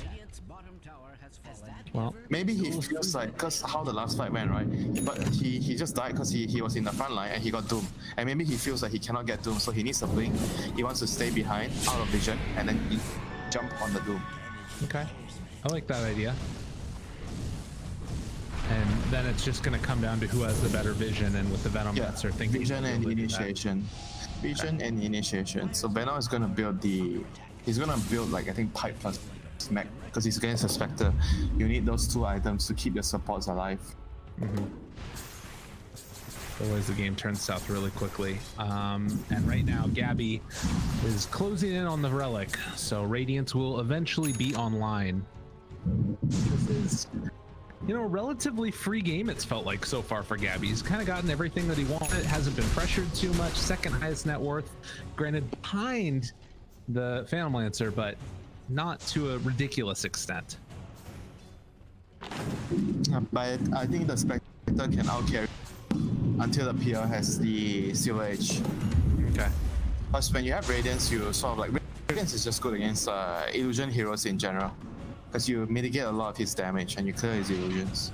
Radiant's bottom tower has fallen. Well, Maybe he feels like, because how the last fight went, right? But he just died because he was in the front line and he got Doom. And maybe he feels like he cannot get Doom, so he needs a Blink. He wants to stay behind, out of vision, and then he jump on the Doom. okay. I like that idea. And then it's just going to come down to who has the better vision, and with the Venom bats are thinking vision and initiation. Vision and initiation. So Venom is gonna build he's gonna build like I think pipe plus mech because he's against a Spectre. You need those two items to keep your supports alive. Otherwise the game turns south really quickly. And right now Gabby is closing in on the Relic, so Radiance will eventually be online. This is, you know, a relatively free game it's felt like so far for Gabby. He's kind of gotten everything that he wanted, hasn't been pressured too much, second highest net worth, granted behind the Phantom Lancer, but not to a ridiculous extent. But I think the Spectre can outcarry until the PR has the Silver Edge. Okay. Because when you have Radiance, you sort of like Radiance is just good against illusion heroes in general. Because you mitigate a lot of his damage and you clear his illusions.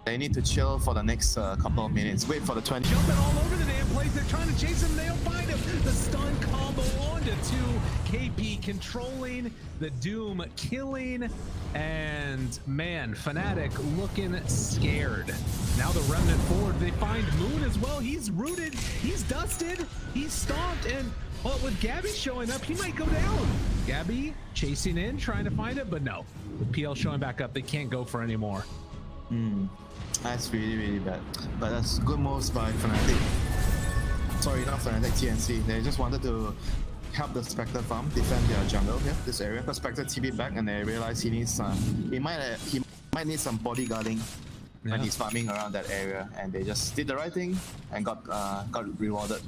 They need to chill for the next couple of minutes. Wait for the 20. Jumping all over the damn place. They're trying to chase him. They don't find him. The stun combo onto 2. KP controlling the Doom, killing. And man, Fnatic looking scared. Now the Remnant forward. They find Moon as well. He's rooted. He's dusted. He's stomped. And well, with Gabby showing up, he might go down. Gabby chasing in, trying to find it, but no. With PL showing back up, they can't go for any more. That's really, really bad. But that's good moves by Fnatic. Sorry, not Fnatic, TNC. They just wanted to help the Spectre farm, defend their jungle here, this area. Because Spectre TP back and they realize he needs he might need some bodyguarding when he's farming around that area. And they just did the right thing and got rewarded.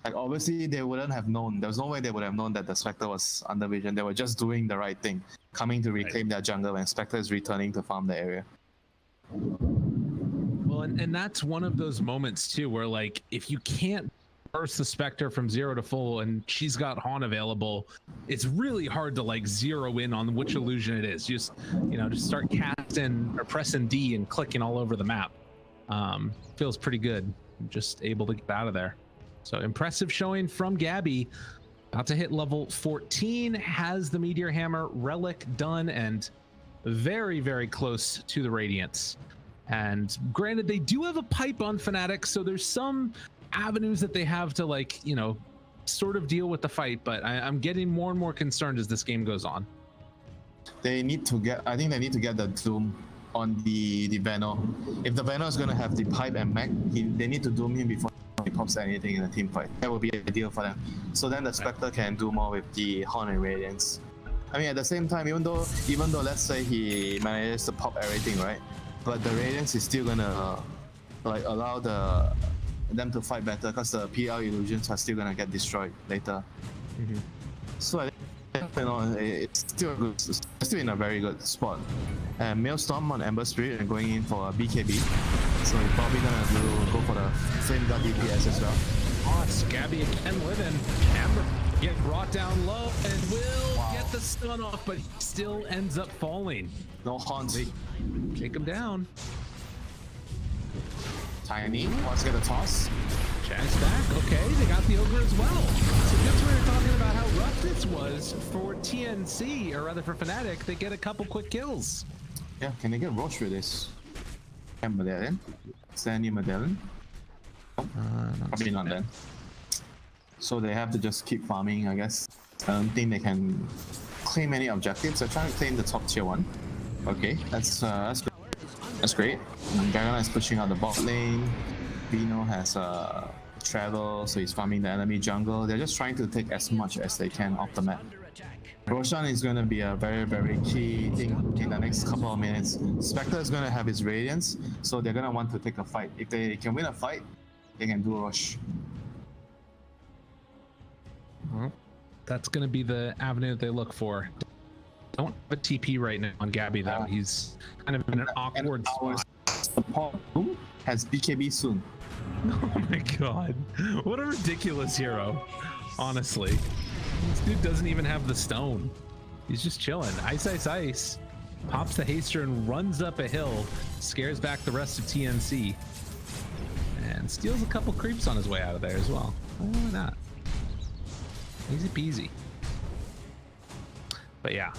Like obviously they wouldn't have known. There was no way they would have known that the Spectre was under vision. They were just doing the right thing, coming to reclaim their jungle when Spectre is returning to farm the area. Well, and that's one of those moments too, where like if you can't burst the Spectre from 0 to full, and she's got Haunt available, it's really hard to like zero in on which illusion it is. Just just start casting or pressing D and clicking all over the map. Feels pretty good. Just able to get out of there. So impressive showing from Gabby. About to hit level 14, has the Meteor Hammer Relic done, and very, very close to the Radiance. And granted, they do have a pipe on Fnatic, so there's some avenues that they have to like, sort of deal with the fight, but I'm getting more and more concerned as this game goes on. I think they need to get the Doom on the Venom. If the Venom is going to have the pipe and mech, they need to Doom him before he pops anything in a team fight. That would be ideal for them. So then the Spectre can do more with the Horn and Radiance. I mean, at the same time, even though let's say he manages to pop everything, right? But the Radiance is still gonna like allow them to fight better because the PL illusions are still gonna get destroyed later. So I think it's still in a very good spot. And Maelstrom on Ember Spirit and going in for a BKB. So he's probably gonna go for the Flame God DPS as well. Gabby again living. Amber get brought down low and will get the stun off, but he still ends up falling. No haunts. Take him down. Tiny wants to get a toss. Jack's back. Okay, they got the ogre as well. So just when we were talking about how rough this was for TNC, or rather for Fnatic, they get a couple quick kills. Yeah, can they get Roche with this? medallion. Is there any medallion? Probably not then. So they have to just keep farming, I guess. I don't think they can claim any objectives. They're trying to claim the top tier one. Okay, that's good. That's great. Juggernaut is pushing out the bot lane. Vino has travel, so he's farming the enemy jungle. They're just trying to take as much as they can off the map. Roshan is going to be a very, very key thing in the next couple of minutes. Spectre is going to have his Radiance, so they're going to want to take a fight. If they can win a fight, they can do a rush. Well, that's going to be the avenue that they look for. Don't have a TP right now on Gabby though. He's kind of in an awkward spot. Support has BKB soon. Oh my god. What a ridiculous hero. Honestly. This dude doesn't even have the stone. He's just chilling. Ice, ice, ice. Pops the haster and runs up a hill. Scares back the rest of TNC. And steals a couple creeps on his way out of there as well. Why not? Easy peasy. But yeah,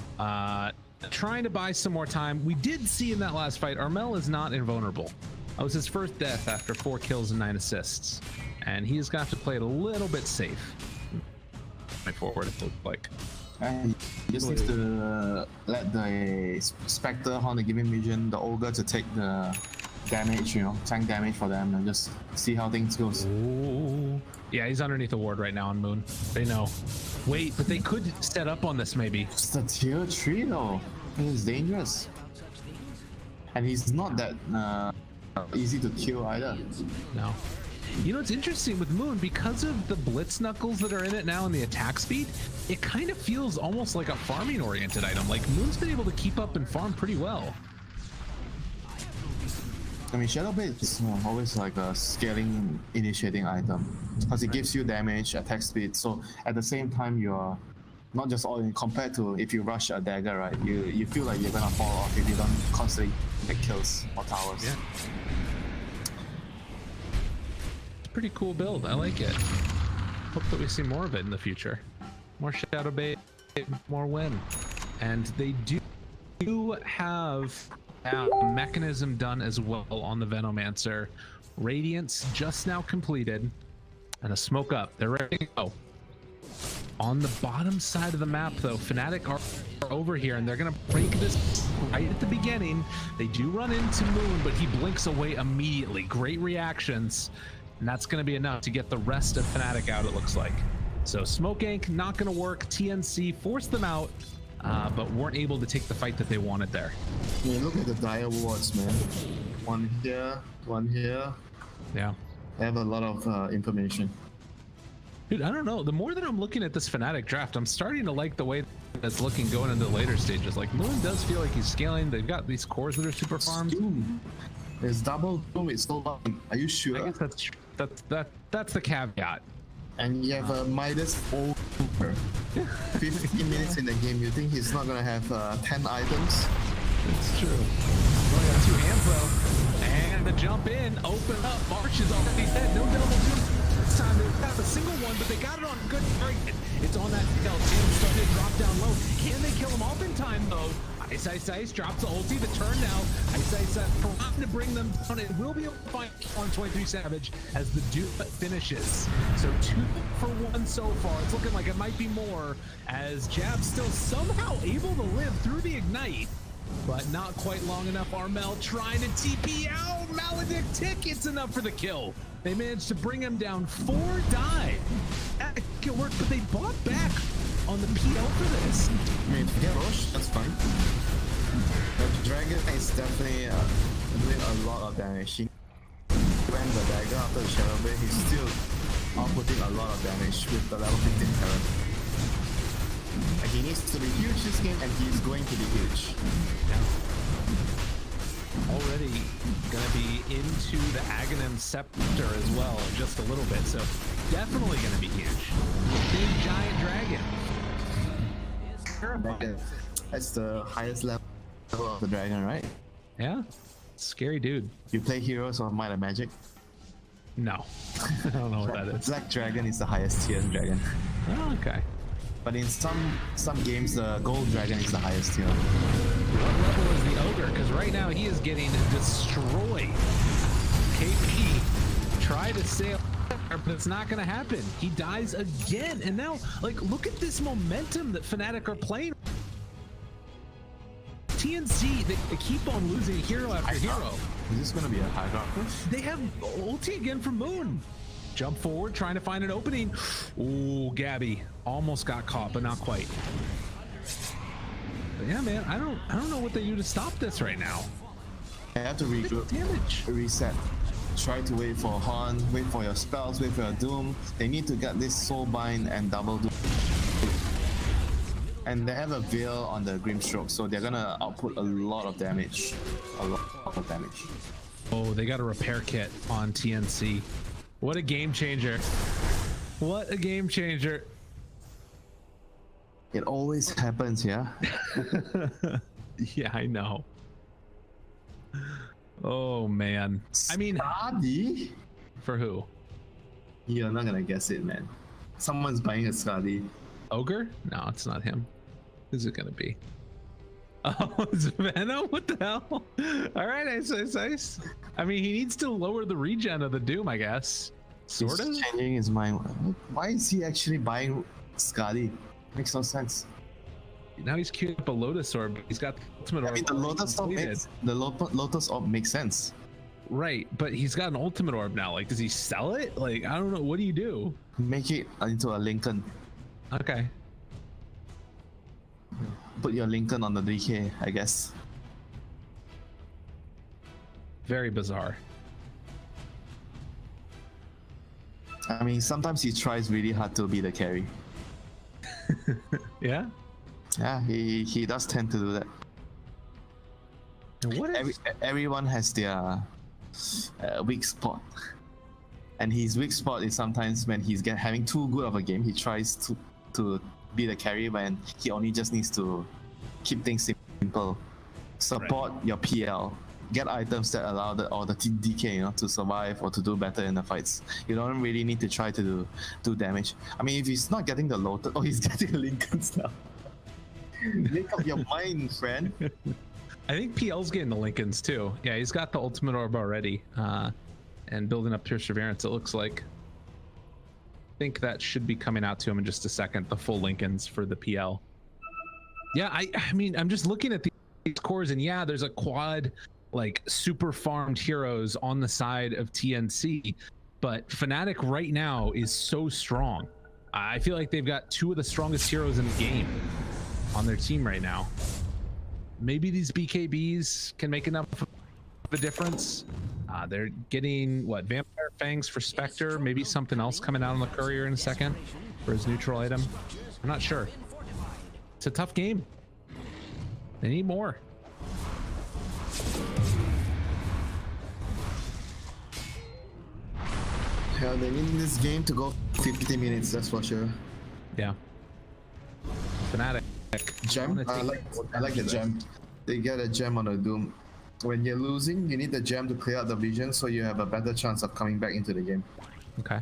trying to buy some more time. We did see in that last fight, Armel is not invulnerable. That was his first death after 4 kills and 9 assists. And he is going to have to play it a little bit safe. Going forward, it looks like. And he just needs to let the Spectre on the given region, the Ogre, to take the damage, you know, tank damage for them, and just see how things goes. Ooh. Yeah, he's underneath the ward right now on Moon. They know. Wait, but they could set up on this maybe. It's the tier 3 though. It's dangerous. And he's not that easy to kill either. No. You know, it's interesting with Moon, because of the blitz knuckles that are in it now and the attack speed, it kind of feels almost like a farming oriented item. Like Moon's been able to keep up and farm pretty well. I mean, Shadow Blade is always like a scaling initiating item because it gives you damage, attack speed. So at the same time, you're not just all in compared to if you rush a dagger, right? You feel like you're gonna fall off if you don't constantly get kills or towers. Yeah. It's a pretty cool build. I like it. Hope that we see more of it in the future. More Shadow Blade, more win. And they do have a mechanism done as well on the Venomancer. Radiance just now completed, and a smoke up. They're ready to go. On the bottom side of the map though, Fnatic are over here, and they're gonna break this right at the beginning. They do run into Moon, but he blinks away immediately. Great reactions, and that's gonna be enough to get the rest of Fnatic out, it looks like. So smoke gank not gonna work. TNC forced them out, but weren't able to take the fight that they wanted there. Yeah, look at the dire wards, man. One here, one here. Yeah. They have a lot of information. Dude, I don't know. The more that I'm looking at this Fnatic draft, I'm starting to like the way that's looking going into the later stages. Like Moon does feel like he's scaling. They've got these cores that are super farmed. There's double doom. It's so long. Are you sure? I guess that's the caveat. And you have a Midas over 15 minutes in the game. You think he's not gonna have 10 items? It's true. Only got 2 hands though. And the jump in, open up. March is already dead. No double doom. This time they got a single one, but they got it on good target. It's on that tail. Tim started to drop down low. Can they kill him off in time though? Ice, ice, ice, drops the ulti, the turn now. Ice, ice, forgotten to bring them down. It will be able to find on 23 Savage as the dupe finishes. So 2 for 1 so far. It's looking like it might be more, as Jab's still somehow able to live through the ignite, but not quite long enough. Armel trying to TP out. Maledict tickets enough for the kill. They managed to bring him down. 4 died. That could work, but they bought back on the PL for this. I mean, yeah, Roche, that's fine. The dragon is definitely doing a lot of damage. He went the dagger after the Shadow Blade, he's still outputting a lot of damage with the level 15 Terran. And he needs to be huge this game, and he's going to be huge. Yeah. Already gonna be into the Aghanim Scepter as well, just a little bit, so definitely gonna be huge. Big giant dragon. That's the highest level of the dragon, right? Yeah, scary dude. You play Heroes of Might and Magic? No, I don't know what that is. Black Dragon is the highest tier dragon. Oh, okay. But in some games, the gold dragon is the highest tier. What level is the ogre? Because right now he is getting destroyed. KP try to sail, but it's not going to happen. He dies again, and now like look at this momentum that Fnatic are playing. TNC, they keep on losing hero after hero. Is this going to be a high ground push? They have ulti again from Moon. Jump forward, trying to find an opening. Ooh, Gabby almost got caught, but not quite. But yeah, man, I don't know what they do to stop this right now. I have to regroup, Damage. reset. Try to wait for Horn, wait for your spells, wait for your Doom. They need to get this Soul Bind and double Doom. And they have a Veil on the Grimstroke, so they're gonna output a lot of damage. A lot of damage. Oh, they got a repair kit on TNC. What a game changer. What a game changer. It always happens, yeah? Yeah, I know. Oh, man. I mean, Skadi? for who? You're not gonna guess it, man. Someone's buying a Skadi. Ogre? No, it's not him. Who's it gonna be? Oh, it's Venom? What the hell? All right, ice. I mean, he needs to lower the regen of the Doom, I guess. Sort of? He's changing his mind. Why is he actually buying Skadi? Makes no sense. Now he's queuing up a Lotus Orb. He's got the ultimate orb. I mean, the Lotus Orb makes sense. Right, but he's got an ultimate orb now. Like, does he sell it? Like, I don't know. What do you do? Make it into a Lincoln. Okay. Put your Lincoln on the DK, I guess. Very bizarre. I mean, sometimes he tries really hard to be the carry. Yeah? Yeah, he does tend to do that. And what is... Everyone has their weak spot. And his weak spot is sometimes when he's having too good of a game, he tries to be the carry when he only just needs to keep things simple. Support your PL. Get items that allow the DK, to survive or to do better in the fights. You don't really need to try to do damage. I mean, if he's not getting the Lotus, he's getting Lincolns now. Make up your mind, friend. I think PL's getting the Lincolns too. Yeah, he's got the ultimate orb already. And building up Perseverance, it looks like. I think that should be coming out to him in just a second, the full Lincolns for the PL. Yeah, I mean, I'm just looking at these cores, and yeah, there's a quad, like, super farmed heroes on the side of TNC, but Fnatic right now is so strong. I feel like they've got two of the strongest heroes in the game on their team right now. Maybe these BKBs can make enough of a difference. They're getting, what, Vampire Fangs for Spectre, maybe something else coming out on the Courier in a second for his neutral item. I'm not sure. It's a tough game. They need more. Yeah, they need this game to go 50 minutes, that's for sure. Yeah. Fnatic. Gem? I like the gem. They get a gem on the Doom. When you're losing, you need the gem to clear out the vision so you have a better chance of coming back into the game. Okay.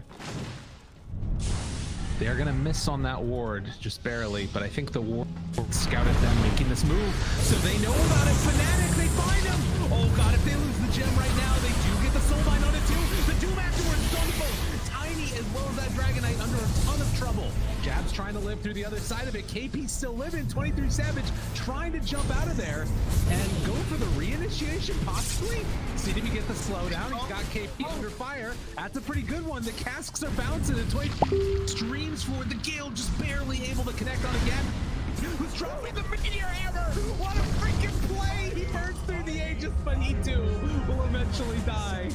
They're gonna miss on that ward, just barely, but I think the ward scouted them making this move, so they know about it. Fnatic, they find him! Oh god, if they lose the gem right now, they do get the soulbind on it too. The Doom afterwards is on the boat. Tiny as well as that Dragon Knight under a ton of trouble. Jab's trying to live through the other side of it. KP's still living. 23 Savage trying to jump out of there and go for the reinitiation, possibly. See if he get the slowdown. He's got KP under fire. That's a pretty good one. The casks are bouncing and 20 streams forward. The Gale just barely able to connect on again. Who's dropping the meteor hammer? What a freaking play! He burns through the Aegis, but he too will eventually die.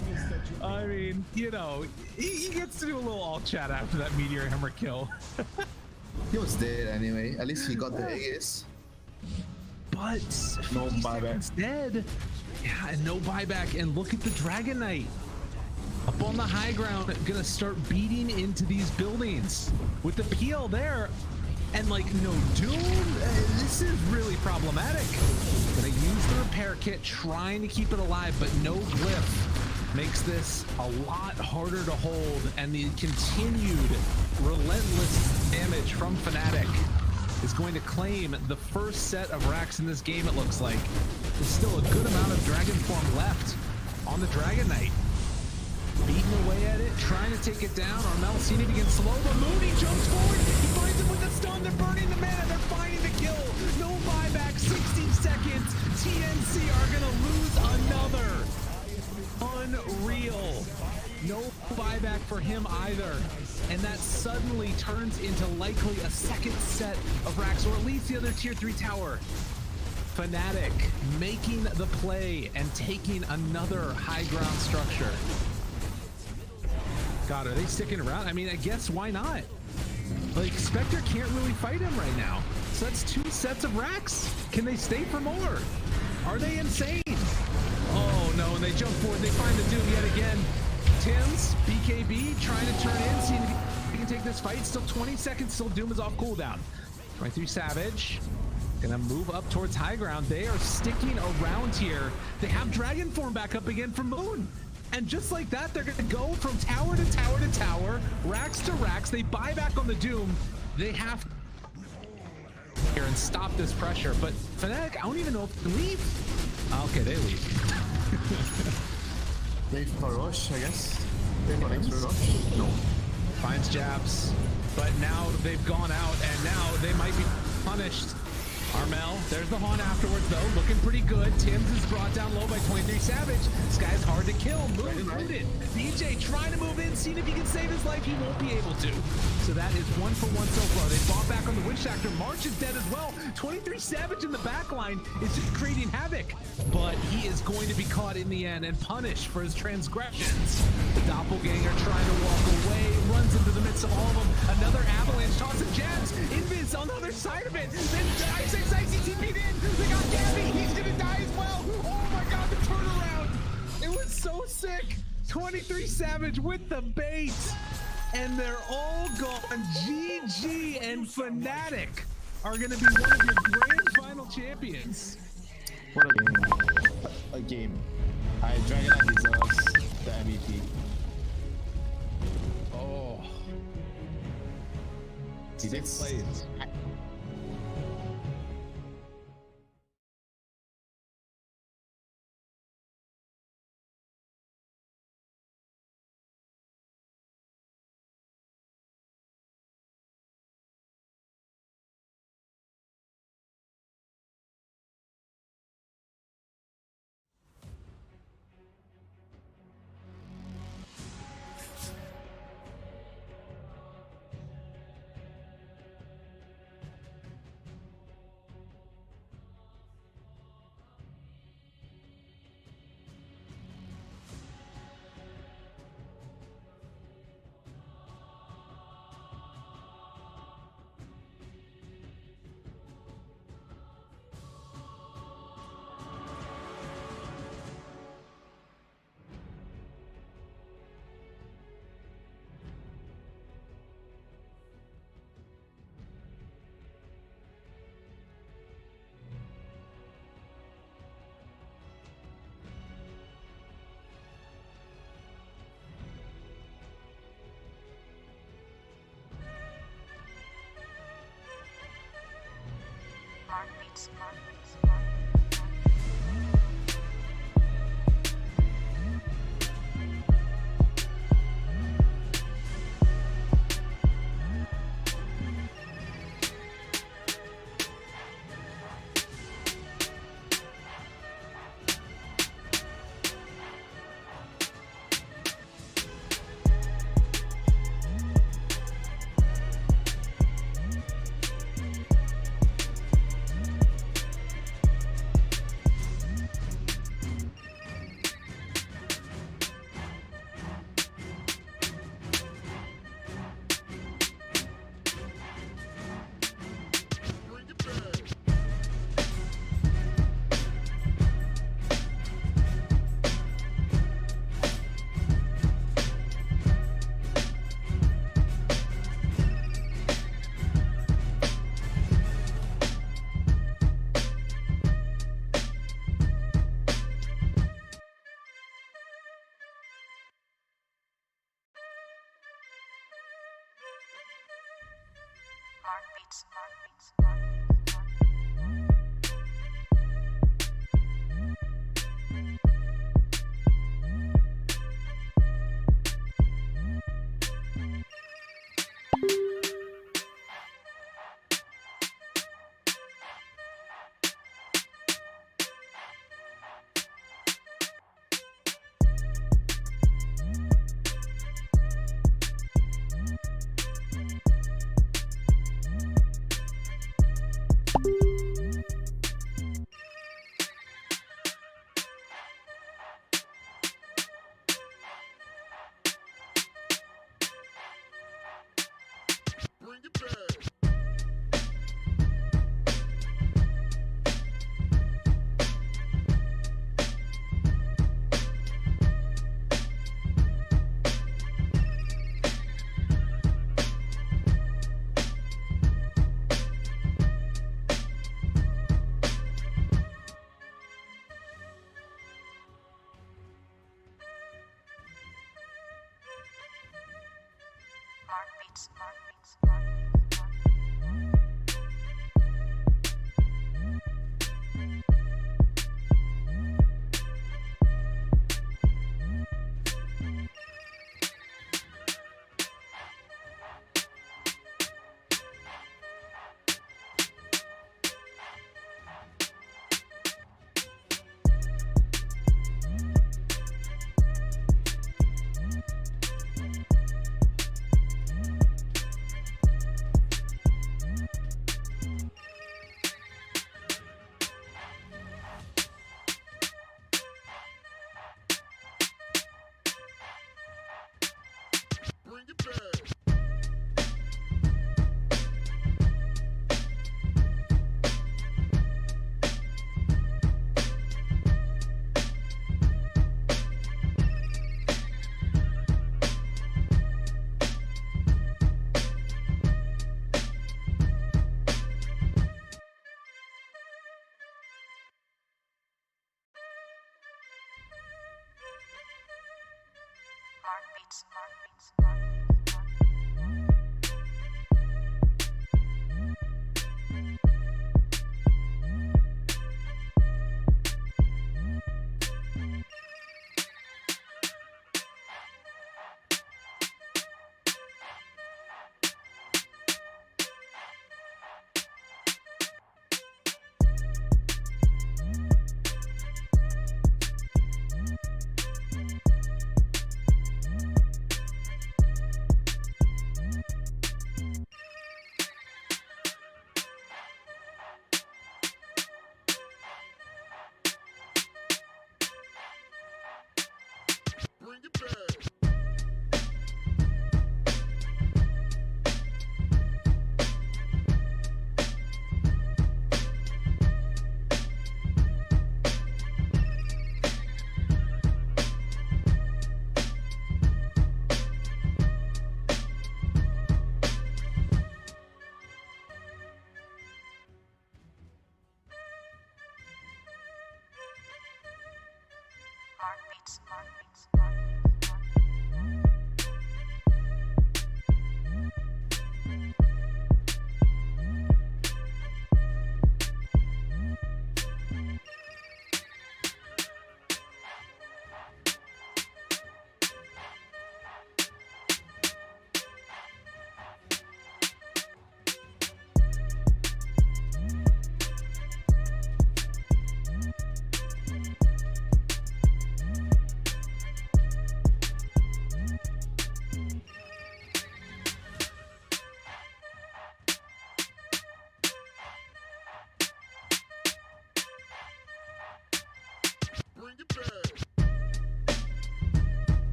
I mean, he gets to do a little alt chat after that meteor hammer kill. He was dead anyway. At least he got the Aegis. But no buyback. Instead, yeah, and no buyback. And look at the Dragon Knight up on the high ground, gonna start beating into these buildings with the PL there. And like no Doom, this is really problematic. Gonna use the repair kit, trying to keep it alive, but no glyph. makes this a lot harder to hold, and the continued relentless damage from Fnatic is going to claim the first set of racks in this game, it looks like. There's still a good amount of Dragon Form left on the Dragon Knight. Beating away at it, trying to take it down. Armel seeing if he can slow the Moody, jumps forward, he finds him with the stun, they're burning the mana, they're finding the kill. No buyback, 60 seconds. TNC are gonna lose another. Unreal. No buyback for him either. And that suddenly turns into likely a second set of racks, or at least the other tier 3 tower. Fnatic making the play and taking another high ground structure. God, are they sticking around? I mean, I guess why not? Like, Spectre can't really fight him right now. So that's 2 sets of racks. Can they stay for more? Are they insane? Oh no, and they jump forward, they find the Doom yet again. Tim's, BKB trying to turn in, seeing if he can take this fight. Still 20 seconds, still Doom is off cooldown. 23 Savage, gonna move up towards high ground. They are sticking around here. They have Dragon Form back up again from Moon. And just like that, they're gonna go from tower to tower to tower, racks to racks. They buy back on the Doom. They have here and stop this pressure, but Fnatic, I don't even know if they leave. Okay, they leave. Wait for Rush, I guess. Wait for extra Rush. No. Finds jabs, but now they've gone out, and now they might be punished. Armel, there's the Haunt afterwards though, looking pretty good. Tim's is brought down low by 23 Savage. This guy's hard to kill. Moon wounded. DJ trying to move in, seeing if he can save his life. He won't be able to. So that is 1 for 1 so far. They fought back on the Witch Doctor. March is dead as well. 23 Savage in the back line is just creating havoc. But he is going to be caught in the end and punished for his transgressions. The Doppelganger trying to walk away, runs into the midst of all of them. Another avalanche, tossing jabs. Invis on the other side of it. Then dies. Icy TP'd in. They got Gabby. He's gonna die as well. Oh my god, the turnaround. It was so sick. 23 Savage with the bait. And they're all gone. GG and Fnatic are gonna be one of your grand final champions. What a game. A game. Dragon Knight deserves the MVP. Oh. 6 plays.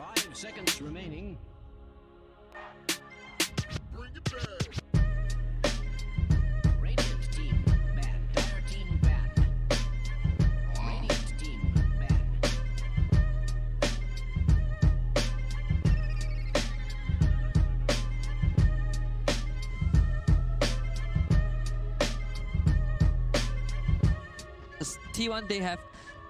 5 seconds remaining. Radiant team ban. Dire team ban. Radiant team ban. T1, they have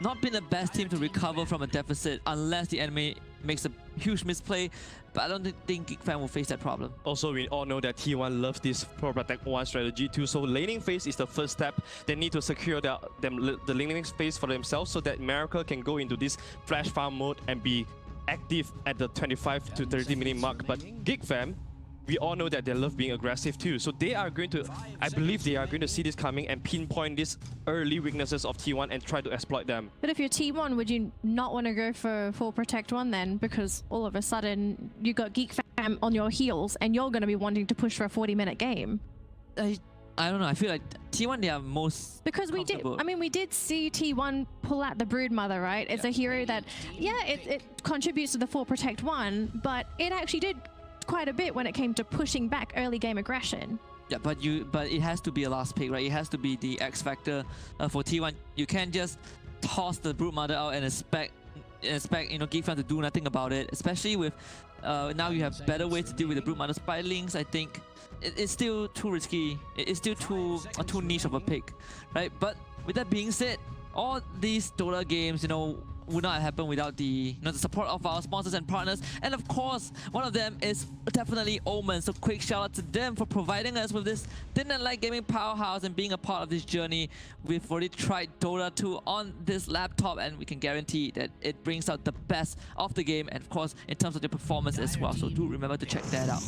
not been the best team to recover from a deficit unless the enemy makes a huge misplay, but I don't think GeekFam will face that problem. Also, we all know that T1 loves this Pro Protect 1 strategy too, so laning phase is the first step. They need to secure the laning phase for themselves so that Miracle can go into this flash farm mode and be active at the 25 to 30 minute mark. But GeekFam, we all know that they love being aggressive too. So they are going to, I believe they are going to see this coming and pinpoint these early weaknesses of T1 and try to exploit them. But if you're T1, would you not want to go for full Protect 1 then? Because all of a sudden you got GeekFam on your heels and you're going to be wanting to push for a 40-minute game. I don't know. I feel like T1 they are most because we did. I mean, we did see T1 pull out the Broodmother, right? It's a hero that, yeah, it contributes to the full Protect 1, but it actually did quite a bit when it came to pushing back early game aggression. Yeah, but it has to be a last pick, right? It has to be the X factor for T1. You can't just toss the Broodmother out and expect GeekFam to do nothing about it. Especially with now you have better ways to deal with the Broodmother spy links. I think it's still too risky. It's still too niche of a pick, right? But with that being said, all these Dota games, would not happen without the the support of our sponsors and partners, and of course one of them is definitely Omen. So quick shout out to them for providing us with this thin and light gaming powerhouse and being a part of this journey. We've already tried Dota 2 on this laptop and we can guarantee that it brings out the best of the game, and of course in terms of the performance as well. So do remember to check that out.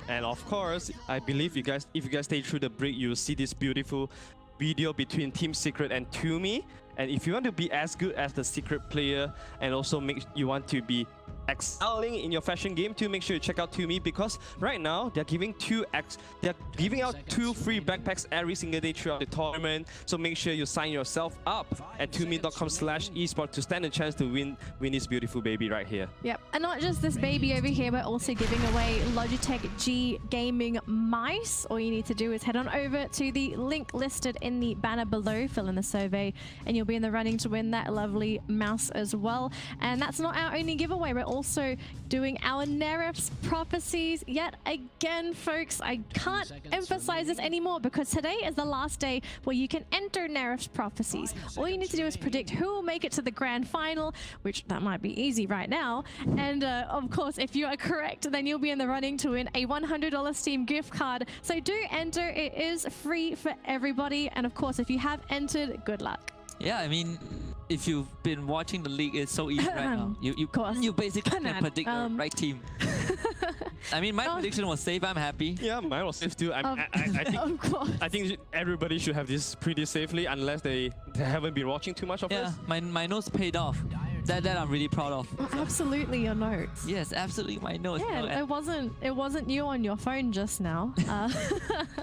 And of course, I believe if you guys stay through the break, you'll see this beautiful video between Team Secret and Tumi. And if you want to be as good as the Secret player and also you want to be excelling in your fashion game too, make sure you check out Tumi, because right now they're giving out 2 free backpacks every single day throughout the tournament. So make sure you sign yourself up at tumi.com/esports to stand a chance to win this beautiful baby right here. Yep, and not just this baby over here, we're also giving away Logitech G Gaming mice. All you need to do is head on over to the link listed in the banner below, fill in the survey, and you'll be in the running to win that lovely mouse as well. And that's not our only giveaway. We're also doing our Nerf's prophecies yet again, folks. I can't emphasize this anymore because today is the last day where you can enter Nerf's prophecies. All you need to do is predict who will make it to the grand final, which that might be easy right now. And of course, if you are correct, then you'll be in the running to win a $100 Steam gift card. So do enter. It is free for everybody. And of course, if you have entered, good luck. Yeah, I mean, if you've been watching the league, it's so easy right now. You basically can predict the right team. I mean, my prediction was safe. I'm happy. Yeah, mine was safe too. I think everybody should have this pretty safely, unless they haven't been watching too much of us. Yeah, my notes paid off. That I'm really proud of. Absolutely, your notes. Yes, absolutely, my notes. Yeah, it wasn't you on your phone just now.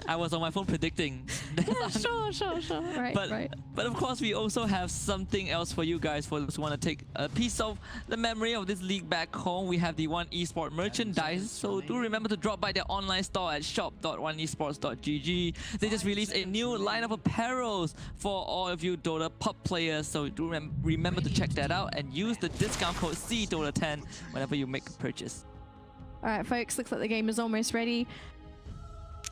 I was on my phone predicting. Yeah, sure. Right, but of course, we also have something else for you guys, for those who want to take a piece of the memory of this league back home. We have the One Esport merchandise, so do remember to drop by their online store at shop.oneesports.gg. They just released a new line of apparels for all of you Dota pub players, so do remember to check that out and use the discount code CDOTA10 whenever you make a purchase. All right, folks, looks like the game is almost ready.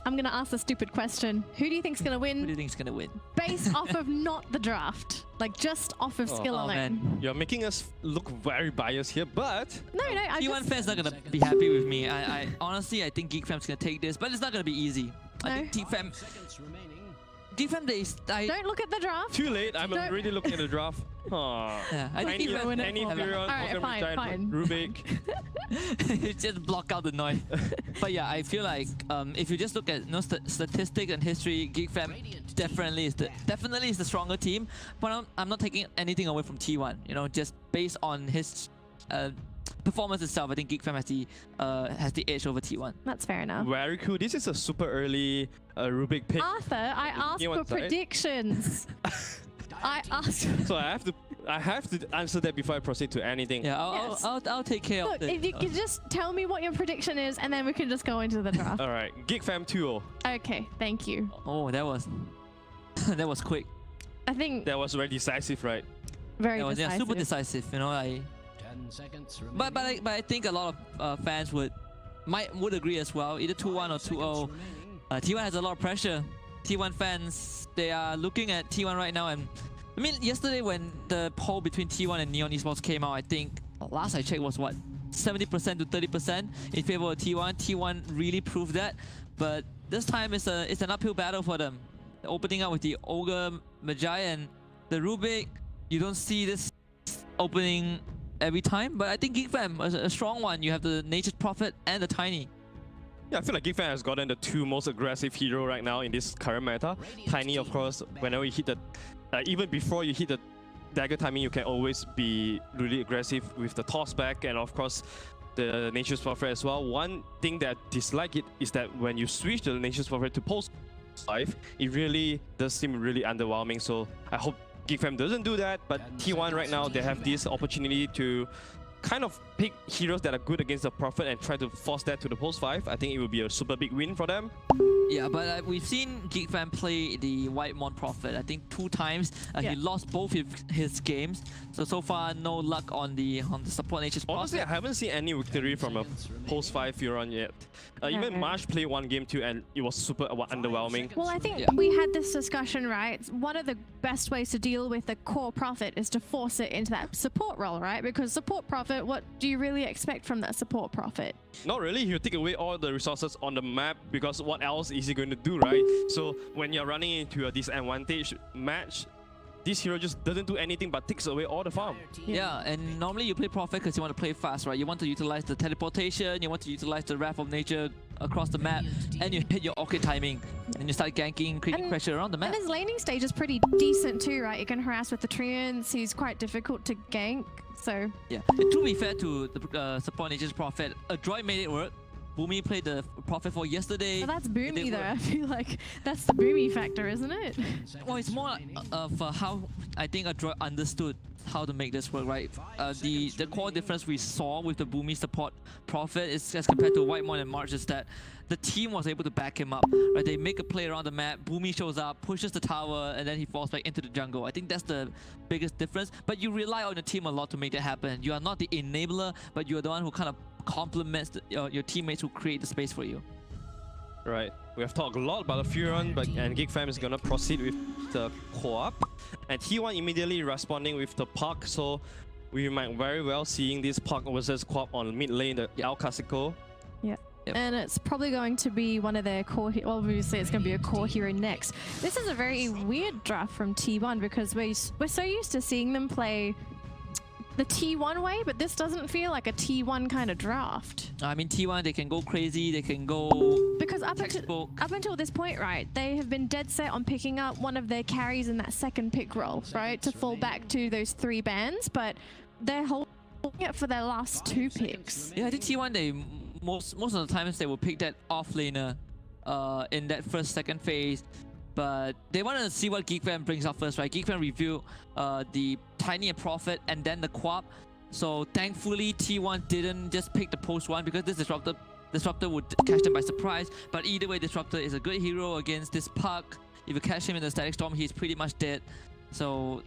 I'm going to ask the stupid question. Who do you think's going to win? Who do you think's going to win? Based off of not the draft. Like, just off of skill alone. Man. You're making us look very biased here, but... No, T1 fans not going to be happy with me. I honestly, I think GeekFam's going to take this, but it's not going to be easy. No. I think GeekFam, don't look at the draft. Too late. I'm already looking at the draft. Yeah, I think any Furion, fine. Rubik. Just block out the noise. But yeah, I feel like if you just look at statistics and history, GeekFam definitely is the stronger team. But I'm not taking anything away from T1. Just based on his performance itself, I think GeekFam has the edge over T1. That's fair enough. Very cool. This is a super early Rubik pick. Arthur, I asked for predictions. I asked. So I have to answer that before I proceed to anything. Yeah, I'll take care of it. If you could just tell me what your prediction is, and then we can just go into the draft. All right, GeekFam 2-0. Okay, thank you. Oh, that was that was quick. I think that was very decisive, right? Very decisive. Yeah, super decisive. 10 seconds but I think a lot of fans would agree as well. Either 2-1 or 2-0. T1 has a lot of pressure. T1 fans, they are looking at T1 right now, and I mean, yesterday when the poll between T1 and Neon Esports came out, I think last I checked was what, 70% to 30% in favor of T1. T1 really proved that, but this time it's an uphill battle for them. Opening up with the Ogre, Magi, and the Rubik. You don't see this opening every time, but I think GeekFam is a strong one. You have the Nature's Prophet and the Tiny. Yeah, I feel like GeekFam has gotten the two most aggressive hero right now in this current meta. Tiny, of course, whenever you hit the... even before you hit the dagger timing, you can always be really aggressive with the toss back, and of course, the Nature's Prophet as well. One thing that I dislike it is that when you switch the Nature's Prophet to post 5, it really does seem really underwhelming. So I hope GeekFam doesn't do that, but T1 right now, they have this opportunity to kind of pick heroes that are good against the Prophet and try to force that to the post 5. I think it would be a super big win for them. Yeah, but we've seen GeekFam play the White Mon Prophet, I think 2 times. He lost both his games. So far, no luck on the support Nature's Prophet. Honestly, I haven't seen any victory from a post 5 Furon yet. Even Marsh played 1 game too, and it was super underwhelming. Well, I think we had this discussion, right? One of the best ways to deal with the core Prophet is to force it into that support role, right? Because support Prophet, what do you really expect from that support Prophet? Not really. He'll take away all the resources on the map, because what else is he going to do, right? So when you're running into a disadvantage match, this hero just doesn't do anything but takes away all the farm. Yeah, and normally you play Prophet because you want to play fast, right? You want to utilize the teleportation, you want to utilize the Wrath of Nature across the map, and you hit your orchid timing, and you start ganking, creating pressure around the map. And his laning stage is pretty decent too, right? You can harass with the Treants, he's quite difficult to gank, so... Yeah, and to be fair to the support Nature's Prophet, a droid made it work. Boomy played the Prophet for yesterday. But that's Boomy though, I feel like that's the Boomy factor, isn't it? Well, it's more of how I think a droid understood how to make this work, right? The core difference we saw with the Boomy support Prophet is, as compared to White Mon and March, is that the team was able to back him up, right? They make a play around the map, Boomy shows up, pushes the tower, and then he falls back into the jungle. I think that's the biggest difference, but you rely on your team a lot to make that happen. You are not the enabler, but you're the one who kind of complements your teammates who create the space for you. Right. We have talked a lot about the Furon, and GeekFam is gonna proceed with the co-op, and T1 immediately responding with the Puck. So we might very well seeing this Puck versus co-op on mid lane, the El Clasico. Yeah. And it's probably going to be one of their core... Well, obviously it's going to be a core hero next. This is a very weird draft from T1 because we're so used to seeing them play the T1 way, but this doesn't feel like a T1 kind of draft. I mean, T1, they can go crazy, they can go... Because up until this point, right, they have been dead set on picking up one of their carries in that second pick role, right, to fall back to those 3 bans, but they're holding it for their last 2 picks. Yeah, I think T1, they... Most of the times they will pick that off laner in that second phase, but they want to see what GeekFam brings up first, right? GeekFam revealed the Tiny and Prophet and then the Quap. So thankfully T1 didn't just pick the post 1 because this Disruptor would catch them by surprise. But either way, Disruptor is a good hero against this Puck. If you catch him in the Static Storm, he's pretty much dead. So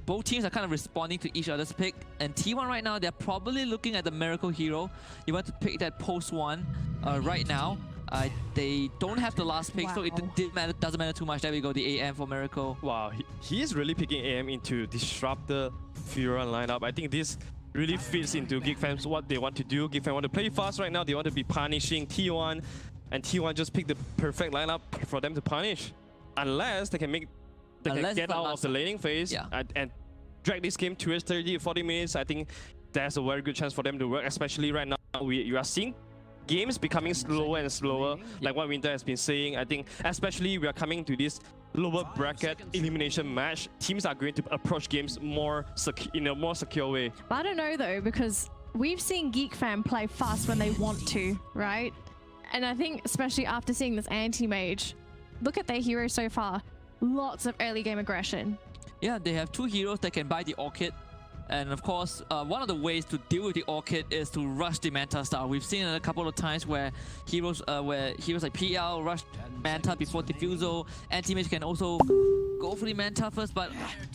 both teams are kind of responding to each other's pick, and T1 right now, they're probably looking at the Miracle Hero. You want to pick that post 1 right now. They don't have the last pick, so it doesn't matter too much. There we go, the AM for Miracle. Wow, he is really picking AM into Disruptor Furon lineup. I think this really fits into GeekFam's what they want to do. GeekFam want to play fast right now. They want to be punishing T1, and T1 just picked the perfect lineup for them to punish. Unless they can get out of the laning phase and drag this game towards 30 or 40 minutes. I think there's a very good chance for them to work, especially right now. You are seeing games becoming slower and slower, like what Winter has been saying. I think especially we are coming to this lower bracket elimination match. Teams are going to approach games in a more secure way. I don't know though, because we've seen GeekFam play fast when they want to, right? And I think especially after seeing this anti-mage, look at their hero so far. Lots of early game aggression. Yeah, they have 2 heroes that can buy the Orchid. And of course, one of the ways to deal with the Orchid is to rush the Manta Star. We've seen it a couple of times where heroes like PL rush Manta before Diffusal. Anti-Mage can also go for the Manta first, but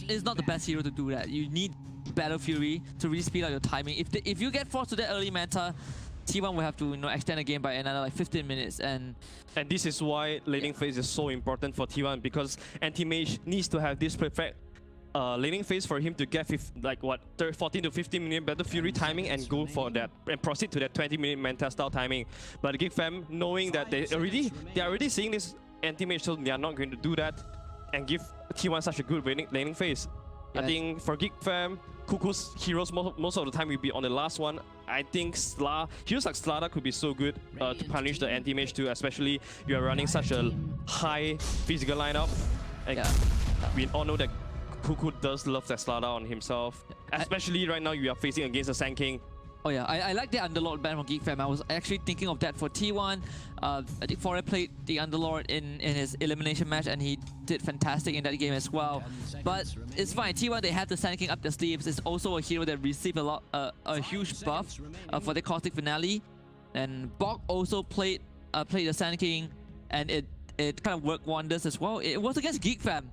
it's not the best hero to do that. You need Battle Fury to really speed up your timing. If you get forced to that early Manta, T1 will have to extend the game by another like 15 minutes. And this is why laning phase is so important for T1, because anti-mage needs to have this perfect laning phase for him to get 14 to 15 minute battle fury timing and go for that and proceed to that 20-minute Manta style timing. But GeekFam, knowing that they are already seeing this anti-mage, so they are not going to do that and give T1 such a good laning phase. I think for GeekFam, Kuku's heroes most of the time will be on the last one. I think heroes like Slada could be so good to punish the anti-mage too, especially you are running such a high physical lineup. And we all know that Kuku does love that Slada on himself. Especially right now you are facing against the Sand King. Oh yeah, I like the Underlord ban from GeekFam. I was actually thinking of that for T1. I think Foray played the Underlord in his elimination match and he did fantastic in that game as well. But it's fine. T1, they have the Sand King up their sleeves. It's also a hero that received a huge buff for the Caustic Finale. And Bok also played the Sand King and it kind of worked wonders as well. It was against GeekFam,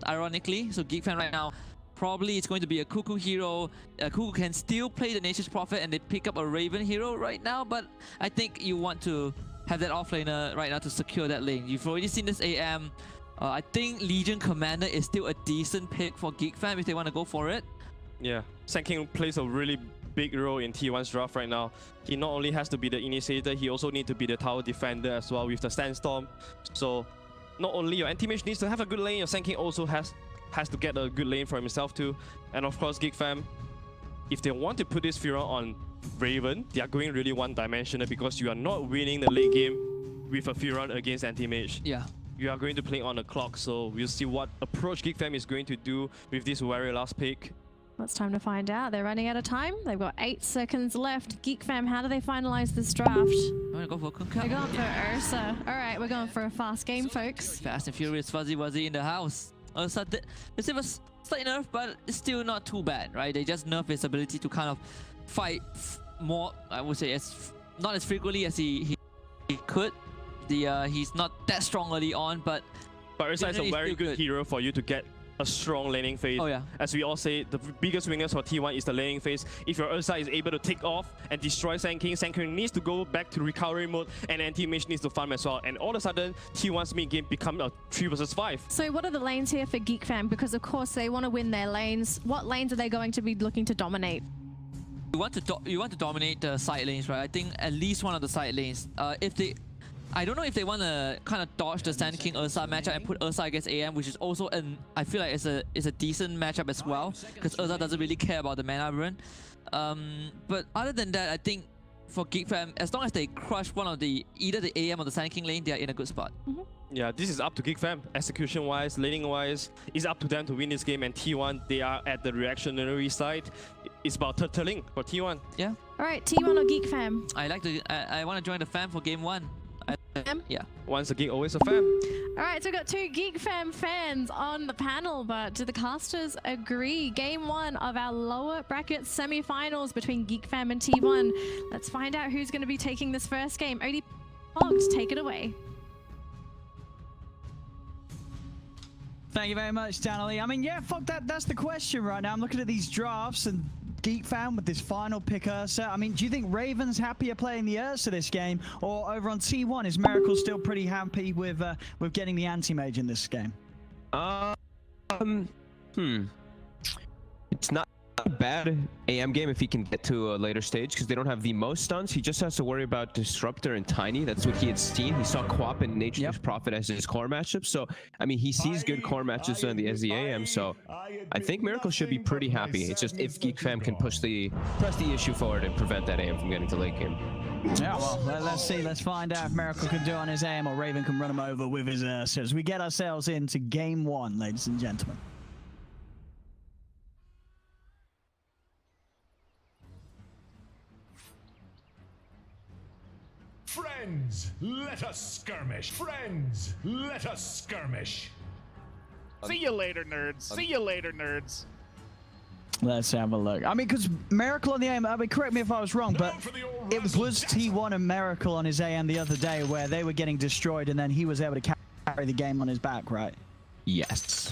ironically. So GeekFam right now, probably it's going to be a Kuku hero. Kuku can still play the Nature's Prophet and they pick up a Raven hero right now, but I think you want to have that offlaner right now to secure that lane. You've already seen this AM. I think Legion Commander is still a decent pick for GeekFam if they want to go for it. Yeah, Sand King plays a really big role in T1's draft right now. He not only has to be the initiator, he also needs to be the tower defender as well with the Sandstorm. So not only your anti-mage needs to have a good lane, your Sand King also has to get a good lane for himself too. And of course, GeekFam, if they want to put this Fira on Raven, they are going really one-dimensional because you are not winning the late game with a Fira against anti-mage. Yeah. You are going to play on the clock, so we'll see what approach GeekFam is going to do with this very last pick. It's time to find out. They're running out of time. They've got 8 seconds left. GeekFam, how do they finalize this draft? I'm gonna go for Kunkka. They're going for Ursa. All right, we're going for a fast game, folks. Fast and Furious Fuzzy Wuzzy in the house. Ursa did receive a slight nerf, but it's still not too bad, right? They just nerf his ability to kind of fight more, I would say, not as frequently as he could. He's not that strong early on, but Ursa is a very good hero for you to get a strong laning phase. Oh yeah. As we all say, the biggest winners for T1 is the laning phase. If your Ursa is able to take off and destroy Sand King needs to go back to recovery mode and anti-mage needs to farm as well. And all of a sudden, T1's mid game become a 3 versus 5. So what are the lanes here for GeekFam? Because of course they want to win their lanes. What lanes are they going to be looking to dominate? You want to dominate the side lanes, right? I think at least one of the side lanes. I don't know if they want to kind of dodge the Sand King Ursa matchup and put Ursa against AM, which is also I feel like it's a decent matchup as well, because Ursa doesn't really care about the mana burn. But other than that, I think for GeekFam, as long as they crush one of either the AM or the Sand King lane, they are in a good spot. Yeah, this is up to GeekFam. Execution-wise, laning-wise, it's up to them to win this game. And T1, they are at the reactionary side. It's about turtling for T1. Yeah. All right, T1 or GeekFam? I want to join the fam for game 1. Yeah. Once a geek, always a fam. All right, so we've got 2 GeekFam fans on the panel, but do the casters agree? Game 1 of our lower bracket semi-finals between GeekFam and T1. Let's find out who's going to be taking this first game. Odie Pogs, take it away. Thank you very much, Danny. I mean, yeah, fuck that. That's the question right now. I'm looking at these drafts and GeekFam with this final pick Ursa. I mean, do you think Raven's happier playing the Ursa this game, or over on T1 is Miracle still pretty happy with getting the anti-mage in this game? It's not a bad AM game if he can get to a later stage, because they don't have the most stuns. He just has to worry about Disruptor and Tiny. That's what he had seen. He saw Quap and Nature's Prophet as his core matchup. So, I mean, he sees good core matchups as the AM. So, I think Miracle should be pretty happy. It's just if GeekFam can press the issue forward and prevent that AM from getting to late game. Yeah, well, let's see. Let's find out if Miracle can do it on his AM or Raven can run him over with his Ursa as we get ourselves into game 1, ladies and gentlemen. Friends, let us skirmish. Friends, let us skirmish. See you later, nerds. See you later, nerds. Let's have a look. I mean, because Miracle on the AM, I mean, correct me if I was wrong, but it was T1 and Miracle on his AM the other day where they were getting destroyed and then he was able to carry the game on his back, right? Yes.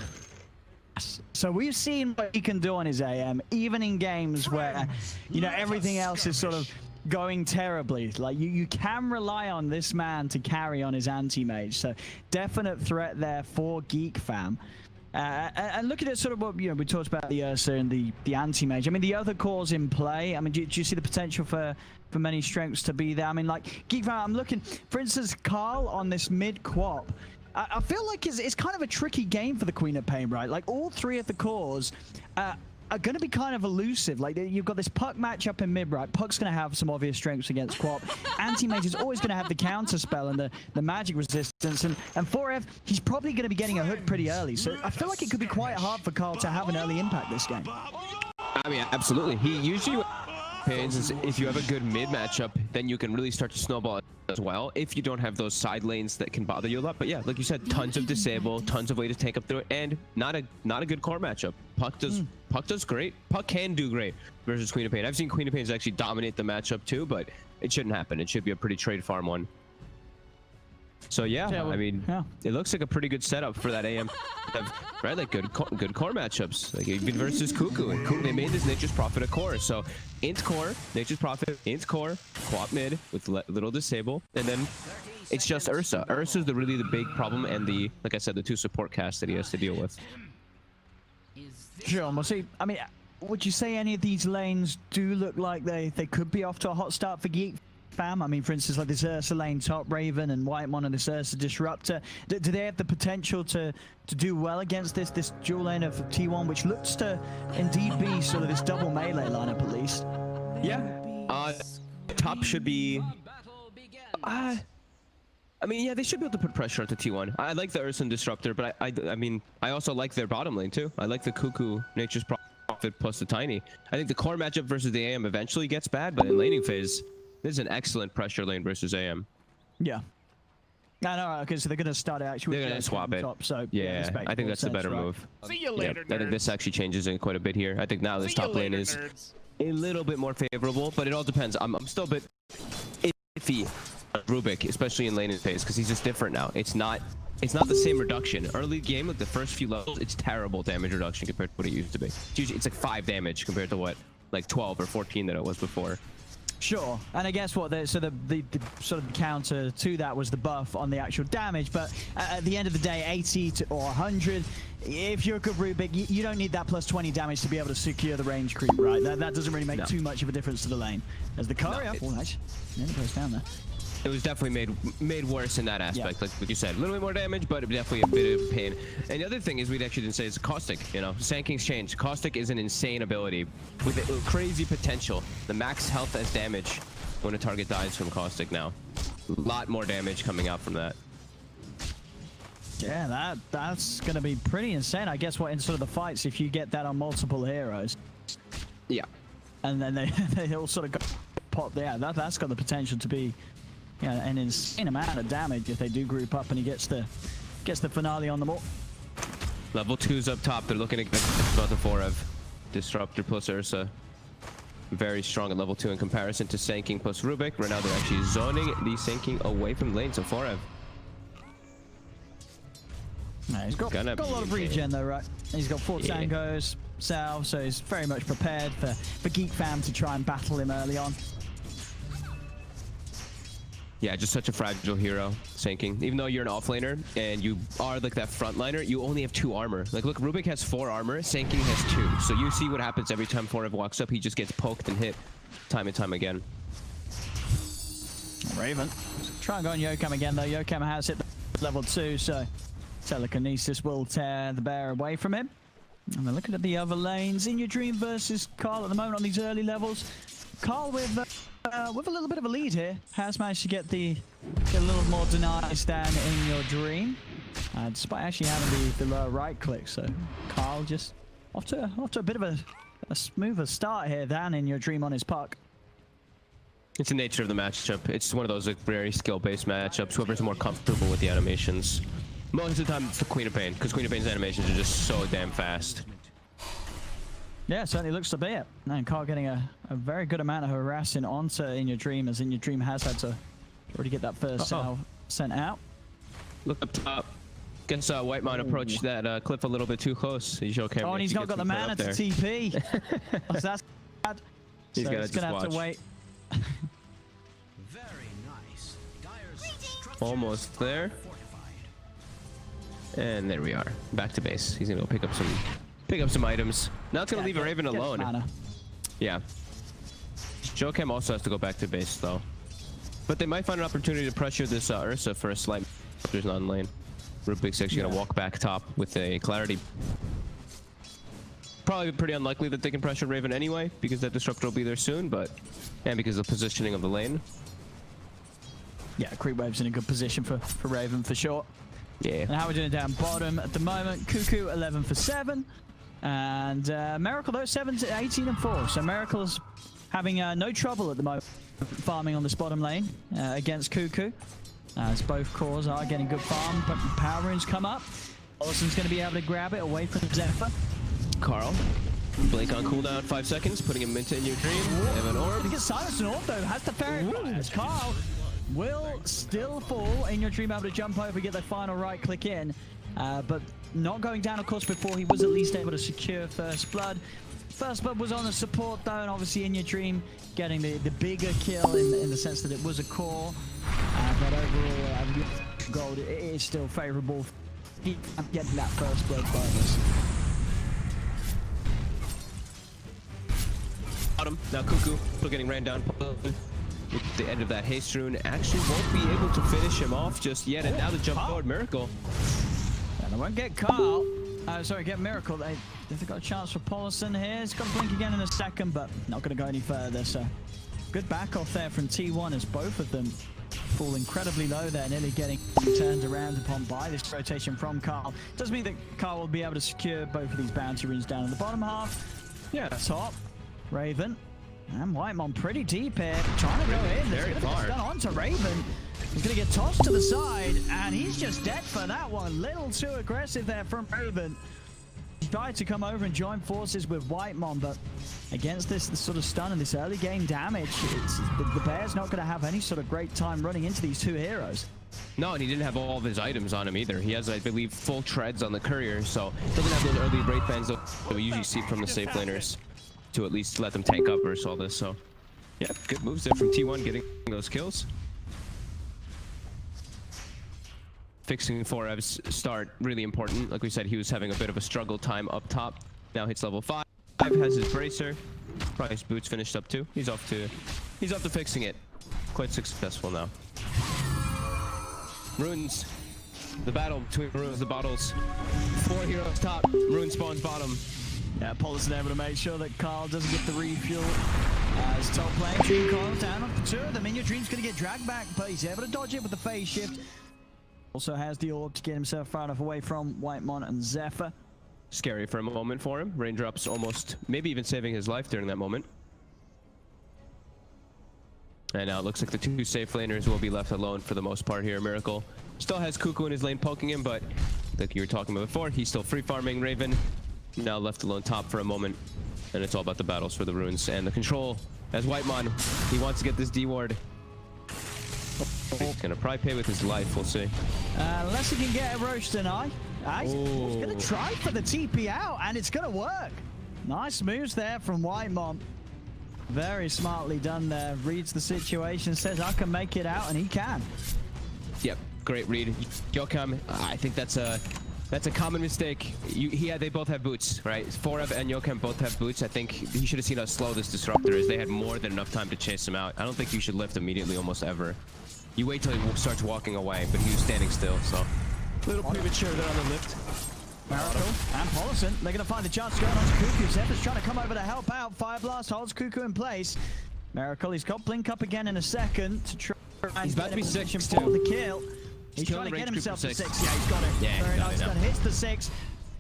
So we've seen what he can do on his AM, even in games where, you know, everything else is sort of going terribly. Like you can rely on this man to carry on his anti-mage. So definite threat there for GeekFam. And looking at sort of what, you know, we talked about the Ursa and the anti-mage. I mean, the other cores in play, I mean, do you see the potential for many strengths to be there? I mean, like, GeekFam, I'm looking, for instance, Carl on this mid-quap. I feel like it's kind of a tricky game for the Queen of Pain, right? Like, all three of the cores are going to be kind of elusive. Like, you've got this Puck matchup in mid, right? Puck's going to have some obvious strengths against Quap. Anti-Mage is always going to have the counter spell and the magic resistance. And 4F, he's probably going to be getting a hook pretty early. So I feel like it could be quite hard for Carl to have an early impact this game. I mean, absolutely. He usually is if you have a good mid matchup, then you can really start to snowball as well if you don't have those side lanes that can bother you a lot. But yeah, like you said, tons of disable, tons of way to take up through it, and not a good core matchup. Puck does great. Puck can do great versus Queen of Pain. I've seen Queen of Pain actually dominate the matchup too, but it shouldn't happen. It should be a pretty trade farm one. So yeah, I mean, it looks like a pretty good setup for that AM, right? Like good core matchups, like even versus Cuckoo. And Cuckoo, they made this Nature's Prophet a core. So int core, Nature's Prophet, int core, quap mid with little disable, and then it's just Ursa. Ursa's really the big problem, and like I said, the two support casts that he has to deal with. Sure, we'll see. I mean, would you say any of these lanes do look like they could be off to a hot start for GeekFam? I mean, for instance, like this Ursa lane top Raven and Whitemon and this Ursa Disruptor. Do they have the potential to do well against this dual lane of T1, which looks to indeed be sort of this double melee lineup at least? Yeah. Top should be. I mean, yeah, they should be able to put pressure onto T1. I like the Ursa and Disruptor, but I mean, I also like their bottom lane too. I like the Cuckoo, Nature's Prophet plus the Tiny. I think the core matchup versus the AM eventually gets bad, but in laning phase, this is an excellent pressure lane versus AM. Yeah. No, okay, so they're going to start actually. They're going to swap it. Top, so yeah, I think that's the better move. See you later, I think this actually changes it quite a bit here. I think now this top lane is a little bit more favorable, but it all depends. I'm still a bit iffy on Rubik, especially in laning phase, because he's just different now. It's not the same reduction. Early game, like the first few levels, it's terrible damage reduction compared to what it used to be. It's like 5 damage compared to what, like 12 or 14 that it was before. Sure, and I guess what the sort of counter to that was the buff on the actual damage, but at the end of the day, 80 or 100, if you're a good Rubik, you don't need that plus 20 damage to be able to secure the range creep, right? That doesn't really make too much of a difference to the lane. As the courier, oh nice, nearly goes down there. It was definitely made worse in that aspect, like you said, a little bit more damage, but definitely a bit of pain. And the other thing is we actually didn't say is Caustic. You know, Sanking's changed. Caustic is an insane ability with a crazy potential. The max health as damage when a target dies from Caustic now. A lot more damage coming out from that. Yeah, that's gonna be pretty insane. I guess what in sort of the fights if you get that on multiple heroes. Yeah. And then they all sort of pop. Yeah, that's got the potential to be. Yeah, an insane amount of damage if they do group up and he gets the finale on them all. Level 2's up top. They're looking at about the 4F. Disruptor plus Ursa. Very strong at level 2 in comparison to Sanking plus Rubik. Right now they're actually zoning the Sanking away from lane, so 4F. Nah, he's got a lot of regen though, right? He's got 4 tangos, Sal, so he's very much prepared for GeekFam to try and battle him early on. Yeah, just such a fragile hero, Sanking. Even though you're an offlaner and you are like that frontliner, you only have 2 armor. Like, look, Rubik has 4 armor, Sanking has 2. So you see what happens every time 4F walks up. He just gets poked and hit time and time again. Raven. Try and go on Yokam again, though. Yokam has hit level 2, so telekinesis will tear the bear away from him. And then looking at the other lanes, In Your Dream versus Carl at the moment on these early levels. Carl with a little bit of a lead here, has managed to get a little more denies than In Your Dream, despite actually having the lower right click. So Carl just off to a bit of a smoother start here than In Your Dream on his puck. It's the nature of the matchup. It's one of those like very skill-based matchups. Whoever's more comfortable with the animations. Most of the time it's the Queen of Pain, because Queen of Pain's animations are just so damn fast. Yeah, certainly looks to be it. And Carl getting a very good amount of harassing onto In Your Dream, as In Your Dream has had to already get that first sent out. Look up top. Guess Whitemon approached that cliff a little bit too close. He's okay. Oh, and he's not got the mana to TP. Oh, so that's bad. He's so gonna have to wait. Very nice. Almost there. And there we are. Back to base. He's gonna go pick up some items. Now it's gonna leave Raven alone. Mana. Yeah. JUGGERNAUT also has to go back to base though. But they might find an opportunity to pressure this Ursa for a slight. There's not in lane. Rubik's actually gonna walk back top with a clarity. Probably pretty unlikely that they can pressure Raven anyway, because that disruptor will be there soon, and because of the positioning of the lane. Yeah, creep wave's in a good position for Raven for sure. Yeah. And how we're doing down bottom at the moment, Cuckoo 11 for 7. And Miracle though 18 and 4. So Miracle's having no trouble at the moment farming on this bottom lane against Cuckoo. As both cores are getting good farm, but power runes come up. Olsen's going to be able to grab it away from Zephyr. Carl, blink on cooldown 5 seconds, putting him into In Your Dream. Evan Orb. He gets silenced and also has the ferret. As Carl will still fall. In Your Dream able to jump over, get the final right click in. But not going down, of course, before he was at least able to secure First Blood. First Blood was on the support though, and obviously In Your Dream getting the bigger kill in the sense that it was a core. But overall, gold it is still favourable. Getting that First Blood bonus. Bottom. Now Cuckoo still getting ran down with the end of that haste rune. Actually won't be able to finish him off just yet, and now the jump forward Miracle. And they won't get Carl. Sorry, get Miracle. They've got a chance for Paulson here. He's got to blink again in a second, but not going to go any further. So good back off there from T1 as both of them fall incredibly low there, nearly getting turned around upon by this rotation from Carl. Does mean that Carl will be able to secure both of these bounty runes down in the bottom half. Yeah, top. Raven and Whitemon pretty deep here, trying to go in. Very far. Done onto Raven. He's going to get tossed to the side, and he's just dead for that one. Little too aggressive there from Raven. He tried to come over and join forces with Whitemon, but against this sort of stun and this early game damage, the Bear's not going to have any sort of great time running into these two heroes. No, and he didn't have all of his items on him either. He has, I believe, full treads on the courier, so doesn't have those early break bands that we usually see from the safe laners to at least let them tank up versus all this. So yeah, good moves there from T1 getting those kills. Fixing 4Ev's start, really important. Like we said, he was having a bit of a struggle time up top. Now hits level 5, has his bracer. Probably his boots finished up too. He's off to fixing it. Quite successful now. Runes. The battle between runes, the bottles. 4 heroes top, rune spawns bottom. Yeah, Paulson able to make sure that Carl doesn't get the refuel. As top lane, Dream calls down on the two of them. In Your Dream's going to get dragged back, but he's able to dodge it with the phase shift. Also has the orb to get himself far enough away from Whitemon and Zephyr. Scary for a moment for him. Raindrops almost, maybe even saving his life during that moment. And now it looks like the 2 safe laners will be left alone for the most part here. Miracle still has Cuckoo in his lane poking him, but like you were talking about before, he's still free farming Raven. Now left alone top for a moment, and it's all about the battles for the runes and the control. As Whitemon, he wants to get this D ward. He's gonna probably pay with his life, we'll see. Unless he can get a roast tonight. He's gonna try for the TP out, and it's gonna work. Nice moves there from Whitemon. Very smartly done there. Reads the situation, says I can make it out, and he can. Yep, great read. JUGGERNAUT, I think that's a common mistake. They both have boots, right? 4Ev and JUGGERNAUT both have boots. I think he should have seen how slow this disruptor is. They had more than enough time to chase him out. I don't think you should lift immediately almost ever. You wait till he starts walking away, but he was standing still, so. A little premature there on the lift. Miracle and Paulson, they're going to find the chance going on to Cuckoo. Zephyr's trying to come over to help out. Fire Blast holds Cuckoo in place. Miracle, he's got Blink up again in a second to try and he's about to be 6 for the kill. He's trying to get himself to 6. Yeah, he's got it. Yeah, very nice. Got it. Hits the 6.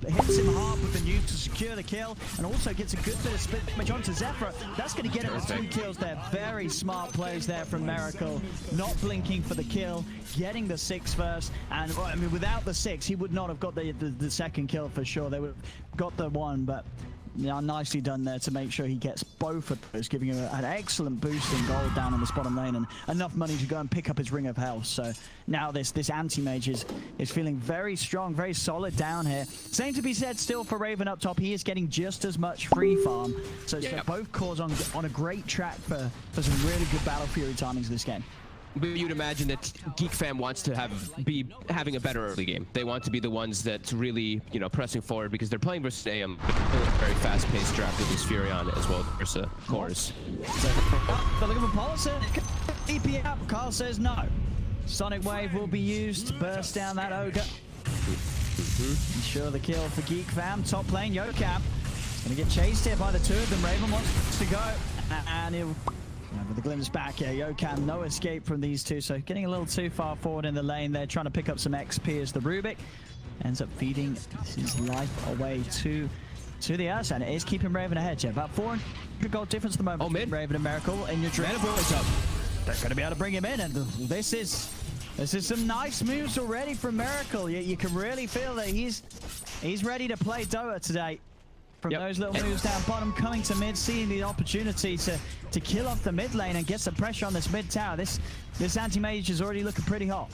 Hits him hard with the nuke to secure the kill, and also gets a good bit of split damage onto Zephyr. That's going to get him the 2 kills there. Very smart plays there from Miracle. Not blinking for the kill, getting the 6 first. And I mean, without the 6, he would not have got the second kill for sure. They would have got the 1, but yeah, nicely done there to make sure he gets both of those, giving him an excellent boost in gold down in this bottom lane and enough money to go and pick up his Ring of Health. So now this anti-mage is feeling very strong, very solid down here. Same to be said still for Raven up top. He is getting just as much free farm. So both cores on a great track for some really good Battle Fury timings this game. But you'd imagine that GeekFam wants to be having a better early game. They want to be the ones that's really, you know, pressing forward because they're playing versus AM, very fast-paced draft with this Furion as well as Ursa Chorus. They're looking for policy. EP up. Carl says no. Sonic Wave will be used to burst down that Ogre. Ensure the kill for GeekFam. Top lane, Yokam. Gonna get chased here by the two of them. Raven wants to go, and he'll. With the glimpse back here, Yokam, no escape from these two, so getting a little too far forward in the lane there, trying to pick up some XP as the Rubik ends up feeding his life away to the Ursa, and it is keeping Raven ahead, yeah. About 400 gold difference at the moment. Oh, mid. Raven and Miracle in your dream. Is up. They're going to be able to bring him in, and this is some nice moves already from Miracle. You can really feel that he's ready to play Dota today. From those little moves down bottom, coming to mid, seeing the opportunity to kill off the mid lane and get some pressure on this mid tower. This anti-mage is already looking pretty hot.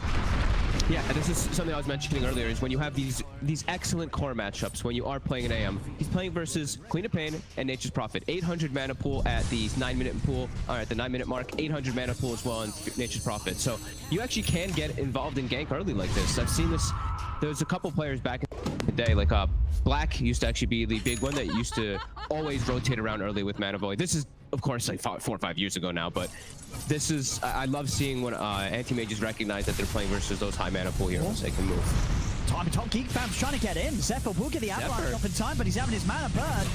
Yeah, this is something I was mentioning earlier, is when you have these excellent core matchups, when you are playing an AM, he's playing versus Queen of Pain and Nature's Prophet. 800 mana pool at the 9-minute pool, or at the 9-minute mark, 800 mana pool as well on Nature's Prophet. So you actually can get involved in gank early like this. I've seen this, there's a couple players back in the day, like Black used to actually be the big one that used to always rotate around early with Mana Void. This is, of course, like 4 or 5 years ago now, but this is, I love seeing when anti-mages recognize that they're playing versus those high mana pool heroes. They can move. Top GeekFam's trying to get in. Zephyr will get the avalanche off in time, but he's having his mana burn.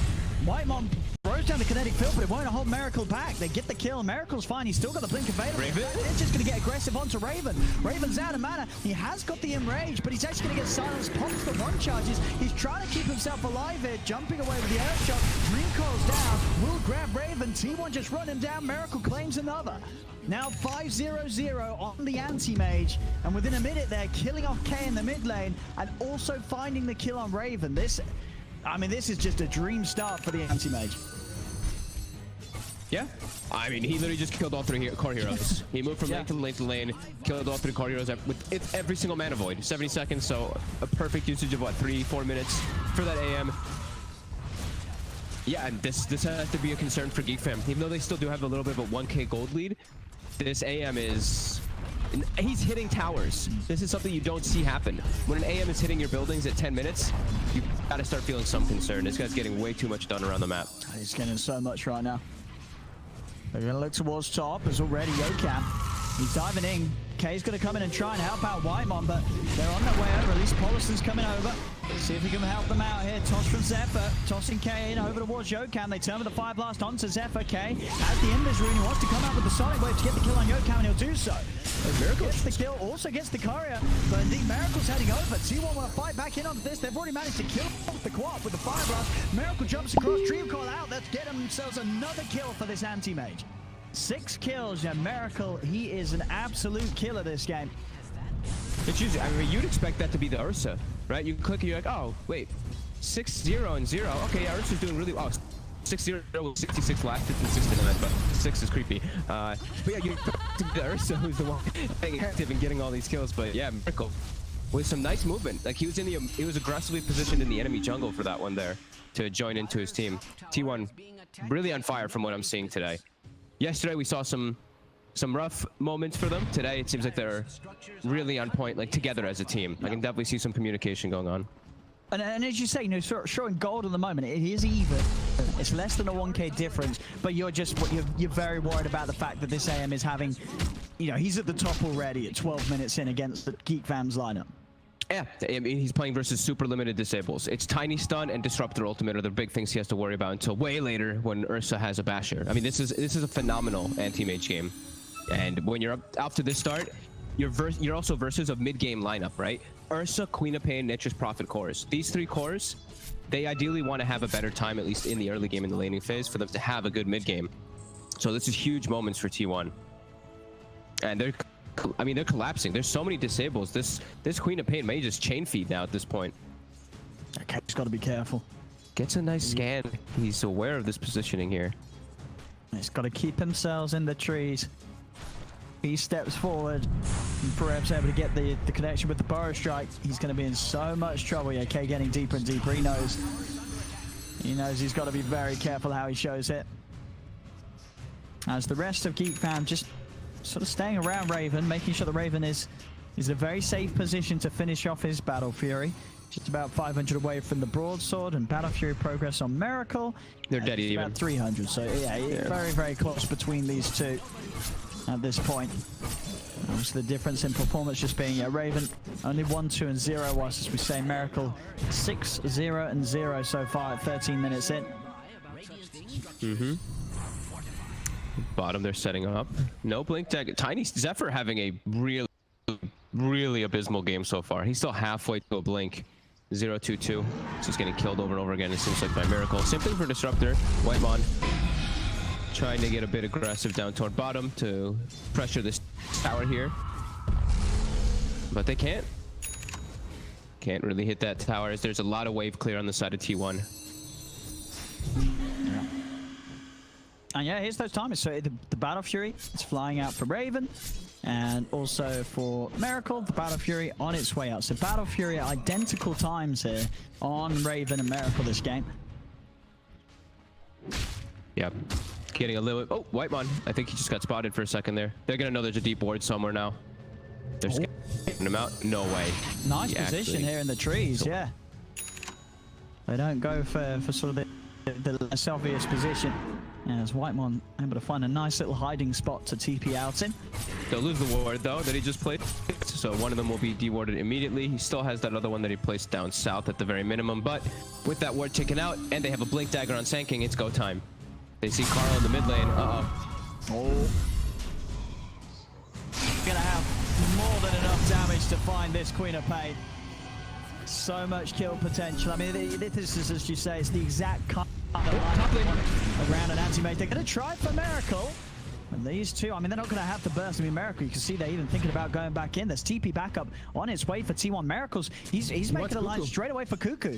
Whitemon throws down the kinetic field, but it won't hold Miracle back. They get the kill. Miracle's fine. He's still got the blink available. Raven? It's just going to get aggressive onto Raven. Raven's out of mana. He has got the enrage, but he's actually going to get silenced. Pops the one charges. He's trying to keep himself alive here, jumping away with the earth shot. Dream Coil's down. Will grab Raven. T1 just run him down. Miracle claims another. Now 5-0-0 on the anti-mage, and within a minute they're killing off K in the mid lane and also finding the kill on Raven. This is just a dream start for the anti-mage. Yeah, I mean, he literally just killed all 3 core heroes. He moved from lane to lane, killed all 3 core heroes with every single mana void. 70 seconds, so a perfect usage of what, 3-4 minutes for that AM. Yeah, and this has to be a concern for GeekFam. Even though they still do have a little bit of a 1k gold lead, this AM is... he's hitting towers. This is something you don't see happen. When an AM is hitting your buildings at 10 minutes, you gotta start feeling some concern. This guy's getting way too much done around the map. He's getting so much right now. They're gonna look towards top. There's already Yokam. He's diving in. K's gonna come in and try and help out Whitemon, but they're on their way over. At least Pollison's coming over. See if he can help them out here. Toss from Zephyr. Tossing K in over towards Yokam. They turn with the Fire Blast onto Zephyr. K at the end of his rune. He wants to come out with the Sonic Wave to get the kill on Yokam, and he'll do so. Miracle gets the kill, also gets the courier, but indeed Miracle's heading over. T1 want to fight back in onto this. They've already managed to kill the co-op with the Fire Blast. Miracle jumps across, Dream Coil out. Let's get themselves another kill for this anti-mage. 6 kills, yeah. Miracle, he is an absolute killer this game. It's usually, I mean, you'd expect that to be the Ursa, right? You click and you're like, oh, wait, 6-0 and 0. Okay, yeah, Ursa's doing really well. 6-0 with 66 last hits and 69, but 6 is creepy. But yeah, you expect the Ursa who's the one being active and getting all these kills. But yeah, Miracle with some nice movement. Like he was aggressively positioned in the enemy jungle for that one there to join into his team. T1 really on fire from what I'm seeing today. Yesterday we saw some rough moments for them. Today it seems like they're really on point, like together as a team. I can definitely see some communication going on. And as you say, you know, showing gold at the moment, it is even. It's less than a 1k difference, but you're very worried about the fact that this AM is having, you know, he's at the top already at 12 minutes in against the GeekFam's lineup. Yeah, I mean, he's playing versus super limited disables. It's Tiny Stun and Disruptor Ultimate are the big things he has to worry about until way later when Ursa has a Basher. I mean, this is a phenomenal anti-mage game. And when you're up to this start, you're also versus a mid-game lineup, right? Ursa, Queen of Pain, Nature's Prophet cores. These 3 cores, they ideally want to have a better time, at least in the early game in the laning phase, for them to have a good mid-game. So this is huge moments for T1. And they're collapsing. There's so many disables. This Queen of Pain may just chain feed now at this point. Okay, he's got to be careful. Gets a nice scan. He's aware of this positioning here. He's got to keep themselves in the trees. He steps forward and perhaps able to get the connection with the Burrow Strike. He's going to be in so much trouble. Yeah, K getting deeper and deeper. He knows he's got to be very careful how he shows it. As the rest of GeekFam just sort of staying around Raven, making sure the Raven is in a very safe position to finish off his Battle Fury. Just about 500 away from the Broadsword, and Battle Fury progress on Miracle. They're dead even. About 300, so yeah, very, very close between these two at this point. Obviously the difference in performance just being Raven only 1, 2, and 0, whilst as we say Miracle 6, 0, and 0 so far at 13 minutes in. Bottom, they're setting up. No blink tag. Tiny Zephyr having a really abysmal game so far. He's still halfway to a blink. 0-2-2. Just getting killed over and over again, it seems like, by Miracle. Same thing for Disruptor. Whitemon trying to get a bit aggressive down toward bottom to pressure this tower here. But they can't. Can't really hit that tower as there's a lot of wave clear on the side of T1. And yeah, here's those timers. So the Battle Fury is flying out for Raven, and also for Miracle, the Battle Fury on its way out. So Battle Fury identical times here on Raven and Miracle this game. Yep. Getting a little... Oh, Whitemon. I think he just got spotted for a second there. They're going to know there's a deep ward somewhere now. They're just getting him out. No way. Nice position here in the trees, yeah. They don't go for sort of the less obvious position. As Whitemon able to find a nice little hiding spot to TP out in. They'll lose the ward, though, that he just played. So one of them will be dewarded immediately. He still has that other one that he placed down south at the very minimum. But with that ward taken out, and they have a blink dagger on Sanking, it's go time. They see Carl in the mid lane. Oh. Gonna have more than enough damage to find this Queen of Pain. So much kill potential. I mean, this is, as you say, it's the exact kind of around an anti-mage. They're gonna try for Miracle. And these two, I mean, they're not going to have the burst. I mean, Miracle, you can see they're even thinking about going back in. There's TP backup on its way for T1. Miracles, he's making a line straight away for Cuckoo.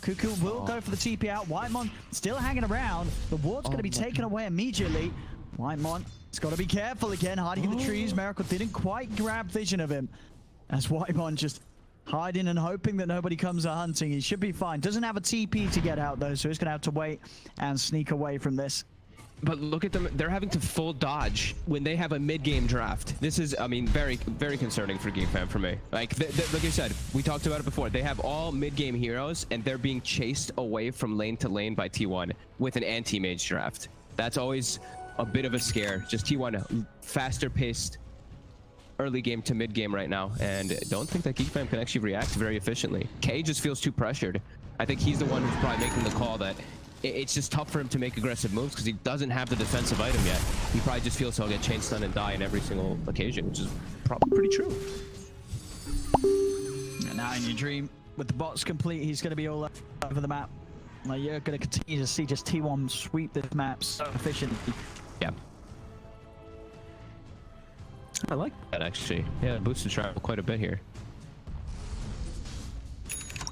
Cuckoo will go for the TP out. Whitemon still hanging around. The ward's going to be taken away immediately. Whitemon, it's got to be careful again, hiding in the trees. Miracle didn't quite grab vision of him. As Whitemon just hiding and hoping that nobody comes a hunting. He should be fine. Doesn't have a TP to get out, though, so he's going to have to wait and sneak away from this. But look at them, they're having to full dodge when they have a mid-game draft. This is, I mean, very, very concerning for GeekFam for me. Like I said, we talked about it before. They have all mid-game heroes, and they're being chased away from lane to lane by T1 with an anti-mage draft. That's always a bit of a scare. Just T1 faster-paced early game to mid-game right now, and don't think that GeekFam can actually react very efficiently. K just feels too pressured. I think he's the one who's probably making the call that it's just tough for him to make aggressive moves because he doesn't have the defensive item yet. He probably just feels he'll get chain stun and die in every single occasion, which is probably pretty true. And now in your dream, with the bots complete, he's going to be all over the map. Like, you're going to continue to see just T1 sweep this map so efficiently. Yeah. I like that, actually. Yeah, boosted travel quite a bit here.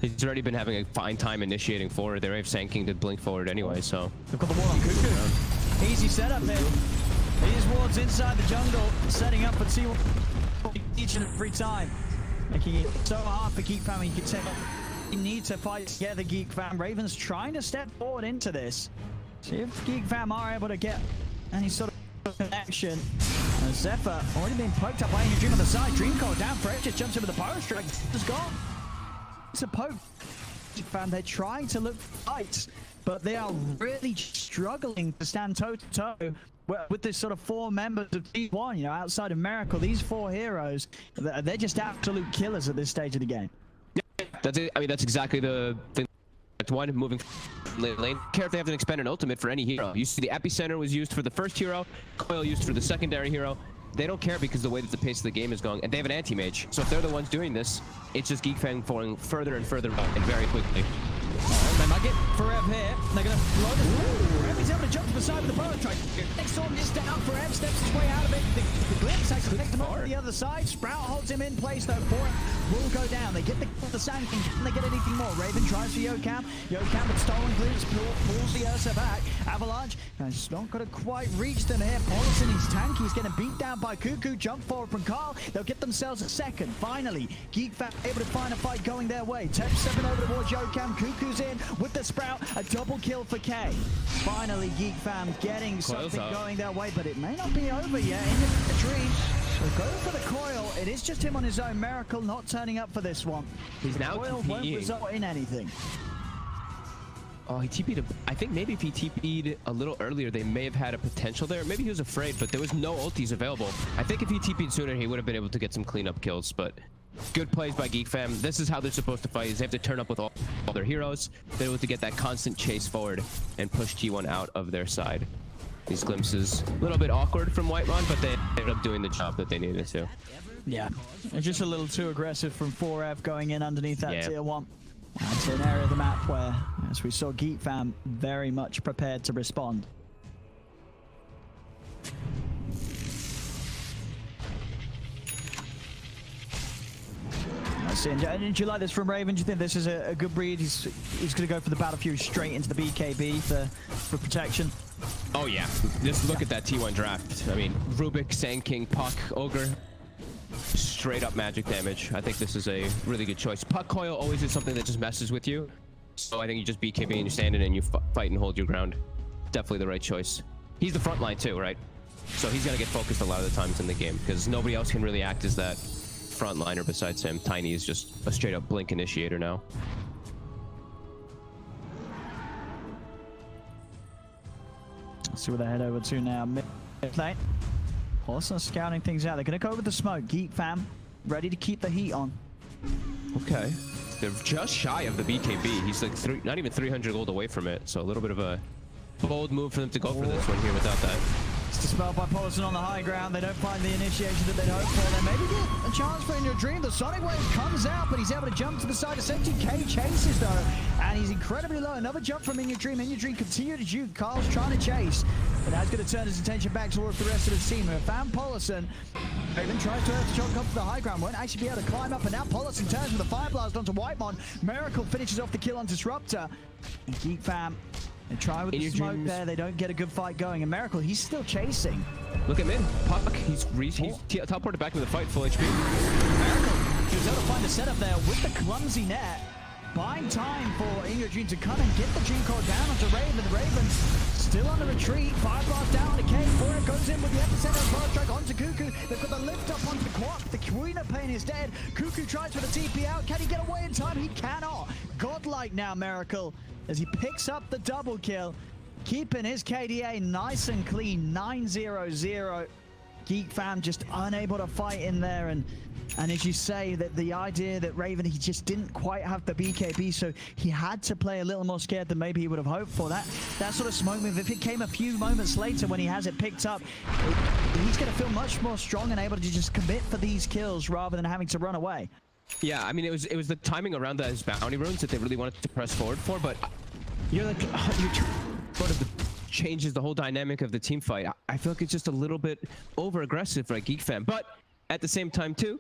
He's already been having a fine time initiating forward. They have Sanking to blink forward anyway, so... They've got the ward on Cuckoo. Easy setup here. These wards inside the jungle, setting up for T1 each and every time. Making it so hard for GeekFam. You can tell you need to fight together, GeekFam. Raven's trying to step forward into this. See if GeekFam are able to get any sort of connection. And Zephyr already being poked up by your Dream on the side. Dream call down for it, just jumps in with the power strike. It's gone. It's a poke. Fan, they're trying to look fight, but they are really struggling to stand toe to toe with this sort of 4 members of T1. You know, outside of Miracle, these 4 heroes, they're just absolute killers at this stage of the game. Yeah, that's it. I mean, that's exactly the thing. One moving lane. Care if they have to expend an ultimate for any hero. You see, the epicenter was used for the first hero, coil used for the secondary hero. They don't care because the way that the pace of the game is going, and they have an anti-mage. So if they're the ones doing this, it's just GeekFam falling further and further back and very quickly. They might get Forev here. They're going to blow this. Forev is able to jump to the side with the power strike. Next storm is down. Forev steps his way out of it. The glimpse actually connects him over the other side. Sprout holds him in place though. Forev will go down. They get the Sand King. Can they get anything more? Raven tries for Yokam. Yokam with stolen glimpse pulls the Ursa back. Avalanche has not going to quite reach them here. Paulson, he's tanky. He's getting beat down by Cuckoo. Jump forward from Carl. They'll get themselves a second. Finally, GeekFam able to find a fight going their way. Tep stepping over towards Yokam. Cuckoo's in with the Sprout. A double kill for K. Finally, GeekFam Fam getting something out. going their way, but it may not be over yet. In the dream, so go for the coil. It is just him on his own. Miracle not turning up for this one. He's the now coil won't TPing. result in anything. Oh, he TP'd. I think maybe if he TP'd a little earlier, they may have had a potential there. Maybe he was afraid, but there was no ultis available. I think if he TP'd sooner, he would have been able to get some cleanup kills, but good plays by GeekFam. This is how they're supposed to fight, is they have to turn up with all their heroes. They're able to get that constant chase forward and push T1 out of their side. These glimpses, a little bit awkward from Whitemon, but they ended up doing the job that they needed to. Yeah, and just a little too aggressive from 4F going in underneath that tier 1. That's an area of the map where, as we saw, GeekFam very much prepared to respond. Did you like this from Raven? Do you think this is a good breed? He's going to go for the Battle Fury straight into the BKB for protection. Oh yeah, just look at that T1 draft. I mean, Rubik, Sand King, Puck, Ogre. Straight up magic damage. I think this is a really good choice. Puck coil always is something that just messes with you. So I think you just BKB and you stand in and you fight and hold your ground. Definitely the right choice. He's the front line too, right? So he's going to get focused a lot of the times in the game because nobody else can really act as that frontliner besides him. Tiny is just a straight up blink initiator now. Let's see where they head over to now. Mid lane. Also scouting things out. They're going to go with the smoke. GeekFam ready to keep the heat on. Okay. They're just shy of the BKB. He's like not even 300 gold away from it. So a little bit of a bold move for them to go for this one here without that. It's dispelled by Paulson on the high ground. They don't find the initiation that they'd hoped for. They maybe get a chance for In Your Dream. The Sonic Wave comes out, but he's able to jump to the side. Essentially, K chases though, and he's incredibly low. Another jump from In Your Dream. In Your Dream continue to juke. Carl's trying to chase, but that's going to turn his attention back towards the rest of the team. Found Paulson. Raven tries to choke up to the high ground. Won't actually be able to climb up, and now Paulson turns with a Fire Blast onto Whitemon. Miracle finishes off the kill on Disruptor. And GeekFam, they try with the smoke there. They don't get a good fight going. And Miracle, he's still chasing. Look at mid. Puck, he's teleported back with a fight, full HP. Miracle, he was able to find a setup there with the clumsy net. Buying time for In Your Dream to come and get the Dream Core down onto Raven. The Raven still on the retreat. Fire Blast down to K. 4F goes in with the epicenter of Fire Strike onto Cuckoo. They've got the lift up onto the Quap. The Queen of Pain is dead. Cuckoo tries for the TP out. Can he get away in time? He cannot. Godlike now, Miracle, as he picks up the double kill. Keeping his KDA nice and clean. 9-0-0. GeekFam just unable to fight in there, and as you say, that the idea that Raven, he just didn't quite have the BKB, so he had to play a little more scared than maybe he would have hoped for. That sort of smoke move, if it came a few moments later when he has it picked up, he's going to feel much more strong and able to just commit for these kills rather than having to run away. Yeah, I mean, it was the timing around those bounty runes that they really wanted to press forward for, but you're like, sort of changes the whole dynamic of the team fight. I feel like it's just a little bit over-aggressive for GeekFam, but at the same time, too,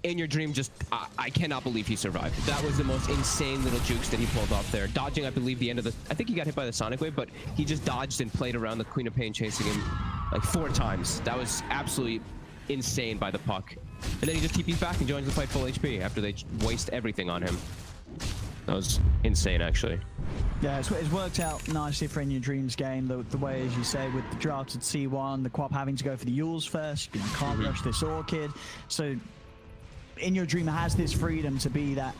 In Your Dream just, I cannot believe he survived. That was the most insane little jukes that he pulled off there. Dodging, I believe, the end of the, I think he got hit by the Sonic Wave, but he just dodged and played around the Queen of Pain, chasing him like 4 times. That was absolutely insane by the Puck. And then he just TP's back and joins the fight full HP after they waste everything on him. That was insane, actually. Yeah, it's worked out nicely for In Your Dreams game, the way, as you say, with the drafted C1, the Quap having to go for the Yules first, you know, can't rush this Orchid. So In Your Dream has this freedom to be that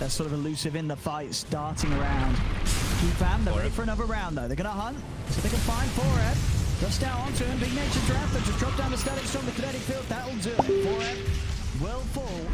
sort of elusive in the fight, starting around. GeekFam, they're ready for another round though. They're gonna hunt, so they can find 4F. Just down onto him, Big Nature's draft, just drop down the statics from the kinetic field, that'll do it. 4F will fall.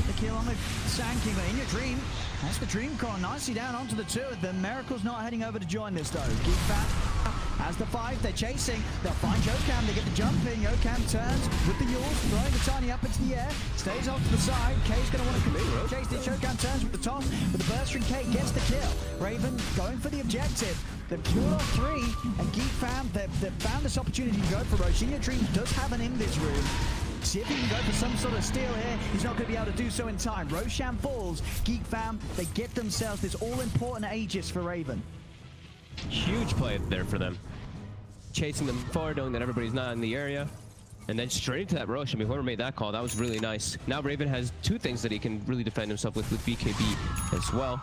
The kill on the Sand King, but In Your Dream, that's the Dream Core nicely down onto the 2. The Miracle's not heading over to join this though. GeekFam has the 5, they're chasing, they'll find Yokam, they get the jump in, Yokam turns with the Yules, throwing the Tiny up into the air, stays off to the side, K's going to want to chase this, Yokam turns with the toss, with the burst from K, gets the kill. Raven going for the objective, they've killed off 3, and GeekFam, they've found this opportunity to go for Roche. In Your Dream does have an in this room. See if he can go for some sort of steal here. He's not going to be able to do so in time. Roshan falls. GeekFam, they get themselves this all-important Aegis for Raven. Huge play there for them. Chasing them forward, knowing that everybody's not in the area. And then straight into that Roche. I mean, whoever made that call, that was really nice. Now Raven has 2 things that he can really defend himself with BKB as well.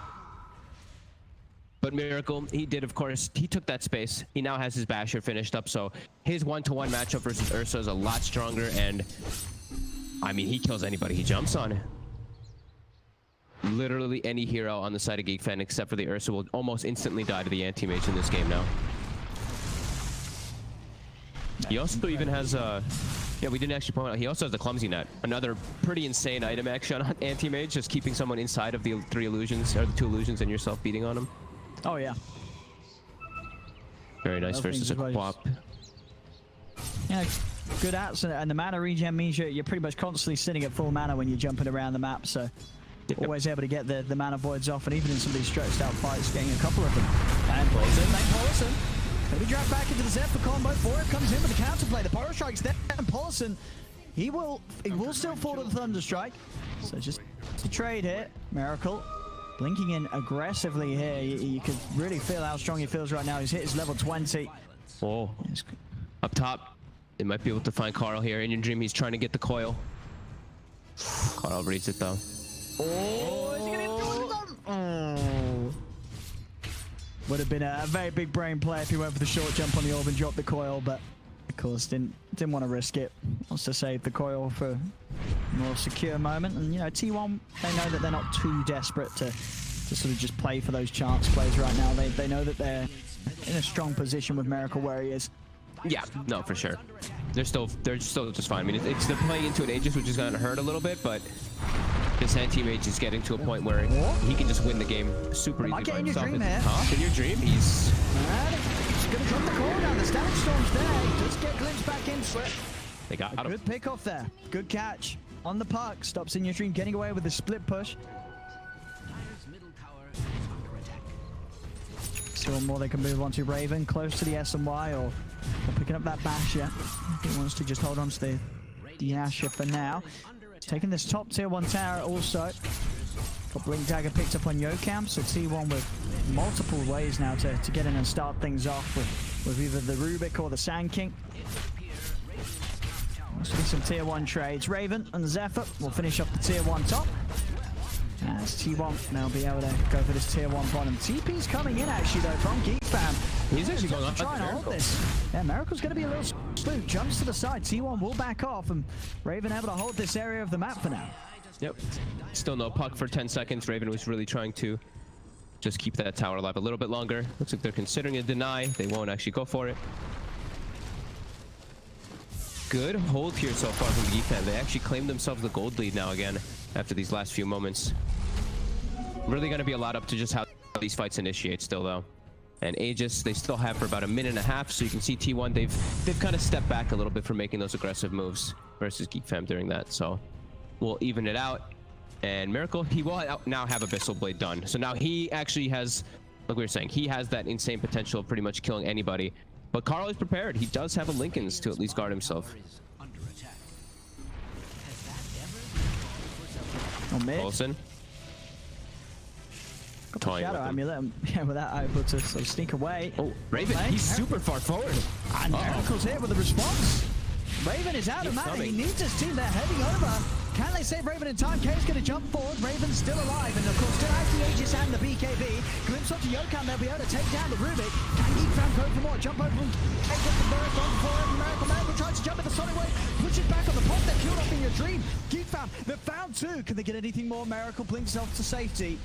But Miracle, he did, of course, he took that space. He now has his Basher finished up, so his 1-to-1 matchup versus Ursa is a lot stronger, and I mean, he kills anybody he jumps on. Literally any hero on the side of GeekFam except for the Ursa will almost instantly die to the anti-mage in this game now. He also even has yeah, we didn't actually point out, he also has the Clumsy Net. Another pretty insane item action on anti-mage, just keeping someone inside of the 3 illusions, or the 2 illusions, and yourself beating on them. Oh yeah. Very nice versus a Quap. Yeah, good outs, and the mana regen means you're pretty much constantly sitting at full mana when you're jumping around the map, so always able to get the mana voids off, and even in some of these stretched out fights, getting a couple of them. And Paulson gonna be dragged back into the Zephyr combo. Bora comes in with the counterplay. The Pyro Strike's there, and Paulson, he will still fall to the Thunder Strike. So just to trade here, Miracle blinking in aggressively here. You could really feel how strong he feels right now. He's hit his level 20. Oh, up top, they might be able to find Carl here. In your dream, he's trying to get the coil. Carl reads it though. Oh, is he gonna hit the oh. Would have been a very big brain play if he went for the short jump on the orb and dropped the coil, but of course didn't want to risk it. Wants to save the coil for a more secure moment. And you know, T1, they know that they're not too desperate to sort of just play for those chance plays right now. They know that they're in a strong position with Miracle where he is. Yeah, no, for sure. They're still just fine. I mean, they're playing into an Aegis, which is going to hurt a little bit, but this anti-mage is getting to a point where he can just win the game super easily by himself. In your dream, he's going to drop the core down. The Static Storm's there. He does get glimpsed back into it. They got him. Good pick off there. Good catch. On the puck. Stops in your dream, getting away with the split push. See one more they can move on to. Raven close to the SMY, or picking up that bash yet. He wants to just hold on to the Asher for now. Taking this top tier 1 tower also. Got Blink Dagger picked up on Yokam, so T1 with multiple ways now to get in and start things off with either the Rubik or the Sand King. Let's do some tier 1 trades. Raven and Zephyr will finish up the tier 1 top. As T1 now be able to go for this tier 1 bottom. TP's coming in actually though from GeekFam. He's actually going up to try and hold this. Yeah, Miracle's going to be a little slow. Jumps to the side. T1 will back off, and Raven able to hold this area of the map for now. Yep. Still no puck for 10 seconds. Raven was really trying to just keep that tower alive a little bit longer. Looks like they're considering a deny. They won't actually go for it. Good hold here so far from GeekFam. They actually claimed themselves the gold lead now again after these last few moments. Really going to be a lot up to just how these fights initiate still though. And Aegis, they still have for about a minute and a half, so you can see T1, they've kind of stepped back a little bit from making those aggressive moves versus GeekFam during that. So we'll even it out. And Miracle, he will now have Abyssal Blade done. So now he actually has, like we were saying, he has that insane potential of pretty much killing anybody. But Carl is prepared. He does have a Lincoln's to at least guard himself. Wilson. Shadow Amulet, yeah, with that able to sort of sneak away. Oh, Raven, he's super far forward. And Miracle's here with the response. Raven is out of mana. He needs his team. They're heading over. Can they save Raven in time? K's going to jump forward. Raven's still alive, and of course still has the Aegis and the BKB. Glimpse onto Yokam. They'll be able to take down the Rubik. Can GeekFam go for more? Jump over and take up the burst on for him. Miracle tries to jump at the Sonic Wave. Pushes back on the pop. They're killed off in your dream. GeekFam, they've found 2. Can they get anything more? Miracle blinks off to safety.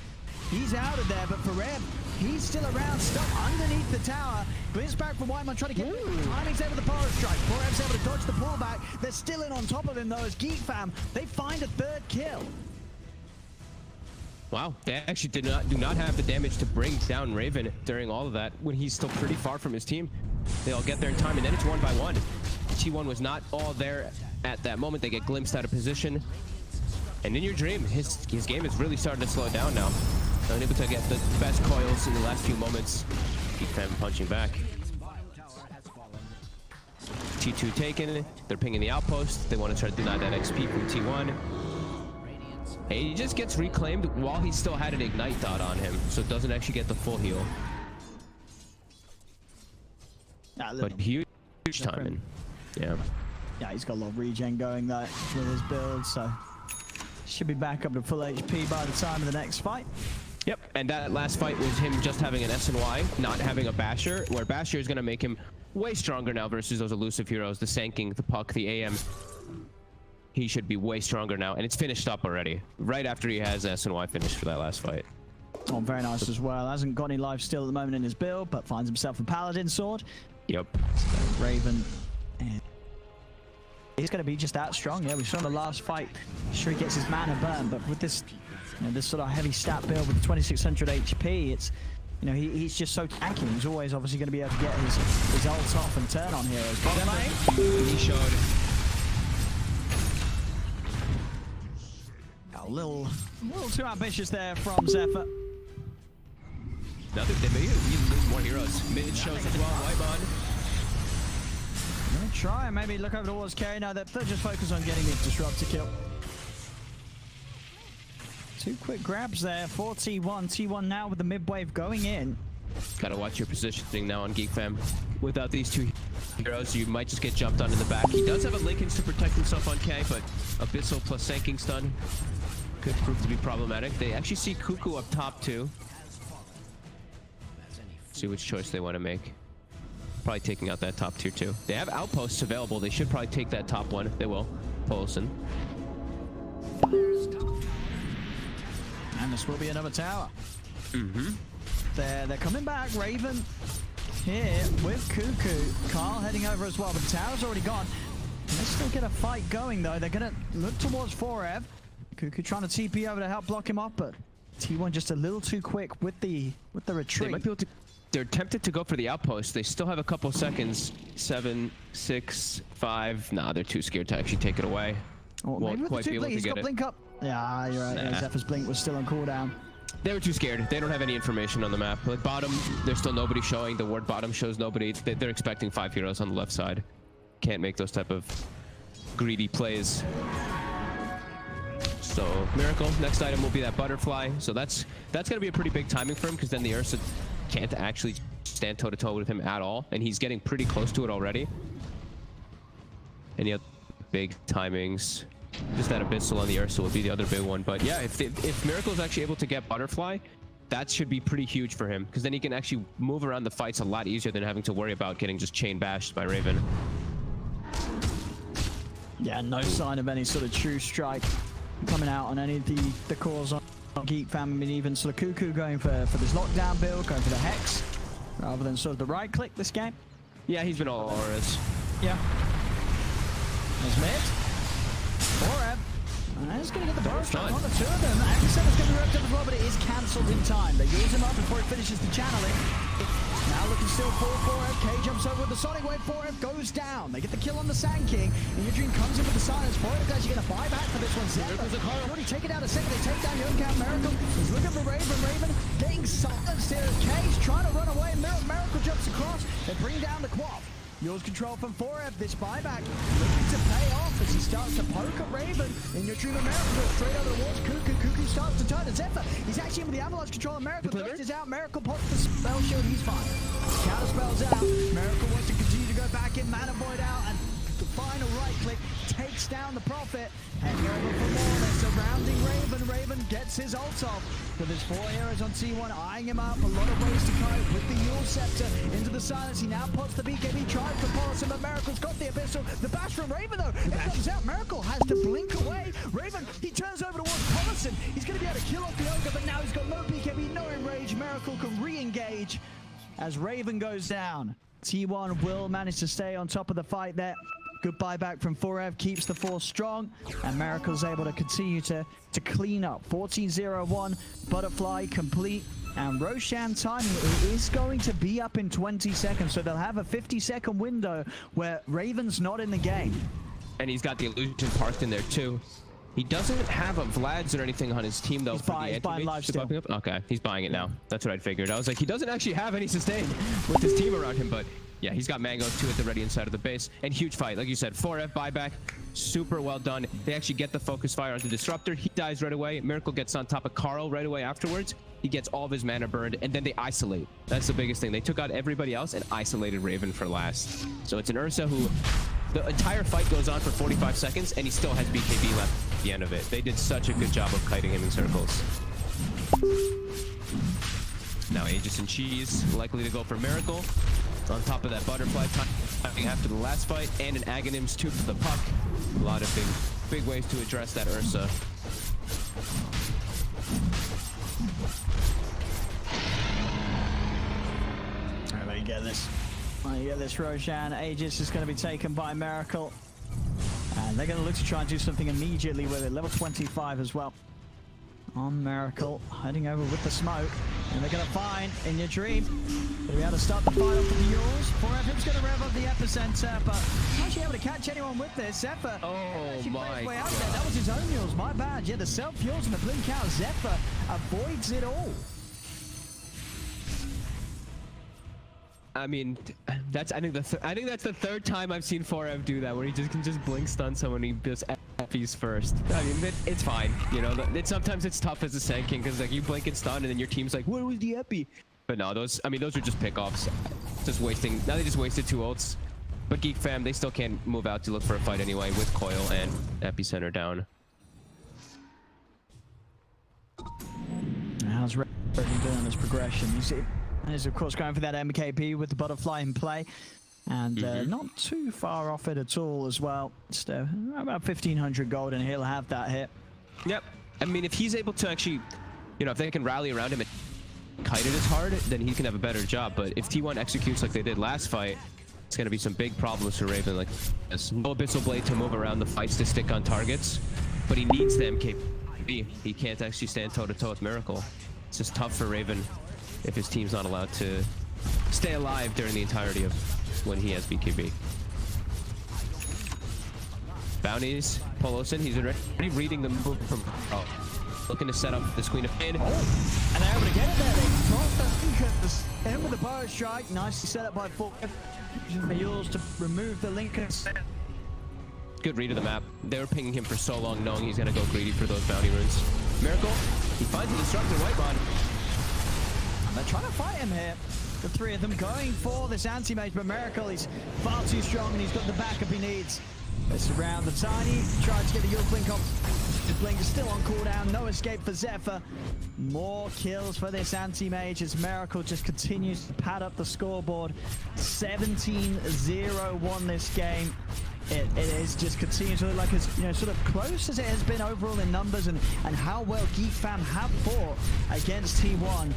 He's out of there, but for Reb, he's still around, stuck underneath the tower. Glimpse back from Whiteman, trying to get timing's there with the power strike. Reb's able to dodge the pullback. They're still in on top of him though, as GeekFam, they find a 3rd kill. Wow, they actually do not have the damage to bring down Raven during all of that when he's still pretty far from his team. They all get there in time, and then it's 1 by 1. T1 was not all there at that moment. They get glimpsed out of position. And in your dream, his game is really starting to slow down now. Unable to get the best coils in the last few moments. GeekFam punching back. T2 taken. They're pinging the outpost. They want to try to deny that XP from T1. Hey, he just gets reclaimed while he still had an Ignite dot on him, so it doesn't actually get the full heal. But huge timing. Yeah. Yeah, he's got a lot of regen going though with his build, so should be back up to full HP by the time of the next fight. Yep. And that last fight was him just having an SNY, not having a Basher, where Basher is going to make him way stronger now versus those elusive heroes, the Sanking, the Puck, the AM. He should be way stronger now, and it's finished up already, right after he has SNY finished for that last fight. Oh, very nice as well. Hasn't got any life still at the moment in his build, but finds himself a Paladin sword. Yep. So Raven. And he's going to be just that strong. Yeah, we saw in the last fight. Sure, he gets his mana burn, but with this, this sort of heavy stat build with 2600 HP, it's, he's just so tanky. He's always obviously going to be able to get his ult off and turn on heroes. He showed. A little too ambitious there from Zephyr. Nothing. They may even lose more heroes. Mid shows as well. White Gonna try and maybe look over towards Carry now. They're just focused on getting his disruptor kill. 2 quick grabs there for T1. T1 now with the mid wave going in. Gotta watch your positioning now on GeekFam. Without these 2 heroes, you might just get jumped on in the back. He does have a Linkens to protect himself on K, but Abyssal plus Sanking stun could prove to be problematic. They actually see Cuckoo up top too. See which choice they want to make. Probably taking out that top tier too. They have outposts available. They should probably take that top one. They will. Polson. And this will be another tower. Mm-hmm. They're coming back. Raven here with Cuckoo. Carl heading over as well, but the tower's already gone. Let's still get a fight going though. They're gonna look towards 4Ev. Cuckoo trying to TP over to help block him up, but T1 just a little too quick with the retreat. They might be able to. They're tempted to go for the outpost. They still have a couple seconds. 7, 6, 5. Nah, they're too scared to actually take it away. Oh, Won't quite be able to He's get got it. blink up. Yeah, you're right. Yeah, Zephyr's blink was still on cooldown. They were too scared. They don't have any information on the map. Like bottom, there's still nobody showing. The word bottom shows nobody. They're expecting 5 heroes on the left side. Can't make those type of greedy plays. So Miracle, next item will be that butterfly. So that's gonna be a pretty big timing for him, because then the Ursa can't actually stand toe-to-toe with him at all, and he's getting pretty close to it already. Any other big timings? Just that Abyssal on the Ursa would be the other big one. But yeah, if Miracle is actually able to get butterfly, that should be pretty huge for him, because then he can actually move around the fights a lot easier than having to worry about getting just chain bashed by Raven. Yeah, no sign of any sort of true strike coming out on any of the cores on GeekFam. I mean, even sort of Cuckoo going for this lockdown build, going for the Hex, rather than sort of the right click this game. Yeah, he's been all auras. Yeah. There's mid. 4Ev. He's going to get the burst on the 2 of them. Accent is going to be ripped up as well, but it is cancelled in time. They use him up before he finishes the channeling. Now looking still for 4Ev. K jumps over with the Sonic Wave. 4Ev goes down. They get the kill on the Sand King. And your dream comes in with the silence. 4Ev is actually going to buy back for this one. Zephyr already take it out a second. They take down Young Count Miracle. He's looking for Raven. Raven getting silenced here. K's trying to run away. Miracle jumps across. They bring down the Quap. Yours control from 4Ev. This buyback looking to pay off as he starts to poke at Raven. In your dream of Miracle goes straight over towards Cuckoo. Cuckoo starts to turn to Zephyr. He's actually in with the Avalanche control of Miracle. Burst is out. Miracle pops the spell shield. He's fine. Counter spells out. Miracle wants to continue to go back in. Mana Void out. And the final right click takes down the Prophet. Heading over for more. They're surrounding Raven. Raven gets his ult off. But there's 4 heroes on T1 eyeing him up. A lot of ways to cope with the Yule Scepter into the silence. He now puts the BKB, tries to pulse him, but Miracle's got the Abyssal. The bash from Raven though, it comes out. Miracle has to blink away. Raven, he turns over towards Collison. He's going to be able to kill off the Ogre, but now he's got no BKB, no enrage. Miracle can re-engage as Raven goes down. T1 will manage to stay on top of the fight there. Good buyback from 4Ev, keeps the force strong, and Miracle's able to continue to clean up. 14-0-1, Butterfly complete, and Roshan timing is going to be up in 20 seconds, so they'll have a 50-second window where Raven's not in the game. And he's got the illusion parked in there too. He doesn't have a Vlad's or anything on his team though. He's buying live still. Okay, he's buying it now. That's what I figured. I was like, he doesn't actually have any sustain with his team around him, but yeah, he's got mangoes too at the ready inside of the base. And huge fight, like you said, 4F buyback, super well done. They actually get the focus fire on the Disruptor. He dies right away. Miracle gets on top of Carl right away afterwards. He gets all of his mana burned, and then they isolate. That's the biggest thing. They took out everybody else and isolated Raven for last. So it's an Ursa who, the entire fight goes on for 45 seconds, and he still has BKB left at the end of it. They did such a good job of kiting him in circles. Now Aegis and Cheese likely to go for Miracle. On top of that butterfly timing after the last fight, and an Aghanim's too for the puck. A lot of big ways to address that Ursa. Alright, let me get this. Let me get this, Roshan. Aegis is going to be taken by Miracle. And they're going to look to try and do something immediately with it. Level 25 as well. On Miracle, heading over with the smoke. And they're going to find In Your Dream. Going to be able to start the fight off with the Yours. Forevim's going to rev up the epicenter, but not actually able to catch anyone with this. Zephyr. Oh my God. That was his own Yours, my bad. Yeah, the self-Yours and the blink out. Zephyr avoids it all. I mean, that's I think that's the third time I've seen Forev do that, where he can just blink stun someone and he just F's first. I mean, it's fine, you know. Sometimes it's tough as a Sand King because like you blink and stun and then your team's like, where was the epi? But no, those are just pickoffs. Just wasting. Now they just wasted 2 ults. But GeekFam, they still can't move out to look for a fight anyway with Coil and Epicenter down. How's Raven doing this progression? You see. And is of course going for that MKB with the butterfly in play, and not too far off it at all as well. Just about 1500 gold, and he'll have that hit. Yep. I mean, if he's able to actually, you know, if they can rally around him and kite it as hard, then he can have a better job. But if T1 executes like they did last fight, it's going to be some big problems for Raven. Like, there's no Abyssal Blade to move around the fights to stick on targets, but he needs the MKB. He can't actually stand toe-to-toe with Miracle. It's just tough for Raven if his team's not allowed to stay alive during the entirety of when he has BKB. Bounties, Polosin, he's already reading the move from looking to set up this Queen of Pain. And they're able to get it there. They cross the in with the power strike. Nicely set up by Fork. Yours to remove the link. Good read of the map. They were pinging him for so long, knowing he's gonna go greedy for those bounty runes. Miracle, he finds a Destructor Whitemon. They're trying to fight him here. The 3 of them going for this anti-mage, but Miracle, he's far too strong and he's got the backup he needs. They surround the Tiny, tries to get the Euro Blink off. The Blink is still on cooldown, no escape for Zephyr. More kills for this anti-mage as Miracle just continues to pad up the scoreboard. 17-0-1 this game. It is just continuing to look like it's, you know, sort of close as it has been overall in numbers and how well GeekFam have fought against T1.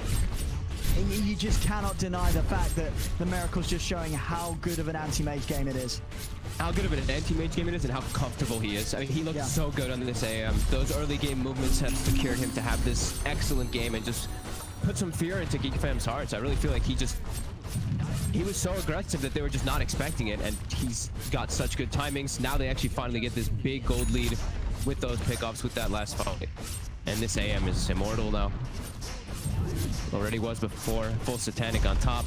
You just cannot deny the fact that the Miracle's just showing how good of an anti-mage game it is. How good of an anti-mage game it is and how comfortable he is. I mean, he looked so good on this AM. Those early game movements have secured him to have this excellent game and just put some fear into GeekFam's hearts. I really feel like he was so aggressive that they were just not expecting it, and he's got such good timings. Now they actually finally get this big gold lead with those pickoffs with that last fight. And this AM is immortal now. Already was before. Full Satanic on top.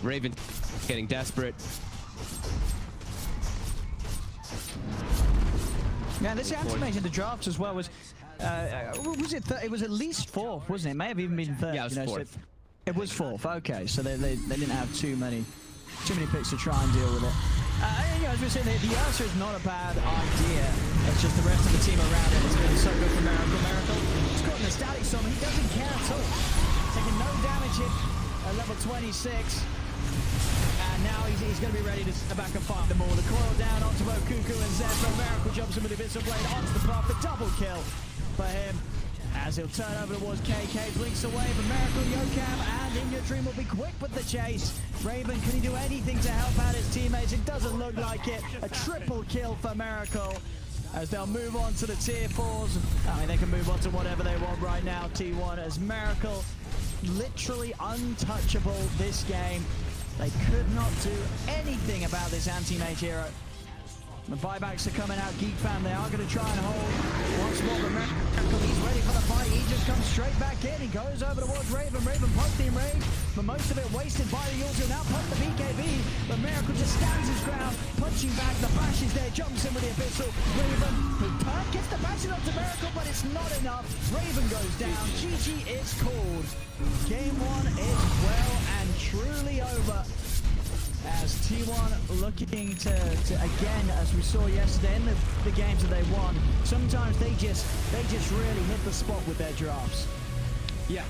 Raven getting desperate. Yeah, this anti-mage in the drafts as well was it was at least 4th, wasn't it? It may have even been 3rd. Yeah, it was 4th. So it was 4th. Okay, so they didn't have too many picks to try and deal with it. You know, as we were saying, the Ursa is not a bad idea. It's just the rest of the team around it. It's been so good for Miracle. He's got an static summon. He doesn't care at all. Taking no damage hit at level 26. And now he's going to be ready to step back and fight them all. The coil down onto both Cuckoo and Zephyr. Miracle jumps in with the Abyssal Blade onto the Prophet. Double kill for him. As he'll turn over towards KK, blinks away, but Miracle, Yokam, and In Your Dream will be quick with the chase. Raven, can he do anything to help out his teammates? It doesn't look like it. A triple kill for Miracle. As they'll move on to the tier 4s. I mean, they can move on to whatever they want right now, T1, as Miracle literally untouchable this game. They could not do anything about this anti-mage hero. The buybacks are coming out. GeekFam, they are going to try and hold once more. But Miracle, he's ready for the fight. He just comes straight back in. He goes over towards Raven. Raven poked the enrage, but most of it wasted by the Yulza. Now pump the BKB, but Miracle just stands his ground, punching back. The flash is there, jumps in with the Abyssal. Raven, who gets the bashing onto Miracle, but it's not enough. Raven goes down. GG is called. Game 1 is well and truly over. As T1 looking to again, as we saw yesterday in the games that they won, sometimes they just really hit the spot with their drafts. Yeah,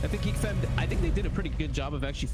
I think GeekFam, I think they did a pretty good job of actually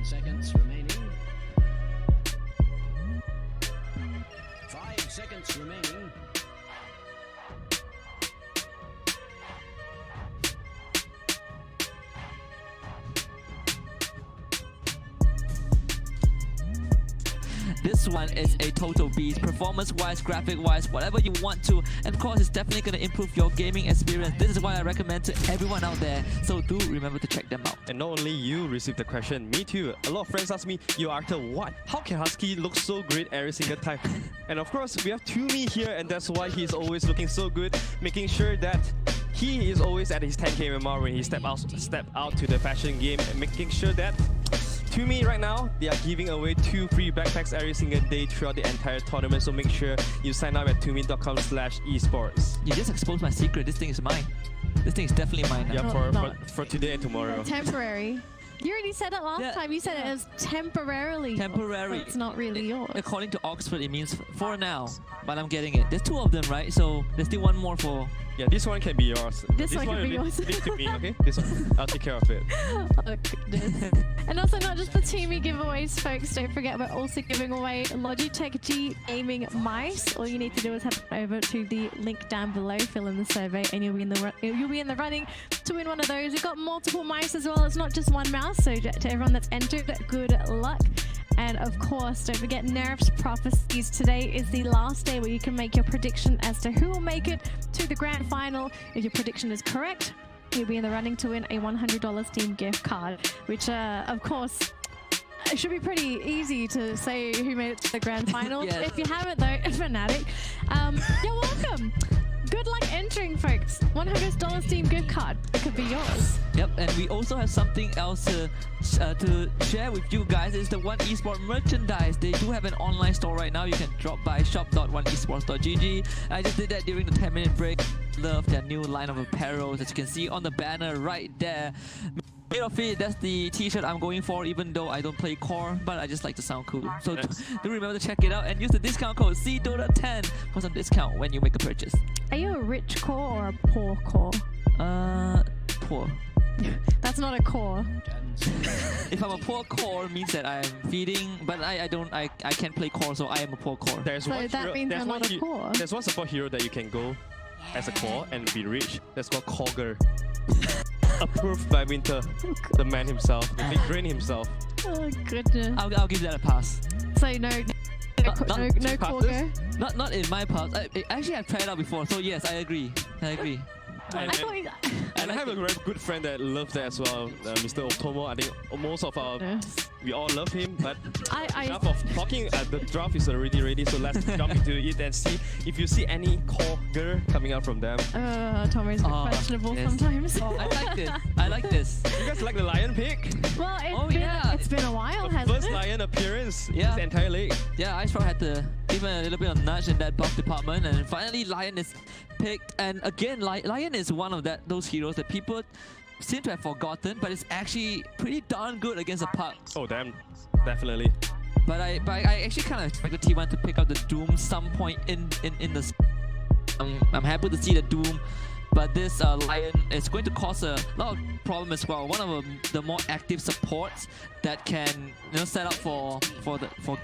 Seconds remaining. 5 seconds remaining. This one is a total beast, performance-wise, graphic-wise, whatever you want to. And of course, it's definitely going to improve your gaming experience. This is what I recommend to everyone out there. So do remember to check them out. And not only you received the question, me too. A lot of friends ask me, yo Arthur, what? How can Husky look so great every single time? And of course, we have Toomey here, and that's why he's always looking so good, making sure that he is always at his 10k MMR when he step out to the fashion game, and making sure that Toomey right now, they are giving away 2 free backpacks every single day throughout the entire tournament. So make sure you sign up at toomey.com/esports. You just exposed my secret. This thing is mine. This thing is definitely mine now. Yeah, for today and tomorrow. Temporary. You already said it last time. You said it as temporarily. Temporary. So it's not really yours. According to Oxford, it means for now. But I'm getting it. There's 2 of them, right? So there's still 1 more for... Yeah, this one can be yours. This one can be yours. Leave to me, okay? This one, I'll take care of it. Oh, goodness. And also, not just the Toomey giveaways, folks. Don't forget, we're also giving away Logitech G gaming mice. All you need to do is head over to the link down below, fill in the survey, and you'll be in the running to win one of those. We've got multiple mice as well. It's not just 1 mouse. So to everyone that's entered, good luck. And of course, don't forget Nerf's Prophecies. Today is the last day where you can make your prediction as to who will make it to the grand final. If your prediction is correct, you'll be in the running to win a $100 Steam gift card, which of course, it should be pretty easy to say who made it to the grand final. Yes. If you haven't though, Fnatic, you're welcome. Good luck entering, folks. $100 Steam gift card. It could be yours. Yep, and we also have something else to share with you guys. It's the One Esports merchandise. They do have an online store right now. You can drop by shop.oneesports.gg. I just did that during the 10-minute break. Love their new line of apparel that you can see on the banner right there. Made of it, that's the t-shirt I'm going for, even though I don't play core, but I just like to sound cool. So do remember to check it out and use the discount code CDOTA10 for some discount when you make a purchase. Are you a rich core or a poor core? Poor. That's not a core. If I'm a poor core, means that I'm feeding, but I can't play core, so I am a poor core. There's So one that hero, means there's I'm one not a core. There's one support hero that you can go as a core and be rich. That's called Cogger. Approved by Winter, the man himself, the big brain himself. Oh goodness. I'll give that a pass. So no core go? Not in my pass. Actually, I've tried it out before, so yes, I agree. I thought you... And I have a very good friend that loves that as well, Mr. Otomo. I think most of our... We all love him, but enough of talking. The draft is already ready, so let's jump into it and see if you see any core girl coming out from them. Tommy's a bit questionable sometimes. I like this. I like this. You guys like the lion pick? Well, it's been a while, hasn't it? First lion appearance in this entire league. Yeah, I had to give him a little bit of nudge in that buff department, and finally Lion is picked. And again, Lion is one of those heroes that people seem to have forgotten, but it's actually pretty darn good against a puck. Oh damn, definitely. But I actually kind of expect the T1 to pick up the Doom some point in the. I'm happy to see the Doom but this Lion is going to cause a lot of problem as well. One of the more active supports that can set up for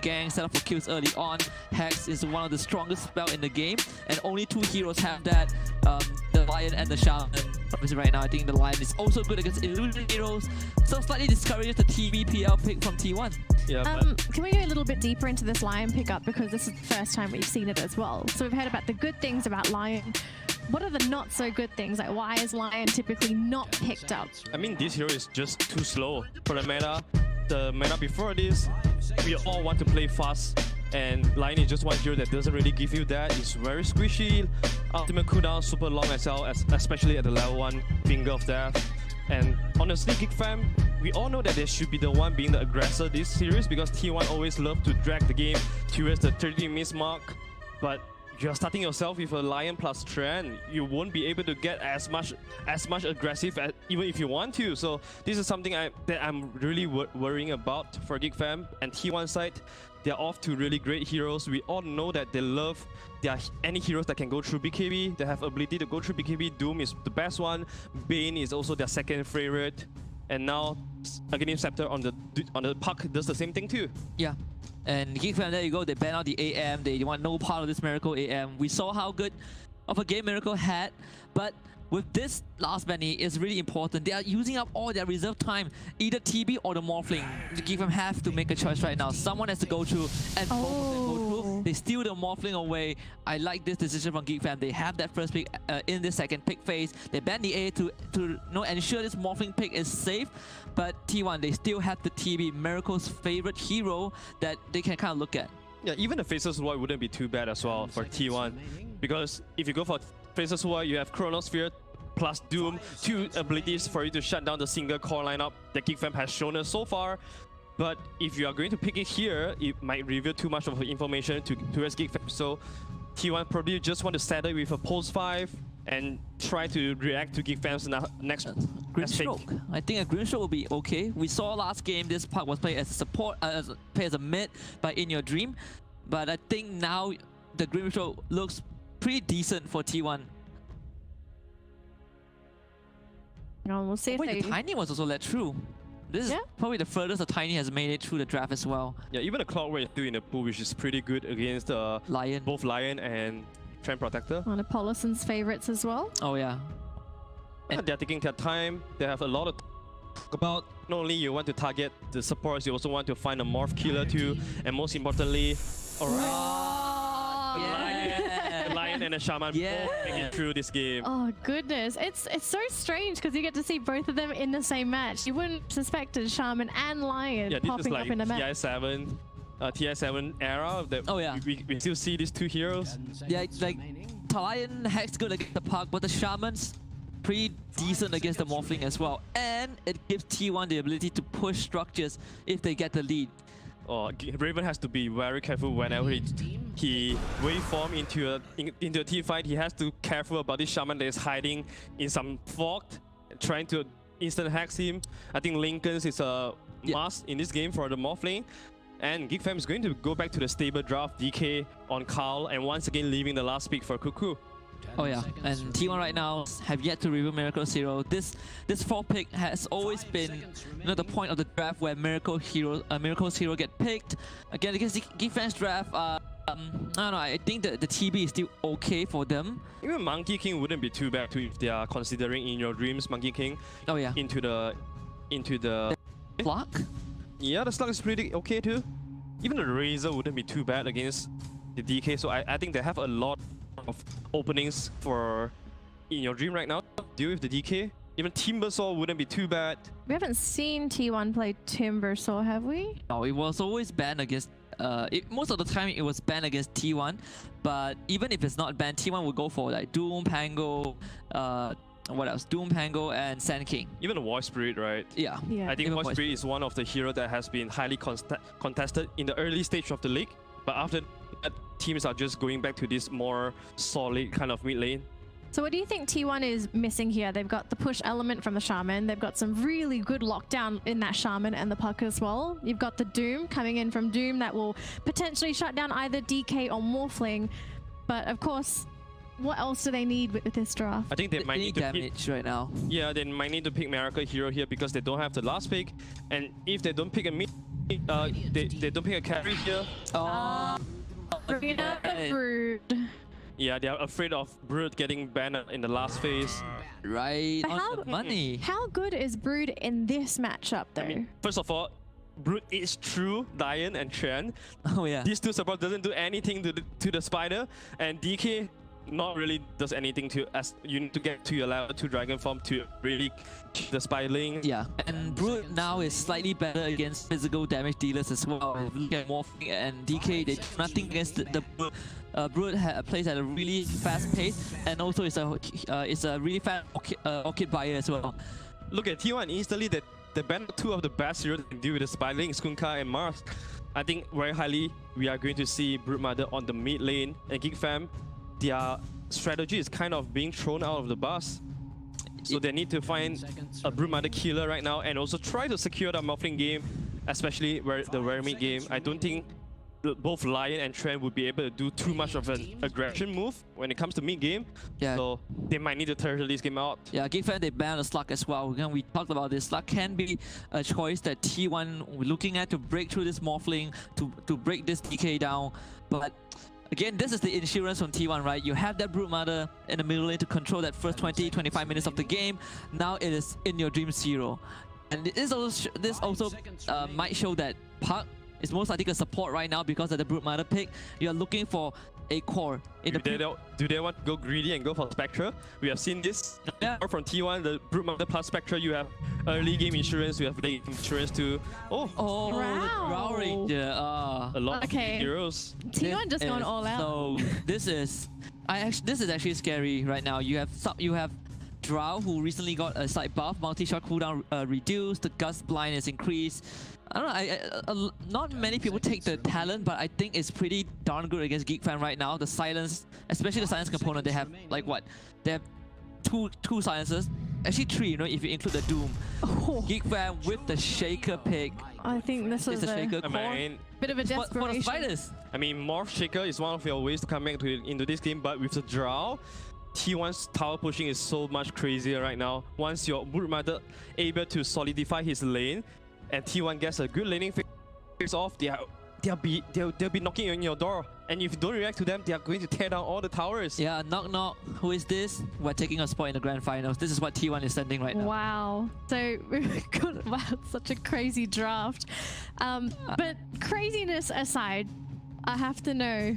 ganks, set up for kills early on. Hex is one of the strongest spell in the game, and only two heroes have that, the Lion and the Shaman. Obviously right now I think the Lion is also good against illusion heroes, so slightly discourages the TBPL pick from T1. Yeah, can we go a little bit deeper into this Lion pickup, because this is the first time we've seen it as well. So we've heard about the good things about Lion. What are the not so good things? Like, why is Lion typically not picked up? I mean, this hero is just too slow for the meta. The meta before this, we all want to play fast, and Lion is just one hero that doesn't really give you that. It's very squishy, ultimate cooldown super long as well, especially at the level 1 Finger of Death. And honestly, GeekFam, we all know that they should be the one being the aggressor this series, because T1 always love to drag the game towards the 30 miss mark. But you're starting yourself with a Lion plus Trend, you won't be able to get as much aggressive even if you want to. So this is something that I'm really worrying about for GeekFam. And T1 side, they're off to really great heroes. We all know that they love any heroes that can go through BKB. They have ability to go through BKB. Doom is the best one. Bane is also their second favorite. And now Aghanim Scepter on the puck does the same thing too. Yeah. And GeekFam, there you go. They banned out the AM. They want no part of this Miracle AM. We saw how good of a game Miracle had, but with this last banning, it's really important. They are using up all their reserve time, either TB or the Morphling. GeekFam have to make a choice right now. Someone has to go through, and both of them go through. They steal the Morphling away. I like this decision from GeekFam. They have that first pick in this second pick phase. They ban the A to ensure this Morphling pick is safe. But T1, they still have the TB, Miracle's favorite hero, that they can kind of look at. Yeah, even the Faceless Void wouldn't be too bad as well for T1. Because if you go for Faceless Void, you have Chronosphere plus Doom, two abilities for you to shut down the single core lineup that GeekFam has shown us so far. But if you are going to pick it here, it might reveal too much of the information towards GeekFam. So T1 probably just want to settle with a Pulse 5 and try to react to GeekFam's next Grimstroke. I think a Grimstroke will be okay. We saw last game this part was played as a support, played as a mid by In Your Dream. But I think now the Grimstroke looks pretty decent for T1. No, we'll see if the Tiny was also let through. This is probably the furthest the Tiny has made it through the draft as well. Yeah, even the Clockwork is still in the pool, which is pretty good against Lion. Both Lion and Trend Protector. One of Polison's favorites as well. Oh yeah. And they're taking their time. They have a lot of talk about. Not only you want to target the supports, you also want to find a Morph killer too. And most importantly, the Lion and the Shaman both making it through this game. Oh goodness, it's so strange because you get to see both of them in the same match. You wouldn't suspect a Shaman and Lion popping up in the match. TI7 era that we still see these two heroes. Yeah, like Lion Hex good against the puck, but the Shaman's pretty decent against the Morphling as well. And it gives T1 the ability to push structures if they get the lead. Raven has to be very careful whenever he waveform into a team fight. He has to be careful about this Shaman that is hiding in some fog, trying to instant hex him. I think Lincoln's is a must in this game for the Morphling. And GeekFam is going to go back to the stable draft DK on Carl, and once again leaving the last pick for Cuckoo. Oh yeah, and T1 right now have yet to reveal Miracle's hero. This 4th pick has always been the point of the draft where Miracle's hero get picked. Again, against GeekFam's draft, I don't know, I think that the TB is still okay for them. Even Monkey King wouldn't be too bad too if they are considering In Your Dreams Monkey King. Oh yeah. Into the Slug? Yeah, the Slug is pretty okay too. Even the Razor wouldn't be too bad against the DK, so I think they have a lot of openings for In Your Dream right now. Deal with the DK. Even Timbersaw wouldn't be too bad. We haven't seen T1 play Timbersaw, have we? No, it was always banned against most of the time it was banned against T1, but even if it's not banned, T1 will go for like Doom, Pango, what else? Doom, Pango, and Sand King. Even the Voice Spirit, right? Yeah. I think Voice Spirit is one of the heroes that has been highly contested in the early stage of the league. But after that, teams are just going back to this more solid kind of mid lane. So what do you think T1 is missing here? They've got the push element from the Shaman. They've got some really good lockdown in that Shaman and the puck as well. You've got the Doom coming in from Doom that will potentially shut down either DK or Morphling. But of course, what else do they need with this draft? I think they might need to damage right now. Yeah, they might need to pick Miracle Hero here because they don't have the last pick, and if they don't pick a mid, they don't pick a carry here. Oh, Brood. Yeah, they are afraid of Brood getting banned in the last phase. Right on the money. How good is Brood in this matchup, though? I mean, first of all, Brood is true Diane and Tran. Oh yeah. These two support doesn't do anything to the spider, and DK not really does anything to, as you need to get to your level 2 dragon form to really keep the spiderling. Yeah, and Brood now is slightly better against physical damage dealers as well. If you look at Morphing and DK, they do nothing against the Brood. Brood plays at a really fast pace, and also it's a really fast orchid buyer as well. Look at T1 instantly that they banned 2 of the best heroes that can deal with the spiderling, Skunka and Mars. I think very highly we are going to see Broodmother on the mid lane, and GeekFam, their strategy is kind of being thrown out of the bus. So they need to find a Broodmother killer right now and also try to secure the Morphling game, especially the very mid game. I don't think both Lion and Trent would be able to do too much of an aggression move when it comes to mid game. Yeah. So they might need to turtle this game out. Yeah, GeekFam, they banned the Slug as well. Again, we talked about this. Slug can be a choice that T1 we're looking at to break through this Morphling, to break this DK down. But again, this is the insurance from T1, right? You have that Broodmother in the middle lane to control that first 20-25 minutes of the game. Now it is in your Dream Zero. And this also might show that Puck is most likely a support right now because of the Broodmother pick. You're looking for a core. Do they want to go greedy and go for Spectra? We have seen this from T1, the Broodmother plus Spectra. You have early game insurance, you have late game insurance too. Oh, Drow Ranger. A lot of heroes. T1 just gone all out. So this is actually scary right now. You have Drow, who recently got a slight buff, multi-shot cooldown reduced, the gust blind is increased. I don't know, not many people take the talent, but I think it's pretty darn good against GeekFam right now. The silence, especially the silence component, they have like what? They have two silences. Actually 3, you know, if you include the Doom. GeekFam with the Shaker pick. I think this is a Shaker core. Bit of a desperation. For the spiders. I mean, Morph Shaker is one of your ways to come back into this game, but with the Drow, T1's tower pushing is so much crazier right now. Once your Broodmother able to solidify his lane, and T1 gets a good laning phase off, they'll be knocking on your door. And if you don't react to them, they are going to tear down all the towers. Yeah, knock knock. Who is this? We're taking a spot in the grand finals. This is what T1 is sending right now. Wow. So we've got such a crazy draft. But craziness aside, I have to know,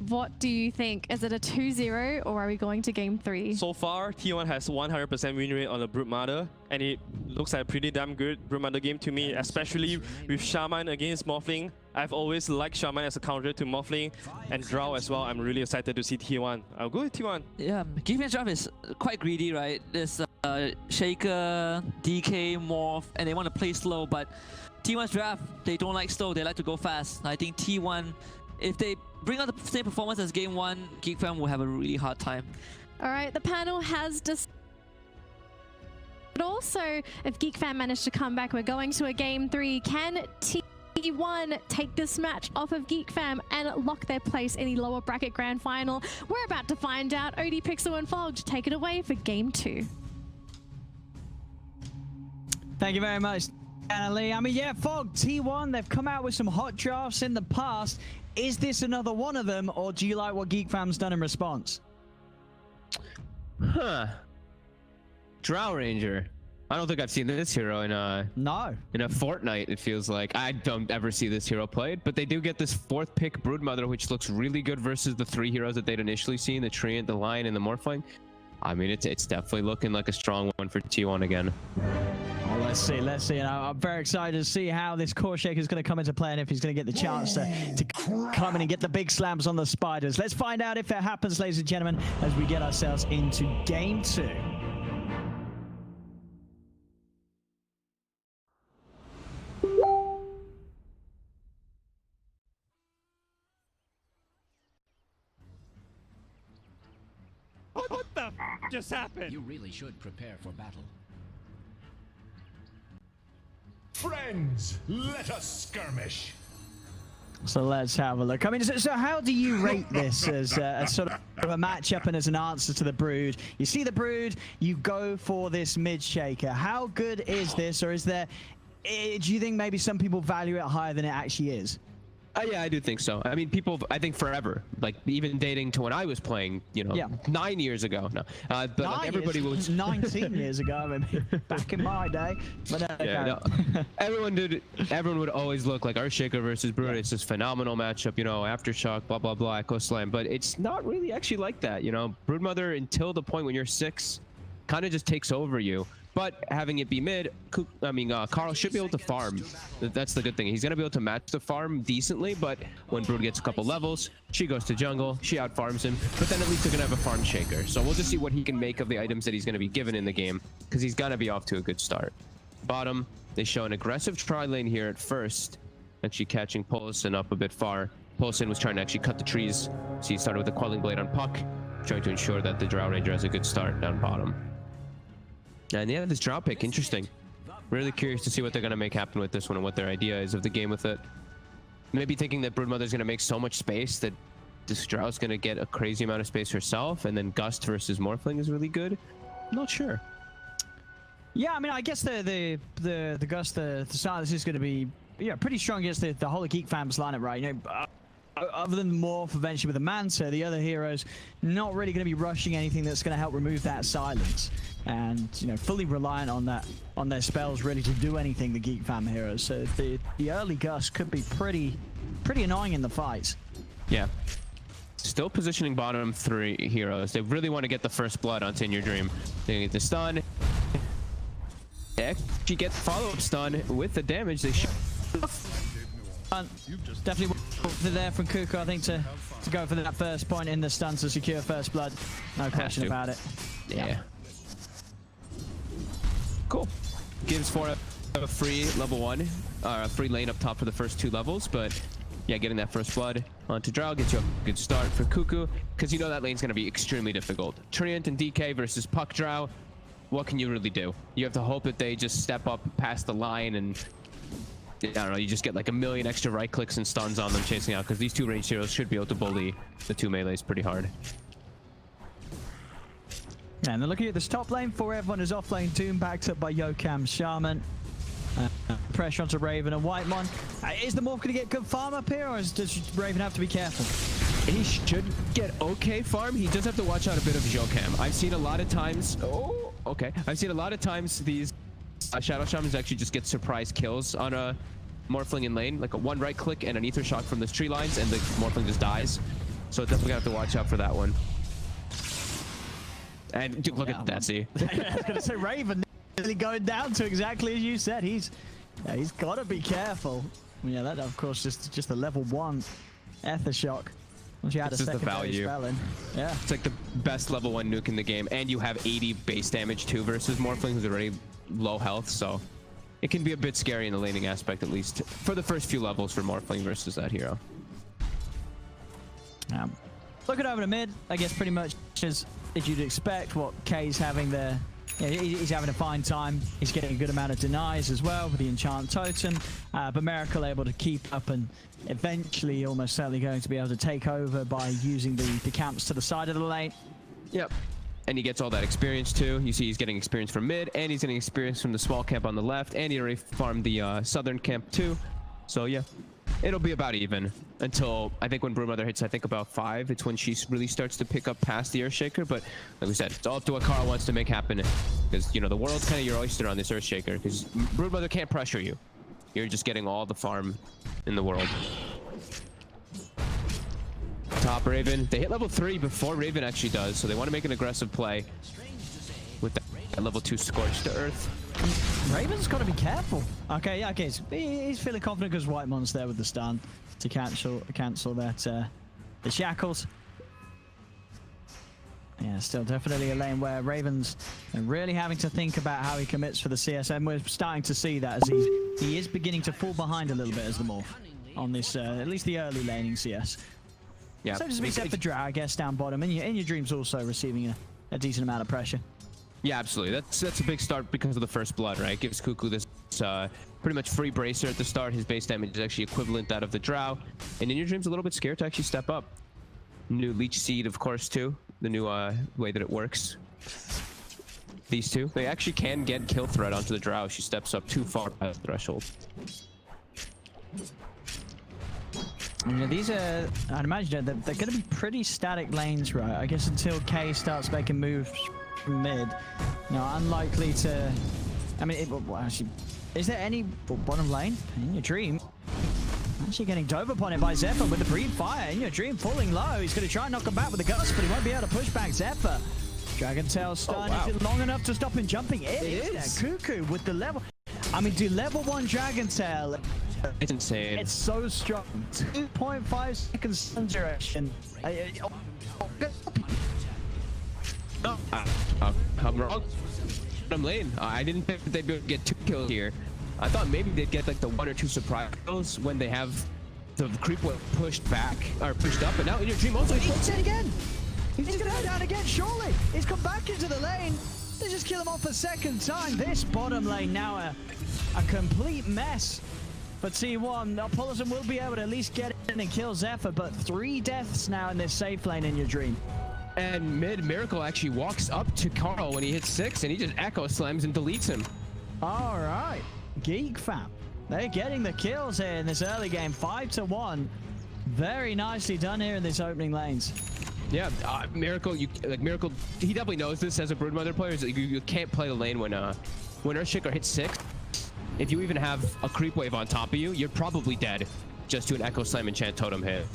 what do you think? Is it a 2-0 or are we going to game 3? So far, T1 has 100% win rate on the Broodmother, and it looks like a pretty damn good Broodmother game to me, especially with Shaman against Morphling. I've always liked Shaman as a counter to Morphling and Drow as well. I'm really excited to see T1. I'll go with T1. Yeah, GeekFam's draft is quite greedy, right? There's Shaker, DK, Morph, and they want to play slow, but T1's draft, they don't like slow, they like to go fast. I think T1, if they bring out the same performance as game 1, GeekFam will have a really hard time. All right, the panel has but also, if GeekFam managed to come back, we're going to a game 3. Can T1 take this match off of GeekFam and lock their place in the lower bracket grand final? We're about to find out. OD Pixel and Fog, take it away for game 2. Thank you very much, Anna Lee. I mean, yeah, Fog, T1, they've come out with some hot drafts in the past. Is this another one of them, or do you like what GeekFam's done in response? Drow Ranger. I don't think I've seen this hero in a fortnight. It feels like I don't ever see this hero played, but they do get this 4th pick Broodmother, which looks really good versus the 3 heroes that they'd initially seen, the Treant, the Lion, and the Morphling. I mean, it's definitely looking like a strong one for T1 again. Oh, let's see. And I'm very excited to see how this core shaker is going to come into play and if he's going to get the chance to come in and get the big slams on the spiders. Let's find out if it happens, ladies and gentlemen, as we get ourselves into game 2. What the f just happened? You really should prepare for battle. Friends, let us skirmish. So let's have a look. I mean, so how do you rate this as a sort of a matchup and as an answer to the Brood? You see the Brood, you go for this mid shaker. How good is this, or is there? Do you think maybe some people value it higher than it actually is? Yeah, I do think so. I mean, people, I think forever, like even dating to when I was playing, you know, 9 years ago. No, but like, everybody was 19 years ago. I mean, back in my day. But everyone would always look like Earthshaker versus Brood. It's this phenomenal matchup, you know, Aftershock, blah blah blah, Echo Slam. But it's not really actually like that, you know. Broodmother, until the point when you're 6, kind of just takes over you. But having it be mid, Carl should be able to farm. That's the good thing. He's going to be able to match the farm decently, but when Brood gets a couple levels, she goes to jungle, she out farms him, but then at least they're going to have a farm shaker. So we'll just see what he can make of the items that he's going to be given in the game, because he's going to be off to a good start. Bottom, they show an aggressive tri lane here at first, actually catching Polison up a bit far. Polison was trying to actually cut the trees, so he started with the Quelling Blade on Puck, trying to ensure that the Drow Ranger has a good start down bottom. And yeah, this Drow pick, interesting. Really curious to see what they're going to make happen with this one and what their idea is of the game with it. Maybe thinking that Broodmother's going to make so much space that this Drow's going to get a crazy amount of space herself, and then Gust versus Morphling is really good. I'm not sure. Yeah, I mean, I guess the Gust, the Silence is going to be pretty strong against the whole of GeekFam's lineup, right? You know, other than Morph eventually with the Manta, the other heroes not really going to be rushing anything that's going to help remove that silence, and you know, fully reliant on their spells really to do anything, the GeekFam heroes. So the early Gust could be pretty annoying in the fights. Yeah. Still positioning bottom 3 heroes. They really want to get the first blood onto In Your Dream. They get the stun. She gets follow-up stun with the damage. They should. Definitely there from Kuko, I think, to go for that first point in the stun to secure first blood. No question about it. Yeah. Cool. Gives for a free level 1, a free lane up top for the first 2 levels, but yeah, getting that first blood onto Drow gets you a good start for Cuckoo, because you know that lane's going to be extremely difficult. Treant and DK versus Puck Drow, what can you really do? You have to hope that they just step up past the line and I don't know, you just get like a million extra right clicks and stuns on them chasing out, because these 2 ranged heroes should be able to bully the 2 melees pretty hard. And they're looking at this top lane. For everyone is off lane. Doom backed up by Yokam Shaman. Pressure onto Raven and Whitemon. Is the Morph going to get good farm up here, or does Raven have to be careful? He should get okay farm. He does have to watch out a bit of Yokam. I've seen a lot of times. Oh, okay. I've seen a lot of times these Shadow Shamans actually just get surprise kills on a Morphling in lane, like a 1 right click and an Ether Shock from the tree lines, and the Morphling just dies. So definitely gonna have to watch out for that one. And dude, look at that, see? I was gonna say Raven really going down to exactly as you said. He's got to be careful. Yeah, that of course just a level 1 Ether Shock. Once you add this a is the value. Spell in. Yeah, it's like the best level 1 nuke in the game, and you have 80 base damage too versus Morphling, who's already low health, so it can be a bit scary in the laning aspect, at least for the first few levels for Morphling versus that hero. Looking over to mid, I guess pretty much as you'd expect. What K's having there, he's having a fine time. He's getting a good amount of denies as well with the enchant totem, but Miracle able to keep up and eventually almost certainly going to be able to take over by using the camps to the side of the lane. Yep. And he gets all that experience too. You see he's getting experience from mid, and he's getting experience from the small camp on the left, and he already farmed the southern camp too. So yeah, it'll be about even until I think when Broodmother hits, I think about 5, it's when she really starts to pick up past the Earthshaker. But like we said, it's all up to what Carl wants to make happen, because you know the world's kind of your oyster on this Earthshaker, because Broodmother can't pressure you. You're just getting all the farm in the world. Top Raven. They hit level 3 before Raven actually does, so they want to make an aggressive play with that level 2 Scorched to Earth. Raven's got to be careful. Okay, yeah, okay. He's feeling confident because Whitemon's there with the stun to cancel that the shackles. Yeah, still definitely a lane where Raven's really having to think about how he commits for the CS, and we're starting to see that as he is beginning to fall behind a little bit as the Morph on this, at least the early laning CS. Yeah. So just except for Drow, I guess, down bottom, and In Your Dream's also receiving a decent amount of pressure. Yeah, absolutely. That's a big start because of the first blood, right? Gives Cuckoo this pretty much free bracer at the start. His base damage is actually equivalent that of the Drow. And In Your Dream's a little bit scared to actually step up. New Leech Seed, of course, too. The new way that it works. These two, they actually can get kill threat onto the Drow if she steps up too far past the threshold. These are, I'd imagine, they're going to be pretty static lanes, right? I guess until K starts making moves from mid. Now, unlikely to... I mean, well, actually, is there any bottom lane? In Your Dream, actually getting dove upon it by Zephyr with the breed fire. In Your Dream falling low. He's going to try and knock him back with the guts, but he won't be able to push back Zephyr. Dragon Tail stun. Is it long enough to stop him jumping in? It is. Cuckoo with the level. I mean, do level 1 Dragon Tail. It's insane. It's so strong. 2.5 seconds stun duration. I'm wrong. Bottom lane. I didn't think that they'd be able to get 2 kills here. I thought maybe they'd get like the 1 or 2 surprise kills when they have the creep wave pushed back or pushed up, but now In Your Dream also hits it again. He's gonna go down again, surely. He's come back into the lane. They just kill him off a second time. This bottom lane now a complete mess for T1. Now Paulson will be able to at least get in and kill Zephyr, but 3 deaths now in this safe lane In Your Dream. And mid, Miracle actually walks up to Carl when he hits 6, and he just echo slams and deletes him. All right, GeekFam. They're getting the kills here in this early game, 5-1. Very nicely done here in this opening lanes. Yeah, Miracle, Miracle, he definitely knows this as a Broodmother player. You can't play the lane when Earthshaker hits 6. If you even have a creep wave on top of you, you're probably dead just to an Echo Slam Enchant Totem hit.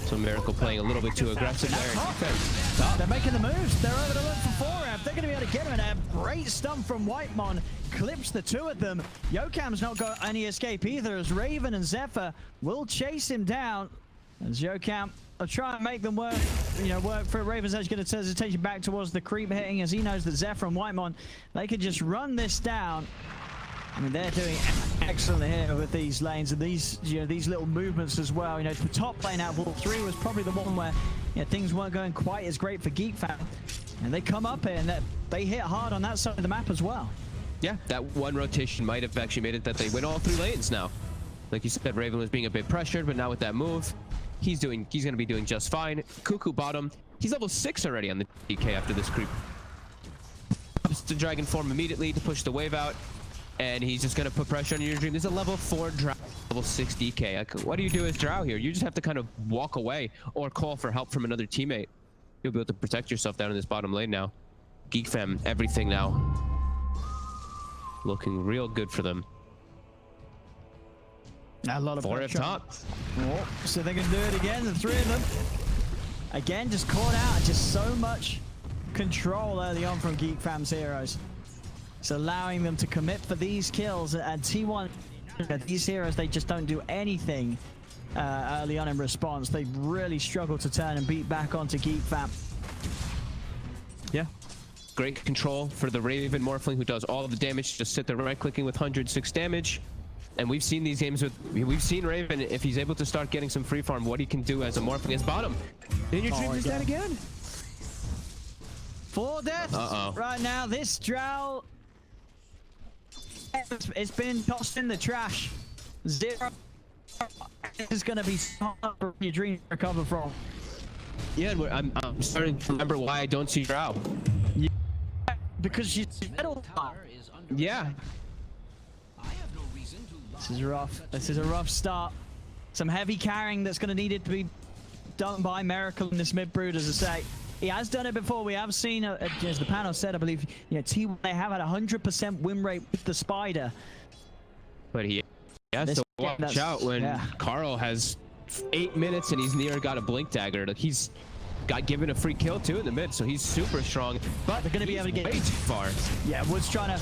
So Miracle playing a little bit too aggressive there. They're making the moves. They're over to look for 4F. They're going to be able to get him, and a great stun from Whitemon clips the 2 of them. Yokam's not got any escape either, as Raven and Zephyr will chase him down. As Yokam will try and make them work, work for Raven's Edge, going to turn his attention back towards the creep hitting, as he knows that Zephyr and Whitemon, they can just run this down. I mean, they're doing excellent here with these lanes and these, these little movements as well. The top lane out of all 3 was probably the one where things weren't going quite as great for GeekFam. And they come up here and they hit hard on that side of the map as well. Yeah, that one rotation might have actually made it that they win all 3 lanes now. Like you said, Raven was being a bit pressured, but now with that move, he's going to be doing just fine. Cuckoo bottom. He's level 6 already on the DK after this creep. Ups to Dragon Form immediately to push the wave out. And he's just going to put pressure on Your Dream. There's a level 4 Drow, level 6 DK. Like, what do you do as Drow here? You just have to kind of walk away or call for help from another teammate. You'll be able to protect yourself down in this bottom lane now. GeekFam, everything now. Looking real good for them. A lot of 4 up top. Oh, so they can do it again, the 3 of them. Again, just caught out. Just so much control early on from GeekFam's heroes. It's allowing them to commit for these kills, and T1, these heroes, they just don't do anything early on in response. They really struggle to turn and beat back onto GeekFam. Yeah, great control for the Raven Morphling, who does all of the damage. Just sit there right-clicking with 106 damage. And we've seen these games we've seen Raven, if he's able to start getting some free farm, what he can do as a Morphling as bottom. In Your Dream is that again. 4 deaths right now. This Drow, it's been tossed in the trash. 0 is going to be hard for Your Dream to recover from. Yeah, and I'm starting to remember why I don't see Drow. Yeah, because she's metal. Yeah. This is rough. This is a rough start. Some heavy carrying that's going to need it to be done by Miracle in this mid brood, as I say. He has done it before. We have seen, as the panel said, I believe, T1, they have had 100% win rate with the Spider. But he has to watch out when Carl has 8 minutes and he's near got a blink dagger. Like, he's got given a free kill too in the mid, so he's super strong. But they're going to be able to get way too far. Yeah, Woods trying to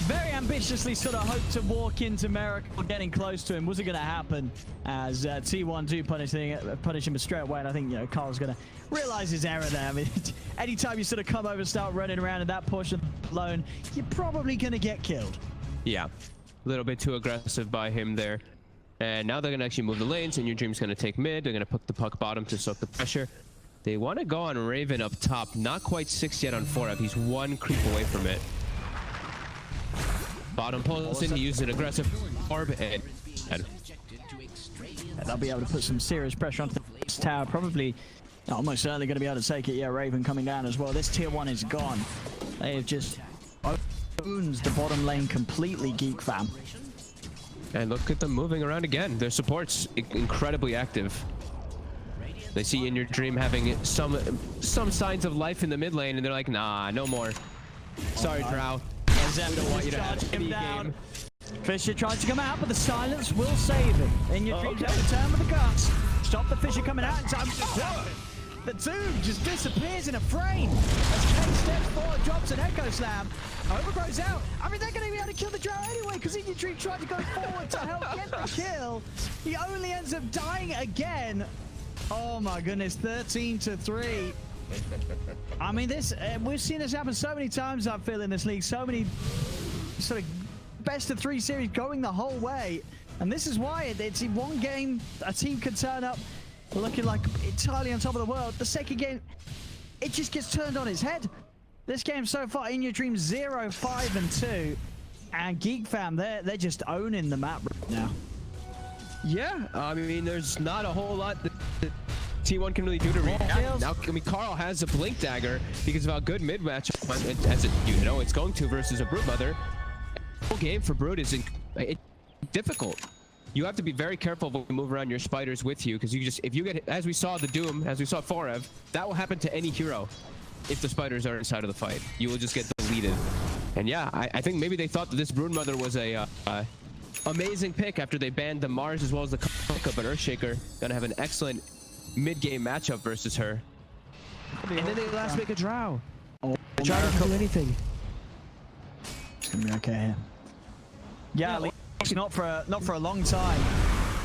very ambitiously sort of hope to walk into Miracle, getting close to him. Was it going to happen? As T1 do punish him straight away, and I think Carl's going to realize his error there. I mean, anytime you sort of come over and start running around in that portion alone, you're probably going to get killed. Yeah, a little bit too aggressive by him there. And now they're going to actually move the lanes, and Your Dream's going to take mid. They're going to put the puck bottom to soak the pressure. They want to go on Raven up top. Not quite 6 yet on 4F. He's 1 creep away from it. Bottom Paulson, he used an aggressive orb and they'll be able to put some serious pressure onto this tower. Probably, almost certainly going to be able to take it. Yeah, Raven coming down as well. This tier 1 is gone. They have just owns the bottom lane completely, GeekFam. And look at them moving around again. Their support's incredibly active. They see In Your Dream having some signs of life in the mid lane, and they're like, nah, no more. Sorry, Drow. We don't want you to have any game. Fisher tries to come out, but the silence will save him. In Your Dream's have to turn with the guts. Stop the Fisher coming out in time. The Doom just disappears in a frame as Kane steps forward, drops an Echo Slam. Overgrows out. I mean, they're going to be able to kill the Drow anyway, because In Your Dream tried to go forward to help get the kill. He only ends up dying again. Oh my goodness, 13-3. I mean, this we've seen this happen so many times, I feel, in this league. So many sort of best of 3 series going the whole way. And this is why it's in one game, a team can turn up looking like entirely on top of the world. The second game, it just gets turned on its head. This game so far, In Your Dream 0-5-2. And GeekFam, they're just owning the map right now. Yeah, I mean, there's not a whole lot that T1 can really do to react. Now, I mean, Carl has a Blink Dagger because of how good mid-match, as it's going to versus a Broodmother. The whole game for Brood is difficult. You have to be very careful when you move around your spiders with you, because if you get, as we saw the Doom, as we saw Forev, that will happen to any hero. If the spiders are inside of the fight, you will just get deleted. And yeah, I think maybe they thought that this Broodmother was a amazing pick after they banned the Mars as well as the Kunkka, but Earthshaker gonna have an excellent mid-game matchup versus her. And then they last make a Drow. The Drow doesn't do anything. It's gonna be okay here. Yeah, at least not for a long time.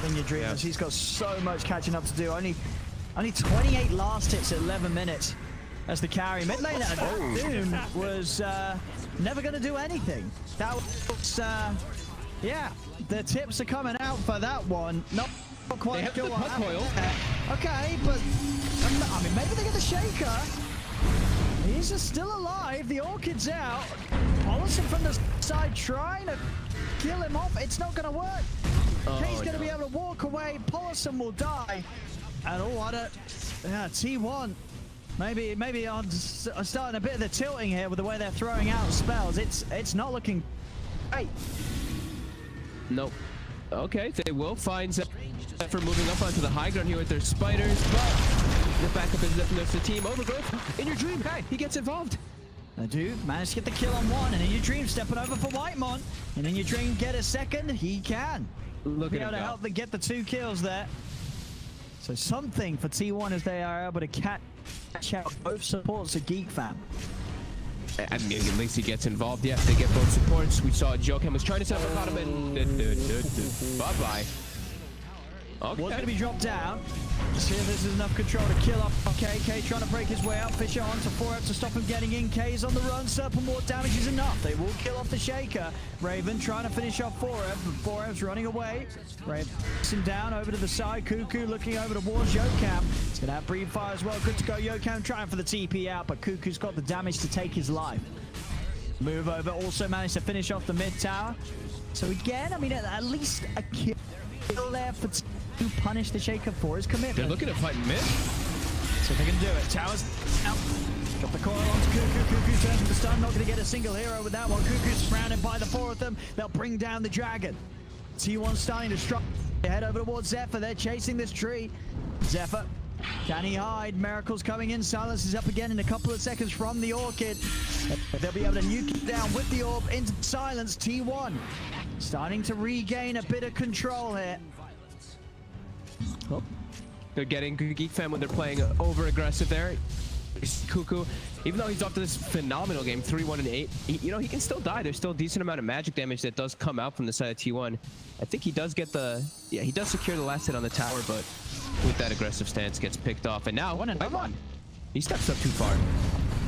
In Your Dream, he's got so much catching up to do. Only 28 last hits at 11 minutes. As the carry mid lane, Doom was never going to do anything. That was, yeah, the tips are coming out for that one. Not quite sure what happened. Okay, but I mean, maybe they get the Shaker. He's still alive. The Orchid's out. Policy from the side trying to kill him off. It's not going to work. He's going to be able to walk away. Polisson will die. And T1. Maybe I'm starting a bit of the tilting here with the way they're throwing out spells. It's not looking great. Nope. Okay, they will find for moving up onto the high ground here with their spiders, but the backup is left the team. Overgrowth, In Your Dream, hey, he gets involved. They do manage to get the kill on one, and In Your Dream stepping over for Whitemon. And In Your Dream get a second, he can. Look be at able him to help them get the 2 kills there. So something for T1 as they are able to catch out both supports of GeekFam. I mean, at least he gets involved. Yeah, they get both supports. We saw JUGGERNAUT was trying to set up a bottom and bye-bye. Okay. Was going to be dropped down. See if this is enough control to kill off KK, trying to break his way out. Fisher onto 4F to stop him getting in. K's on the run. Serpent Ward damage is enough. They will kill off the Shaker. Raven trying to finish off 4F, but 4F's running away. Raven takes him down over to the side. Cuckoo looking over towards Yokam. He's going to have Breed Fire as well. Good to go. Yokam trying for the TP out, but Cuckoo's got the damage to take his life. Move over. Also managed to finish off the mid tower. So again, I mean, at least a kill there for to punish the Shaker for his commitment. They're looking to fight mid. So they can do it. Towers out. Got the coil onto Cuckoo. Cuckoo turns with the stun. Not going to get a single hero with that one. Cuckoo's surrounded by the 4 of them. They'll bring down the dragon. T1 starting to strike. They head over towards Zephyr. They're chasing this tree. Zephyr, can he hide? Miracle's coming in. Silence is up again in a couple of seconds from the Orchid. They'll be able to nuke it down with the orb into Silence. T1 starting to regain a bit of control here. Oh. They're getting GeekFam when they're playing over-aggressive there. Cuckoo, even though he's off to this phenomenal game, 3-1-8, he can still die. There's still a decent amount of magic damage that does come out from the side of T1. I think he does get he does secure the last hit on the tower, but with that aggressive stance gets picked off. And now, he steps up too far.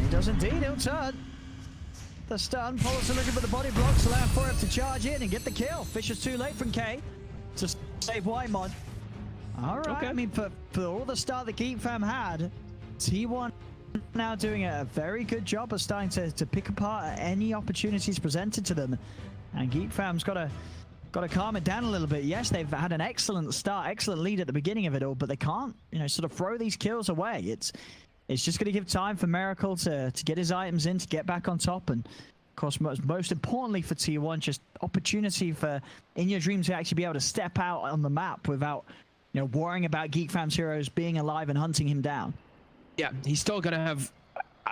He does indeed, he'll turn. The stun, Policy looking for the body blocks, allowing for him to charge in and get the kill. Fisher's too late from K to save Whitemon. All right, okay. I mean, for all the start that GeekFam had, T1 now doing a very good job of starting to pick apart any opportunities presented to them. And GeekFam's got to calm it down a little bit. Yes, they've had an excellent start, excellent lead at the beginning of it all, but they can't, you know, sort of throw these kills away. It's just going to give time for Miracle to get his items in, to get back on top, and of course, most importantly for T1, just opportunity for In Your Dream to actually be able to step out on the map without, you know, worrying about GeekFam's heroes being alive and hunting him down. Yeah, he's still gonna have.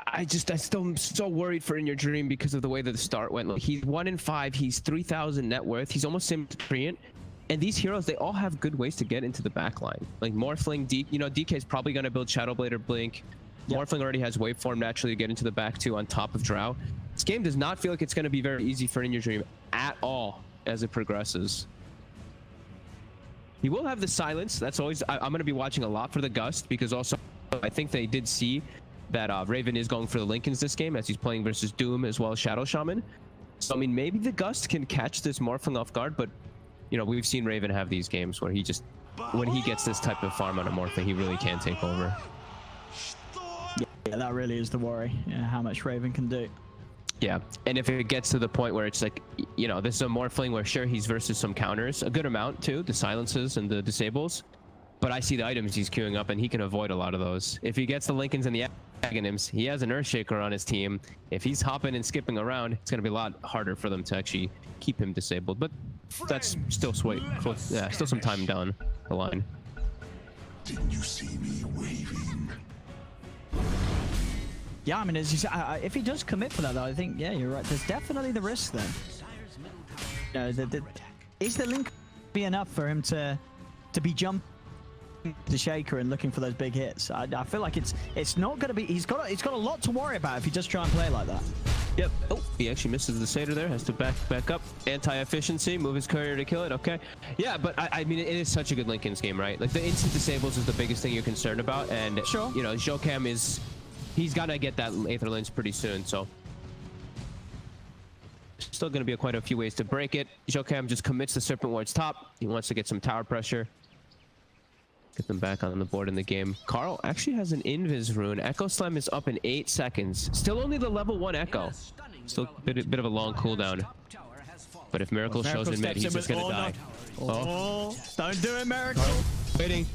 I still am so worried for In Your Dream because of the way that the start went. Like, he's 1 in 5. He's 3,000 net worth. He's almost Symbiote. And these heroes, they all have good ways to get into the backline. Like Morphling, you know, DK is probably gonna build Shadowblade or Blink. Yep. Morphling already has Waveform naturally to get into the back too on top of Drow. This game does not feel like it's going to be very easy for In Your Dream at all as it progresses. He will have the silence. That's always... I'm going to be watching a lot for the Gust, because also I think they did see that Raven is going for the Lincolns this game, as he's playing versus Doom as well as Shadow Shaman. So, I mean, maybe the Gust can catch this Morphling off guard, but, you know, we've seen Raven have these games where he just... When he gets this type of farm on a Morphling, he really can take over. Yeah, that really is the worry, how much Raven can do. Yeah, and if it gets to the point where it's like, you know, this is a Morphling where sure he's versus some counters, a good amount too, the silences and the disables, but I see the items he's queuing up and he can avoid a lot of those. If he gets the Lincolns and the Aghanims, he has an Earthshaker on his team. If he's hopping and skipping around, it's going to be a lot harder for them to actually keep him disabled, but that's still yeah, still some time down the line. Didn't you see me waving? Yeah, I mean, as you say, if he does commit for that, though, I think, yeah, you're right. There's definitely the risk there. You know, is the link be enough for him to be jumping the Shaker and looking for those big hits? I feel like it's not going to be. He's got a lot to worry about if he does try and play like that. Yep. Oh, he actually misses the Satyr there. Has to back up. Anti-efficiency. Move his courier to kill it. Okay. Yeah, but I mean, it is such a good Lincoln's game, right? Like, the instant disables is the biggest thing you're concerned about, and sure, you know, JUGGERNAUT is. He's got to get that Aether Lens pretty soon, so... Still going to be quite a few ways to break it. JUGGERNAUT just commits the Serpent Ward's top. He wants to get some tower pressure. Get them back on the board in the game. Carl actually has an Invis rune. Echo Slam is up in 8 seconds. Still only the level 1 Echo. Still a bit of a long cooldown. But if Miracle shows in mid, he's just going to die. Oh, don't do it, Miracle! Waiting.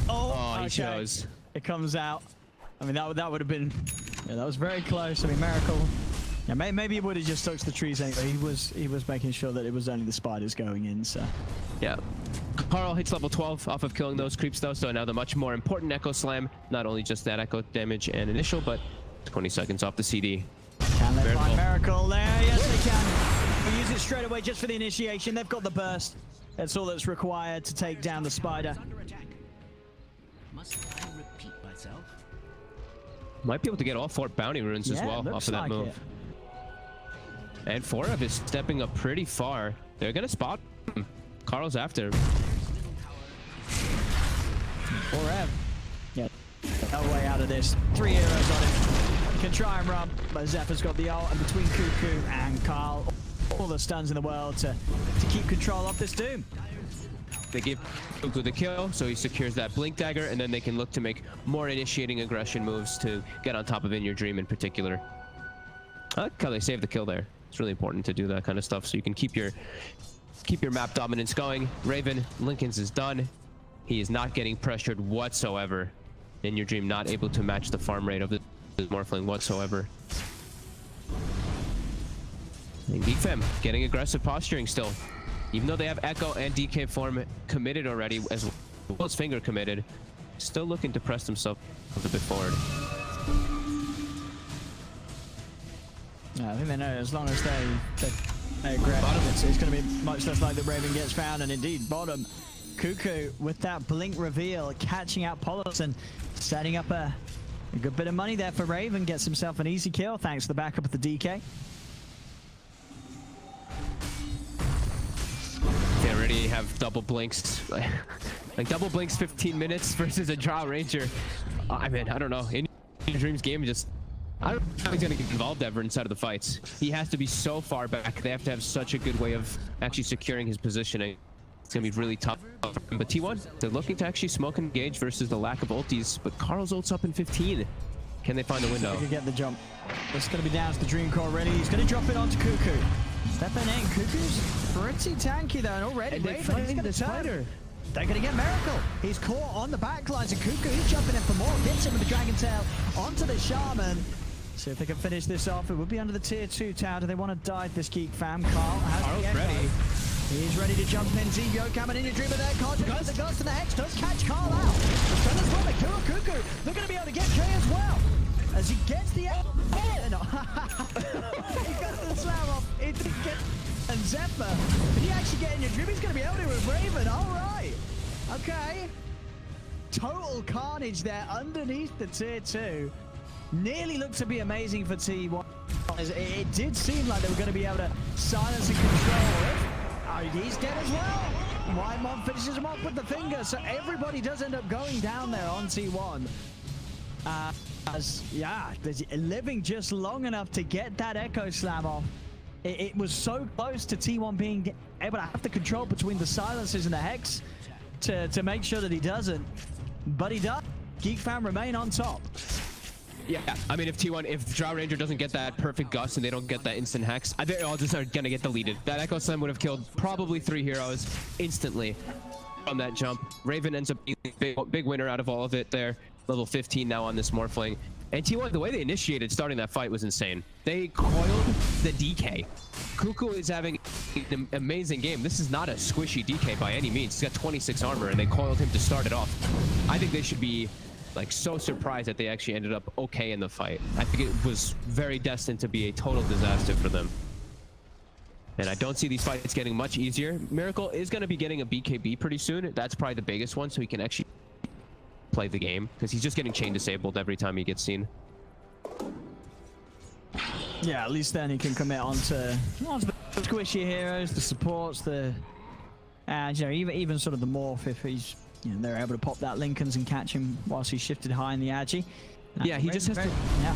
Oh, he okay. shows. It comes out. I mean, that would have been... Yeah, that was very close. I mean, Miracle... Yeah, maybe he would have just stuck to the trees anyway. He was making sure that it was only the spiders going in, so... Yeah. Carl hits level 12 off of killing those creeps, though, so now the much more important Echo Slam. Not only just that Echo damage and initial, but 20 seconds off the CD. Can they find Miracle there? Yes, they can. We use it straight away just for the initiation. They've got the burst. That's all that's required to take down the spider. Must I repeat myself? Might be able to get all 4 bounty runes as well off of that move. And 4F is stepping up pretty far. They're gonna spot him. Carl's after. 4F. Yeah, no way out of this. 3 heroes on him. Can try and run, but Zephyr's got the ult, and between Cuckoo and Carl, all the stuns in the world to keep control of this Doom. They give Cuckoo the kill, so he secures that Blink Dagger, and then they can look to make more initiating aggression moves to get on top of In Your Dream in particular. I like how they save the kill there. It's really important to do that kind of stuff so you can keep your map dominance going. Raven, Lincoln's is done. He is not getting pressured whatsoever. In Your Dream not able to match the farm rate of the Morphling whatsoever. And GeekFam getting aggressive posturing still. Even though they have Echo and DK form committed already, as well as Finger committed, still looking to press themselves a bit forward. Yeah, I think they know as long as they aggressive, it's going to be much less likely that Raven gets found. And indeed, bottom, Cuckoo with that blink reveal, catching out Polos and setting up a good bit of money there for Raven. Gets himself an easy kill thanks to the backup of the DK. They already have double blinks. Like double blinks 15 minutes versus a Drow Ranger. I mean, I don't know. In Your Dream's game, just... I don't know how he's going to get involved ever inside of the fights. He has to be so far back. They have to have such a good way of actually securing his positioning. It's going to be really tough. But T1, they're looking to actually smoke and engage versus the lack of ultis. But Carl's ult's up in 15. Can they find the window? They can get the jump. It's going to be down to the Dream Core already. He's going to drop it onto Cuckoo. Stepping in. Cuckoo's pretty tanky though, and already Raven, he's going to turn. They're going to get Miracle. He's caught on the backlines, and Cuckoo, he's jumping in for more. Gets him with the Dragon Tail onto the Shaman. See if they can finish this off. It would be under the tier 2 tower. Do they want to dive this GeekFam? Carl has the ready. He's ready to jump in. Z Yokam and in your dreamer there. Carl goes the ghost, and the Hex does catch Carl out. The Fellas will make Cuckoo. They're going to be able to get K as well. As he gets the... he got the slam off. It didn't get... And Zephyr, did he actually get in your dream? He's going to be able to with Raven. All right. Okay. Total carnage there underneath the tier 2. Nearly looked to be amazing for T1. It did seem like they were going to be able to silence and control it. He's dead as well. Whitemon finishes him off with the finger. So everybody does end up going down there on T1. Yeah, living just long enough to get that Echo Slam off. It was so close to T1 being able to have the control between the silences and the Hex to make sure that he doesn't. But he does. GeekFam remain on top. Yeah, I mean, if Drow Ranger doesn't get that perfect gust and they don't get that instant hex, they all just are gonna get deleted. That Echo Slam would have killed probably 3 heroes instantly on that jump. Raven ends up being the big winner out of all of it there. Level 15 now on this Morphling. And T1, the way they initiated starting that fight was insane. They coiled the DK. Cuckoo is having an amazing game. This is not a squishy DK by any means. He's got 26 armor, and they coiled him to start it off. I think they should be like so surprised that they actually ended up okay in the fight. I think it was very destined to be a total disaster for them. And I don't see these fights getting much easier. Miracle is going to be getting a BKB pretty soon. That's probably the biggest one, so he can actually play the game, because he's just getting chain disabled every time he gets seen. Yeah, at least then he can commit onto the squishy heroes, the supports, and you know, even sort of the morph if he's, you know, they're able to pop that Lincolns and catch him whilst he's shifted high in the Agi. Yeah, he just has to. Yeah.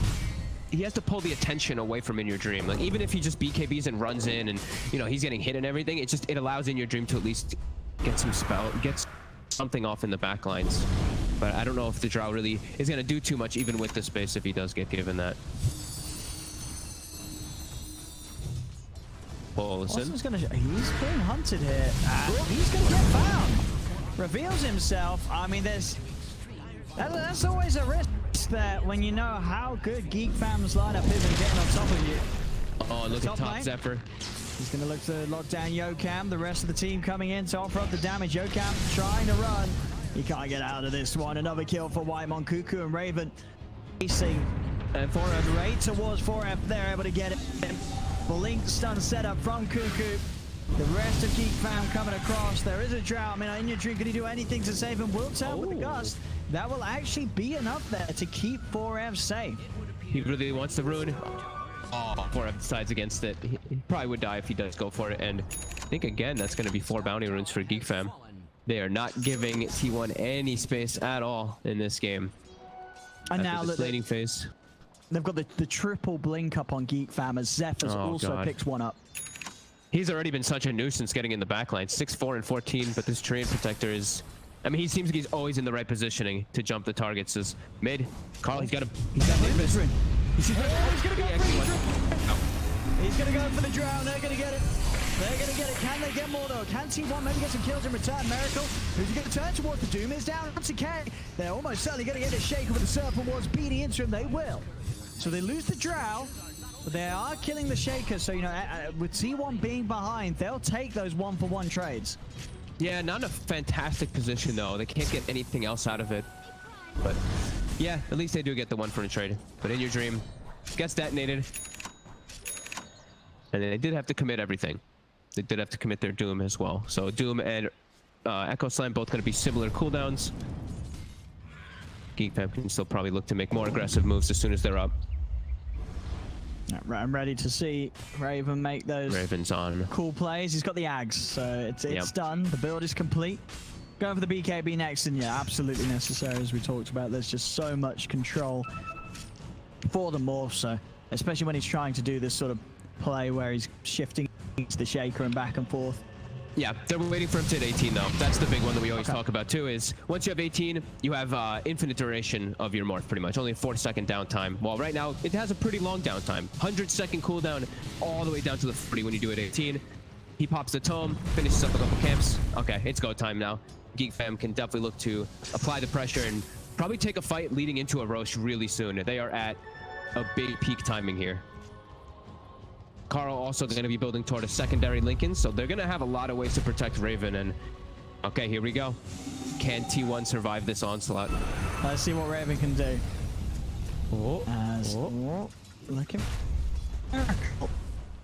He has to pull the attention away from In Your Dream. Like, even if he just BKBs and runs in, and you know he's getting hit and everything, it allows In Your Dream to at least get something off in the back lines. But I don't know if the Drow really is going to do too much, even with the space, if he does get given that. He's being hunted here. He's going to get found. Reveals himself. I mean, that's always a risk there when you know how good GeekFam's lineup is and getting on top of you. Oh, look at top Zephyr. He's going to look to lock down Yokam. The rest of the team coming in to offer up the damage. Yokam trying to run. He can't get out of this one. Another kill for Whitemon, Cuckoo, and Raven. Racing. And 4F right towards 4F. They're able to get it. Blink stun setup from Cuckoo. The rest of GeekFam coming across. There is a Drow. I mean, In Your Dream, can he do anything to save him? Will turn with the gust. That will actually be enough there to keep 4F safe. He really wants the rune. Oh, 4F decides against it. He probably would die if he does go for it. And I think, again, that's going to be 4 bounty runes for GeekFam. They are not giving T1 any space at all in this game. And now the laning phase. They've got the triple blink up on GeekFam as Zephyr's also picks one up. He's already been such a nuisance getting in the backline. 6'4" and 14, but this Treant Protector is... I mean, he seems like he's always in the right positioning to jump the targets. As mid, Carl, he's got a... He's gonna go for the Drow. They're gonna get it. They're gonna get it. Can they get more though? Can T1 maybe get some kills in return? Miracle, who's he gonna turn towards the Doom? Is down to K. They're almost certainly gonna get a shaker with the Serpent Wards beating into him. They will. So they lose the Drow, but they are killing the Shaker. So, you know, with T1 being behind, they'll take those 1-for-1 trades. Yeah, not in a fantastic position though. They can't get anything else out of it. But yeah, at least they do get the 1-for-1 trade. But In Your Dream gets detonated. And they did have to commit everything. They did have to commit their Doom as well. So Doom and Echo Slam both going to be similar cooldowns. GeekFam can still probably look to make more aggressive moves as soon as they're up. I'm ready to see Raven make those cool plays. He's got the Ags, so it's done. The build is complete. Going for the BKB next, and yeah, absolutely necessary as we talked about. There's just so much control for the morph, so especially when he's trying to do this sort of play where he's shifting to the Shaker and back and forth. Yeah, they're waiting for him to hit 18 though. That's the big one that we always talk about too, is once you have 18, you have infinite duration of your morph pretty much. Only a 4-second downtime. Well, right now, it has a pretty long downtime. 100-second cooldown all the way down to the 40 when you do it at 18. He pops the tome, finishes up a couple camps. Okay, it's go time now. GeekFam can definitely look to apply the pressure and probably take a fight leading into a Roche really soon. They are at a big peak timing here. Carl also going to be building toward a secondary Lincoln, so they're going to have a lot of ways to protect Raven. And okay, here we go. Can T1 survive this onslaught? Let's see what Raven can do. Looking.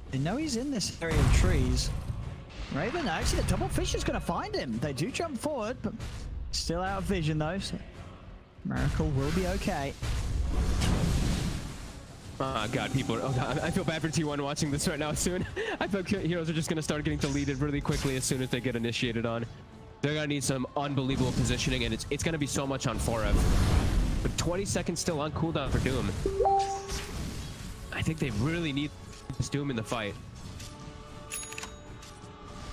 They know he's in this area of trees. Raven, actually, the double fish is going to find him. They do jump forward, but still out of vision though. So Miracle will be okay. Oh god, people are, oh god, I feel bad for T1 watching this right now soon. I feel heroes are just gonna start getting deleted really quickly as soon as they get initiated on. They're gonna need some unbelievable positioning, and it's gonna be so much on Forev. But 20 seconds still on cooldown for Doom. I think they really need this Doom in the fight.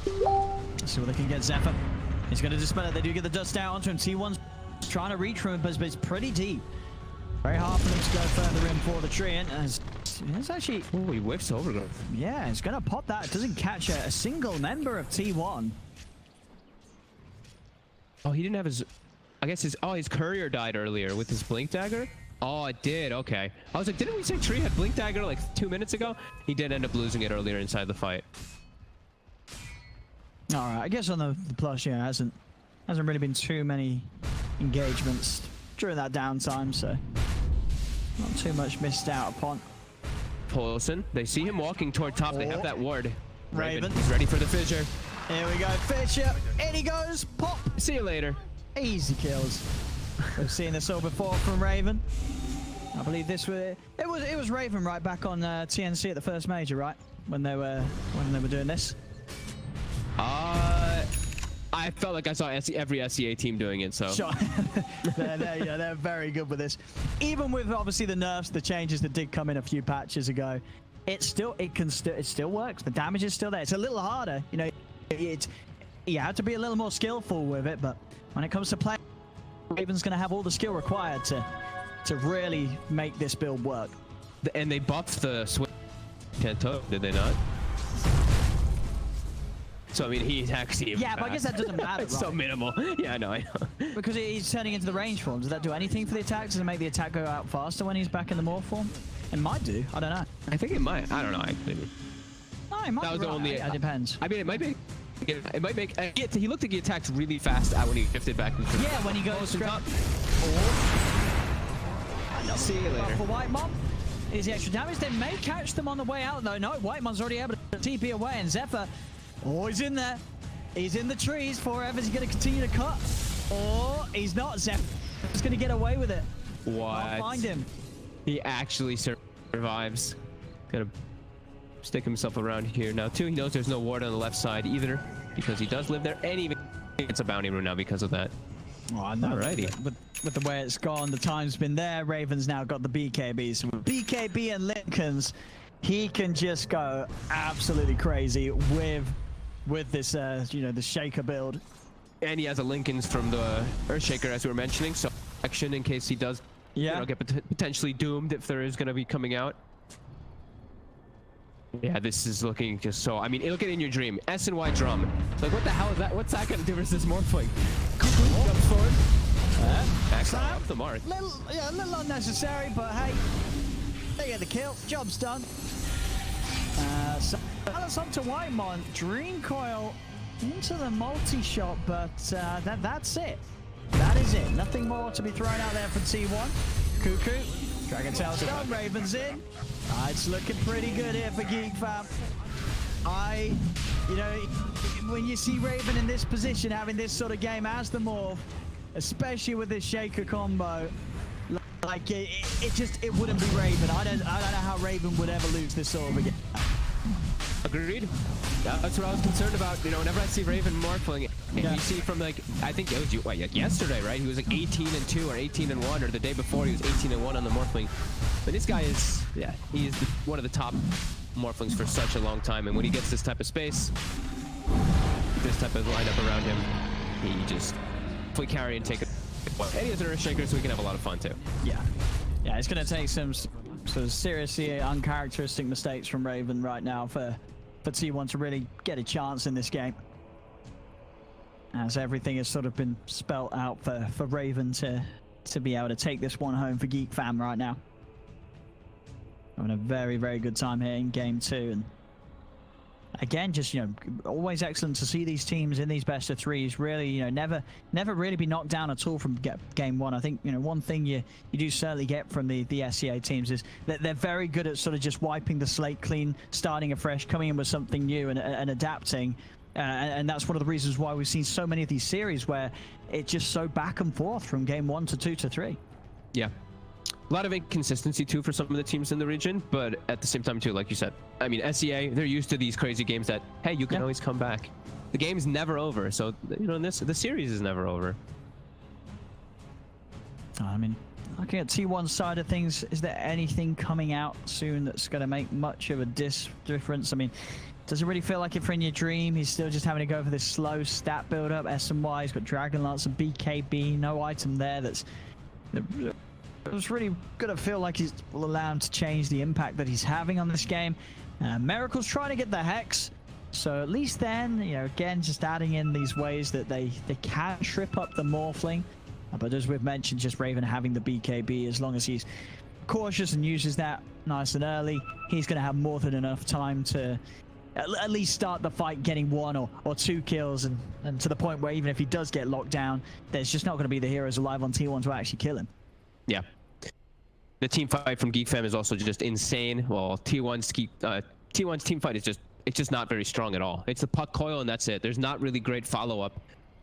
Let's see what they can get. Zephyr. He's gonna dispel it. They do get the dust out onto him. T1's trying to reach from him, but it's pretty deep. Very hard for them to go further in for the tree, and it's actually... Oh, he whiffs over. Yeah, it's gonna pop that. It doesn't catch a single member of T1. Oh, he didn't have his... I guess his... Oh, his courier died earlier with his blink dagger? Oh, it did. Okay. I was like, didn't we say Tree had blink dagger like 2 minutes ago? He did end up losing it earlier inside the fight. All right, I guess on the plus, yeah, hasn't really been too many engagements during that downtime, so not too much missed out upon. Paulson, they see him walking toward top. They have that ward. Raven. He's ready for the fissure. Here we go, Fisher. In he goes. Pop. See you later. Easy kills. We've seen this all before from Raven. I believe this was it was Raven right back on TNC at the first major, right? When they were doing this. I felt like I saw every SEA team doing it, so. Sure. they're very good with this. Even with obviously the nerfs, the changes that did come in a few patches ago, it still works. The damage is still there. It's a little harder, you know. You have to be a little more skillful with it, but when it comes to play, Raven's going to have all the skill required to really make this build work. And they buffed the switch Kanto, did they not? So, I mean, he's actually... Yeah, but I guess that doesn't matter, It's right? so minimal. Yeah, I know. Because he's turning into the range form. Does that do anything for the attack? Does it make the attack go out faster when he's back in the morph form? It might do. I don't know. I think it might. I don't know, actually. No, it might That was be the right. only... It depends. I mean, it might be... It might make... he looked like he attacked really fast out when he shifted back into... Yeah, when he goes straight up. See you later. For White Mom, is the extra damage. They may catch them on the way out, though. No, White Mom's already able to TP away, and Zephyr, oh, he's in there. He's in the trees. Forever, is he going to continue to cut? Or he's not. Zephyr is going to get away with it. What? Can't find him. He actually survives. Gonna stick himself around here now, too. He knows there's no ward on the left side either, because he does live there, and even gets a bounty rune now because of that. Oh, no. Alrighty. With the way it's gone, the time's been there. Raven's now got the BKBs. So with BKB and Lincolns, he can just go absolutely crazy with this, you know, the Shaker build. And he has a Lincolns from the Earthshaker, as we were mentioning, so action in case he does, you know, get potentially doomed if there is going to be coming out. Yeah, this is looking just so... I mean, look at it in your dream. S and Y drum. Like, what the hell is that? What's that going to do versus Morphling? Jumps forward. Backs up the mark. A little unnecessary, but hey, they get the kill. Job's done. So balance up to Whitemon. Dream Coil into the multi-shot, but that's it. That is it. Nothing more to be thrown out there for T1. Cuckoo. Dragon Tail's done. Raven's in. It's looking pretty good here for GeekFam. You know, when you see Raven in this position, having this sort of game as the morph, especially with this Shaker combo, like it wouldn't be Raven. I don't know how Raven would ever lose this sort of a game. Agreed. Yeah, that's what I was concerned about. You know, whenever I see Raven Morphling, and you see from like, I think it was yesterday, right? He was like 18-2 or 18-1, or the day before he was 18-1 on the Morphling. But this guy is, yeah, he is one of the top Morphlings for such a long time, and when he gets this type of space, this type of lineup around him, he just fully carry and take it. And he has an Earthshaker, so we can have a lot of fun too. Yeah. Yeah, it's going to take some sort of seriously uncharacteristic mistakes from Raven right now for T1 to really get a chance in this game. As everything has sort of been spelt out for Raven to be able to take this one home for GeekFam right now. Having a very, very good time here in game 2. And again, just, you know, always excellent to see these teams in these best of 3s really, you know, never really be knocked down at all from game 1. I think, you know, one thing you do certainly get from the SEA teams is that they're very good at sort of just wiping the slate clean, starting afresh, coming in with something new and adapting. And that's one of the reasons why we've seen so many of these series where it's just so back and forth from game 1 to 2 to 3. Yeah. A lot of inconsistency too for some of the teams in the region, but at the same time too, like you said, I mean, SEA, they're used to these crazy games that, hey, you can always come back. The game's never over, so, you know, the series is never over. I mean, looking at T1's side of things, is there anything coming out soon that's going to make much of a difference? I mean, does it really feel like it for In Your Dream? He's still just having to go for this slow stat build-up. SMY, he's got Dragon Lance and BKB, no item there that's... It's really going to feel like he's will allow him to change the impact that he's having on this game. Miracle's trying to get the Hex, so at least then, you know, again, just adding in these ways that they can trip up the Morphling. But as we've mentioned, just Raven having the BKB, as long as he's cautious and uses that nice and early, he's going to have more than enough time to at least start the fight getting 1 or 2 kills, and to the point where even if he does get locked down, there's just not going to be the heroes alive on T1 to actually kill him. Yeah. The team fight from GeekFam is also just insane. Well, T1's team fight is just not very strong at all. It's a puck coil and that's it. There's not really great follow-up.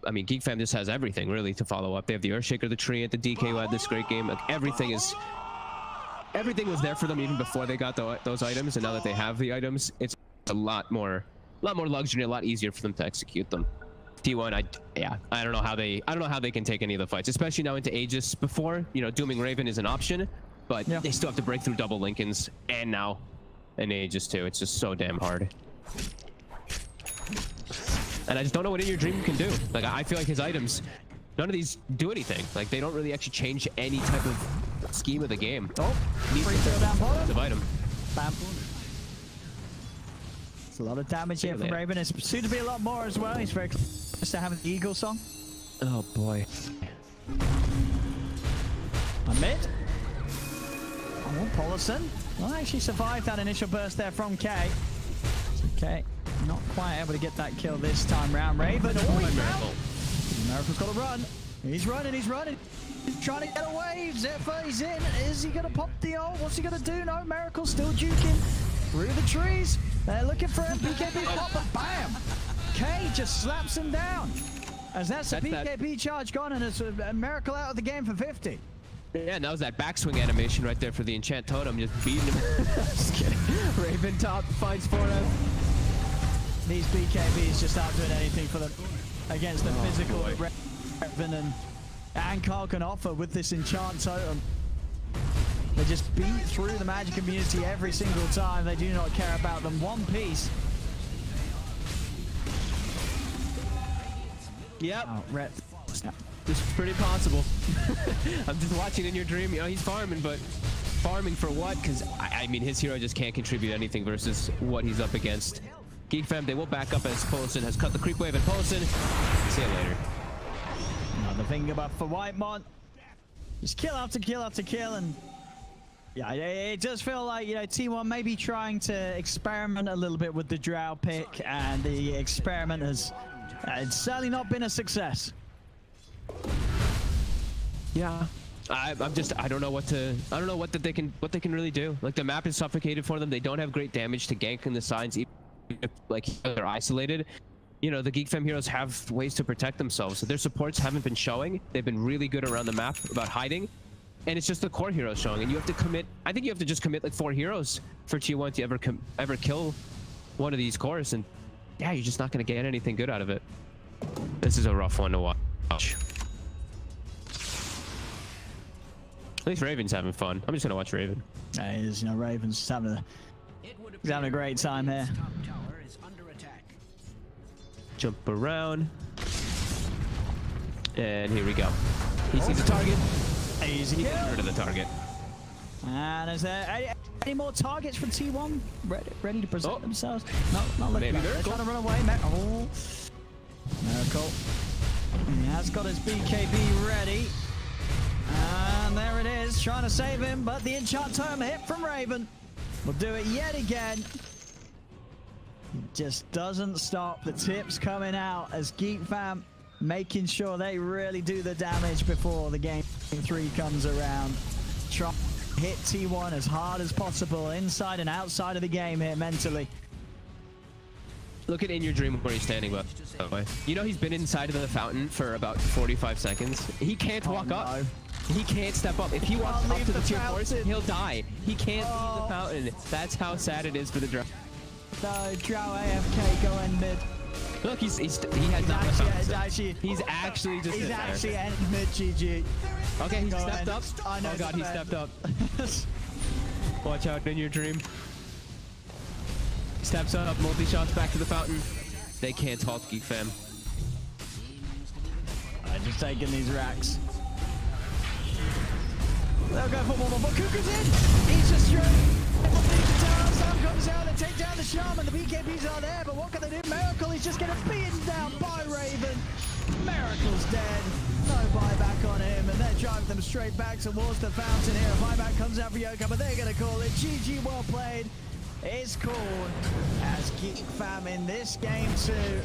I mean, GeekFam just has everything really to follow up. They have the Earthshaker, the Tree, and the DK who had this great game. Like, everything was there for them even before they got those items, and now that they have the items, it's a lot more luxury, a lot easier for them to execute them. T1, I don't know how they can take any of the fights, especially now into Aegis. Before, you know, dooming Raven is an option, but they still have to break through double Lincolns, and now in Aegis too. It's just so damn hard. And I just don't know what In Your Dream can do. Like, I feel like his items, none of these do anything. Like, they don't really actually change any type of scheme of the game. Oh, free throw down bottom. Of item. Bam. It's a lot of damage here from Raven. It's soon to be a lot more as well. He's very close to having the Eagle song. Oh boy. A mid. Oh, Paulson. Well, actually survived that initial burst there from K. Okay, not quite able to get that kill this time round. Raven, Miracle's got to run. He's running, he's running. He's trying to get away. Zephyr, he's in. Is he going to pop the ult? What's he going to do? No, Miracle's still juking through the trees. They're looking for him. BKB pop, but bam! K just slaps him down. As that's a BKB charge gone, and it's a Miracle out of the game for 50. Yeah, and that was that backswing animation right there for the Enchant Totem, just beating him. Just kidding. Raven top finds for him. These BKBs just aren't doing anything for them against the physical Raven and Carl can offer with this Enchant Totem. They just beat through the Magic community every single time. They do not care about them one piece. Yep. Oh, Ret. This is pretty possible. I'm just watching In Your Dream. You know, he's farming, but farming for what? Because, I mean, his hero just can't contribute anything versus what he's up against. GeekFam, they will back up as Polson has cut the creep wave, and Polson, see you later. Another finger buff for Whitemon. Just kill after kill after kill, and yeah, it does feel like, you know, T1 may be trying to experiment a little bit with the Drow pick, and the experiment has it's certainly not been a success. Yeah, I don't know what they can really do. Like, the map is suffocated for them. They don't have great damage to gank in the sides, even if, like, they're isolated. You know, the GeekFam heroes have ways to protect themselves. So their supports haven't been showing. They've been really good around the map about hiding, and it's just the core heroes showing. And you have to commit. I think you have to just commit like 4 heroes for T1 to ever kill one of these cores, and yeah, you're just not going to get anything good out of it. This is a rough one to watch. At least Raven's having fun. I'm just gonna watch Raven. Yeah, he is. You know, Raven's just having a great time here. jump around. And here we go. He sees the target. Easy. He gets rid of the target. And is there any more targets from T1 ready to present themselves? Not looking. Maybe They're trying to run away. Oh, Miracle. He has got his BKB ready. And there it is, trying to save him, but the enchant term hit from Raven will do it yet again. Just doesn't stop. The tips coming out as GeekFam making sure they really do the damage before the game 3 comes around. Try to hit T1 as hard as possible inside and outside of the game here mentally. Look at In Your Dream where he's standing, by the way. You know he's been inside of the fountain for about 45 seconds. He can't walk up. He can't step up. If he walks up to the tier 4s, he'll die. He can't leave the fountain. That's how sad it is for the Drow. No, Drow AFK going mid. Look, he has not he's actually just He's actually ended mid, GG. Okay, he stepped up. Oh god, he stepped up. Watch out, In Your Dream. Steps up, multi-shots back to the fountain. They can't halt GeekFam. I'm just taking these racks. They'll go for one more. Kuka's in! He's just straight. Sam comes out and take down the Shaman. The BKBs are there, but what can they do? Miracle is just getting beaten down by Raven. Miracle's dead. No buyback on him, and they're driving them straight back towards the fountain here. A buyback comes out for Yoka, but they're going to call it. GG, well played. Is called as GeekFam in this game too.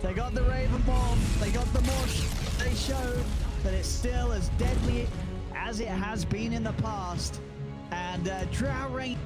They got the Raven bomb, they got the mush. They showed that it's still as deadly as it has been in the past. And Drow Rain.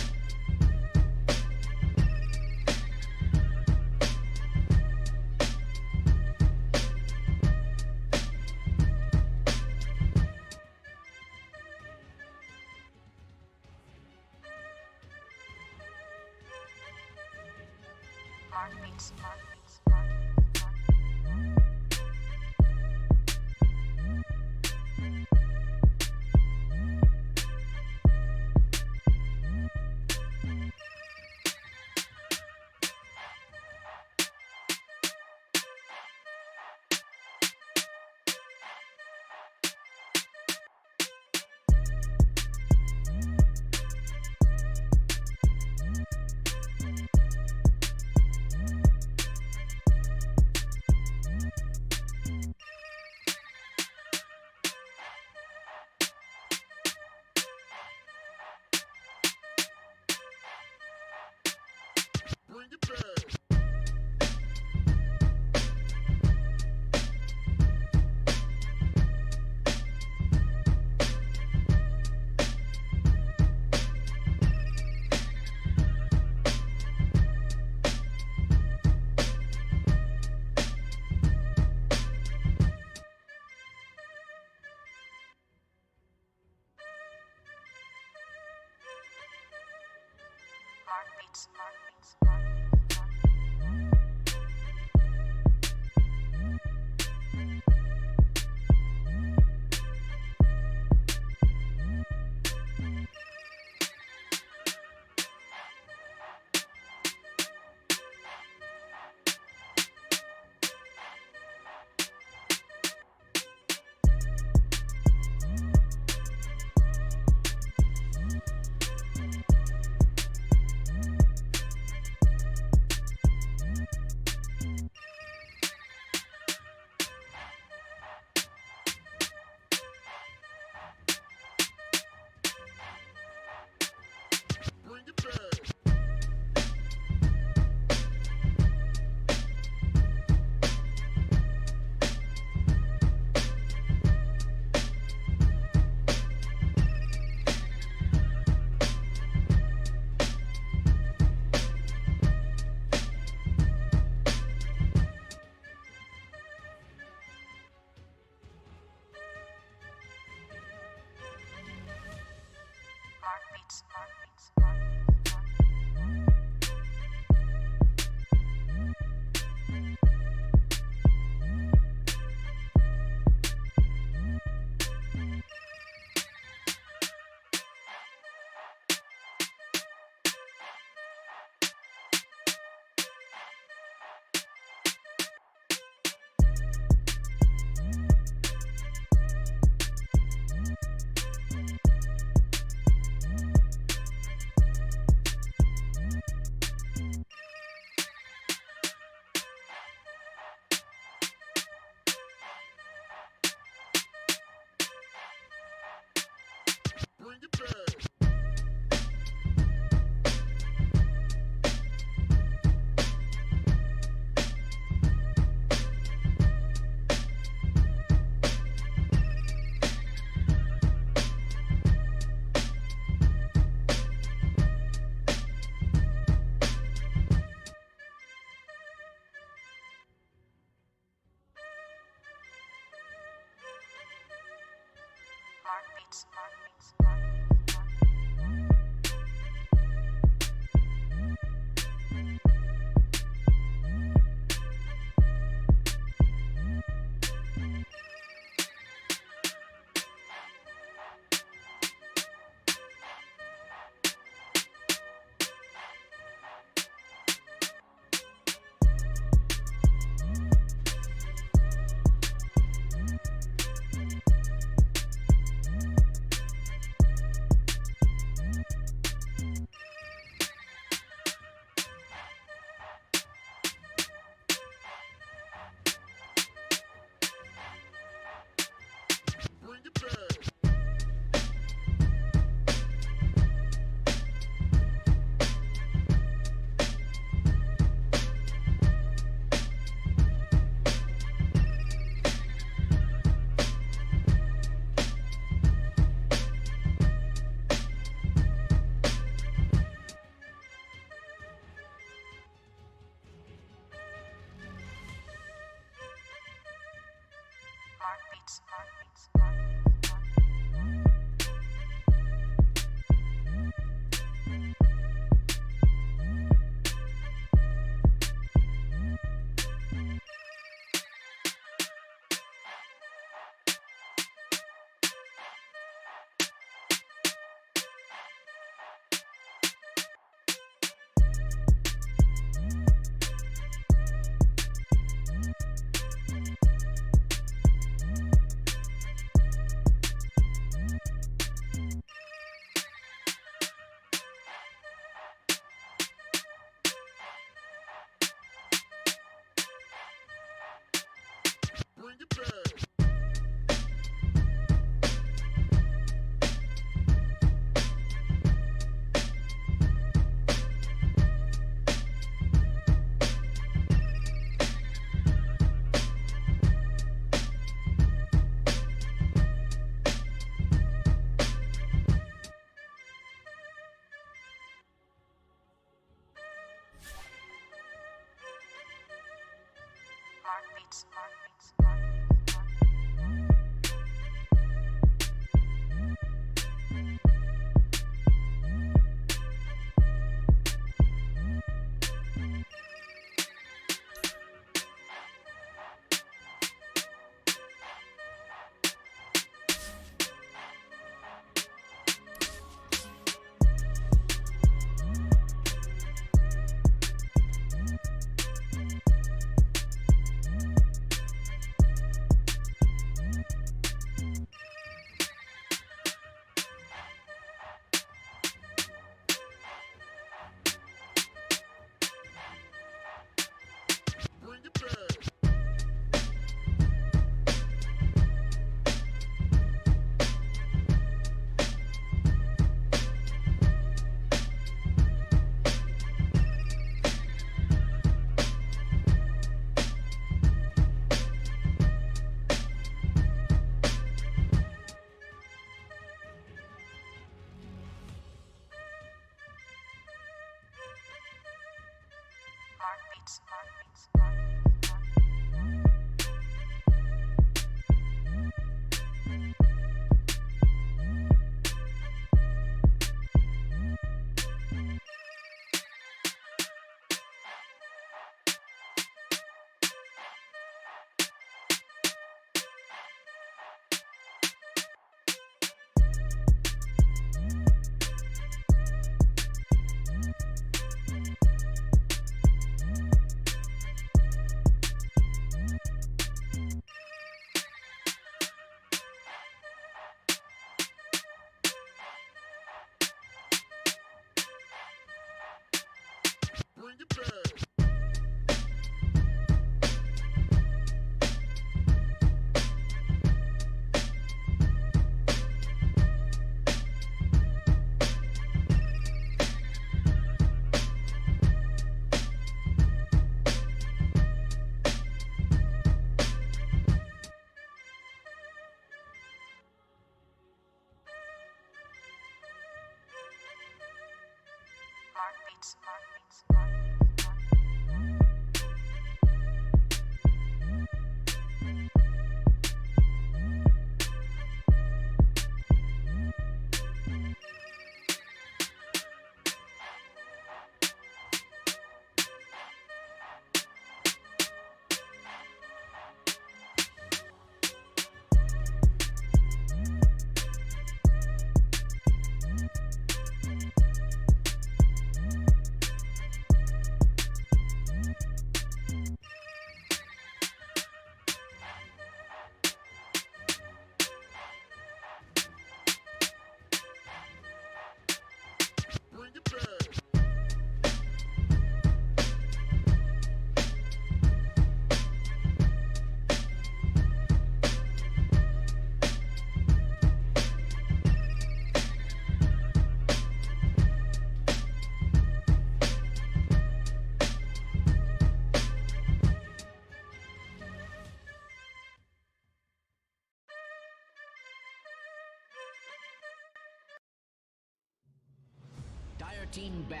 Dire team ban.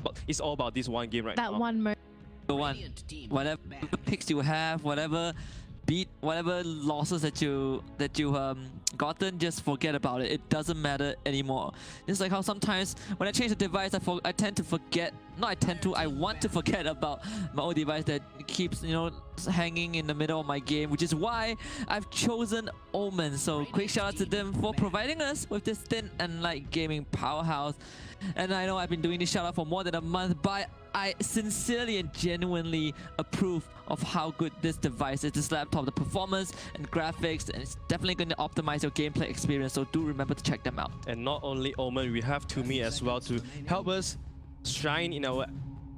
But it's all about this one game right That now. one moment. The one, whatever picks you have, whatever losses that you gotten, just forget about it. It doesn't matter anymore. It's like how sometimes when I change the device, I tend to forget. I want to forget about my old device that keeps, you know, hanging in the middle of my game, which is why I've chosen Omen. So quick shout out to them for providing us with this thin and light gaming powerhouse. And I know I've been doing this shout out for more than a month, but I sincerely and genuinely approve of how good this device is, this laptop, the performance and graphics, and it's definitely going to optimize your gameplay experience, so do remember to check them out. And not only Omen, we have Tumi as well to help us shine in our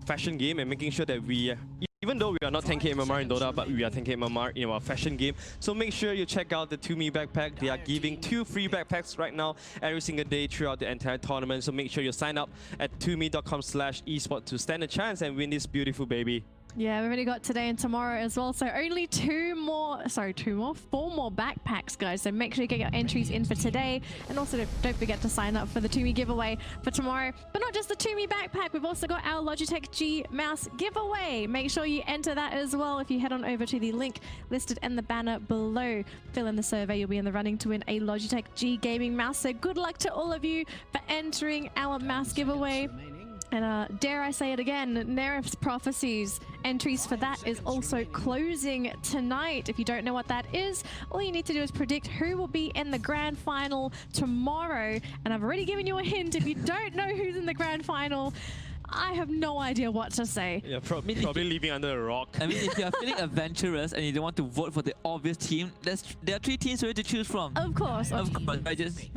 fashion game and making sure that we, even though we are not 10k MMR in Dota, but we are 10k MMR in our fashion game. So make sure you check out the Tumi backpack. They are giving 2 free backpacks right now every single day throughout the entire tournament. So make sure you sign up at tumi.com/esports to stand a chance and win this beautiful baby. Yeah, we've only got today and tomorrow as well, so only 4 more backpacks, guys. So make sure you get your entries in for today, and also don't forget to sign up for the Tumi giveaway for tomorrow. But not just the Tumi backpack, we've also got our Logitech G mouse giveaway. Make sure you enter that as well if you head on over to the link listed in the banner below. Fill in the survey, you'll be in the running to win a Logitech G gaming mouse. So good luck to all of you for entering our mouse giveaway. And dare I say it again, Nerif's Prophecies entries for that is also closing tonight. If you don't know what that is, all you need to do is predict who will be in the grand final tomorrow. And I've already given you a hint. If you don't know who's in the grand final, I have no idea what to say. Yeah, probably living under a rock. I mean, if you're feeling adventurous and you don't want to vote for the obvious team, there are 3 teams for you to choose from. Of course. Of course, I just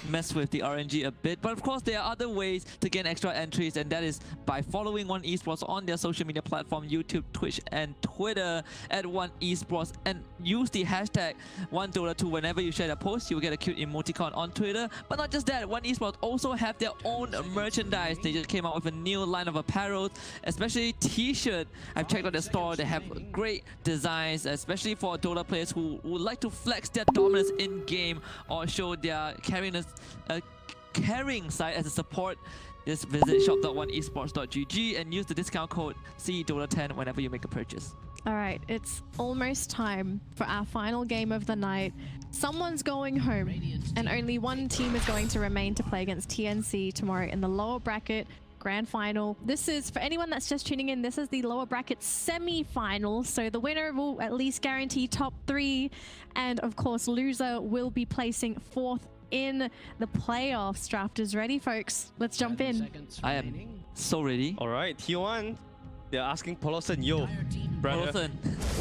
mess with the RNG a bit. But of course, there are other ways to gain extra entries, and that is by following One Esports on their social media platform, YouTube, Twitch, and Twitter at One Esports, and use the hashtag OneDota2 whenever you share that post. You'll get a cute emoticon on Twitter. But not just that, One Esports also have their own merchandise. They just came out with a new line of apparel, especially t-shirt. I've checked out their store. They have great designs, especially for Dota players who would like to flex their dominance in game or show their caring side as a support. Just visit shop.oneesports.gg and use the discount code CDOTA10 whenever you make a purchase. All right, it's almost time for our final game of the night. Someone's going home, and only one team is going to remain to play against TNC tomorrow in the lower bracket grand final. This is, for anyone that's just tuning in, this is the lower bracket semi-final, so the winner will at least guarantee top 3, and of course loser will be placing 4th in the playoffs. Draft is ready, folks. Let's jump in. I am so ready. All right, T1. They're asking Polosan, yo, brother,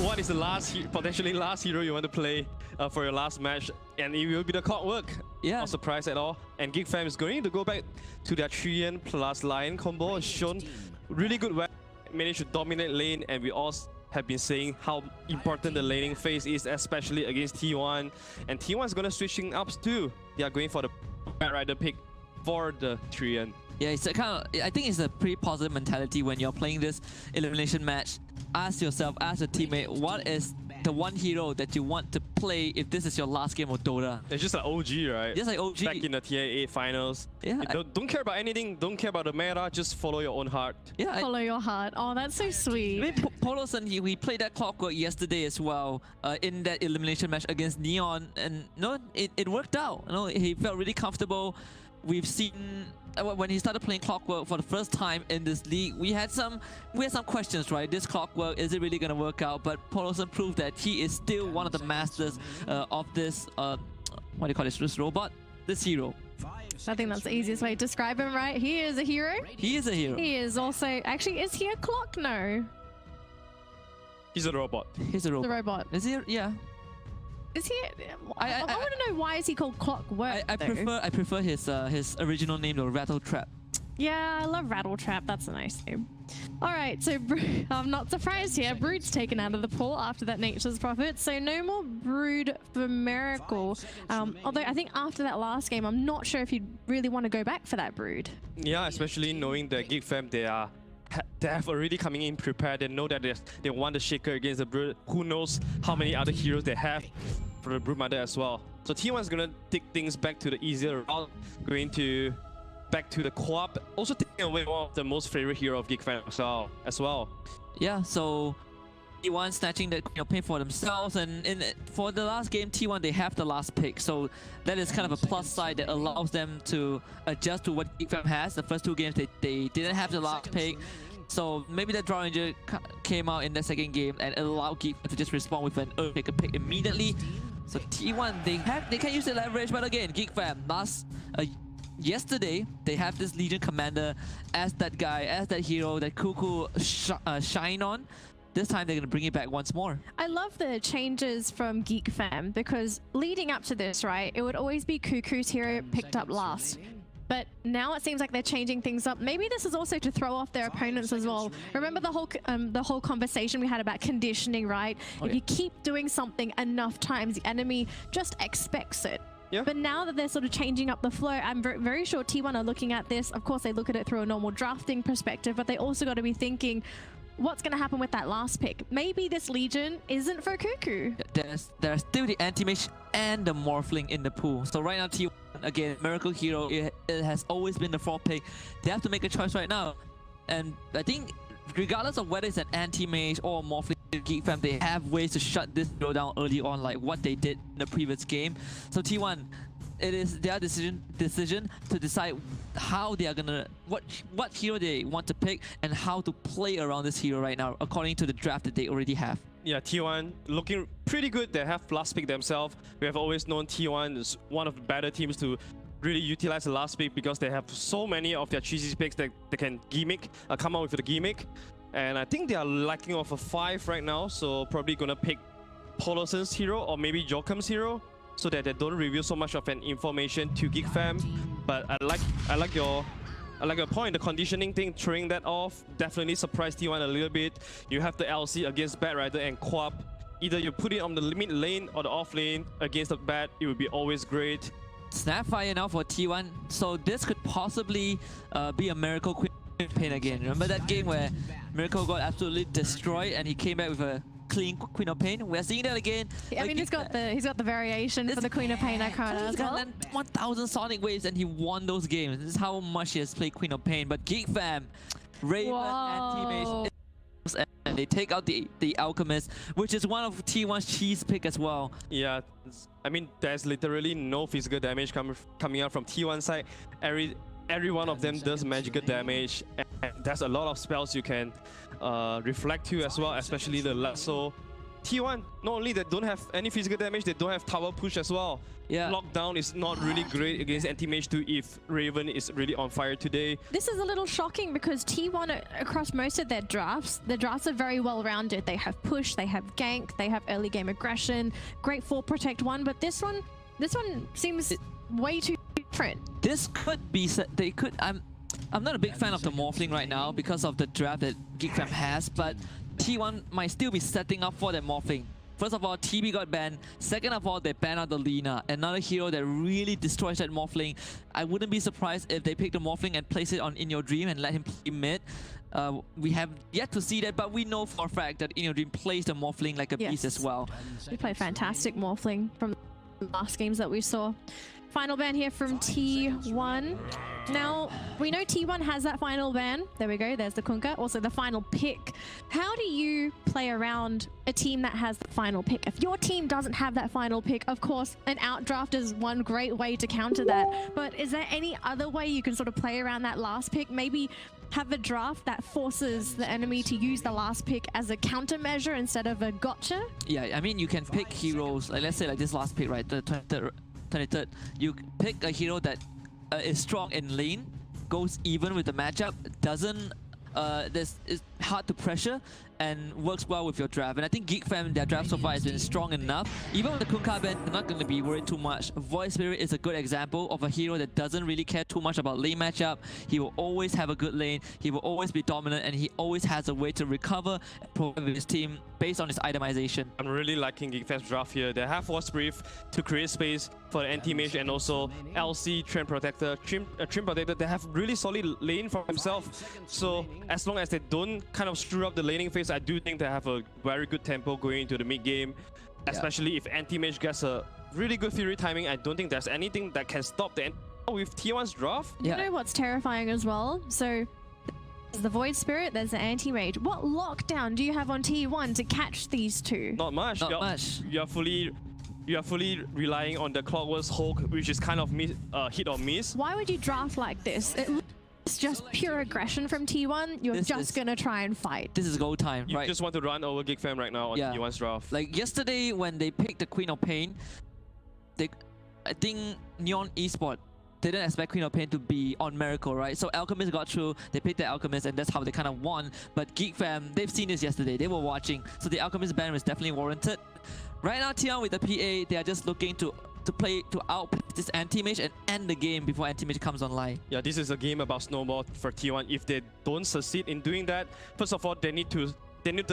what is the potentially last hero you want to play for your last match? And it will be the Clockwork. Yeah. Not surprised at all. And GeekFam is going to go back to their Treant plus Lion combo. It's shown really good way, managed to dominate lane, and we all have been saying how important the laning phase is, especially against T1. And T1 is going to switching up too. They are going for the Bad Rider pick for the Treant. Yeah, it's a kind of, I think it's a pretty positive mentality when you're playing this elimination match. Ask yourself, ask your teammate, what is the one hero that you want to play if this is your last game of Dota. It's just like OG, right? Just like OG. Back in the TA8 finals. Yeah. You don't care about anything. Don't care about the meta. Just follow your own heart. Yeah. Follow your heart. Oh, that's so sweet. I mean, Poloson, he played that Clockwork yesterday as well in that elimination match against Neon, and it worked out. He felt really comfortable. We've seen when he started playing Clockwork for the first time in this league, we had some questions, right? This Clockwork, is it really gonna work out? But Poloson proved that he is still one of the masters of this what do you call this robot? This hero. I think that's the easiest way to describe him, right? He is a hero. He is a hero. He is also actually, is he a clock? No. He's a robot. He's a robot. The robot. Is he? Yeah. Is he? I want to know, why is he called Clockwork? I prefer his original name, the Rattle Trap. Yeah, I love Rattle Trap. That's a nice name. All right, so I'm not surprised here. Brood's taken out of the pool after that Nature's Prophet, so no more Brood for Miracle. Although I think after that last game, I'm not sure if you'd really want to go back for that Brood. Yeah, especially knowing that GeekFam, they have already coming in prepared. They know that they want the Shaker against the Brood. Who knows how many other heroes they have for the Broodmother as well. So T1 is gonna take things back to the easier route, going to back to the co-op, also taking away one of the most favorite hero of GeekFam as well. Yeah, so T1 snatching the Queen of Pain for themselves, and for the last game, T1 they have the last pick, so that is kind of a plus side that allows them to adjust to what GeekFam has. The first two games they didn't have the last pick, so maybe that draw injury came out in the second game and allowed GeekFam to just respond with an early pick immediately. So T1 they can use the leverage, but again, GeekFam yesterday they have this Legion Commander as that guy, as that hero that Cuckoo shine on. This time they're going to bring it back once more. I love the changes from GeekFam because leading up to this, right, it would always be Cuckoo's hero picked up last. But now it seems like they're changing things up. Maybe this is also to throw off their opponents as well. Remember the whole conversation we had about conditioning, right? If you keep doing something enough times, the enemy just expects it. Yeah. But now that they're sort of changing up the flow, I'm very sure T1 are looking at this. Of course, they look at it through a normal drafting perspective, but they also got to be thinking, what's going to happen with that last pick? Maybe this Legion isn't for Cuckoo. There's still the Anti-Mage and the Morphling in the pool. So right now, T1, again, Miracle Hero, it has always been the 4th pick. They have to make a choice right now. And I think regardless of whether it's an Anti-Mage or Morphling, GeekFam, they have ways to shut this hero down early on, like what they did in the previous game. So T1, it is their decision to decide how they are gonna what hero they want to pick and how to play around this hero right now according to the draft that they already have. Yeah, T1 looking pretty good. They have last pick themselves. We have always known T1 is one of the better teams to really utilize the last pick because they have so many of their cheesy picks that they can come out with the gimmick. And I think they are lacking of a 5 right now, so probably gonna pick Poloson's hero or maybe Jokum's hero, so that they don't reveal so much of an information to GeekFam. But I like your point, the conditioning thing, throwing that off definitely surprised T1 a little bit. You have the LC against Bat Rider and Quap. Either you put it on the mid lane or the off lane against the Bat, it would be always great. Snapfire now for T1, so this could possibly be a Miracle Queen of Pain again. Remember that game where Miracle got absolutely destroyed and he came back with a clean Queen of Pain? We're seeing that again. Yeah, I mean, he's got the variation for the Queen of Pain ARCANA as well. 1,000 Sonic Waves and he won those games. This is how much he has played Queen of Pain. But GeekFam, Raven, and Teammates, and they take out the Alchemist, which is one of T1's cheese pick as well. Yeah, I mean, there's literally no physical damage coming out from T1 side. Every one of them does magical damage, and there's a lot of spells you can reflect to as well, especially the lasso. T1, not only they don't have any physical damage, they don't have tower push as well. Yeah. Lockdown is not really great against anti-mage too if Raven is really on fire today. This is a little shocking because T1 across most of their drafts are very well rounded. They have push, they have gank, they have early game aggression, great 4 protect 1, but this one seems way too different. This could be they could I'm not a big fan of the Morphling right now because of the draft that GeekFam has, but T1 might still be setting up for that Morphling. First of all, TB got banned. Second of all, they banned out the Lina, another hero that really destroys that Morphling. I wouldn't be surprised if they pick the Morphling and place it on In Your Dream and let him play mid. We have yet to see that, but we know for a fact that Dream plays the Morphling like a beast as well. We play fantastic Morphling from the last games that we saw. Final ban here from T1. Now, we know T1 has that final ban. There we go. There's the Kunkka. Also, the final pick. How do you play around a team that has the final pick? If your team doesn't have that final pick, of course, an outdraft is one great way to counter that. But is there any other way you can sort of play around that last pick? Maybe have a draft that forces the enemy to use the last pick as a countermeasure instead of a gotcha? Yeah, I mean, you can pick heroes. Like, let's say like this last pick, right? The 23rd. You pick a hero that is strong in lane, goes even with the matchup, doesn't is hard to pressure, and works well with your draft. And I think GeekFam, their draft so far has been strong enough. Even with the Kunkka ban, they're not going to be worried too much. Void Spirit is a good example of a hero that doesn't really care too much about lane matchup. He will always have a good lane, he will always be dominant, and he always has a way to recover and provide with his team based on his itemization. I'm really liking GeekFam's draft here. They have Force Brief to create space for the anti-mage and also LC, Trend Protector, Trim Protector. They have really solid lane for themselves. So as long as they don't kind of screw up the laning phase, I do think they have a very good tempo going into the mid game. Especially if anti-mage gets a really good Fury timing, I don't think there's anything that can stop the with T1's draft. You know what's terrifying as well? So there's the Void Spirit, there's the Anti-Mage. What lockdown do you have on T1 to catch these two? Not much. Not much. You are fully relying on the Clockwork's Hulk, which is kind of hit or miss. Why would you draft like this? It's just pure aggression from T1. You're just gonna try and fight. This is go time, You right? just want to run over GeekFam right now on T1's draft. Like yesterday when they picked the Queen of Pain, I think Neon Esports didn't expect Queen of Pain to be on Miracle, right? So Alchemist got through, they picked the Alchemist, and that's how they kind of won. But GeekFam, they've seen this yesterday, they were watching, so the Alchemist ban was definitely warranted. Right now, T1 with the PA, they are just looking to outpace this anti-mage and end the game before anti-mage comes online. Yeah, this is a game about snowball for T1. If they don't succeed in doing that, first of all, they need to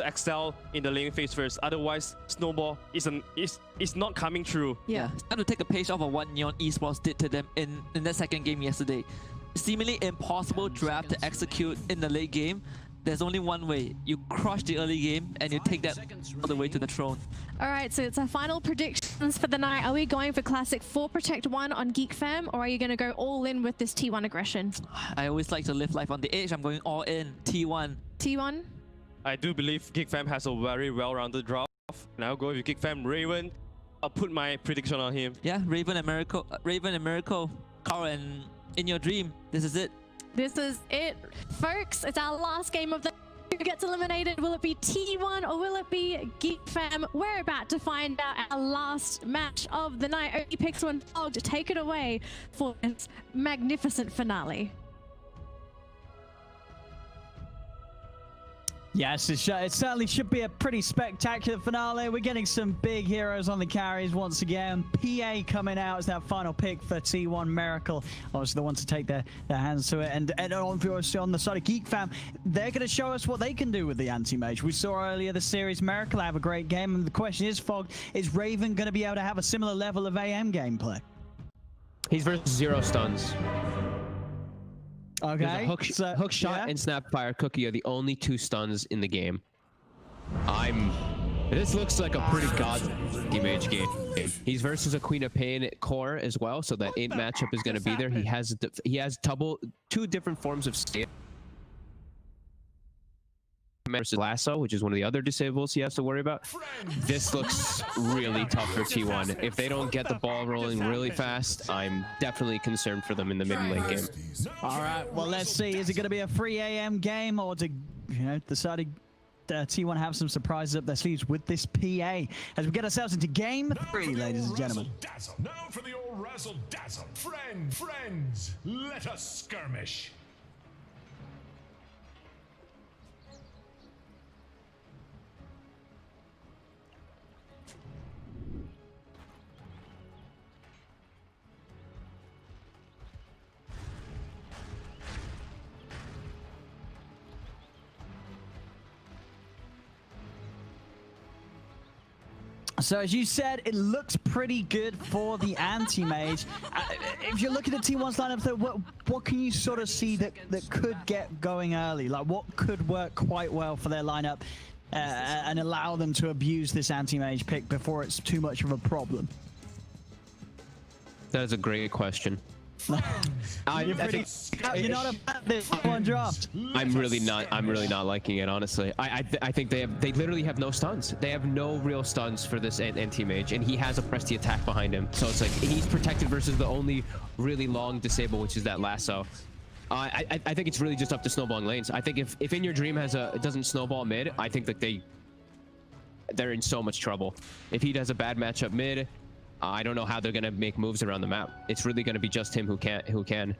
excel in the laning phase first. Otherwise, snowball is not coming through. Yeah, it's time to take a page off of what Neon Esports did to them in that second game yesterday. Seemingly impossible draft to execute in the late game. There's only one way. You crush the early game and you take that all the way to the throne. All right, so it's our final predictions for the night. Are we going for classic 4 Protect 1 on GeekFam, or are you going to go all in with this T1 aggression? I always like to live life on the edge. I'm going all in. T1. T1? I do believe GeekFam has a very well-rounded draft. And I'll go with GeekFam Raven. I'll put my prediction on him. Yeah, Raven and Miracle. Carl, and in your dream, this is it. This is it, folks. It's our last game of the who gets eliminated. Will it be T1 or will it be GeekFam? We're about to find out our last match of the night. Only picks one to take it away for this magnificent finale. Yes, it certainly should be a pretty spectacular finale. We're getting some big heroes on the carries once again. PA coming out as that final pick for T1 Miracle. Obviously the ones to take their hands to it. And obviously on the side of GeekFam, they're going to show us what they can do with the anti-mage. We saw earlier the series Miracle have a great game. And the question is, Fog, is Raven going to be able to have a similar level of AM gameplay? He's versus 0 stuns. Okay. Hook shot and Snapfire Cookie are the only 2 stuns in the game. This looks like a pretty godly mage game. He's versus a Queen of Pain core as well, so that 8 matchup is going to be there. He has 2 different forms of state. Versus Lasso, which is one of the other disables he has to worry about. This looks really tough for T1. If they don't get the ball rolling really fast, I'm definitely concerned for them in the mid and late game. All right, well, let's see. Is it going to be a free AM game, or to deciding T1 have some surprises up their sleeves with this PA as we get ourselves into game 3, ladies and gentlemen. Now for the old razzle dazzle. Friends, let us skirmish. So as you said, it looks pretty good for the anti-mage. If you're looking at T1's lineup, though, what can you sort of see that could get going early? Like what could work quite well for their lineup and allow them to abuse this anti-mage pick before it's too much of a problem? That is a great question. You're not about this one draft. I'm really not liking it, honestly. I think they literally have no stuns. They have no real stuns for this anti-mage, and he has a press the attack behind him. So it's like he's protected versus the only really long disable, which is that lasso. I think it's really just up to snowballing lanes. I think if In Your Dream doesn't snowball mid, I think that they're in so much trouble. If he does a bad matchup mid, I don't know how they're gonna make moves around the map. It's really gonna be just him who can.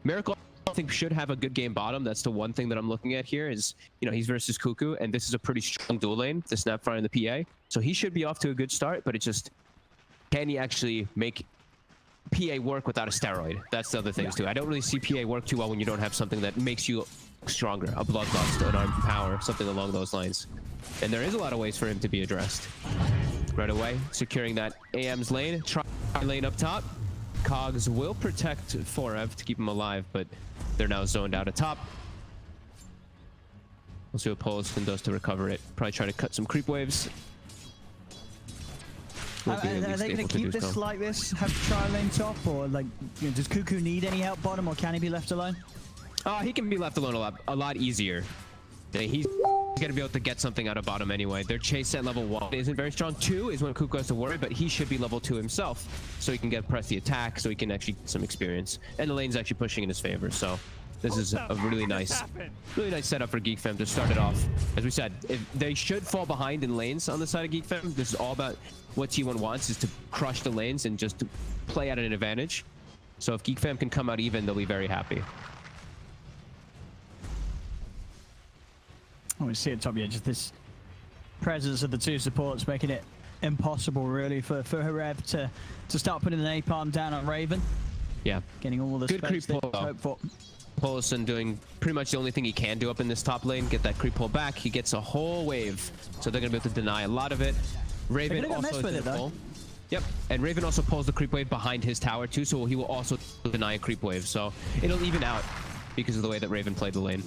Miracle, I think, should have a good game bottom. That's the one thing that I'm looking at here is, you know, he's versus Cuckoo, and this is a pretty strong dual lane, the Snapfire and the PA. So he should be off to a good start, but it just, can he actually make PA work without a steroid? That's the other thing too. I don't really see PA work too well when you don't have something that makes you stronger, a bloodlust, an arm power, something along those lines. And there is a lot of ways for him to be addressed. Right away, securing that AM's lane, try lane up top. Cogs will protect Forev to keep him alive, but they're now zoned out at top. We'll see what Polison does to recover it. Probably try to cut some creep waves. Are they going to keep this like this? Have tri lane top, or like, you know, does Cuckoo need any help bottom, or can he be left alone? He can be left alone a lot easier. He's gonna be able to get something out of bottom anyway. Their chase at level 1 isn't very strong. 2 is when Cuckoo has to worry, but he should be level 2 himself, so he can press the attack, so he can actually get some experience. And the lane's actually pushing in his favor, so this is a really nice setup for GeekFam to start it off. As we said, they should fall behind in lanes on the side of GeekFam. This is all about what T1 wants, is to crush the lanes and just to play at an advantage. So if GeekFam can come out even, they'll be very happy. Oh, we see it top, yeah, just this presence of the two supports making it impossible really for Harev to start putting the napalm down on Raven. Yeah. Getting all the good creep pull. Hope for. Polison doing pretty much the only thing he can do up in this top lane, get that creep pull back. He gets a whole wave, so they're gonna be able to deny a lot of it. Raven also did a pull. Yep, and Raven also pulls the creep wave behind his tower too, so he will also deny a creep wave. So it'll even out because of the way that Raven played the lane.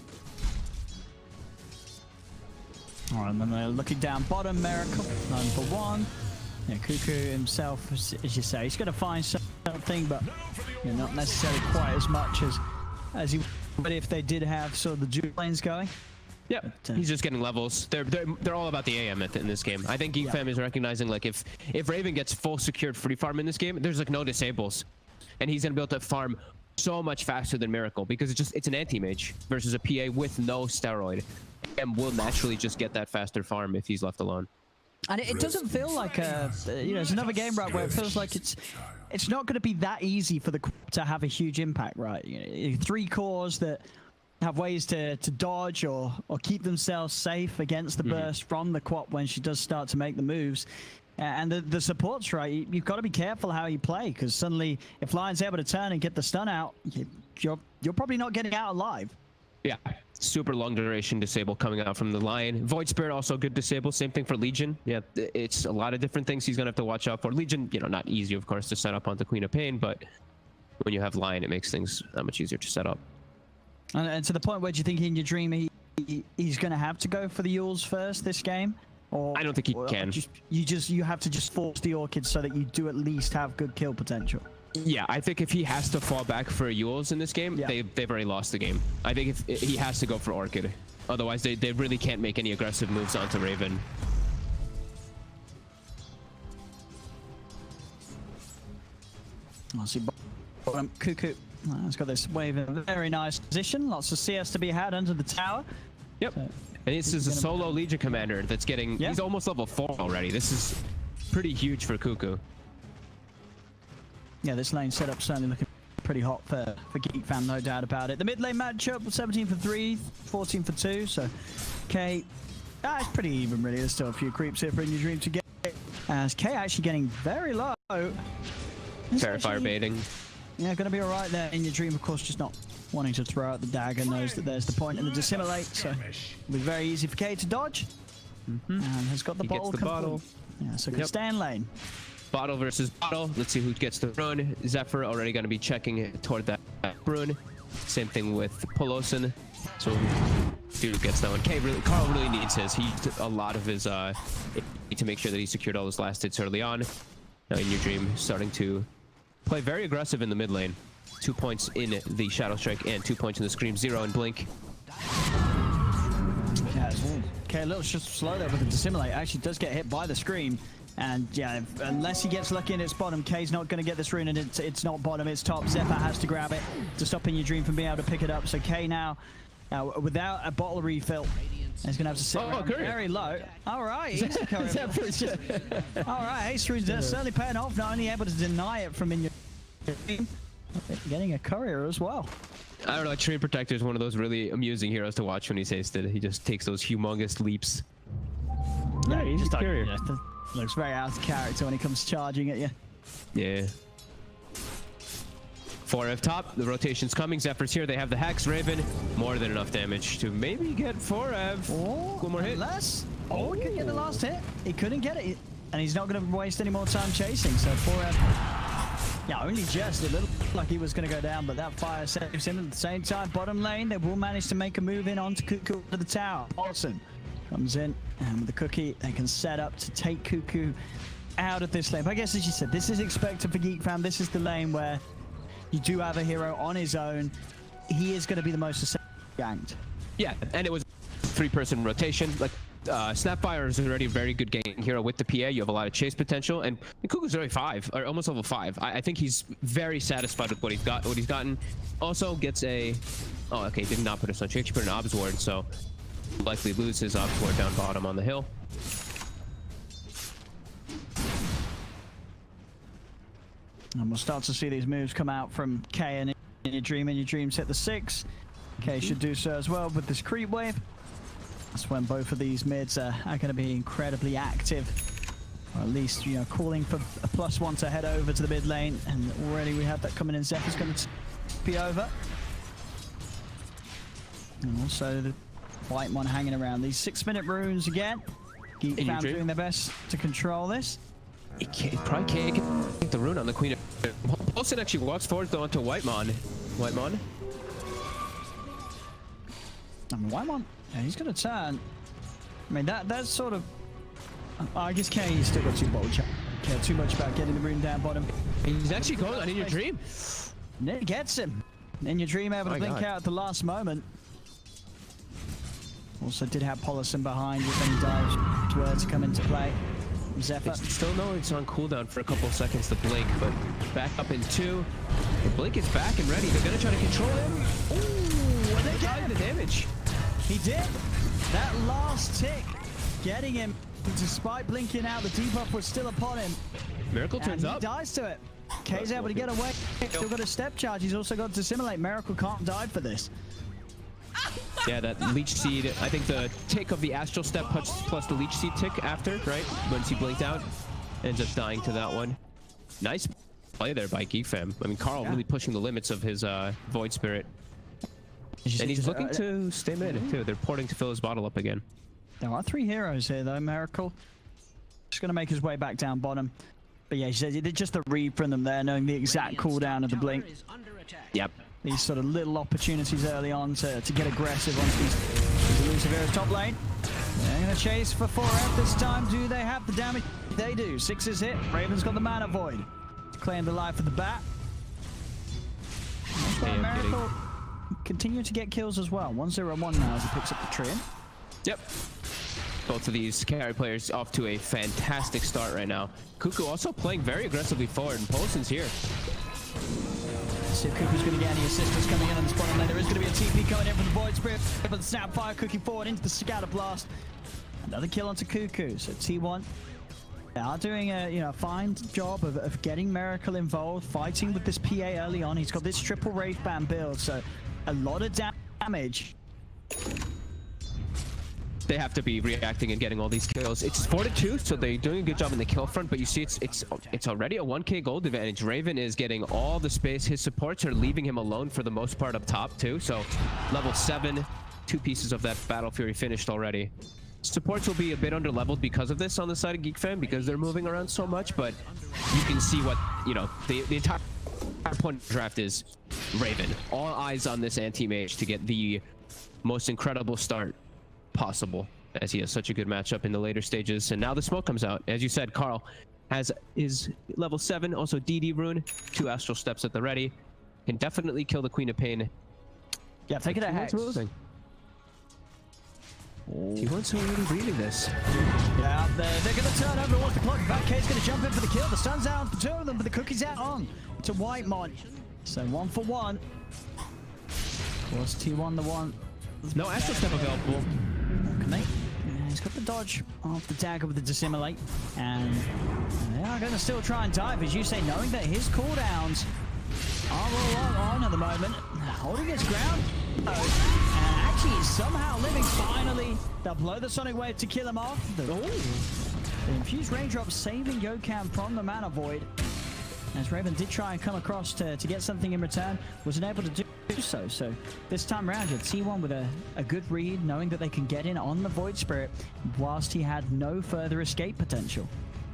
All right, and then they're looking down bottom. Miracle 9 for 1. Yeah, Cuckoo himself, as you say, he's going to find something, but not necessarily quite as much as he would if they did have sort of the dual lanes going. Yeah, he's just getting levels. They're all about the AM in this game. I think GeekFam is recognizing, like, if Raven gets full secured free farm in this game, there's like no disables, and he's gonna be able to farm so much faster than Miracle because it's an anti-mage versus a PA with no steroid. AM will naturally just get that faster farm if he's left alone. And it doesn't feel like it's another game, right, where it feels like it's not going to be that easy for the to have a huge impact, right? You know, 3 cores that have ways to dodge or keep themselves safe against the burst from the Quap when she does start to make the moves. And the supports, right, you've got to be careful how you play, because suddenly if Lion's able to turn and get the stun out, you're probably not getting out alive. Yeah, super long duration disable coming out from the Lion. Void Spirit also good disable. Same thing for Legion. Yeah, it's a lot of different things he's gonna have to watch out for. Legion, not easy, of course, to set up onto Queen of Pain, but when you have Lion, it makes things that much easier to set up. And to the point, where do you think In Your Dream he's gonna have to go for the Yules first this game? Or I don't think he can. You have to just force the Orchids so that you do at least have good kill potential. Yeah, I think if he has to fall back for Yules in this game, they've already lost the game. I think if he has to go for Orchid. Otherwise, they really can't make any aggressive moves onto Raven. I see bottom Cuckoo. It's got this wave in a very nice position. Lots of CS to be had under the tower. Yep. So and this is a solo Legion commander that's getting... He's almost level 4 already. This is pretty huge for Cuckoo. Yeah, this lane setup certainly looking pretty hot for GeekFam, no doubt about it. The mid lane matchup, 17 for 3, 14 for 2, so K... it's pretty even, really. There's still a few creeps here for In Your Dream to get. As K actually getting very low. Terrifier baiting. Yeah, going to be all right there. In Your Dream, of course, just not wanting to throw out the dagger, knows that there's the point in the dissimulate, so it'll be very easy for K to dodge. And has got the He bottle. gets the bottle. Yeah, so good. Stay in lane. Bottle versus bottle. Let's see who gets the rune. Zephyr already going to be checking toward that rune. Same thing with Polosin. So dude gets that one. Carl really needs his. He used a lot of his to make sure that he secured all his last hits early on. Now In Your Dream starting to play very aggressive in the mid lane. 2 points in the Shadow Strike and 2 points in the Scream. 0 and Blink. Yeah, okay, a little slow there with the Dissimulate. Actually does get hit by the Scream. And yeah, unless he gets lucky and it's bottom, K's not going to get this rune, and it's not bottom, it's top. Zephyr has to grab it to stop In Your Dream from being able to pick it up. So K now, without a bottle refill, he's going to have to sit very low. All right, Zephyr's just... All right, Ace Rune's certainly paying off, not only able to deny it from In Your Dream, getting a courier as well. I don't know, Treant Protector is one of those really amusing heroes to watch when he's hasted. He just takes those humongous leaps. Yeah, he's just carrier. Looks very out of character when he comes charging at you. Yeah. 4F top, the rotation's coming. Zephyr's here, they have the Hex. Raven, more than enough damage to maybe get 4F. One more hit. Less. Oh, he could get the last hit. He couldn't get it, and he's not going to waste any more time chasing. So 4F, yeah, only just. It looked like he was going to go down, but that fire saves him. At the same time, bottom lane, they will manage to make a move in onto Cuckoo to the tower. Awesome. Comes in, and with the cookie, they can set up to take Cuckoo out of this lane. But I guess, as you said, this is expected for GeekFam. This is the lane where you do have a hero on his own. He is going to be the most ganked. Yeah, and it was a 3-person rotation. Like, Snapfire is already a very good ganking hero with the PA. You have a lot of chase potential, and Cuckoo's already 5, or almost level 5. I think he's very satisfied with what he's gotten. Also gets a... Oh, okay, did not put a Sunshine. He actually put an Obs Ward, so likely lose his Obs Ward down bottom on the hill. And we'll start to see these moves come out from K and In Your Dream. In Your Dream's hit the 6. K should do so as well with this creep wave. That's when both of these mids are going to be incredibly active. Or at least, you know, calling for a +1 to head over to the mid lane. And already we have that coming in. Zephyr's going to be over. And also the white one hanging around. These 6-minute runes again. GeekFam doing their best to control this. He probably can't get the rune on the Queen. Paulson actually walks forward though onto Whitemon. Whitemon? I mean, Whitemon, yeah, he's going to turn. I mean, that's sort of... I guess K's still got too bold. Care too much about getting the rune down bottom. He's actually going on In Your Dream. And it gets him. In Your Dream able to blink out at the last moment. Also did have Polosin behind if any dives were to come into play. Zephyr. Still know it's on cooldown for a couple of seconds to blink, but back up in 2. The blink is back and ready. They're gonna try to control him. Ooh, and they got the damage. He did. That last tick getting him, despite blinking out, the debuff was still upon him. Miracle turns up. He dies to it. K's able to get away. Still got a step charge. He's also got to Dissimulate. Miracle can't die for this. Yeah, that Leech Seed, I think the tick of the Astral Step plus the Leech Seed tick after, right? Once he blinked out, ends up dying to that one. Nice play there by GeekFam. I mean, Carl really pushing the limits of his Void Spirit. And he's looking to stay mid, too. They're porting to fill his bottle up again. There are 3 heroes here, though. Miracle just going to make his way back down bottom. But yeah, just the read from them there, knowing the exact cooldown of the blink. Yep. These sort of little opportunities early on to get aggressive once these elusive heroes top lane. They're going to chase for 4F this time. Do they have the damage? They do. 6 is hit. Raven's got the Mana Void to claim the life of the bat. That's why Miracle continue to get kills as well. 1-0-1 now as he picks up the Treant. Yep. Both of these carry players off to a fantastic start right now. Cuckoo also playing very aggressively forward, and Polson's here. See if Cuckoo's going to get any assistance coming in on the bottom lane. There is going to be a TP coming in from the Void Spirit, but the Snapfire Cookie forward into the Scatter Blast. Another kill onto Cuckoo. So T1, they are doing a fine job of getting Miracle involved, fighting with this PA early on. He's got this triple Wraith Band build, so a lot of damage. They have to be reacting and getting all these kills. It's 4-2, so they're doing a good job in the kill front, but you see it's already a 1k gold advantage. Raven is getting all the space. His supports are leaving him alone for the most part up top too. So level 7, 2 pieces of that Battle Fury finished already. Supports will be a bit underleveled because of this on the side of GeekFam, because they're moving around so much, but you can see what, you know, the entire point of the draft is Raven. All eyes on this anti-mage to get the most incredible start possible, as he has such a good matchup in the later stages. And now the smoke comes out. As you said, Carl has his level 7, also DD rune, 2 astral steps at the ready. Can definitely kill the Queen of Pain. Yeah, take it at Hex. T1's already reading this. Yeah, they're going to turn over towards the clock. Vatk's going to jump in for the kill. The stun's out for 2 of them, but the cookie's out on to Whitemon. So 1 for 1. Was T1 the one? No astral step available. Okay. He's got the dodge off the dagger with the dissimulate, and they are going to still try and dive, as you say, knowing that his cooldowns are all on at the moment. Holding his ground, and actually somehow living. Finally, they'll blow the sonic wave to kill him off. The infused raindrop saving Yokam from the mana void. As Raven did try and come across to get something in return, wasn't able to do so. So this time around, you had T1 with a good read, knowing that they can get in on the Void Spirit, whilst he had no further escape potential.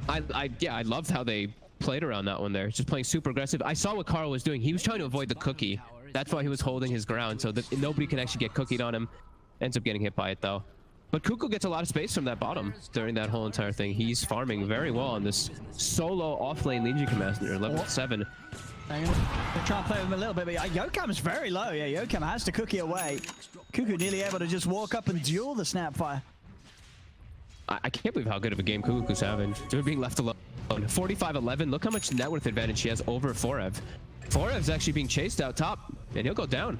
I loved how they played around that one there, just playing super aggressive. I saw what Carl was doing. He was trying to avoid the cookie. That's why he was holding his ground, so that nobody can actually get cookied on him. Ends up getting hit by it though. But Cuckoo gets a lot of space from that bottom during that whole entire thing. He's farming very well on this solo off-lane Legion Commander, level 7. They're trying to play with him a little bit, but Yokam's very low. Yeah, Yokam has to cookie away. Cuckoo nearly able to just walk up and duel the Snapfire. I can't believe how good of a game Cuckoo's having. They're being left alone. 45-11. Look how much net worth advantage he has over Forev. Forev's actually being chased out top, and he'll go down.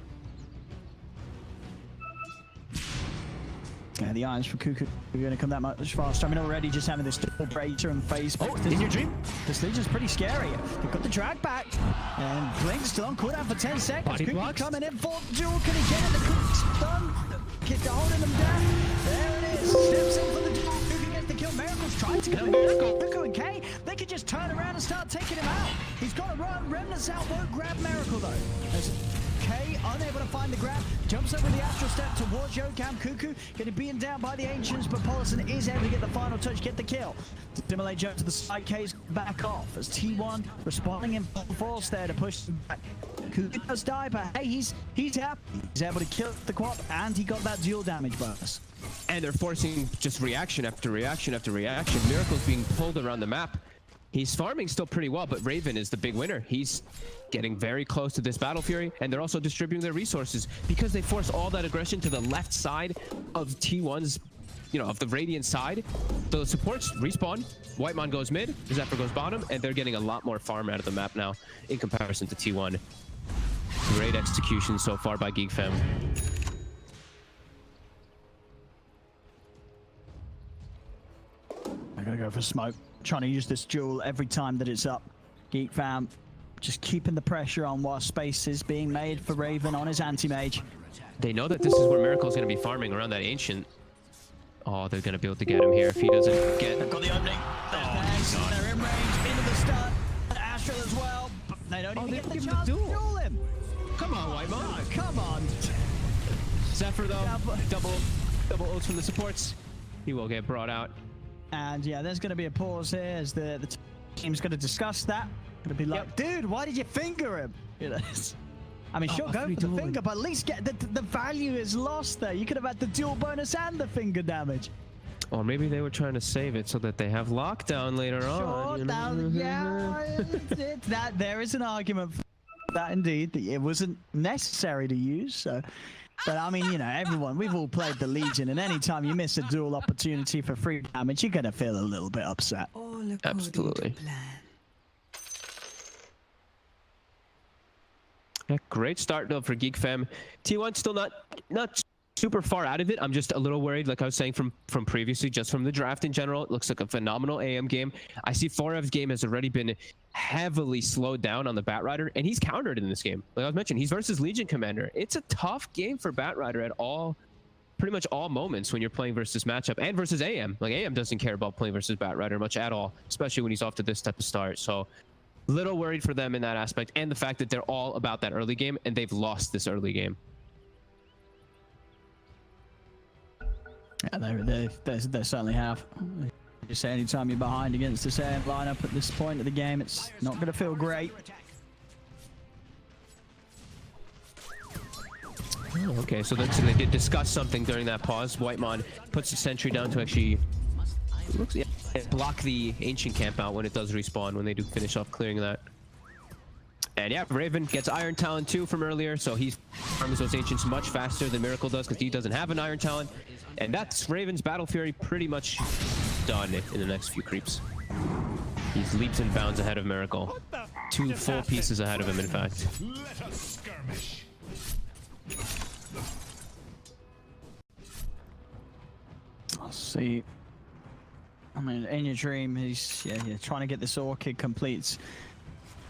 Yeah, the eyes for Cuckoo are going to come that much faster. I mean, already just having this double bracer and phase. Oh, in your dream? This Legion's pretty scary. They've got the drag back. And Blink still on cooldown for 10 seconds. Cuckoo coming in for duel. Can he get it? The Cook's done. Keep holding them down. There it is. Steps in for the duel. Cuckoo gets the kill. Miracle's trying to kill Miracle. Cuckoo and K, they could just turn around and start taking him out. He's got to run. Remnants out. Won't grab Miracle, though. K, unable to find the grab, jumps over the astral step towards Yokam. Cuckoo getting beaten down by the Ancients, but Paulson is able to get the final touch, get the kill. Stimulate jump to the side, K's back off as T1 responding in full force there to push him back. Cuckoo does die, but hey, he's happy. He's able to kill the quad, and he got that dual damage bonus. And they're forcing just reaction after reaction after reaction. Miracle's being pulled around the map. He's farming still pretty well, but Raven is the big winner. He's getting very close to this Battle Fury, and they're also distributing their resources because they force all that aggression to the left side of T1's, of the Radiant side. The supports respawn, Whitemon goes mid, Zephyr goes bottom, and they're getting a lot more farm out of the map now in comparison to T1. Great execution so far by GeekFam. I'm gonna go for smoke. Trying to use this duel every time that it's up. GeekFam just keeping the pressure on while space is being made for Raven on his anti-mage. They know that this is where Miracle's going to be farming around that Ancient. Oh, they're going to be able to get him here if he doesn't get... They've got the opening. They're in range, into the stun. Astral as well, but they don't even get the chance to duel him. Come on, Whitemon. Oh, come on. Zephyr, though, double ults from the supports. He will get brought out. And yeah, there's going to be a pause here as the team's going to discuss that. Going to be like, dude, why did you finger him? I mean, sure, go for the finger, but at least get the value is lost there. You could have had the dual bonus and the finger damage. Or maybe they were trying to save it so that they have lockdown later on. Yeah, there is an argument for that indeed. That it wasn't necessary to use, so... But I mean, everyone, we've all played the Legion, and anytime you miss a dual opportunity for free damage, you're going to feel a little bit upset. Absolutely. Yeah, great start though for GeekFam. T1 still not super far out of it. I'm just a little worried, like I was saying from previously, just from the draft in general. It looks like a phenomenal AM game. I see Forev's game has already been heavily slowed down on the Batrider, and he's countered in this game. Like I was mentioning, he's versus Legion Commander. It's a tough game for Batrider at pretty much all moments when you're playing versus matchup and versus AM. Like AM doesn't care about playing versus Batrider much at all, especially when he's off to this type of start. So little worried for them in that aspect, and the fact that they're all about that early game and they've lost this early game. Yeah, they certainly have. Just say anytime you're behind against the same lineup at this point of the game, it's not going to feel great. Oh, okay, so they did discuss something during that pause. Whitemon puts the sentry down to actually block the ancient camp out when it does respawn, when they do finish off clearing that. And yeah, Raven gets Iron Talon too from earlier, so he farms those ancients much faster than Miracle does because he doesn't have an Iron Talon. And that's Raven's Battle Fury pretty much done in the next few creeps. He's leaps and bounds ahead of Miracle. 2 full pieces ahead of him, in fact. Let us skirmish. I'll see. I mean, in your dream, he's trying to get this Orchid complete. It's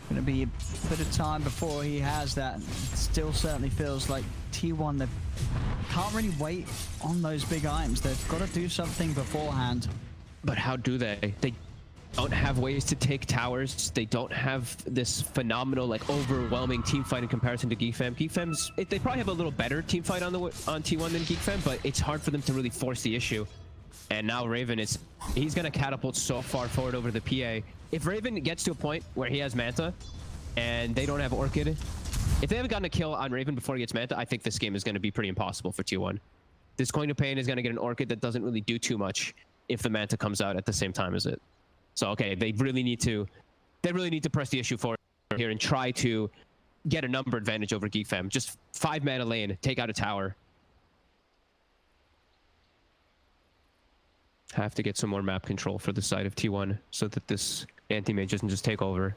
gonna be a bit of time before he has that. It still certainly feels like T1, they can't really wait on those big items. They've got to do something beforehand. But how do they? They don't have ways to take towers. They don't have this phenomenal, like, overwhelming team fight in comparison to GeekFam. GeekFam's, they probably have a little better team fight on T1 than GeekFam, but it's hard for them to really force the issue. And now Raven he's gonna catapult so far forward over the PA. If Raven gets to a point where he has Manta and they don't have Orchid, if they haven't gotten a kill on Raven before he gets Manta, I think this game is gonna be pretty impossible for T1. This Coin of Pain is gonna get an Orchid that doesn't really do too much if the Manta comes out at the same time as it. So okay, they really need to press the issue forward here and try to get a number advantage over GeekFam. Just 5 mana lane, take out a tower. Have to get some more map control for the side of T1 so that this anti-mage doesn't just take over.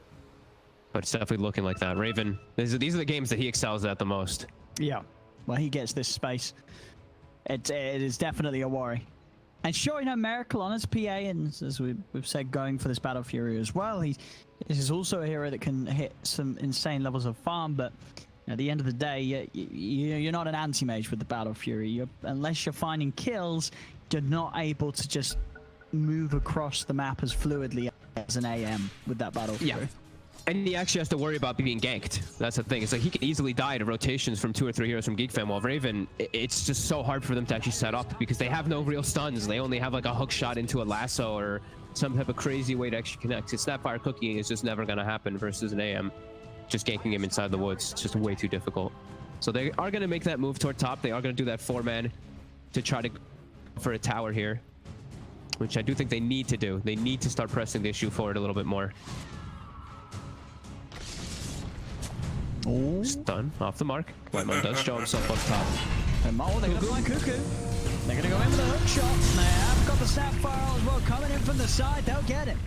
But it's definitely looking like that. Raven, these are the games that he excels at the most. Yeah, well, he gets this space. It is definitely a worry. And sure, you know, Miracle on his PA, and as we've said, going for this Battle Fury as well. This is also a hero that can hit some insane levels of farm, but at the end of the day, you're not an anti-mage with the Battle Fury. Unless you're finding kills, you're not able to just move across the map as fluidly as an AM with that Battle Fury. Yeah. And he actually has to worry about being ganked. That's the thing. It's like he can easily die to rotations from 2 or 3 heroes from GeekFam, while Raven, it's just so hard for them to actually set up because they have no real stuns. They only have like a hook shot into a lasso or some type of crazy way to actually connect. His Snapfire cooking is just never going to happen versus an AM. Just ganking him inside the woods. It's just way too difficult. So they are going to make that move toward top. They are going to do that 4-man to try to go for a tower here, which I do think they need to do. They need to start pressing the issue forward a little bit more. Oh. Stun off the mark. Whitemon does show himself up top. And they're going to find Cuckoo. They're going to go in with a hook shot. They have got the Snapfire as well coming in from the side. They'll get him.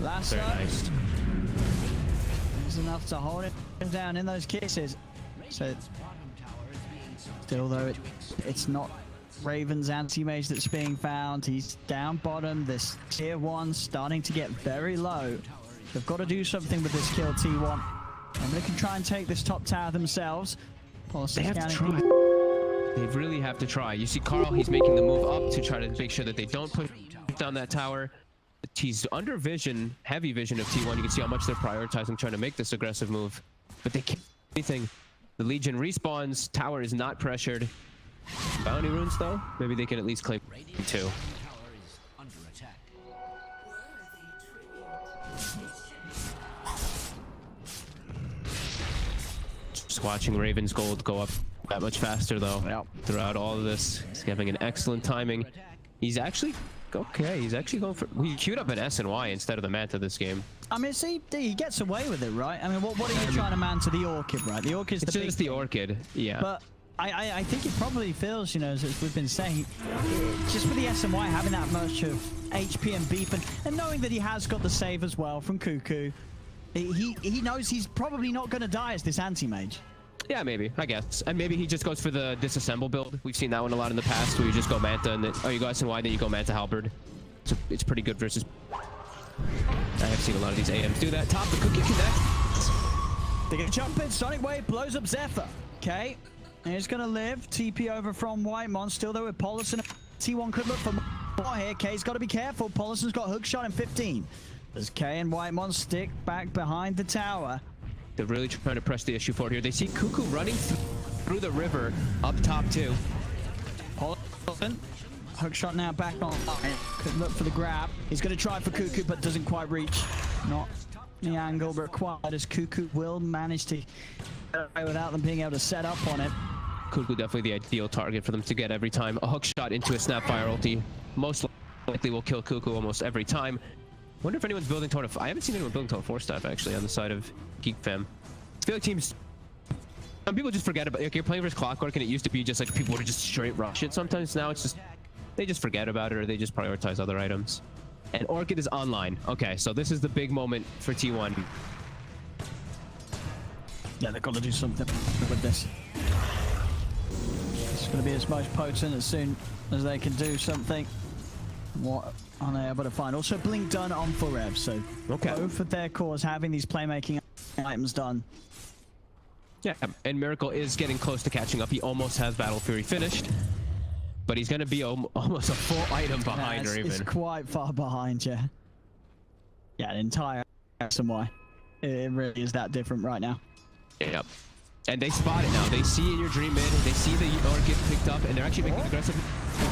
Lasso. Very nice. Is enough to hold it down in those kisses. So still though, it's not Raven's anti-mage that's being found. He's down bottom. This tier 1 starting to get very low. They've got to do something with this kill, T1. And they can try and take this top tower themselves. They have to try. They really have to try. You see Carl, he's making the move up to try to make sure that they don't push down that tower. He's under vision, heavy vision of T1. You can see how much they're prioritizing trying to make this aggressive move. But they can't do anything. The Legion respawns. Tower is not pressured. Bounty runes, though. Maybe they can at least claim 2. Just watching Raven's gold go up that much faster, though. Throughout all of this, he's having an excellent timing. He's actually okay. He's actually going for. He queued up an SNY instead of the Manta this game. I mean, see, he gets away with it, right? I mean, what are you trying to Manta the Orchid, right? The Orchid's it's just the Orchid, yeah. But I think it probably feels, you know, as we've been saying, just with the SNY having that much of HP and beef, and knowing that he has got the save as well from Cuckoo, he knows he's probably not going to die as this anti-mage. Yeah, maybe, I guess. And maybe he just goes for the disassemble build. We've seen that one a lot in the past, where you just go Manta, and then, you go SNY, then you go Manta Halberd. So it's pretty good versus... I have seen a lot of these AMs do that. Top, the Cookie connect. They're going to jump in. Sonic Wave blows up Zephyr. Okay. And he's going to live. TP over from Whitemon. Still there with Polison. T1 could look for more here. K's got to be careful. Polison's got hook shot in 15. As K and Whitemon stick back behind the tower. They're really trying to press the issue forward here. They see Cuckoo running through the river up top too. Hook shot now back on. Could look for the grab. He's going to try for Cuckoo, but doesn't quite reach. Not the angle required, as Cuckoo will manage to get away without them being able to set up on it. Cuckoo definitely the ideal target for them to get every time. A hook shot into a Snapfire ulti most likely will kill Cuckoo almost every time. Wonder if anyone's building toward I haven't seen anyone building toward 4-staff actually on the side of GeekFam. I feel like teams... Some people just forget about... Like, you're playing versus Clockwork and it used to be just like people would just straight rush it. Sometimes now it's just... They just forget about it or they just prioritize other items. And Orchid is online. Okay, so this is the big moment for T1. Yeah, they've got to do something with this. It's going to be as most potent as soon as they can do something. What are they able to find? Also, Blink done on Forev, so both of their cores having these playmaking items done. Yeah, and Miracle is getting close to catching up. He almost has Battle Fury finished. But he's going to be almost a full item behind Raven. It's quite far behind, yeah. Yeah, an entire reason why. It really is that different right now. Yep. And they spot it now. They see in your dream mid. They see the Orchid picked up, and they're actually making aggressive.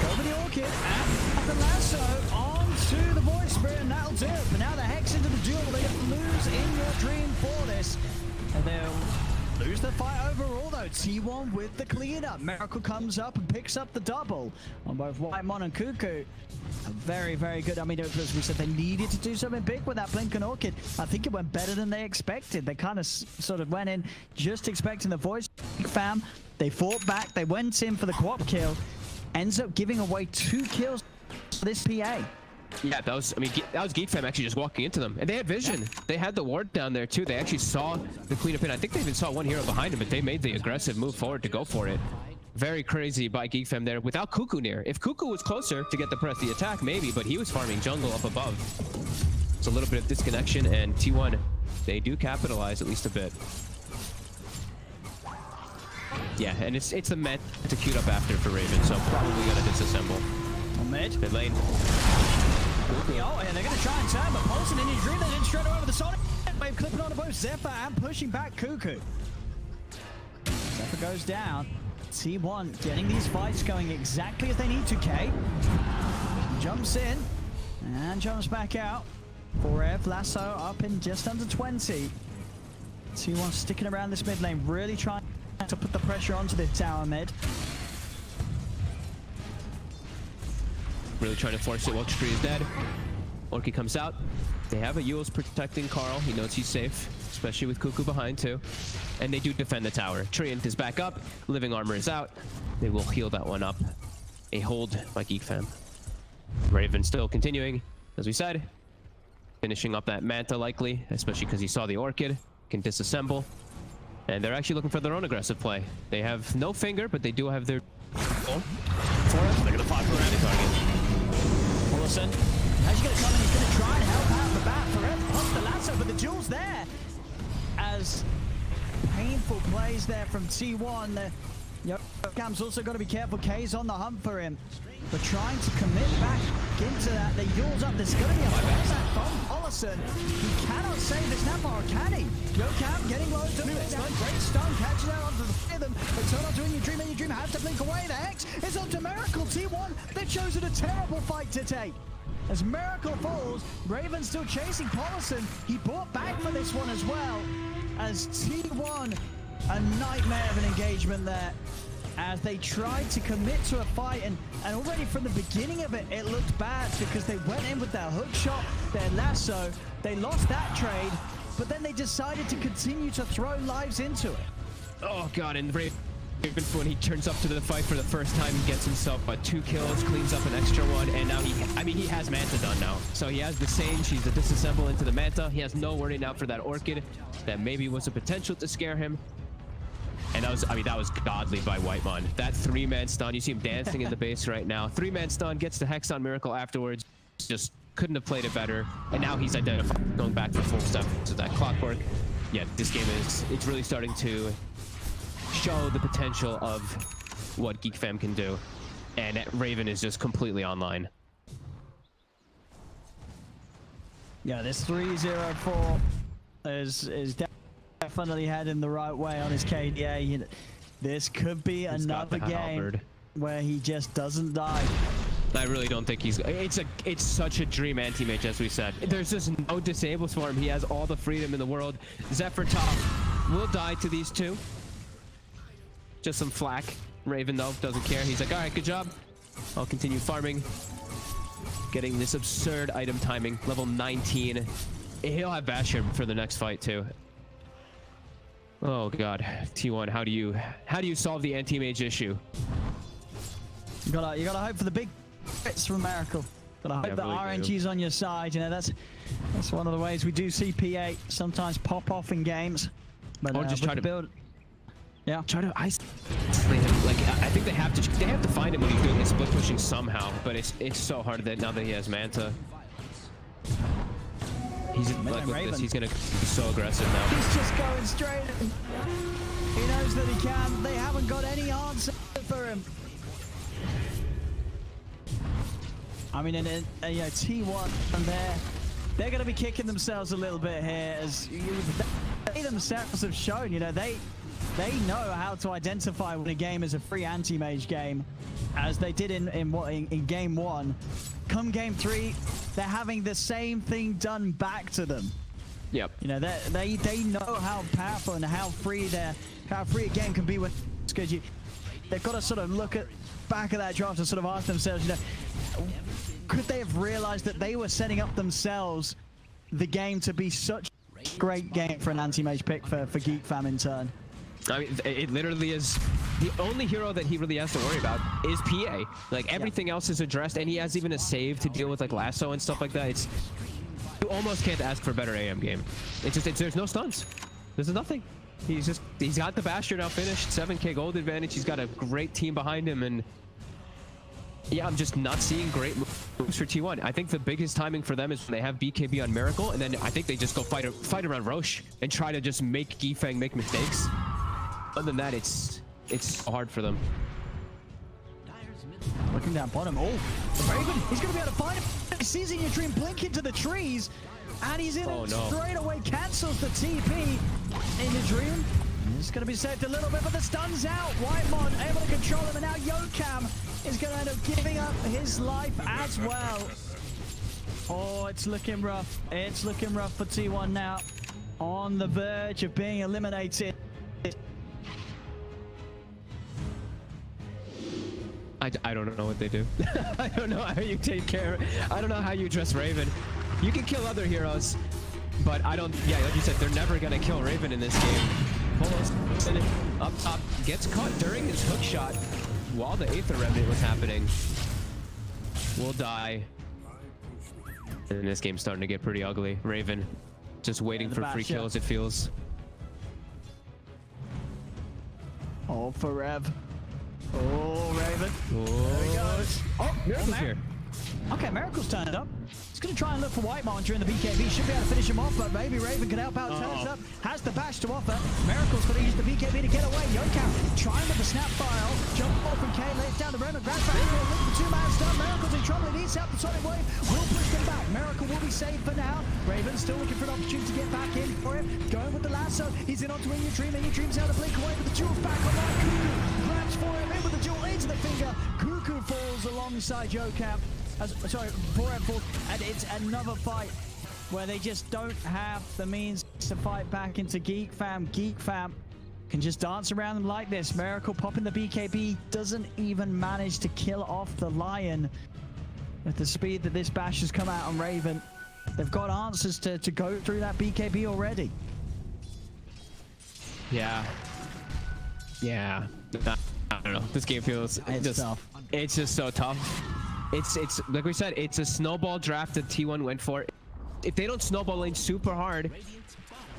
Go for the Orchid, and the lasso onto the Void Spirit, and that'll do it. But now the Hex into the duel. They lose in your dream for this. And they'll lose the fight overall, though. T1 with the cleanup. Miracle comes up and picks up the double on both Whitemon and Cuckoo. Very, very good. I mean, as we said, they needed to do something big with that Blink and Orchid. I think it went better than they expected. They kind of sort of went in just expecting the voice fam. They fought back. They went in for the co-op kill. Ends up giving away 2 kills for this PA. Yeah, that was GeekFam actually just walking into them. And they had vision. Yeah. They had the ward down there too. They actually saw the cleanup in. I think they even saw one hero behind him, but they made the aggressive move forward to go for it. Very crazy by GeekFam there without Cuckoo near. If Cuckoo was closer to get the press the attack, maybe, but he was farming jungle up above. It's a little bit of disconnection, and T1, they do capitalize at least a bit. Yeah, and it's the Met to queue up after for Raven, so probably gonna disassemble. On mid. Mid lane. Oh, and they're gonna try and turn, but Paulson in his dream, they didn't straight over the Sonic wave, clipping onto both Zephyr and pushing back Cuckoo. Zephyr goes down. T1 getting these fights going exactly as they need to, K. Jumps in and jumps back out. Forev, lasso up in just under 20. T1 sticking around this mid lane, really trying to put the pressure onto this tower mid. Really trying to force it while Tree is dead. Orchid comes out. They have a Yule's protecting Carl. He knows he's safe, especially with Cuckoo behind too. And they do defend the tower. Treant is back up. Living armor is out. They will heal that one up. A hold by GeekFam. Raven still continuing, as we said. Finishing up that Manta likely, especially because he saw the Orchid. Can disassemble. And they're actually looking for their own aggressive play. They have no finger, but they do have their... Oh. They're gonna pop around the target. Paulson, how's he gonna come in? He's gonna try and help out the bat Forev. Plus the lasso, but the duel's there. As painful plays there from T1. Cam's also got to be careful. K's on the hunt for him. But trying to commit back into that. They yules up. There's going to be a back from Paulson. He cannot save this now, or can he? Cam getting low to it. Great stun catching out onto the rhythm. But turn on to In Your Dream. In Your Dream has to blink away. The Hex is up to Miracle. T1, they've chosen a terrible fight to take. As Miracle falls, Raven still chasing Paulson. He bought back for this one as well. As T1, a nightmare of an engagement there. As they tried to commit to a fight, and already from the beginning of it, it looked bad because they went in with their hook shot, their lasso. They lost that trade, but then they decided to continue to throw lives into it. Oh god, and Raven, when he turns up to the fight for the first time, he gets himself 2 kills, cleans up an extra one, and now he has Manta done now. So he has the Sage, he's a disassemble into the Manta. He has no worry now for that Orchid that maybe was a potential to scare him. And that was godly by Whitemon. That 3-man stun, you see him dancing in the base right now. 3-man stun, gets the Hex on Miracle afterwards. Just couldn't have played it better. And now he's identified, going back for full stuff to that Clockwork. Yeah, this game it's really starting to show the potential of what GeekFam can do. And Raven is just completely online. Yeah, this 3-0-4 is definitely heading the right way on his KDA. This could be another game where he just doesn't die. I really don't think he's. It's such a dream anti-mage, as we said. There's just no disables for him. He has all the freedom in the world. Zephyr top will die to these two. Just some flack. Raven though doesn't care. He's like, all right, good job. I'll continue farming. Getting this absurd item timing, level 19. He'll have Basher for the next fight too. Oh god, T1, how do you solve the anti-mage issue? You gotta hope for the big hits from Miracle. Gotta hope that RNG's on your side. You know, that's one of the ways we do see PA sometimes pop off in games. But or just try to build. Yeah. Try to isolate him. Like I think they have to find him when he's doing his split pushing somehow. But it's so hard that now that he has Manta. He's like with this, he's gonna be so aggressive now. He's just going straight. He knows that he can. They haven't got any answer for him. I mean, in a T1 and they're going to be kicking themselves a little bit here, as they themselves have shown. You know, they know how to identify when a game is a free anti-mage game, as they did in game 1. Come game 3, they're having the same thing done back to them. Yep. You know, they know how powerful and how free a game can be when, because they've got to sort of look at back of that draft and sort of ask themselves, you know, could they have realized that they were setting up themselves the game to be such a great game for an anti-mage pick for GeekFam in turn? I mean, it literally is the only hero that he really has to worry about is PA. Like everything else is addressed, and he has even a save to deal with like lasso and stuff like that. You almost can't ask for a better AM game. There's no stuns. There's nothing. He's got the Bastion now finished, 7k gold advantage. He's got a great team behind him, and yeah, I'm just not seeing great moves for T1. I think the biggest timing for them is when they have BKB on Miracle, and then I think they just go fight around Roche and try to just make GeekFam make mistakes. Other than that, it's hard for them. Looking down bottom. Oh, Raven, he's going to be able to find him. He sees in your dream blink into the trees, and he's in it straight away. Cancels the TP in the dream. It's going to be saved a little bit, but the stun's out. Whitemon able to control him, and now Yokam is going to end up giving up his life as well. Oh, it's looking rough. It's looking rough for T1 now. On the verge of being eliminated. I don't know what they do. I don't know how you take care. I don't know how you address Raven. You can kill other heroes, but I don't. Yeah, like you said, they're never gonna kill Raven in this game. Almost up top, gets caught during his hook shot while the Aether Remnant was happening. Will die. And this game's starting to get pretty ugly. Raven just waiting for free kills, it feels. Oh, for Rev. Oh, Raven. Oh, there he goes. Oh, Miracle's here. Okay, Miracle's turned up. He's going to try and look for Whitemon during the BKB. Should be able to finish him off, but maybe Raven can help out. Turns up, has the bash to offer. Miracle's going to use the BKB to get away. Yokam trying with the snap file. Jump off from K, lays down the Remnant. Grabs back here, link the two-man stun. Miracle's in trouble. He needs help. The Sonic Wave will push them back. Miracle will be safe for now. Raven still looking for an opportunity to get back in for him. Going with the lasso. He's in onto Inyo Dream. Inyo Dream's out to blink away with the jewels back online. Cuckoo grabs for him. In with the jewel into the finger. Cuckoo falls alongside Yokam. Sorry, 4M falls, and it's another fight where they just don't have the means to fight back into GeekFam. GeekFam can just dance around them like this. Miracle popping the BKB, doesn't even manage to kill off the Lion. At the speed that this bash has come out on Raven, they've got answers to go through that BKB already. Yeah. Yeah. I don't know. This game feels tough. It's just so tough. It's like we said, it's a snowball draft that T1 went for. If they don't snowball lane super hard,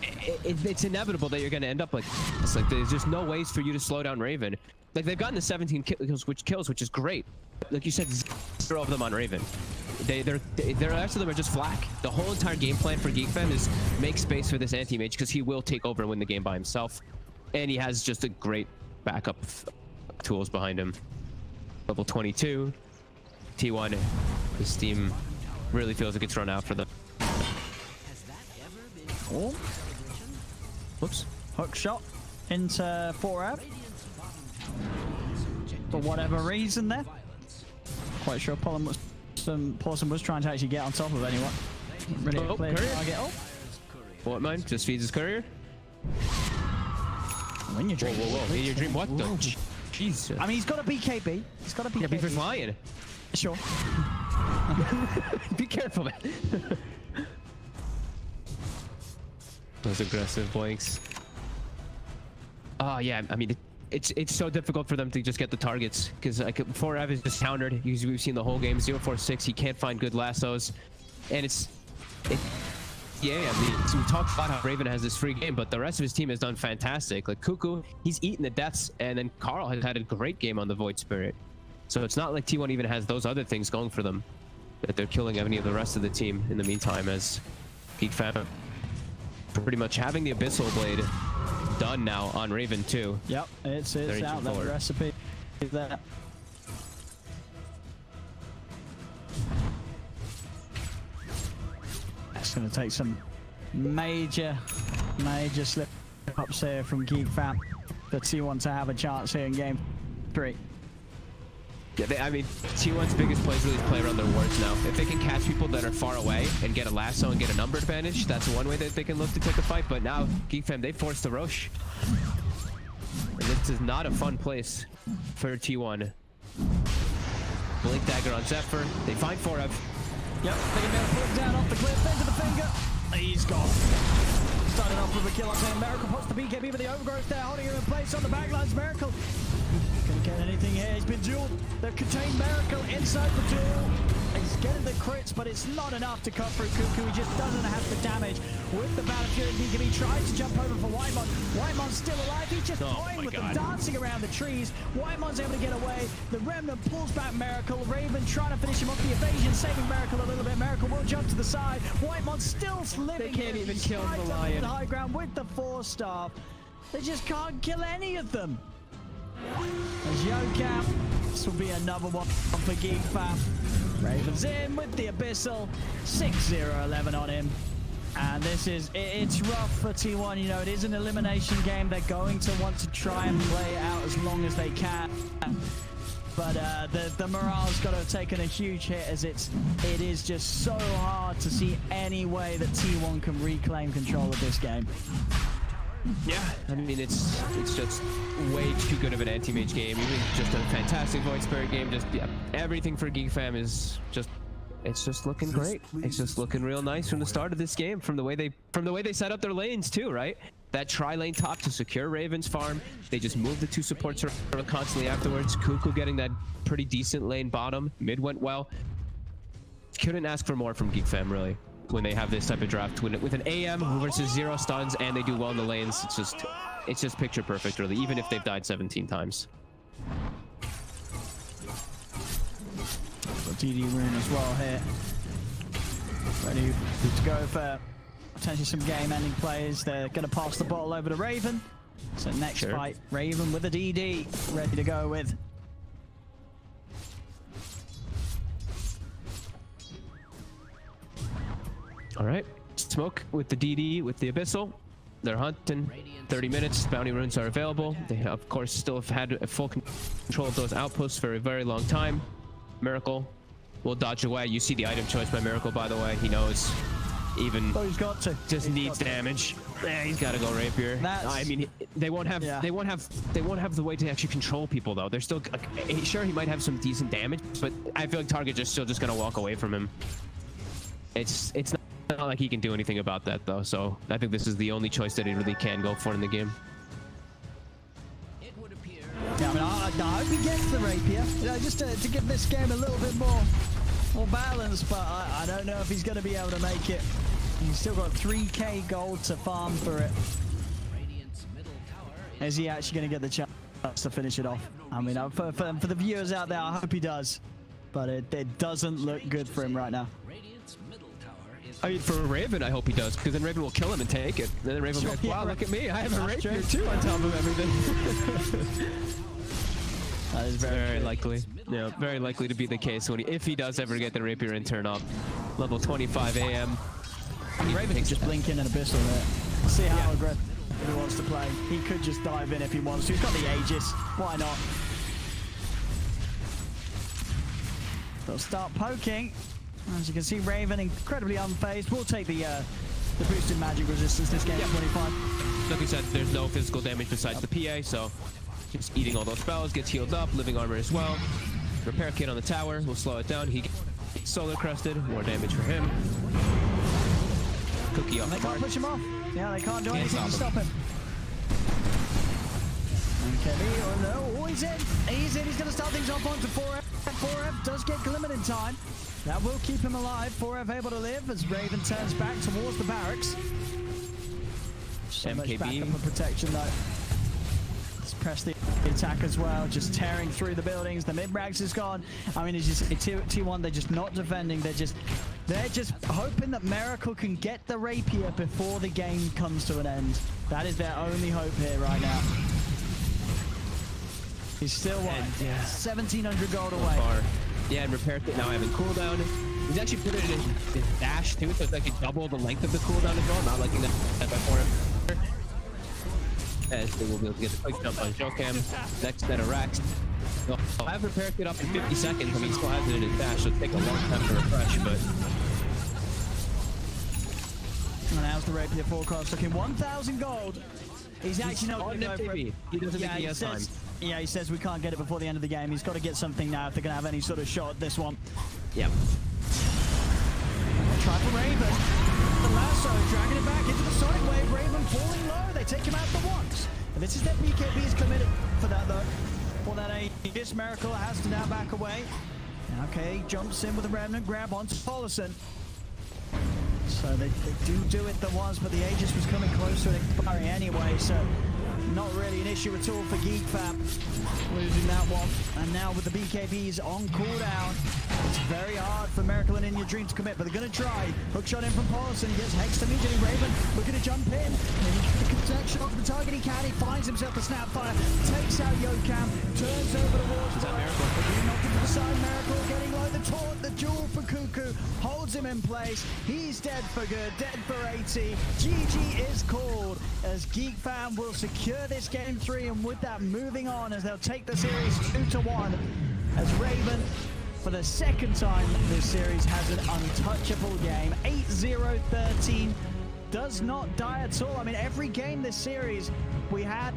it's inevitable that you're going to end up like this. Like there's just no ways for you to slow down Raven. Like they've gotten the 17 kills, which is great. Like you said, 0 of them on Raven. The rest of them are just flack. The whole entire game plan for GeekFam is make space for this anti-mage because he will take over and win the game by himself, and he has just a great backup tools behind him. Level 22. T1, this team really feels like it's run out for them. Oh. Whoops. Hook shot into 4M. for whatever reason there. Quite sure Paulson was trying to actually get on top of anyone. Really clear target. Oh. What, man? Just feeds his courier? When you dream. Whoa. In your dream, what the? Jesus. I mean, he's got a BKB. He's got a BKB. Yeah, be for flying. Sure. Be careful, man. Those aggressive blanks. Oh, yeah. I mean, it's so difficult for them to just get the targets because like 4F is just countered. We've seen the whole game. 0-4-6. He can't find good lassos, and yeah, I mean, so we talked about how Raven has this free game, but the rest of his team has done fantastic. Like Cuckoo, he's eaten the deaths, and then Carl has had a great game on the Void Spirit. So it's not like T1 even has those other things going for them, that they're killing any of the rest of the team in the meantime, as GeekFam pretty much having the Abyssal Blade done now on Raven too. Yep, it's out there, the recipe is there. It's going to take some major slip-ups here from GeekFam for T1 to have a chance here in game 3. Yeah, I mean, T1's biggest plays really is play around their wards now. If they can catch people that are far away and get a lasso and get a number advantage, that's one way that they can look to take a fight. But now, GeekFam, they forced the Roche. And this is not a fun place for T1. Blink Dagger on Zephyr. They find 4F. Yep, they're going to be able to put him down off the cliff, into the finger. He's gone. Started off with a kill on him. Miracle puts the BKB, but the overgrowth there, holding him in place on the backlines. Miracle couldn't get anything here. He's been dueled. They've contained Miracle inside the duel. He's getting the crits, but it's not enough to cut through Cuckoo. He just doesn't have the damage with the Battlefield BKB. Tries to jump over for Whitemon. Whitemon's still alive. He's just toying with them, dancing around the trees. Whitemon's able to get away. The Remnant pulls back Miracle. Raven trying to finish him off the evasion, saving Miracle a little bit. Miracle will jump to the side. Whitemon's still living. They can't even kill the Lion. High ground with the 4-star. They just can't kill any of them. As JUGGERNAUT, this will be another one for GeekFam. Ravens in with the Abyssal, 6-0-11 on him. And it's rough for T1, you know, it is an elimination game. They're going to want to try and play it out as long as they can. But the morale's got to have taken a huge hit, as it is just so hard to see any way that T1 can reclaim control of this game. Yeah, I mean, it's just way too good of an anti-mage game. Even just a fantastic Void Spirit game. Just everything for GeekFam is just, it's just looking great. It's just looking real nice from the start of this game, from the way they set up their lanes too, right? That tri-lane top to secure Raven's farm. They just moved the 2 supports around constantly afterwards. Cuckoo getting that pretty decent lane bottom. Mid went well. Couldn't ask for more from GeekFam, really, when they have this type of draft with an AM versus 0 stuns, and they do well in the lanes. It's just picture perfect, really, even if they've died 17 times. DD rune as well here. Ready to go for potentially some game-ending plays. They're going to pass the ball over to Raven. So next fight, Raven with a DD ready to go with. All right, Smoke with the DD, with the Abyssal. They're hunting. 30 minutes, bounty runes are available. They, of course, still have had full control of those outposts for a very long time. Miracle will dodge away. You see the item choice by Miracle, by the way. He knows, even he's got to. Just needs damage. Yeah, he's got to go Rapier. I mean, they won't have the way to actually control people, though. They're still sure he might have some decent damage, but I feel like Target's just still just gonna walk away from him. It's not like he can do anything about that, though. So I think this is the only choice that he really can go for in the game. Yeah, I mean, I hope he gets the Rapier, you know, just to give this game a little bit more balance, but I don't know if he's going to be able to make it. He's still got 3k gold to farm for it. Is he actually going to get the chance to finish it off? I mean, for the viewers out there, I hope he does, but it doesn't look good for him right now. I mean, for Raven, I hope he does, because then Raven will kill him and take it. And then Raven will be like, wow, look at me, I have a Rapier too on top of everything. That is very likely. Yeah, very likely to be the case if he does ever get the Rapier and turn up. Level 25 AM. Raven can just blink in an Abyssal there. See how aggressive he wants to play. He could just dive in if he wants to. He's got the Aegis. Why not? They'll start poking. As you can see, Raven incredibly unfazed. We'll take the boosted magic resistance this game. 25. Like we said, there's no physical damage besides the PA, so just eating all those spells, gets healed up, living armor as well. Repair kit on the tower will slow it down. He gets solar crested, more damage for him. Cookie off They the can't mark. push him off. Yeah, they can't do anything to stop him. Okay, oh, he's in. He's in. He's going to start things off onto 4F. 4F does get glimmered in time. That will keep him alive. 4F able to live as Raven turns back towards the barracks. So much backup and protection though. Let's press the attack as well, just tearing through the buildings. The mid-rags is gone. I mean, it's just T1. They're just not defending. They're just hoping that Miracle can get the rapier before the game comes to an end. That is their only hope here right now. He's still 1,700 gold away. Yeah, and repair kit now having cooldown. He's actually put it in his dash too, so it's like double the length of the cooldown as well. Not liking that by 4F. As they will be able to get the quick jump on JUGGERNAUT. Next set of racks. I'll have repair kit up in 50 seconds. I mean, he still has it in his dash, so it'll take a long time to refresh, but... And now's the rapier forecast looking 1,000 gold. He's actually not going to go for it. He doesn't think he has time. Yeah, he says we can't get it before the end of the game. He's got to get something now if they're going to have any sort of shot at this one. Yep. Try for Raven. The lasso, dragging it back into the Sonic Wave. Raven falling low. They take him out the once. And this is their BKB is committed for that though. For that Aegis, Miracle has to now back away. Okay, jumps in with a remnant grab onto Paulison. So they do it the once, but the Aegis was coming close to an expiry anyway, so not really an issue at all for GeekFam losing that one. And now with the BKBs on cooldown, it's very hard for Miracle and In Your Dream to commit, but they're going to try. Hookshot in from Paulson, he gets hexed immediately. Raven looking to jump in. The shot from the target he can, he finds himself the Snapfire, takes out Yokam, turns over the walls. Is that Miracle? Knocked him to the side, Miracle getting low, the taunt, the duel for Cuckoo, holds him in place. He's dead for good, dead for 80. GG is called as GeekFam will secure this game 3, and with that moving on as they'll take the series 2-1 as Raven for the second time this series has an untouchable game. 8-0-13 does not die at all. I mean, every game this series we had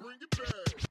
Bring it back.